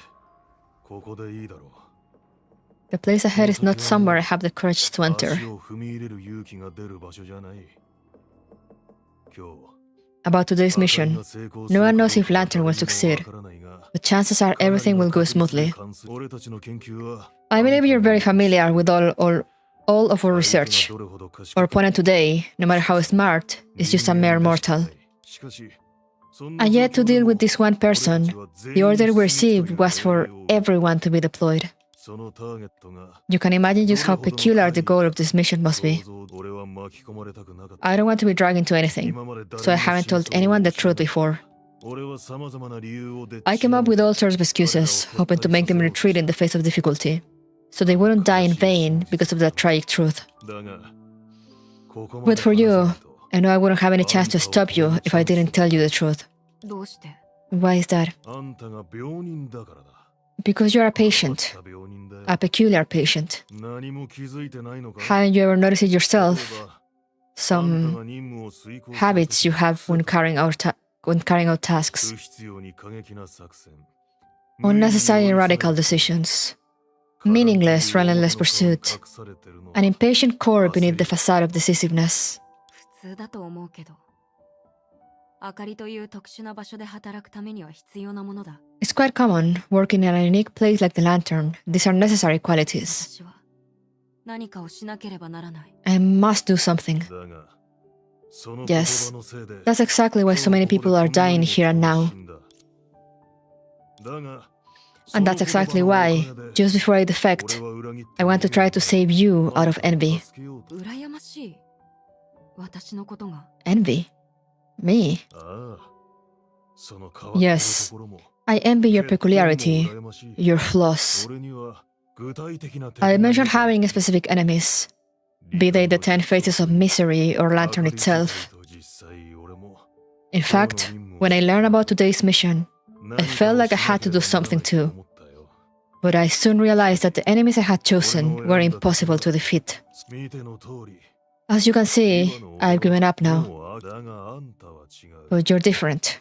The place ahead is not somewhere I have the courage to enter. About today's mission, no one knows if Lantern will succeed, but chances are everything will go smoothly. I believe you're very familiar with all of our research. Our opponent today, no matter how smart, is just a mere mortal. And yet, to deal with this one person, the order we received was for everyone to be deployed. You can imagine just how peculiar the goal of this mission must be. I don't want to be dragged into anything, so I haven't told anyone the truth before. I came up with all sorts of excuses, hoping to make them retreat in the face of difficulty, so they wouldn't die in vain because of that tragic truth. But for you, I know I wouldn't have any chance to stop you if I didn't tell you the truth. Why is that? Because you're a patient. A peculiar patient. Haven't you ever noticed it yourself? Some habits you have when carrying out tasks. Unnecessary and radical decisions. Meaningless, relentless pursuit. An impatient core beneath the facade of decisiveness. It's quite common, working in a unique place like the Lantern. These are necessary qualities. I must do something. Yes, that's exactly why so many people are dying here and now. And that's exactly why, just before I defect, I want to try to save you out of envy. Envy? Me? Yes, I envy your peculiarity, your flaws. I mentioned having specific enemies, be they the 10 faces of misery or Lantern itself. In fact, when I learned about today's mission, I felt like I had to do something too. But I soon realized that the enemies I had chosen were impossible to defeat. As you can see, I've given up now. But you're different.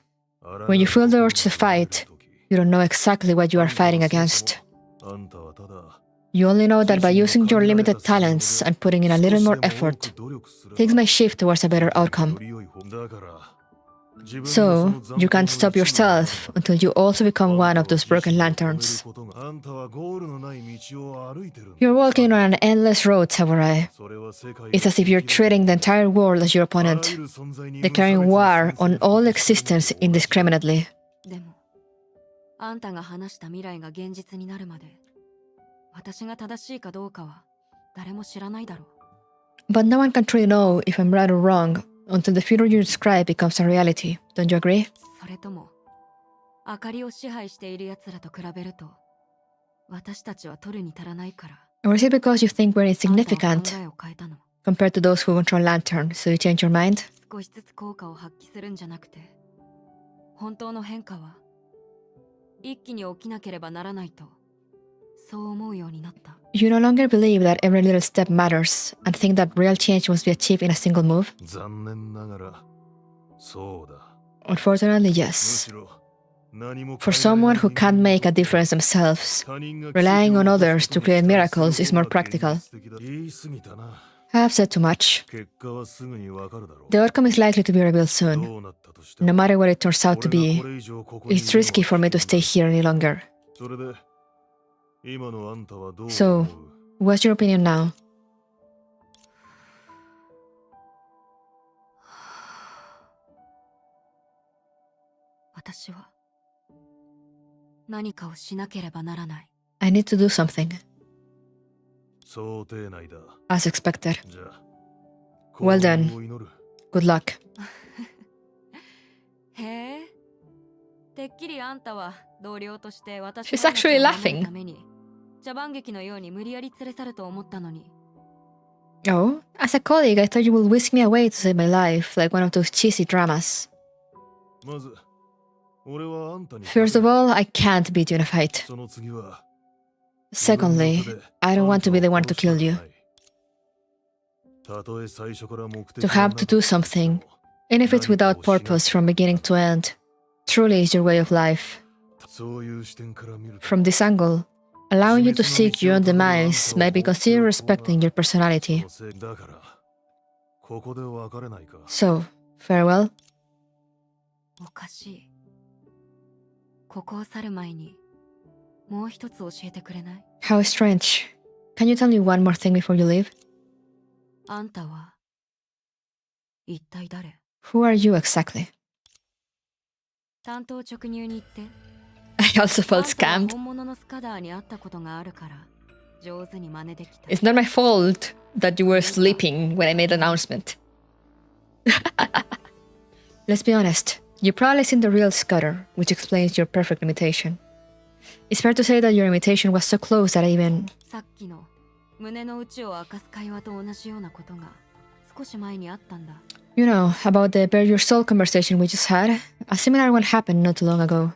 When you feel the urge to fight, you don't know exactly what you are fighting against. You only know that by using your limited talents and putting in a little more effort, things may shift towards a better outcome. So, you can't stop yourself until you also become one of those broken lanterns. You're walking on an endless road, Samurai. It's as if you're treating the entire world as your opponent, declaring war on all existence indiscriminately. But no one can truly know if I'm right or wrong until the future you describe becomes a reality. Don't you agree? Or is it because you think we're insignificant compared to those who control Lantern, so you change your mind? You no longer believe that every little step matters and think that real change must be achieved in a single move? Unfortunately, yes. For someone who can't make a difference themselves, relying on others to create miracles is more practical. I have said too much. The outcome is likely to be revealed soon. No matter what it turns out to be, it's risky for me to stay here any longer. So, what's your opinion now? I need to do something. As expected. Well then, good luck. She's actually laughing. Oh, as a colleague, I thought you would whisk me away to save my life, like one of those cheesy dramas. First of all, I can't beat you in a fight. Secondly, I don't want to be the one to kill you. To have to do something, even if it's without purpose from beginning to end, truly is your way of life. From this angle, allowing you to seek your own demise may be considered respecting your personality. So, farewell. おかしい。ここを去る前に、もう一つ教えてくれない？ How strange. Can you tell me one more thing before you leave? あんたは一体誰？ Who are you exactly? 担当直入に言って。I also felt scammed. 本物のスカダーに会ったことがあるから、上手に真似できた。It's not my fault that you were sleeping when I made the announcement. Let's be honest. You've probably seen the real Scudder, which explains your perfect imitation. It's fair to say that your imitation was so close that I even... さっきの胸の内を明かす会話と同じようなことが少し前にあったんだ。You know, about the bare your soul conversation we just had, a similar one happened not too long ago.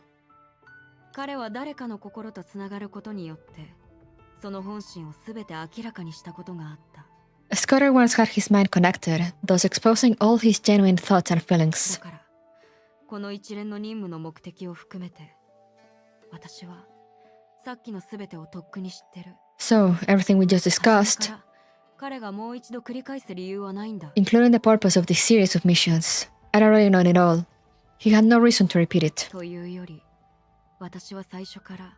彼は誰かの心とつながることによって、その本心をすべて明らかにしたことがあった。Scudder once had his mind connected, thus exposing all his genuine thoughts and feelings. この一連の任務の目的を含めて、私はさっきのすべてをとっくに知ってる。So, everything we just discussed, 彼がもう一度繰り返す理由はないんだ。 including the purpose of this series of missions, I'd already known it all. He had no reason to repeat it. というより、私は最初から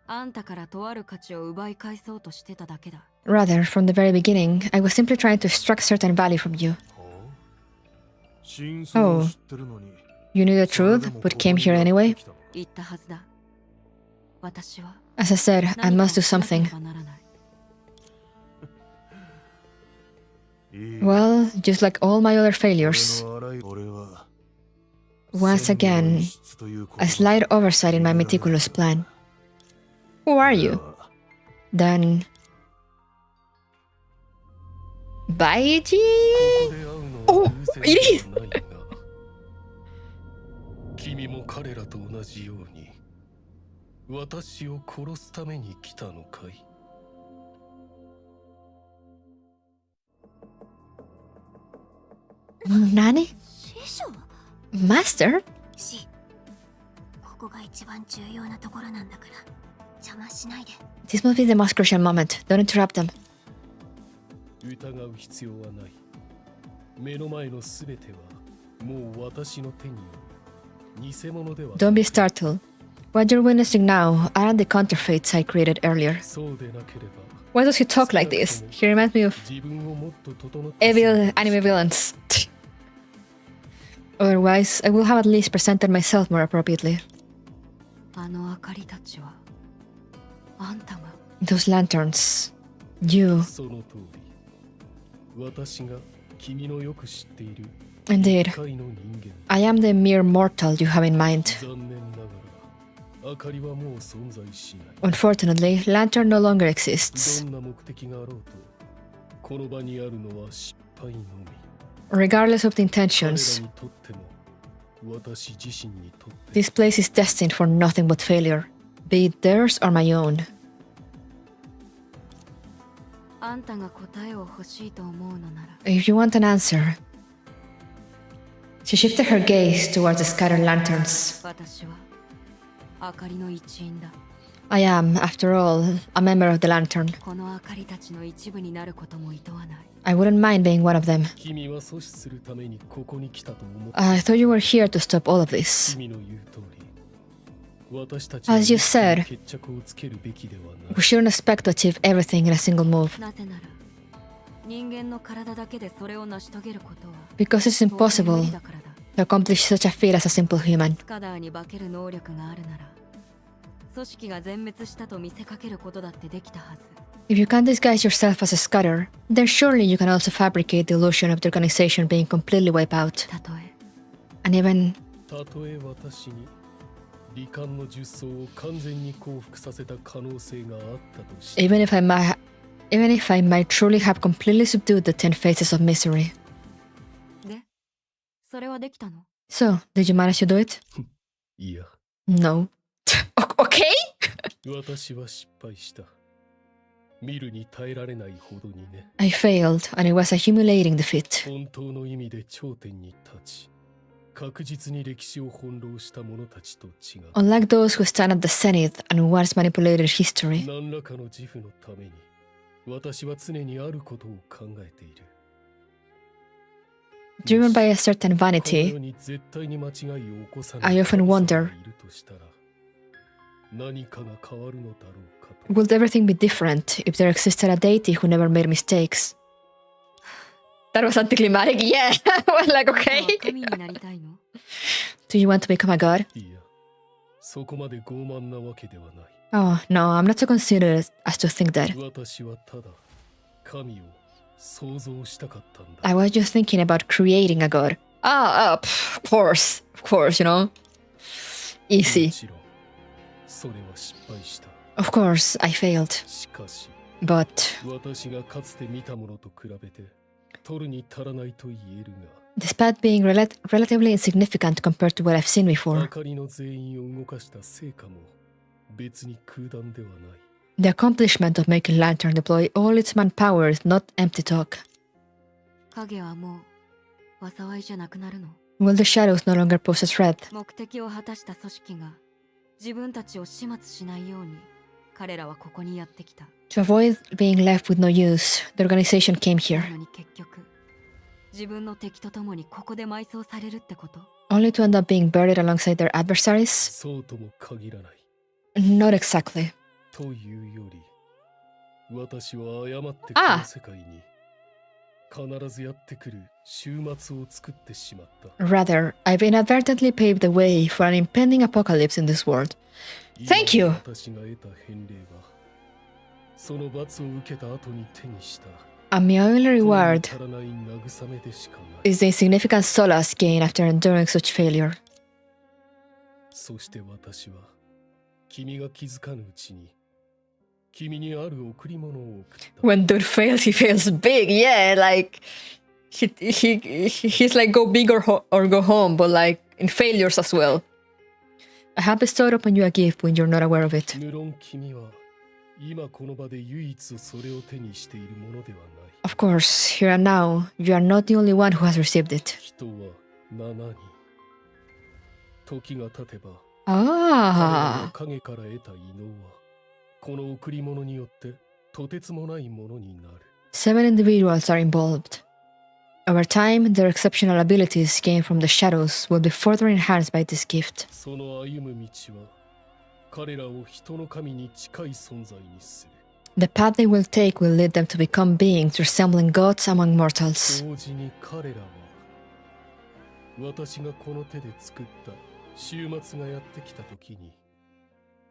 あんたからとある価値を奪い返そうとしてただけだ。Rather, from the very beginning, I was simply trying to extract certain value from you. Oh, you knew the truth, but came here anyway? 言ったはずだ。私は As I said, I must do something. Well, just like all my other failures. Once again, a slight oversight in my meticulous plan. Who are you? Then... Baiji? Oh, it is! 君も彼らと同じように私を殺すために来たのかい？何？師匠？ Master? ここが一番重要なところなんだから邪魔しないで。 This must be the most crucial moment. Don't interrupt them. 疑う必要はない。目の前のすべてはもう私の手による。 Don't be startled. What you're witnessing now aren't the counterfeits I created earlier. Why does he talk like this? He reminds me of evil anime villains. Otherwise, I will have at least presented myself more appropriately. Those lanterns. You. Indeed. I am the mere mortal you have in mind. Unfortunately, Lantern no longer exists. Regardless of the intentions, this place is destined for nothing but failure, be it theirs or my own. If you want an answer... She shifted her gaze towards the scattered lanterns. I am, after all, a member of the Lantern. I wouldn't mind being one of them. I thought you were here to stop all of this. As you said, we shouldn't expect to achieve everything in a single move. Because it's impossible to accomplish such a feat as a simple human. If you can't disguise yourself as a Scudder, then surely you can also fabricate the illusion of the organization being completely wiped out. And even if I might truly have completely subdued the 10 faces of misery. So, did you manage to do it? No. Okay? 私は失敗した。見るに耐えられないほどにね。I failed, and it was a humiliating defeat. 本当の意味で頂点に立ち、確実に歴史を翻弄した者たちと違う。Unlike those who stand at the zenith and once manipulated history, 何らかの自負のために、私は常にあることを考えている。driven by a certain この世 vanity, に絶対に間違いを起こさ I ない often 神様 wonder, がいるとしたら、何かが変わるのだろうかと。 would everything be different if there existed a deity who never made mistakes? That was anticlimactic, yeah. I was like, okay. 神になりたいの？ Do you want to become a god? いや、そこまで傲慢なわけではない。 Oh, no, I'm not so considerate as to think that. 私はただ神を想像したかったんだ。 I was just thinking about creating a god. Of course, you know. Easy. もちろん、それは失敗した。 Of course, I failed. しかし、 But 私がかつて見たものと比べて、取るに足らないと言える despite being relatively insignificant compared to what I've seen が、 before, 明かりの全員を動かした成果も別に空談ではない。 the accomplishment of making Lantern deploy all its manpower is not empty talk. 影はもう災いじゃなくなるの？ Will the shadows no longer pose a threat? 目的を果たした組織が自分たちを始末しないように彼らはここにやってきた。 To avoid being left with no use, the organization came な here, のに結局自分の敵と共にここで埋葬されるってこと？ only to end up being buried alongside their adversaries? そうとも限らない。 Not exactly. というより、私は誤ってこの世界に必ずやってくる終末を作ってしまった。 Rather, I've inadvertently paved the way for an impending apocalypse in this world. Thank you! 私が得た返礼は、その罰を受けた後に手にした。 And my only reward 足らない慰めでしかない。 is the insignificant solace gained after enduring such failure. そして私は、君が気づかぬうちに、君にある贈り物を送った。 When dude fails, he fails big. Yeah, like he's like go big or go home, but like in failures as well. I have bestowed upon you a gift when you're not aware of it. 無論君は今この場で唯一それを手にしているものではない。 Of course, here and now, you are not the only one who has received it. 人は7人。時が経てば、彼ら Ah, の影から得た異能は、この贈り物によってとてつもないものになる。 7 individuals are involved. Over time, their exceptional abilities gained from the shadows will be further enhanced by this gift. その歩む道は、彼らを人の神に近い存在にする。 The path they will take will lead them to become beings resembling gods among mortals. 同時に彼らは、私がこの手で作った終末がやってきたときに、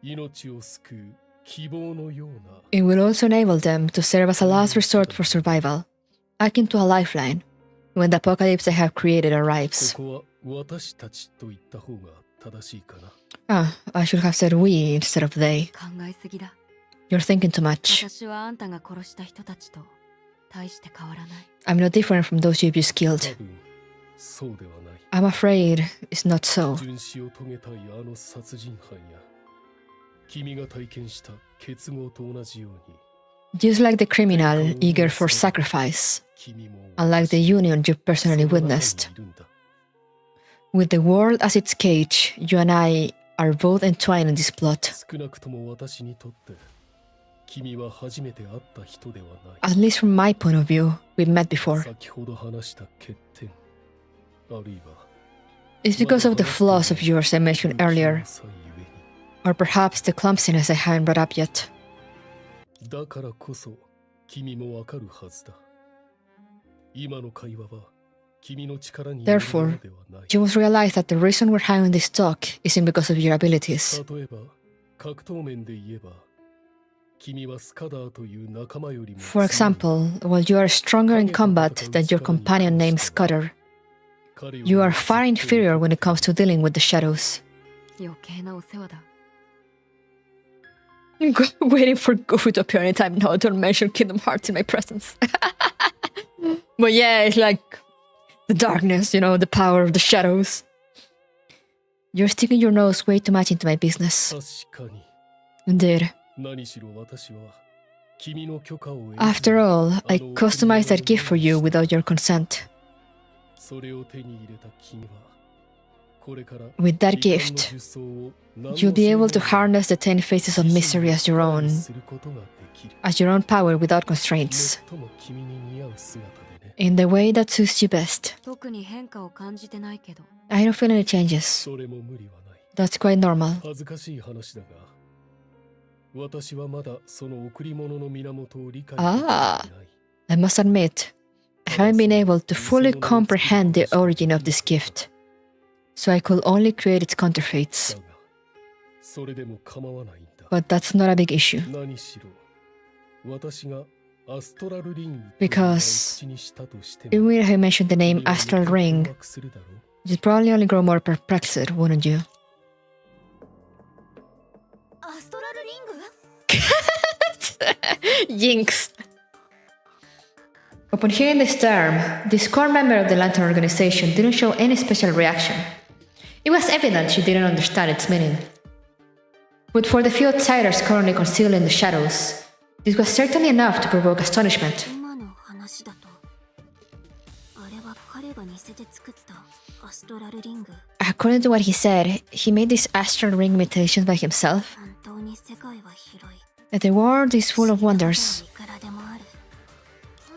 命を救う希望のような。 It will also enable them to serve as a last resort for survival, akin to a lifeline, when the apocalypse they have created arrives. ここは私たちと言った方が正しいかな。 Ah, I should have said we instead of they. 考えすぎだ。 You're thinking too much. 私はあんたが殺した人たちと大して変わらない。 I'm no different from those you've just 多 killed. 分、そうではない。 I'm afraid it's not so. 殉死を遂げたいあの殺人犯や、君が体験した結合と同じように、 Just like the criminal eager for sacrifice, 君も unlike the union you personally その中に witnessed. いるんだ。 With the world as its cage, you and I are both entwined in this plot. 少なくとも私にとって君は初めて会った人ではない。 At least from my point of view, we've met before. 先ほど話した欠点、あるいは It's because of the flaws of yours I mentioned earlier, 際ゆえに or perhaps the clumsiness I haven't brought up yet. だからこそ君もわかるはずだ。今の会話は君の力によるも Therefore, のではない。 you must realize that the reason we're having this talk isn't because of your abilities. 例えば格闘面で言えば、君はスカダーという仲間よりも For example, while you are stronger in combat than your companion named Scudder, you are far inferior when it comes to dealing with the shadows. 余計なお世話だ。 Waiting for Goofy to appear anytime now. Don't mention Kingdom Hearts in my presence. But yeah, it's like the darkness, you know, the power of the shadows. You're sticking your nose way too much into my business. 確かに Indeed. 何しろ私は君の許可を得ず After all, I customized that gift for you without your consent. それを手に入れた君はこれから With that 時間の gift, 術装を何の you'll be able to 制限も harness the 10 faces of misery as your 管 own, 理することができる as your own power without constraints, 最も君に似合う姿でね in the way that suits you best. 特に変化を感じてないけど I don't feel any changes. それも無理はない That's quite normal. 恥ずかしい話だが私はまだその贈り物の源を理解できていない I must admit, I haven't been able to fully comprehend the origin of this gift, so I could only create its counterfeits. だがそれでも構わないんだ But that's not a big issue, 何しろ私がアストラルリング because 口にしたとして even も if I mentioned the name 君は Astral 困 Ring, 惑するだろう you'd probably only grow more perplexed, wouldn't you? アストラルリング Jinx! Upon hearing this term, this core member of the Lantern organization didn't show any special reaction. It was evident she didn't understand its meaning. But for the few outsiders currently concealed in the shadows, this was certainly enough to provoke astonishment. 今の話だとあれは彼が似せて作ったアストラルリング According to what he said, he made these astral ring imitations by himself. 本当に世界は広い And the world is full of wonders. いくらでもある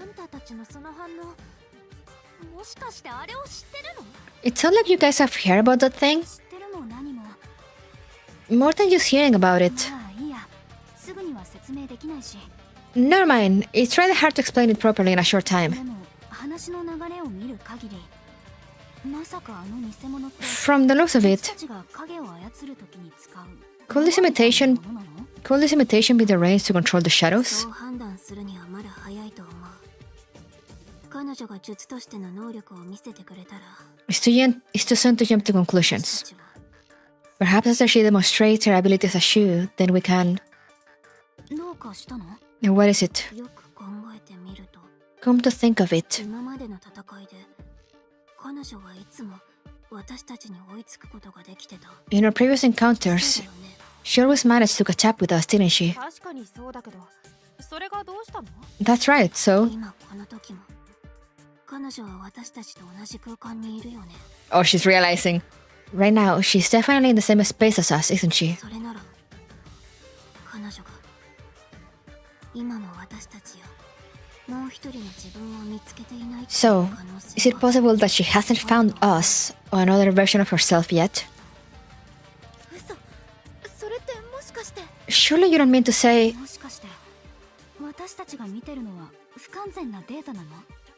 あんたたちのその反応もしかしてあれを知ってるの It sounds like you guys have heard about that thing. 知ってるも何も More than just hearing about it. まあいいやすぐには説明できないし Never mind, it's rather hard to explain it properly in a short time. でも話の流れを見る限りまさかあの偽物って From the looks of 私 it, たちが影を操るときに使う could this imitation ものなの could this imitation be the reins to control the shadows? そう判断するにはまだ早いと思う彼女が術としての能力を見せてくれたら It's too soon to jump to conclusions. Perhaps after she demonstrates her abilities as Shu, then we can... どうかしたの And what is it? よく考えてみると Come to think of it, 今までの戦いで彼女はいつも私たちに追いつくことができてた in our previous encounters, she always managed to catch up with us, didn't she? 確かにそうだけどそれがどうしたの That's right, so... 今この時も彼女は私たちと同じ空間にいるよね Oh, she's realizing. Right now, she's definitely in the same space as us, isn't she? それなら彼女が今も私たちやもう一人の自分を見つけていない So, is it possible that she hasn't found us or another version of herself yet? 嘘それってもしかして Surely you don't mean to say... もしかして私たちが見てるのは不完全なデータなの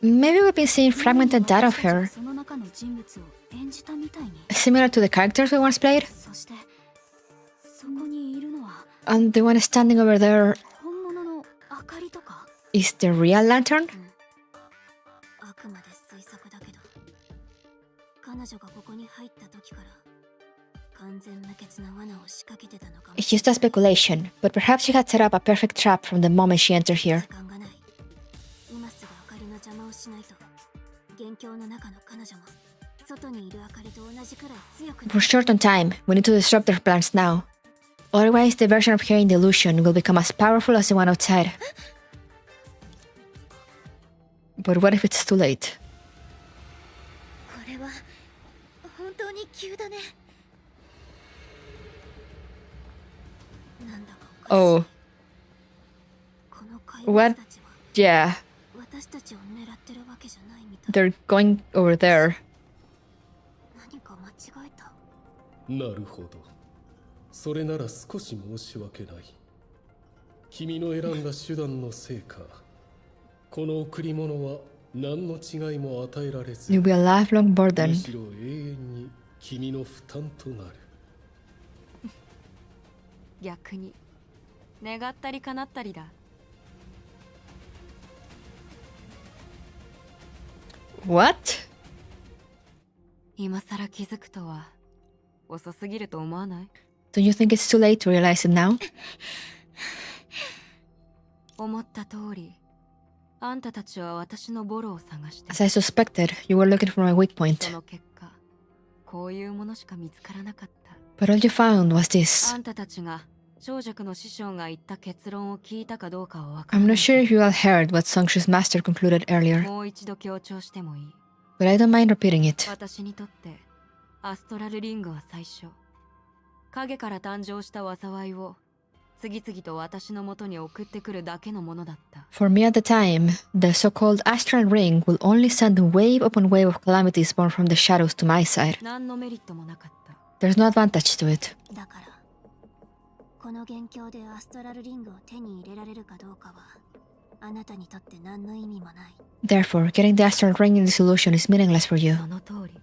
Maybe we've been seeing fragmented data of her, その中の人物を演じたみたいに similar to the characters we once played? そしてそこにいるのは And the one standing over there 本物の明かりとか is the real lantern? あくまで推測だけど彼女がここに入った時から完全無欠な罠を仕掛けてたのかも It's just a speculation, but perhaps she had set up a perfect trap from the moment she entered here. 時間がない今すぐ明かりの邪魔をしないと元凶の中の彼女も外にいる明かりと同じくらい強くな We're short on time, we need to disrupt their plans now. Otherwise, the version of her in the illusion will become as powerful as the one outside. But what if it's too late? これは本当に急だね なんだか Oh, この怪 what? 物たちは Yeah, 私たちを狙ってるわけじゃないみたい they're going over there. 何か間違えたなるほどそれなら少し申し訳ない君の選んだ手段のせいかこの贈り物は何の違いも与えられず You'll be a lifelong む burden. しろ永遠に君の負担となる逆に願ったり叶ったりだ What? 今さら気づくとは遅すぎると思わない Don't you think it's too late to realize it now? 思った通りあんたたちは私のボロを探して As I suspected, you were looking for my weak point. その結果こういうものしか見つからなかった。 But all you found was this. あんたたちが長尺の師匠が言った結論を聞いたかどうかはわから I'm ない。 not sure if you all heard what Songque's master concluded earlier, もう一度強調してもいい。 but I don't mind repeating it. 私にとってアストラルリングは最初、影から誕生した災いを次々と私の元に送ってくるだけのものだった。 For me at the time, the so-called astral ring will only send wave upon wave of calamities born from the shadows to my side. 何のメリットもなかった。 There's no advantage to it. だからこの元凶でアストラルリングを手に入れられるかどうかはあなたにとって何の意味もない。 Therefore, getting the astral ring in this illusion is meaningless for you. その通り。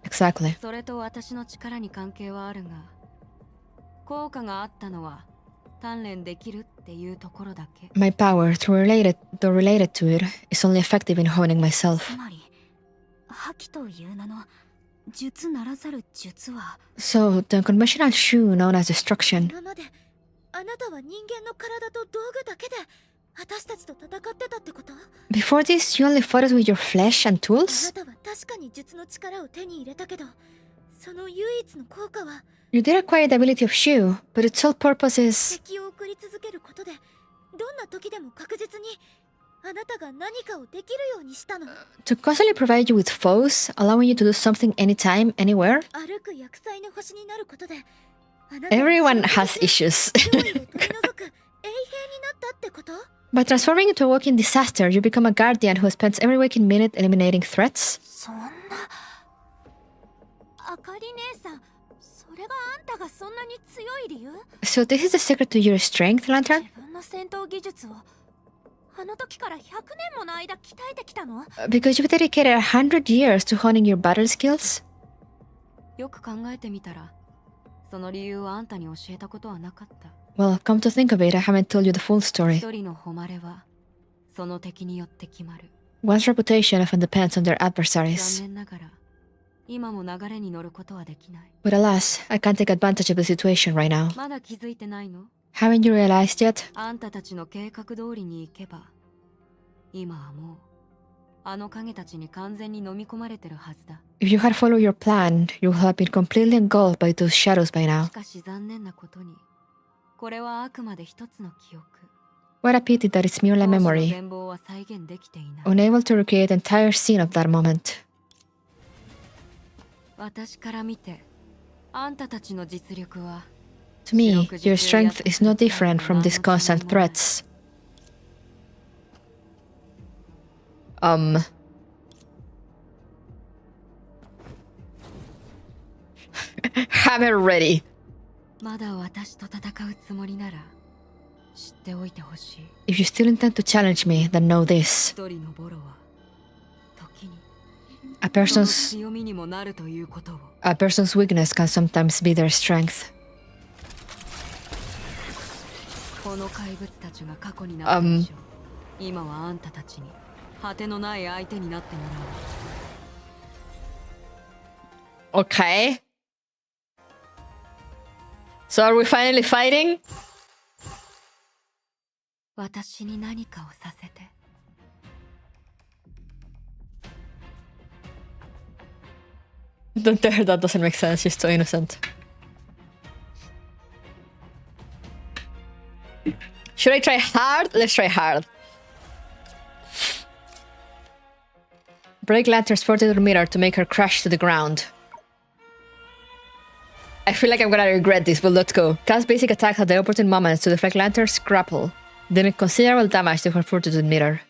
Exactly. それと私の力に関係はあるが、効果があったのは鍛錬できるっていうところだけ。 My power, though related to it, is only effective in honing myself. つまり覇気という名の術ならざる術は So, the conventional shoe known as destruction. 今まであなたは人間の体と道具だけで私たちと戦ってたってこと？ Before this, you only fought us with your flesh and あ tools? なたは確かに術の力を手に入れたけど、その唯一の効果は You did acquire the ability of shoe, but its sole purpose is 敵を送り続けることでどんな時でも確実にあなたが何かをできるようにしたの。 to constantly provide you with foes, allowing you to do something anytime, anywhere. 歩く薬剤の星になることであなたは Everyone has issues. 脅威を取り除く衛兵になったってこと？ By transforming into a walking disaster, you become a guardian who spends every waking minute eliminating threats. そんなあかり姉さん、それがあんたがそんなに強い理由？ So this is the secret to your strength, Lantern? 自分の戦闘技術をあの時から100年もの間鍛えてきたの？ Because you've dedicated 100 years to honing your battle skills? よく考えてみたら、その理由をあんたに教えたことはなかった。 Well, come to think of it, I haven't told you the full story. 一人の誉れはその敵によって決まる。 One's reputation often depends on their 残 adversaries. 念ながら、今も流れに乗ることはできない。 But alas, I can't take advantage of the situation right now. まだ気づいてないの？ Haven't you realized yet? あんたたちの計画通りに行けば、今はもうあの影たちに完全に飲み込まれてるはずだ。 If you had followed your plan, you would have been completely engulfed by those shadows by now. しかし残念なことに、これはあくまで一つの記憶。 What a pity that it's merely 当時の memory, 全貌は再現できていない。 unable to recreate the entire scene of that moment. 私から見て、あんたたちの実力は To me, your strength is no different from these constant threats. Hammer ready. まだ私と戦うつもりなら知っておいてほしい。 If you still intend to challenge me, then know this. 一人のボロは時に A その person's 強みにもなるということを。 weakness can sometimes be their strength. この怪物たちが過去になった以上、今はあんたたちに果てのない相手になってもらう。 Okay. So are we finally fighting? 私に何かをさせて。 Don't tell her that doesn't make sense, she's so innocent. Should I try hard? Let's try hard. Break Lantern's 42 meter to make her crash to the ground. I feel like I'm gonna regret this, but let's go. Cast basic attacks at the opportune moments to deflect Lantern's grapple, dealing considerable damage to her 42 meter.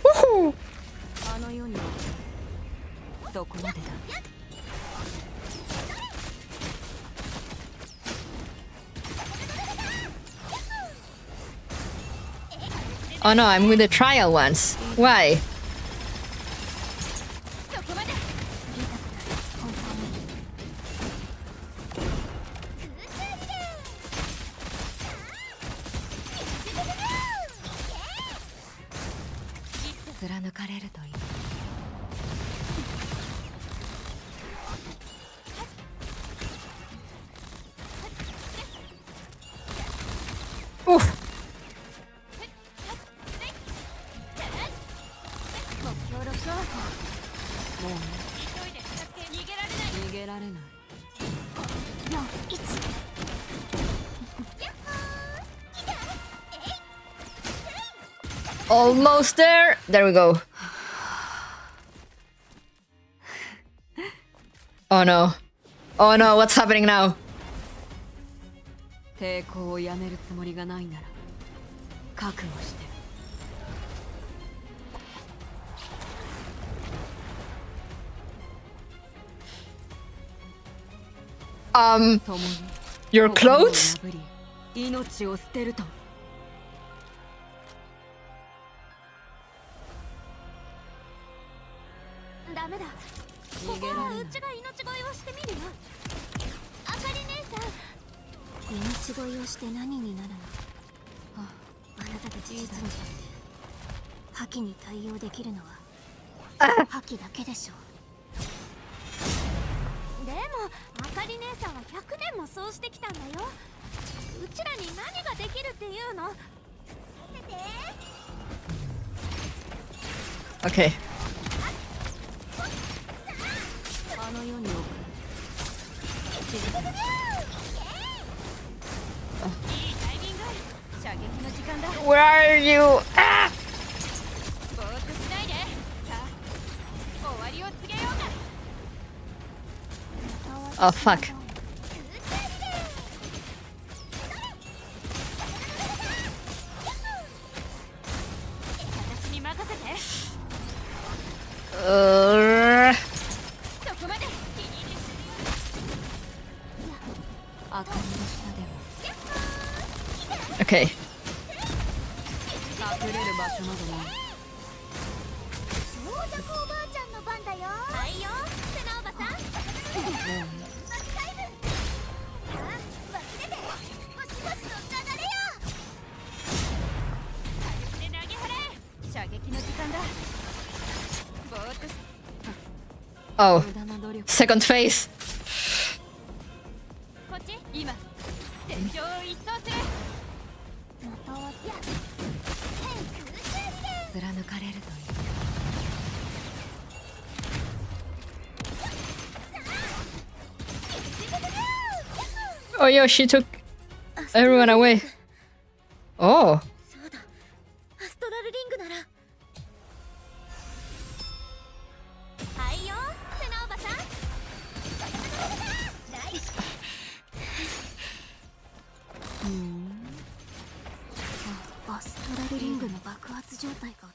Woohoo! あの世にはそこまでだ。 Oh no, I'm with the trial ones. Why? Oof. げられない。Almost there. There we go. Oh no. Oh no, what's happening now? 抵抗をやめるつもりがないなら覚悟して。Your clothes? 命を捨てると。ダメだ。ここはうちが命乞いをしてみるよ。あかり姉さん。命乞いをして何になるの？あなたたち実にとって覇気に対応できるのは覇気だけでしょう。でもあかり姉さんは100年もそうしてきたんだよ。うちらに何ができるっていうの？させて。 Okay. あの世に置く。いいタイミング。射撃の時間だ。 Where are you? Ah! ぼーっとしないで。さあ、終わりを告げようか。 Oh fuck. 私に任せて。そこまで。明かりの下では。 Okay. 隠れる場所などない。長尺おばあちゃんの番だよ。はいよ、セナおばさん。マスタイム。さあ、忘れて。もしもしの流れよ。軽くで投げ払え。射撃の時間だ。ぼーっとし。 Oh. Second phase. こっち。今。戦場を一掃する。またはや。貫かれるという。 Oh yeah, she took everyone away. Oh. そうだ。アストラルリングなら。はいよ、セナおばさん。アストラルリングの爆発状態が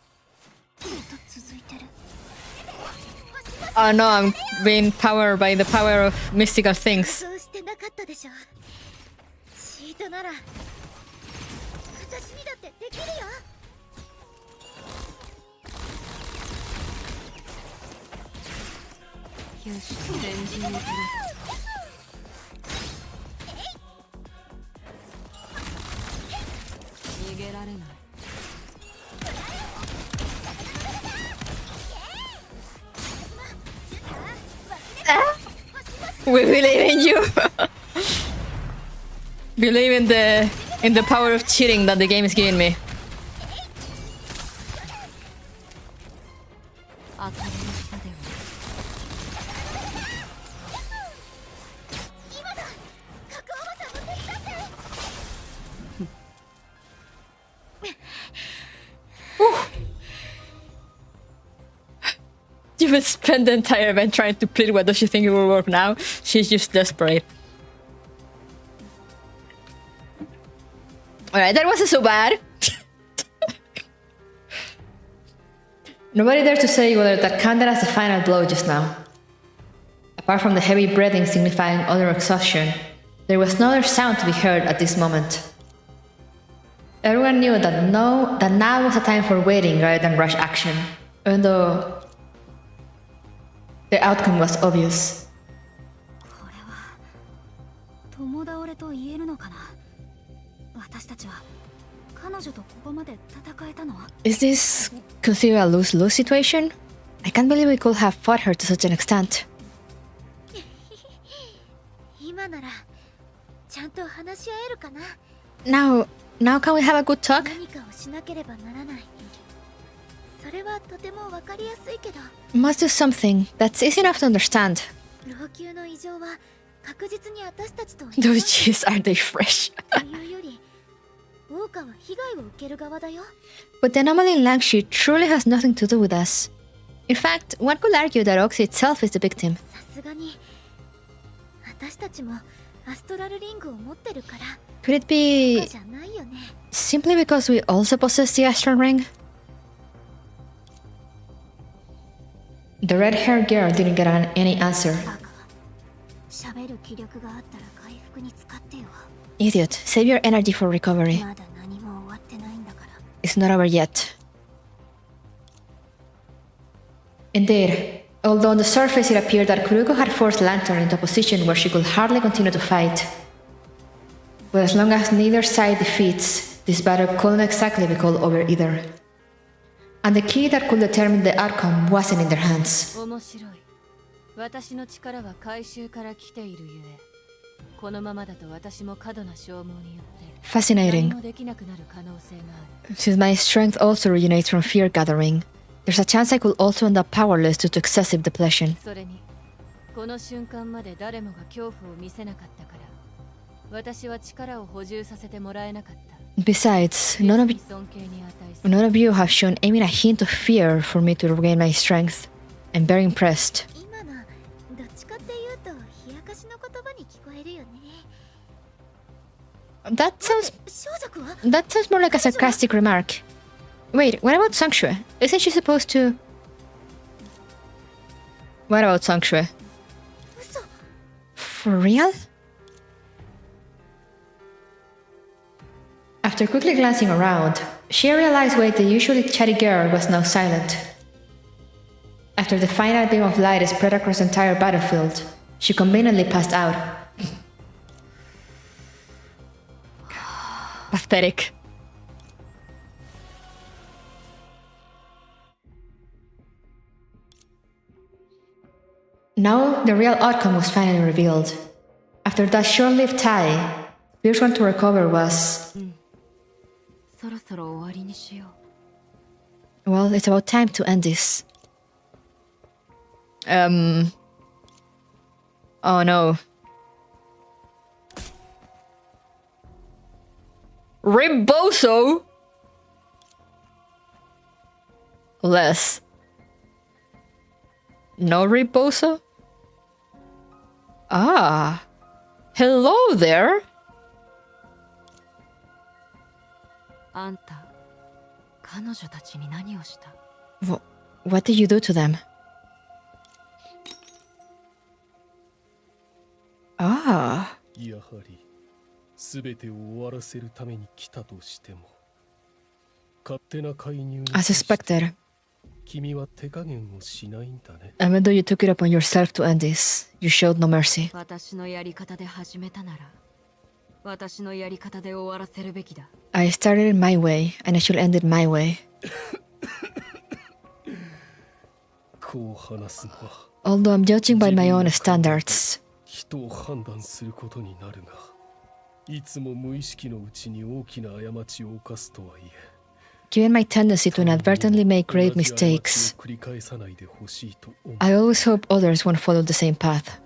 ずっと続いてる。 Oh no, I'm being powered by the power of mystical things. そうしてなかったでしょ。チートなら私にだってできるよ。よし、前陣を照らす。 逃げられない。 We believe in you. Believe in the power of cheating that the game is giving me. 明かりの下では。 今だ。角おばさんの手伝って。 You would spend the entire event trying to plead whether she think it will work now. She's just desperate. Alright, that wasn't so bad. Nobody dared to say whether that counted as the final blow just now. Apart from the heavy breathing signifying utter exhaustion, there was no other sound to be heard at this moment. Everyone knew that now was a time for waiting rather than rush action, even though the outcome was obvious. これは共倒れと言えるのかな。私たちは彼女とここまで戦えたのは。 Is this considered a lose-lose situation? I can't believe we could have fought her to such an extent. 今ならちゃんと話し合えるかな。 Now can we have a good talk? 何かをしなければならない。それはとてもわかりやすいけど。 We must do something that's easy enough to understand. 老朽の異常は確実に私たちと Those cheese, are they fresh? というより王家は被害を受ける側だよ。 But the anomaly in Langshi truly has nothing to do with us. In fact, one could argue that Oxy itself is the victim. さすがに私たちもアストラルリングを持ってるから Could it be じゃないよね。 simply because we also possess the astral ring? The red-haired girl didn't get any answer. 喋る気力があったら回復に使ってよ。 Idiot, save your energy for recovery. まだ何も終わってないんだから。 It's not over yet. Indeed, although on the surface it appeared that Kuruko had forced Lantern into a position where she could hardly continue to fight. But as long as neither side defeats, this battle couldn't exactly be called over either. And the key that could determine the outcome wasn't in their hands. 面白い。私の力は回収から来ているゆえ、このままだと私も過度な消耗によって Fascinating. 何もできなくなる可能性がある。 Since my strength also originates from fear gathering, there's a chance I could also end up powerless due to excessive depletion. それに、この瞬間まで誰もが恐怖を見せなかったから、私は力を補充させてもらえなかった。 Besides, none of you have shown even a hint of fear for me to regain my strength. I'm very impressed. 今のどっちかっていうと冷やかしの言葉に聞こえるよね。 That sounds 装束は that sounds more like a sarcastic remark. Wait, what about Songque? Isn't she supposed to? What about Songque? 嘘。 For real? After quickly glancing around, she realized why the usually chatty girl was now silent. After the final beam of light spread across the entire battlefield, she conveniently passed out. Pathetic. Now the real outcome was finally revealed. After that short-lived tie, the first one to recover was... そろそろ終わりにしよう。 Well, it's about time to end this. Oh no. Rimboso? Less. No Rimboso? Ah. Hello there. あんた、彼女たちに何をした？ What did you do to them? Ah. やはり全てを終わらせるために来たとしても、勝手な介入に I suspected. 君は手加減をしないんだね。 Even though you took it upon yourself to end this, you showed no mercy. 私のやり方で始めたなら、私のやり方で終わらせるべきだ。 I started it my way, and I should end it my way. こう話すのは Although I'm judging by my own standards. 人を判断することになるが、いつも無意識のうちに大きな過ちを犯すとはいえ、 Given my tendency to inadvertently make grave mistakes, I always hope others won't follow the same path.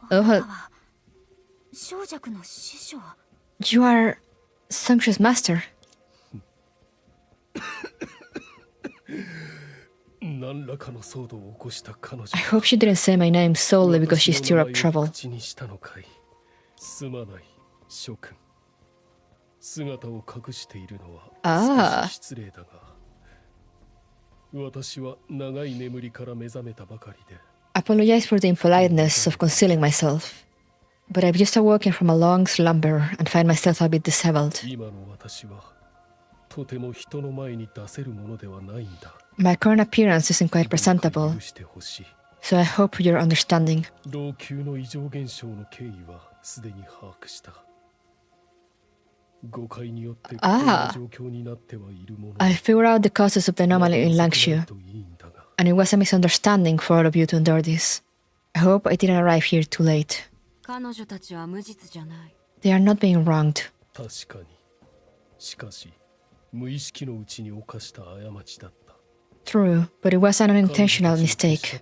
Oh, 小弱の師匠。 you are Songque's master. 何らかの騒動を起こした彼女。 I hope she didn't say my name solely because she stirred up trouble. 口にしたのかい。すまない、諸君。姿を隠しているのは少し失礼だが、私は長い眠りから目覚めたばかりで。 Apologize for the impoliteness of concealing myself, but I've just awoken from a long slumber and find myself a bit disheveled. 今の私はとても人の前に出せるものではないんだ。 My current appearance isn't quite presentable, so I hope for your understanding. 老朽の異常現象の経緯はすでに把握した。誤解によってこういう状況になってはいるもの。 I figured out the causes of the anomaly in Langshu, and it was a misunderstanding for all of you to endure this. I hope I didn't arrive here too late. 彼女たちは無実じゃない。 They are not being wronged. 確かに。しかし、無意識のうちに犯した過ちだった。True, but it was an unintentional mistake.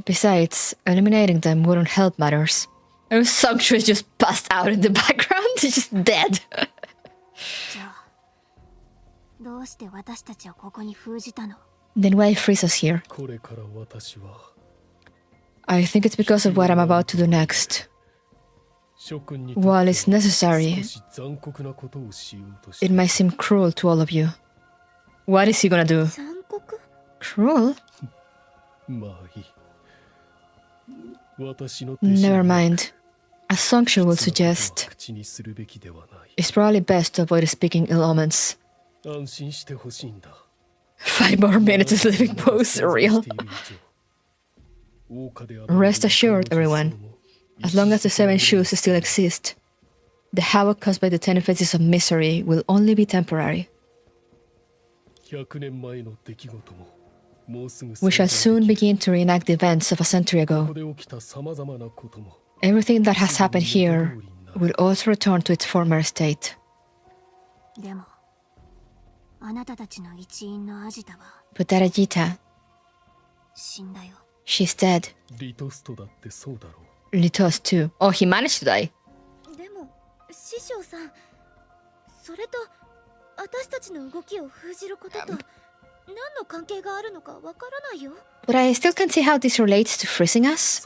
Besides, eliminating them wouldn't help matters. And Songque is just passed out in the background, he's just dead. じゃあどうして私たちをここに封じたの？ Then why freeze us here? I think it's because of what I'm about to do next. While it's necessary, it might seem cruel to all of you. What is he gonna do? 残酷？ Cruel? Never mind. As Songque will suggest, it's probably best to avoid speaking ill omens. 5 more minutes is living pose real. Rest assured, everyone. As long as the 7 shoes still exist, the havoc caused by the 10 faces of misery will only be temporary. We shall soon begin to reenact the events of a century ago. Everything that has happened here will also return to its former state. でもあなたたちの一員のアジタは But that Ajita, 死んだよ。 she's dead. Litos too. Oh, he managed to die. でも師匠さん、それと私たちの動きを封じることと何の関係があるのかわからないよ。 But I still can't see how this relates to freezing us.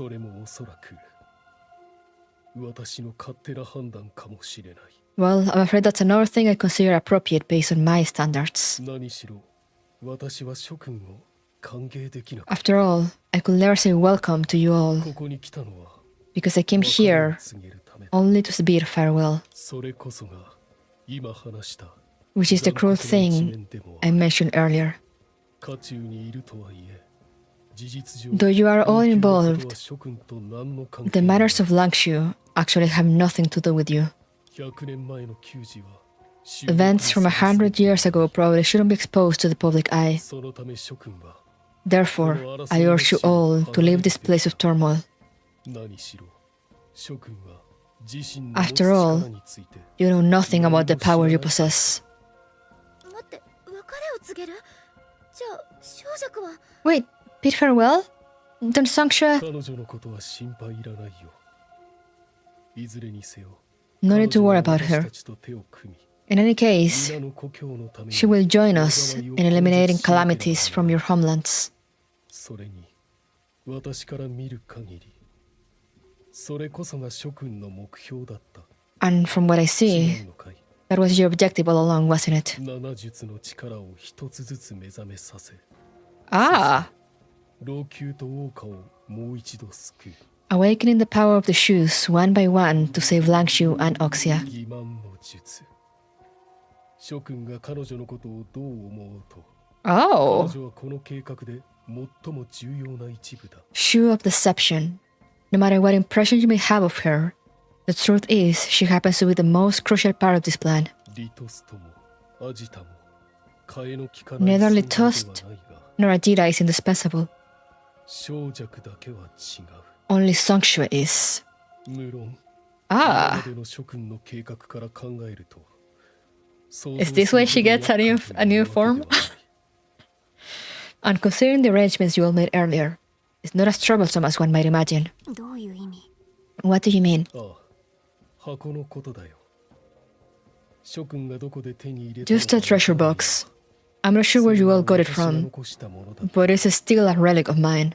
Well, I'm afraid that's another thing I consider appropriate based on my standards. After all, I could never say welcome to you all, because I came here only to bid farewell, which is the cruel thing I mentioned earlier. Though you are all involved, the matters of Langshu actually have nothing to do with you. Events from 100 years ago probably shouldn't be exposed to the public eye. Therefore, I urge you all to leave this place of turmoil. After all, you know nothing about the power you possess. 待って、別れを告げる？じゃあ小弱は？ Wait, bid farewell? Don't Songque... No need to worry about her. In any case, she will join us in eliminating calamities from your homelands. And from what I see, that was your objective all along, wasn't it? Ah! Awakening the power of the shoes one by one to save Langshu and Oxia. Oh! Shoe of deception. No matter what impression you may have of her, the truth is she happens to be the most crucial part of this plan. Neither Litost nor Ajita is indispensable. Only Songque is. Ah! Is this why she gets a new form? And considering the arrangements you all made earlier, it's not as troublesome as one might imagine. どういう意味？ What do you mean? Just a treasure box. I'm not sure where you all got it from, but it's still a relic of mine.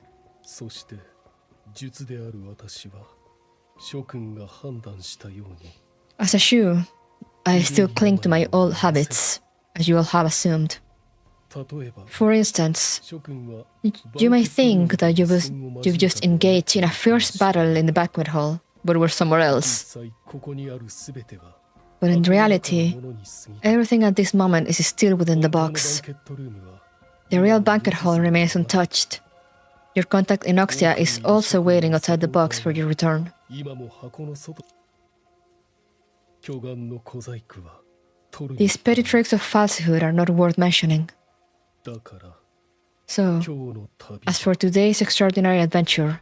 As a shoe, I still cling to my old habits, as you all have assumed. For instance, you might think that you've just engaged in a fierce battle in the banquet hall, but were somewhere else. But in reality, everything at this moment is still within the box. The real banquet hall remains untouched. Your contact in Oxia is also waiting outside the box for your return. These petty tricks of falsehood are not worth mentioning. So, as for today's extraordinary adventure,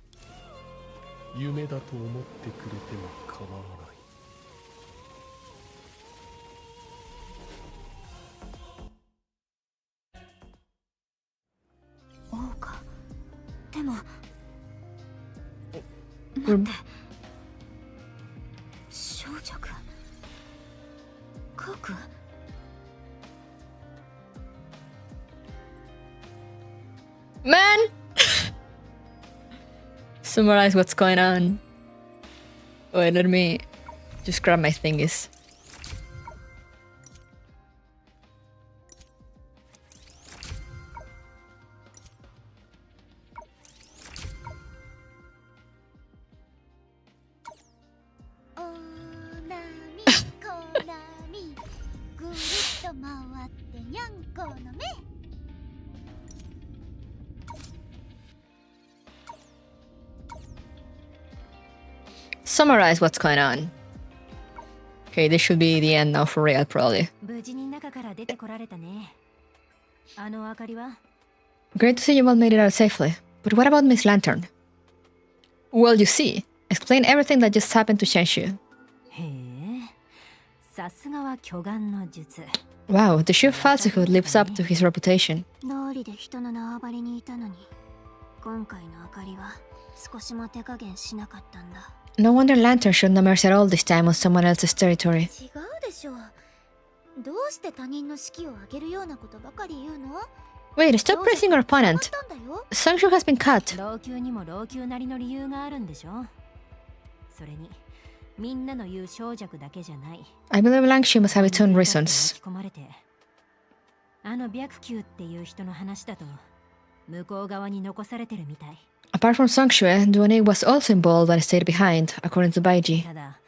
でも We're- 少女か書く Man! Summarize what's going on. Wait, let me just grab my thingies. Summarize what's going on. Okay, this should be the end now for real, probably. 無事に中から出てこられたね。あの明かりは Great to see you all made it out safely. But what about Miss Lantern? Well, you see, explain everything that just happened to Shenshu. へえ、さすがは巨岩の術。 Wow, the sheer falsehood lives up to his reputation. 道理で人の縄張りにいたのに、今回の明かりは少しも手加減しなかったんだ。 No wonder Lantern showed no mercy at all this time on someone else's territory. 違うでしょう。どうして他人の士気を上げるようなことばかり言うの？ Wait, stop praising your opponent. たんだよ。 Songque has been cut. 老朽にも老朽なりの理由があるんでしょ。それに、みんなの言う小弱だけじゃない。 I believe Langshu must have its own reasons. 巻き込まれて、あの白球っていう人の話だと、向こう側に残されてるみたい。 Apart from Songque, Duane was also involved and stayed behind, according to Baiji. ただ、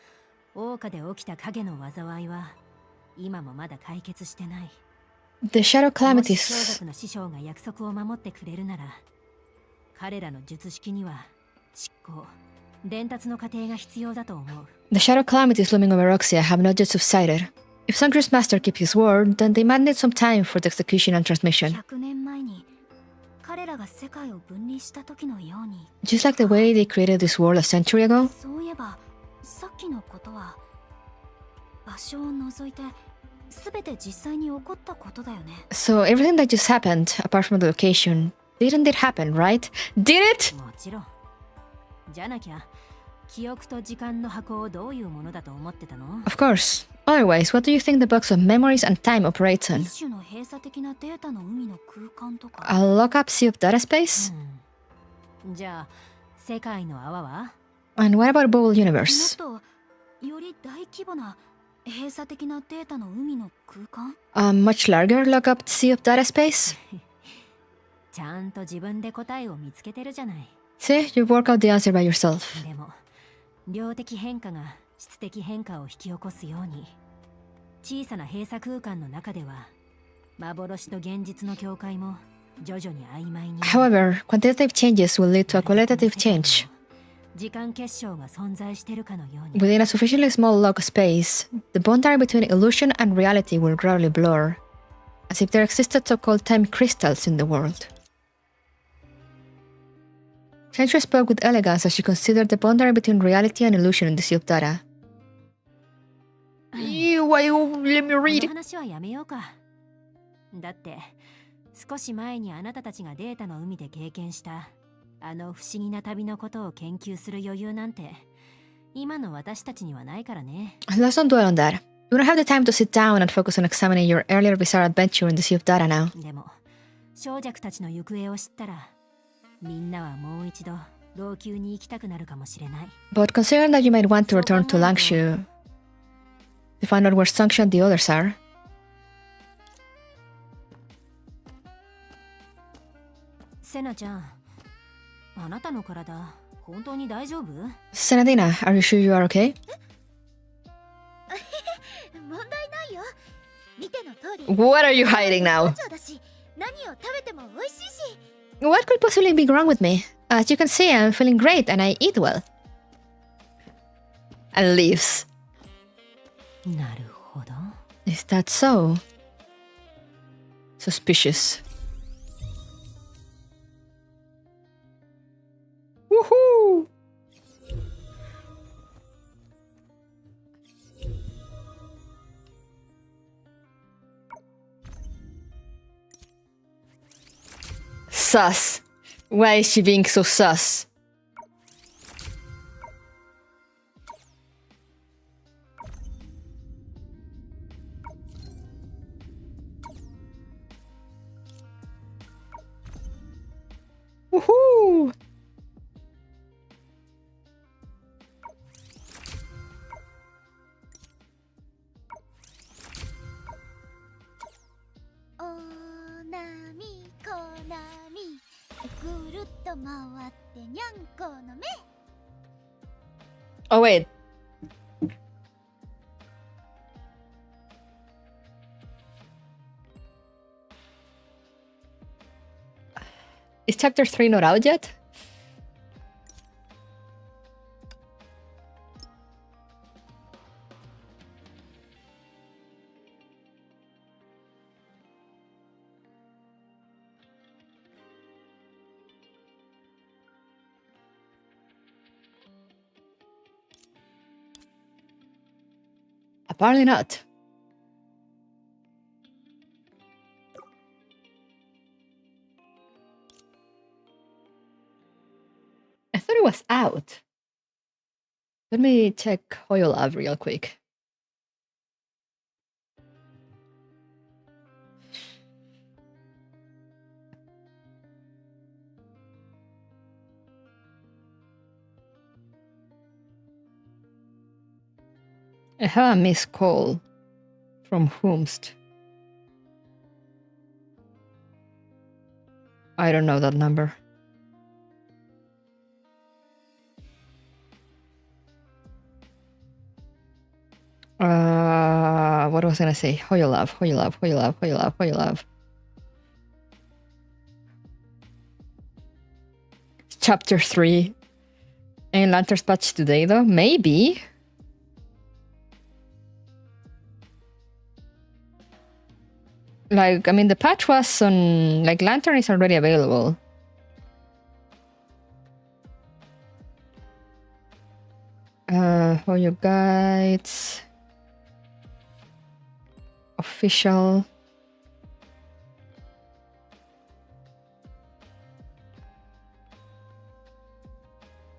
桜花で起きた影の災いは、今もまだ解決してない。 The shadow もし calamities. 小学の師匠が約束を守ってくれるなら、彼らの術式には執行、伝達の過程が必要だと思う。 The shadow calamities looming over Roxia have not yet subsided. If Songque's master keeps his word, then they might need some time for the execution and transmission. 100年前に彼らが世界を分離した時のように。 Just like the way they created this world a century ago. そういえば、さっきのことは場所を除いて全て実際に起こったことだよね。 So everything that just happened, apart from the location, didn't it happen, right? Did it? もちろん。じゃなきゃ、記憶と時間の箱をどういうものだと思ってたの？ Of course. Otherwise, what do you think the box of memories and time operates on? 一種の閉鎖的なデータの海の空間とか。A lock-up sea of data space? じゃあ、世界の泡は？ And what about Bubble もっ Universe? とより大規模な閉鎖的なデータの海の空間？ A much larger lock-up sea of data space? ちゃんと自分で答えを見つけてるじゃない。 See, you work out the answer by yourself. でも、量的変化が質的変化を引き起こすように、小さな閉鎖空間の中では、幻と現実の境界も徐々に曖昧に。 However, quantitative changes will lead to a qualitative change. 時間結晶が存在してるかのように。 Within a sufficiently small lock space, the boundary between illusion and reality will gradually blur, as if there existed so-called time crystals in the world. Senshu spoke with elegance as she considered the boundary between reality and illusion in the sea of data. Why let me こ read の it? 話はやめようか。だって、少し前にあなたたちがデータの海で経験したあの不思議な旅のことを研究する余裕なんて今の私たちにはないからね。 Let's not dwell on that. You don't have the time to sit down and focus on examining your earlier bizarre adventure in the sea of data now. でも、小弱たちの行方を知ったら、みんなはもう一度老朽に行きたくなるかもしれない。 But considering that you might want to return to Langshu to find out where Songque and the others are, セナちゃん、あなたの体、本当に大丈夫？ Senadina, are you sure you are okay? 問題ないよ。見ての通り。 What are you hiding now? 好調だし、何を食べても美味しいし。 What could possibly be wrong with me? As you can see, I'm feeling great and I eat well. And leaves. なるほど。 Is that so? Suspicious. Woohoo! Sus. Why is she being so sus? Woohoo! Oh wait. Is chapter 3 not out yet? Apparently not. I thought it was out. Let me check Hoyolab real quick. I have a missed call. From whomst? I don't know that number. What was I gonna say? Hoyolab. Chapter 3. And Lanterns patch today though? Maybe. Like, I mean, the patch was on... Like, Lantern is already available. For your guides... Official...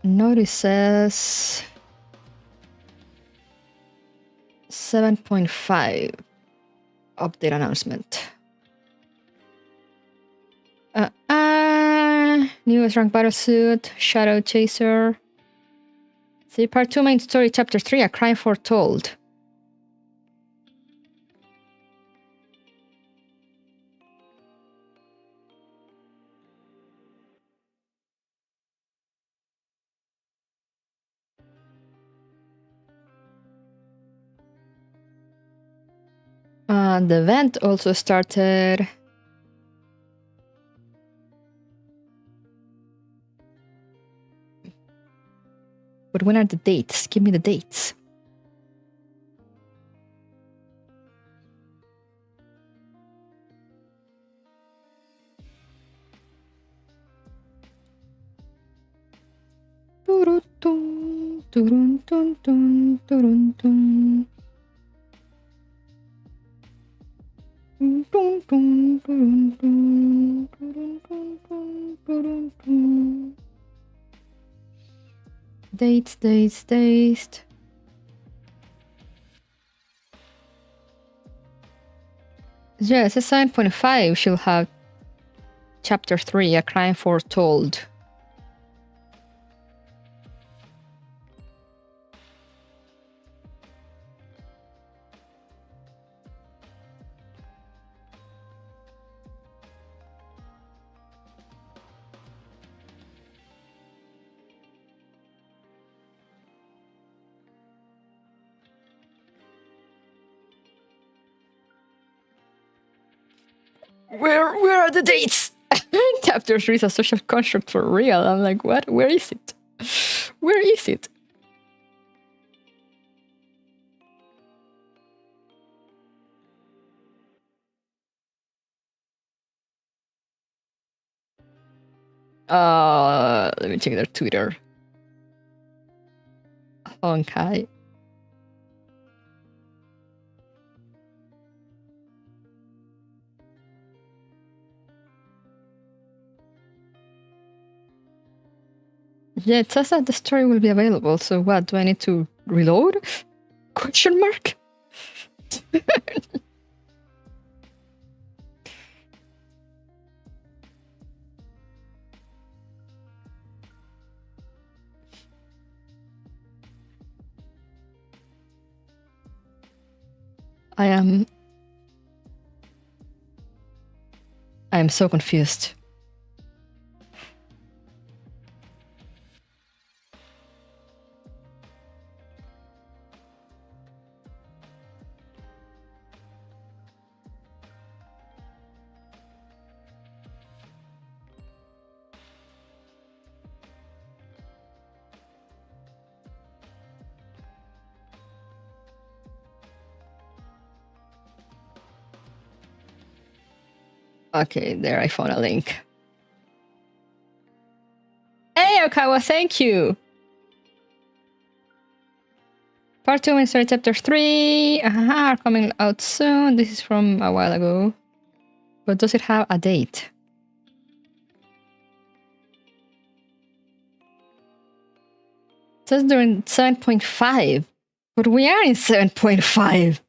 Notices... 7.5 update announcement. Newest rank battlesuit, Shadow Chaser. See, part 2 main story, chapter 3, A Crime Foretold. The event also started. But when are the dates? Give me the dates. Dates. Yeah, it's a 7.5. She'll have chapter 3, A Crime Foretold. Where are the dates? Chapter 3 is a social construct for real. I'm like, what? Where is it? Where is it? Let me check their Twitter. Honkai. Yeah, it says that the story will be available, so what, do I need to reload? Question mark? I am so confused. Okay, there I found a link. Hey, Okawa, thank you! Part 2 Mystery Chapter 3 are coming out soon. This is from a while ago. But does it have a date? It says they're in 7.5. But we are in 7.5.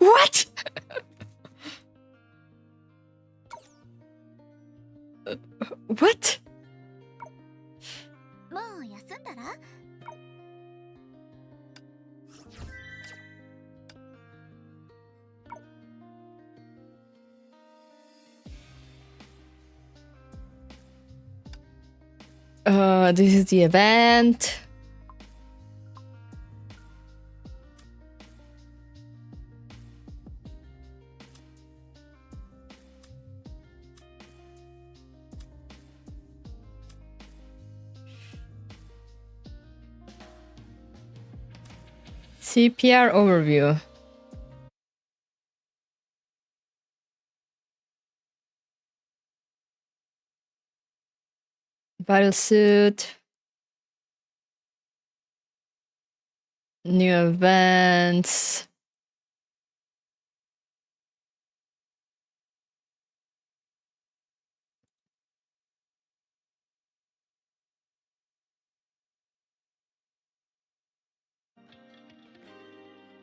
What? What? もう休んだら This is the event. CPR overview. Battlesuit. New events.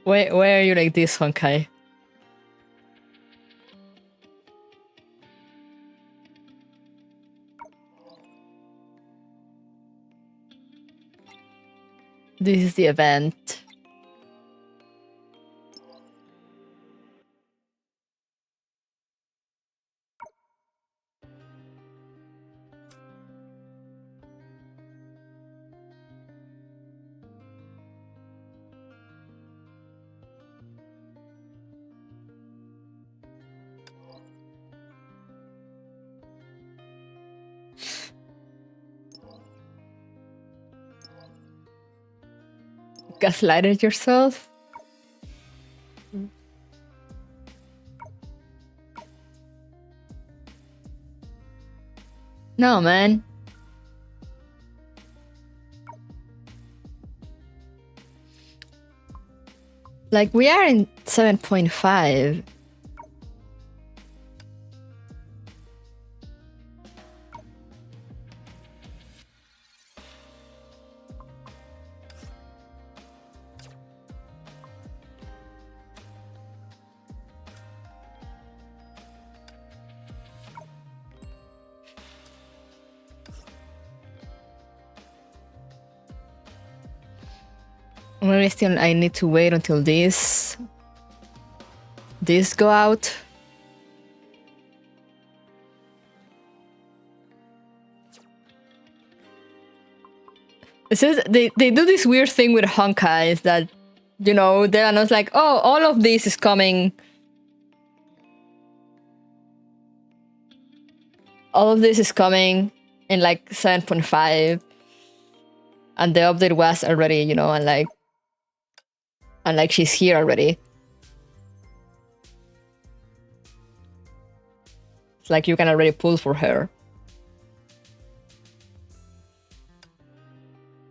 Why are you like this, Honkai? This is the event. Gaslighted yourself? No, man. Like, we are in 7.5. Maybe still I need to wait until this go out. It says they do this weird thing with Honkai, is that, you know, they announce like, oh, all of this is coming. All of this is coming in like 7.5. And the update was already, you know, and like she's here already. It's like you can already pull for her.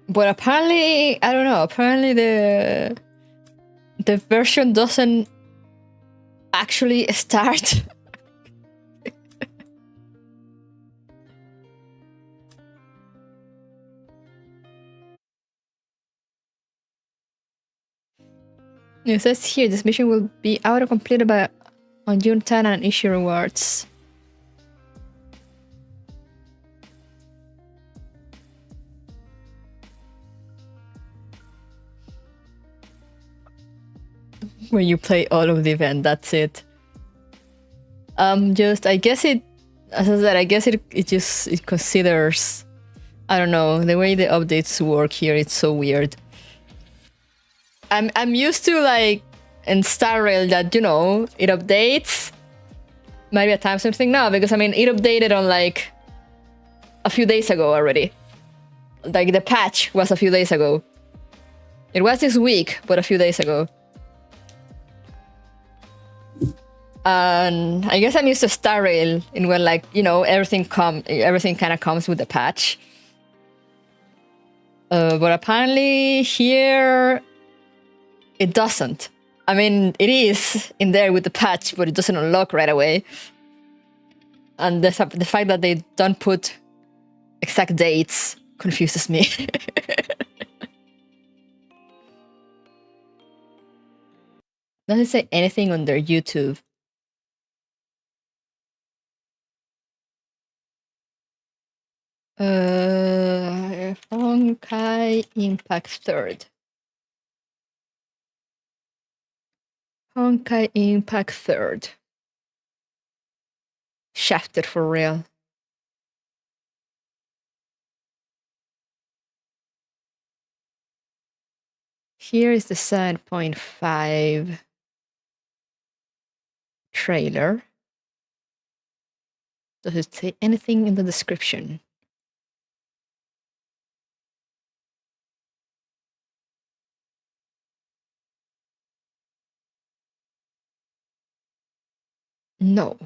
But apparently, I don't know, apparently the version doesn't actually start It says here this mission will be auto completed by on June 10 and issue rewards. When you play all of the event, that's it. I guess it, as I said, I guess it considers, I don't know, the way the updates work here, it's so weird. I'm used to, like, in Star Rail that, you know, it updates. Maybe a time something now, because I mean, it updated on like a few days ago already. Like the patch was a few days ago. It was this week, but a few days ago. And I guess I'm used to Star Rail in when, like, you know, everything kind of comes with the patch. But apparently here it doesn't. I mean, it is in there with the patch, but it doesn't unlock right away. And the fact that they don't put exact dates confuses me. Doesn't say anything on their YouTube. Honkai Impact 3rd. Honkai Impact 3rd. Shafted for real. Here is the 7.5 trailer. Does it say anything in the description? No.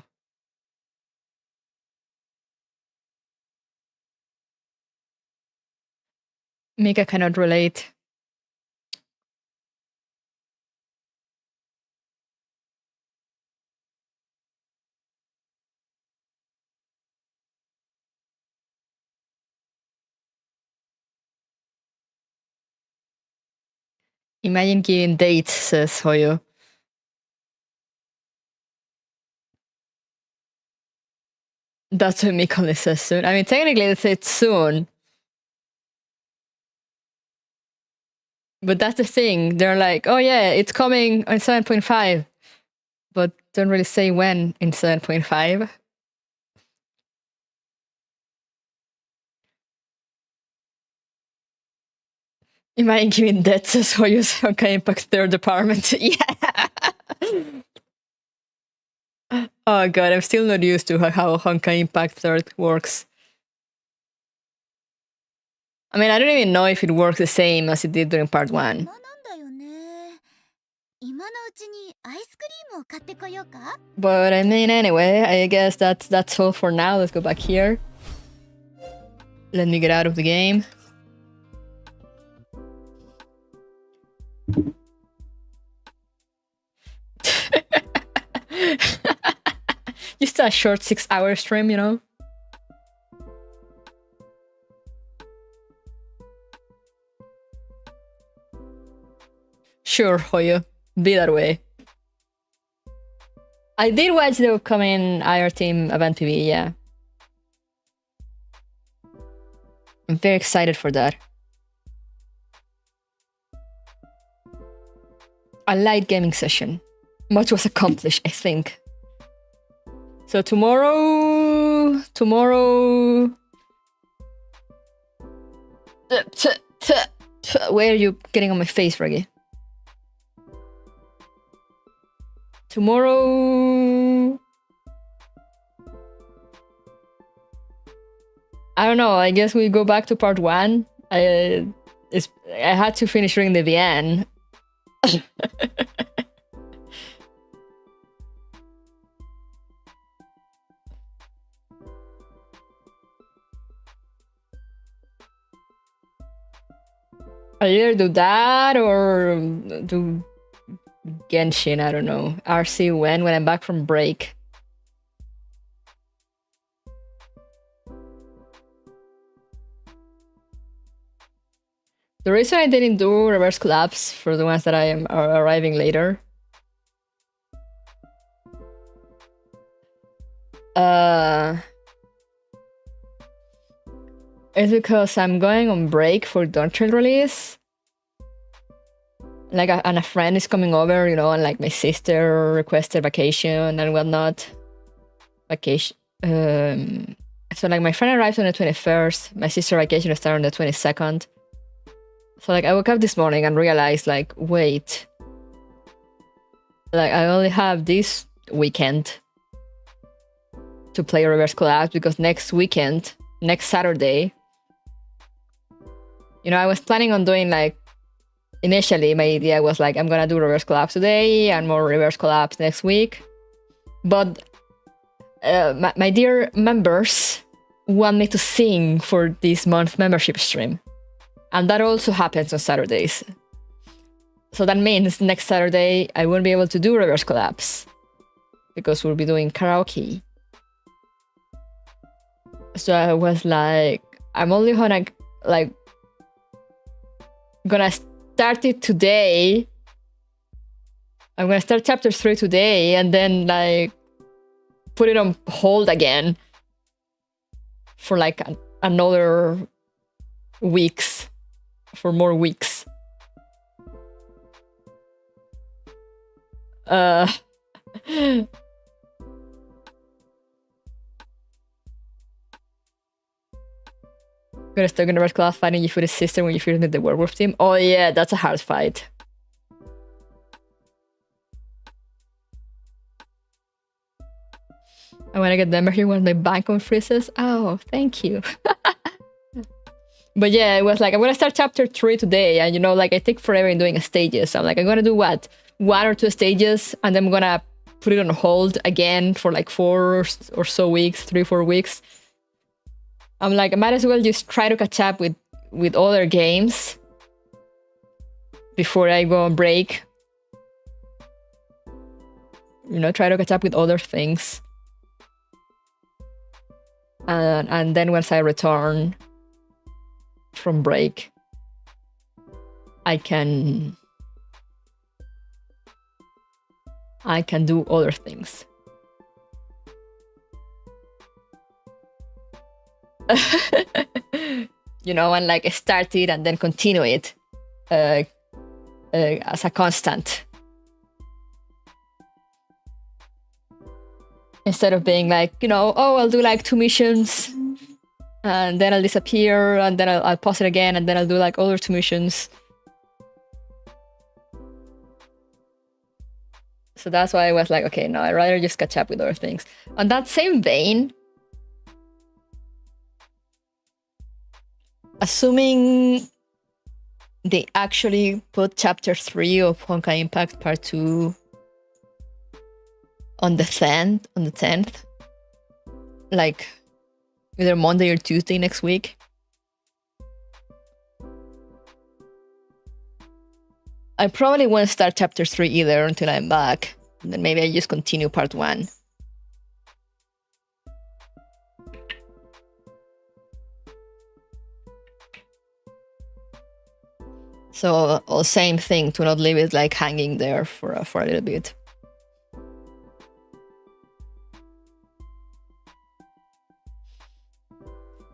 Mika cannot relate. Imagine giving dates, says Hoyo. That's what Mika only says soon. I mean, technically they say it's soon. But that's the thing. They're like, oh yeah, it's coming on 7.5. But don't really say when in 7.5. Imagine giving that, says Hoyo's Honkai Impact 3rd department. Yeah. Oh god, I'm still not used to how Honkai Impact 3rd works. I mean, I don't even know if it works the same as it did during part 1. But I mean, anyway, I guess that's all for now. Let's go back here. Let me get out of the game. Just a short 6-hour stream, you know? Sure, Hoyo. Be that way. I did watch the upcoming IR Team event TV, yeah. I'm very excited for that. A light gaming session. Much was accomplished, I think. So tomorrow... Where are you getting on my face, Reggie? Tomorrow... I don't know, I guess we go back to part 1. I had to finish reading the VN. I either do that or do Genshin, I don't know. RC when I'm back from break. The reason I didn't do reverse collapse for the ones that are arriving later is because I'm going on break for Don't release. Like, and a friend is coming over, you know, and like my sister requested vacation and whatnot. Vacation. So like my friend arrives on the 21st. My sister vacation starts on the 22nd. So like I woke up this morning and realized like, wait, like I only have this weekend to play reverse collapse because next weekend, next Saturday, you know, I was planning on doing like, initially my idea was like, I'm gonna do reverse collapse today and more reverse collapse next week. But my dear members want me to sing for this month membership stream. And that also happens on Saturdays. So that means next Saturday I won't be able to do reverse collapse because we'll be doing karaoke. So I was like, I'm only gonna start it today. I'm gonna start chapter 3 today and then like put it on hold again for like another weeks, for more weeks. Gonna start gonna reverse class fighting you for the sister when you feel with the werewolf team. Oh yeah, that's a hard fight. I wanna get them here when my bank on freezes. Oh, thank you. But yeah, it was like, I'm gonna start chapter 3 today, and you know, like I take forever in doing stages. So I'm like, I'm gonna do what? 1 or 2 stages, and then I'm gonna put it on hold again for like 4 or so weeks, 3-4 weeks. I'm like, I might as well just try to catch up with other games before I go on break. You know, try to catch up with other things. And then once I return from break, I can do other things. You know, and like start it and then continue it as a constant, instead of being like, you know, oh, I'll do like 2 missions and then I'll disappear and then I'll pause it again and then I'll do like other 2 missions. So that's why I was like, okay, no, I'd rather just catch up with other things. On that same vein, assuming they actually put chapter 3 of Honkai Impact Part 2 on the 10th, like either Monday or Tuesday next week, I probably won't start chapter 3 either until I'm back. And then maybe I just continue part 1. So, same thing, to not leave it like hanging there for a little bit.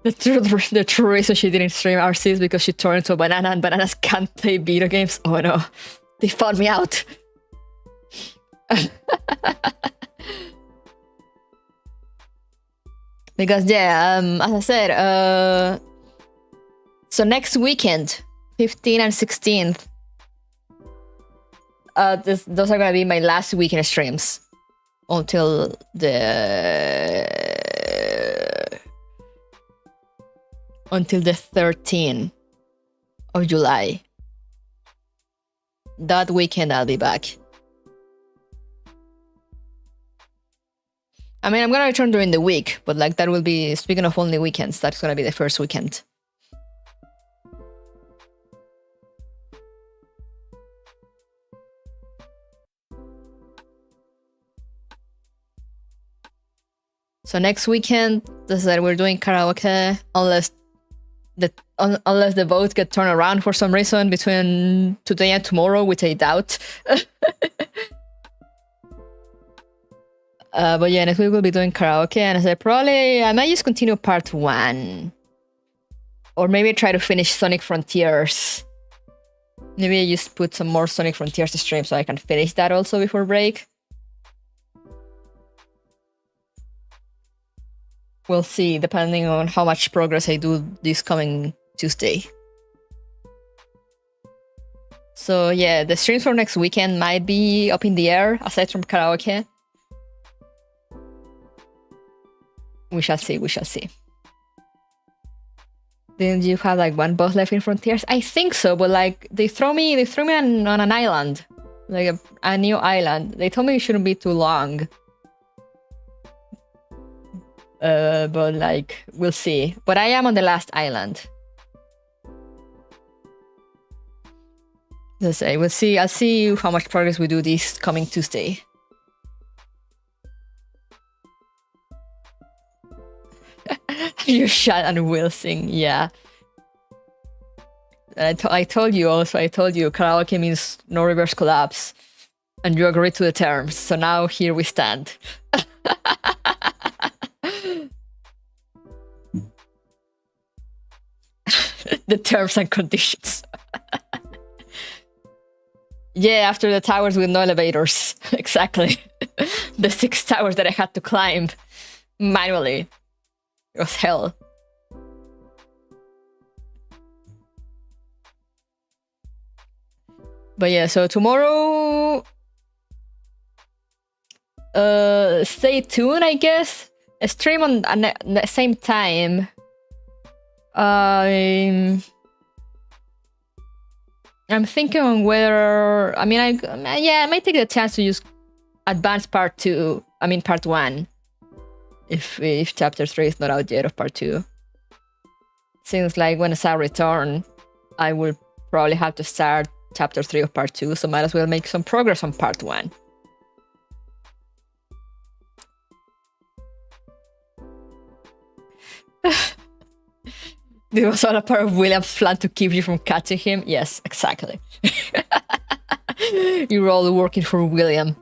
The true reason she didn't stream RC is because she turned into a banana and bananas can't play video games. Oh no, they found me out. Because yeah, as I said, so next weekend, 15th and 16th, those are gonna be my last weekend streams until the 13th of July. That weekend I'll be back. I mean, I'm gonna return during the week, but like that will be, speaking of only weekends, that's gonna be the first weekend. So next weekend, as I said, we're doing karaoke, unless unless the votes get turned around for some reason between today and tomorrow, which I doubt. But yeah, next week we'll be doing karaoke, and I said I might just continue part 1. Or maybe try to finish Sonic Frontiers. Maybe I just put some more Sonic Frontiers to stream so I can finish that also before break. We'll see, depending on how much progress I do this coming Tuesday. So yeah, the streams for next weekend might be up in the air, aside from karaoke. We shall see, we shall see. Didn't you have like one boss left in Frontiers? I think so, but like they throw me on an island. Like a new island. They told me it shouldn't be too long. But like, we'll see. But I am on the last island. Let's say, we'll see. I'll see how much progress we do this coming Tuesday. You shot and will sing, yeah. I told you karaoke means no reverse collapse. And you agreed to the terms, so now here we stand. The terms and conditions. Yeah, after the towers with no elevators. Exactly. The 6 towers that I had to climb manually. It was hell. But yeah, so tomorrow... stay tuned, I guess. A stream on the same time. I'm thinking on whether... I mean, I might take the chance to use advance part 2. I mean, part 1. If chapter 3 is not out yet of part 2. Seems like when I return, I will probably have to start chapter 3 of part 2, so might as well make some progress on part 1. This was all a part of William's plan to keep you from catching him? Yes, exactly. You're all working for William.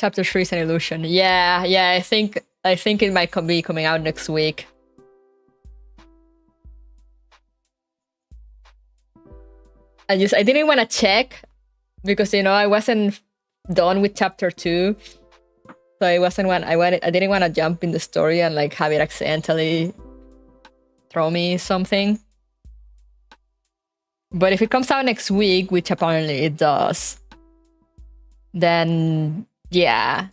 Chapter 3 is an illusion. Yeah, I think it might be coming out next week. I didn't want to check because I wasn't done with chapter 2. So I didn't want to jump in the story and like have it accidentally throw me something. But if it comes out next week, which apparently it does, then yeah,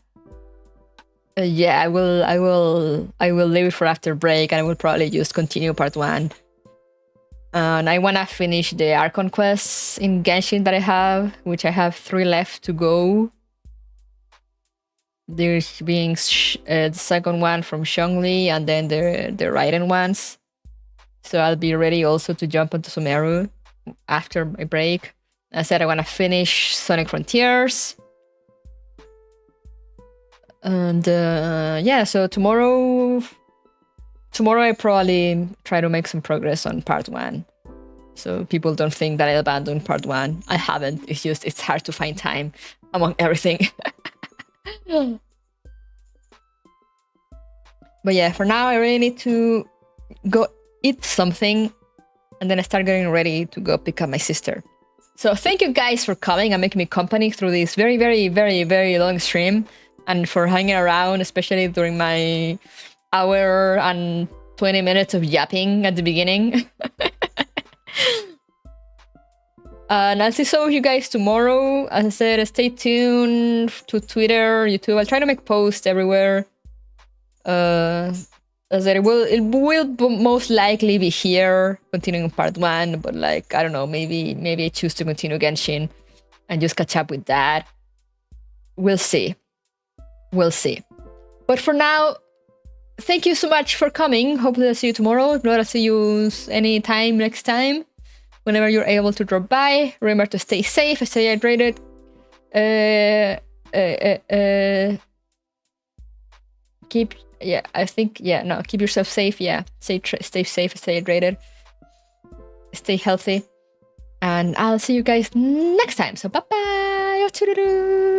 I will leave it for after break, and I will probably just continue part 1. And I wanna finish the Archon quests in Genshin that I have, which I have 3 left to go. There's being the second one from Zhongli, and then the Raiden ones. So I'll be ready also to jump onto Sumeru after my break. I said I want to finish Sonic Frontiers. And yeah, so tomorrow I probably try to make some progress on part 1. So people don't think that I abandoned part 1. I haven't. It's just, it's hard to find time among everything. But yeah, for now I really need to go eat something, and then I start getting ready to go pick up my sister. So thank you guys for coming and making me company through this very, very, very, very long stream, and for hanging around, especially during my hour and 20 minutes of yapping at the beginning. And I'll see some of you guys tomorrow. As I said, stay tuned to Twitter, YouTube. I'll try to make posts everywhere. As I said, it will most likely be here, continuing part 1, but like, I don't know, maybe I choose to continue Genshin and just catch up with that. We'll see. We'll see. But for now, thank you so much for coming. Hopefully I'll see you tomorrow. If not, I'll see you anytime next time. Whenever you're able to drop by, remember to stay safe, stay hydrated. keep yourself safe. Yeah, stay safe, stay hydrated, stay healthy, and I'll see you guys next time. So bye bye.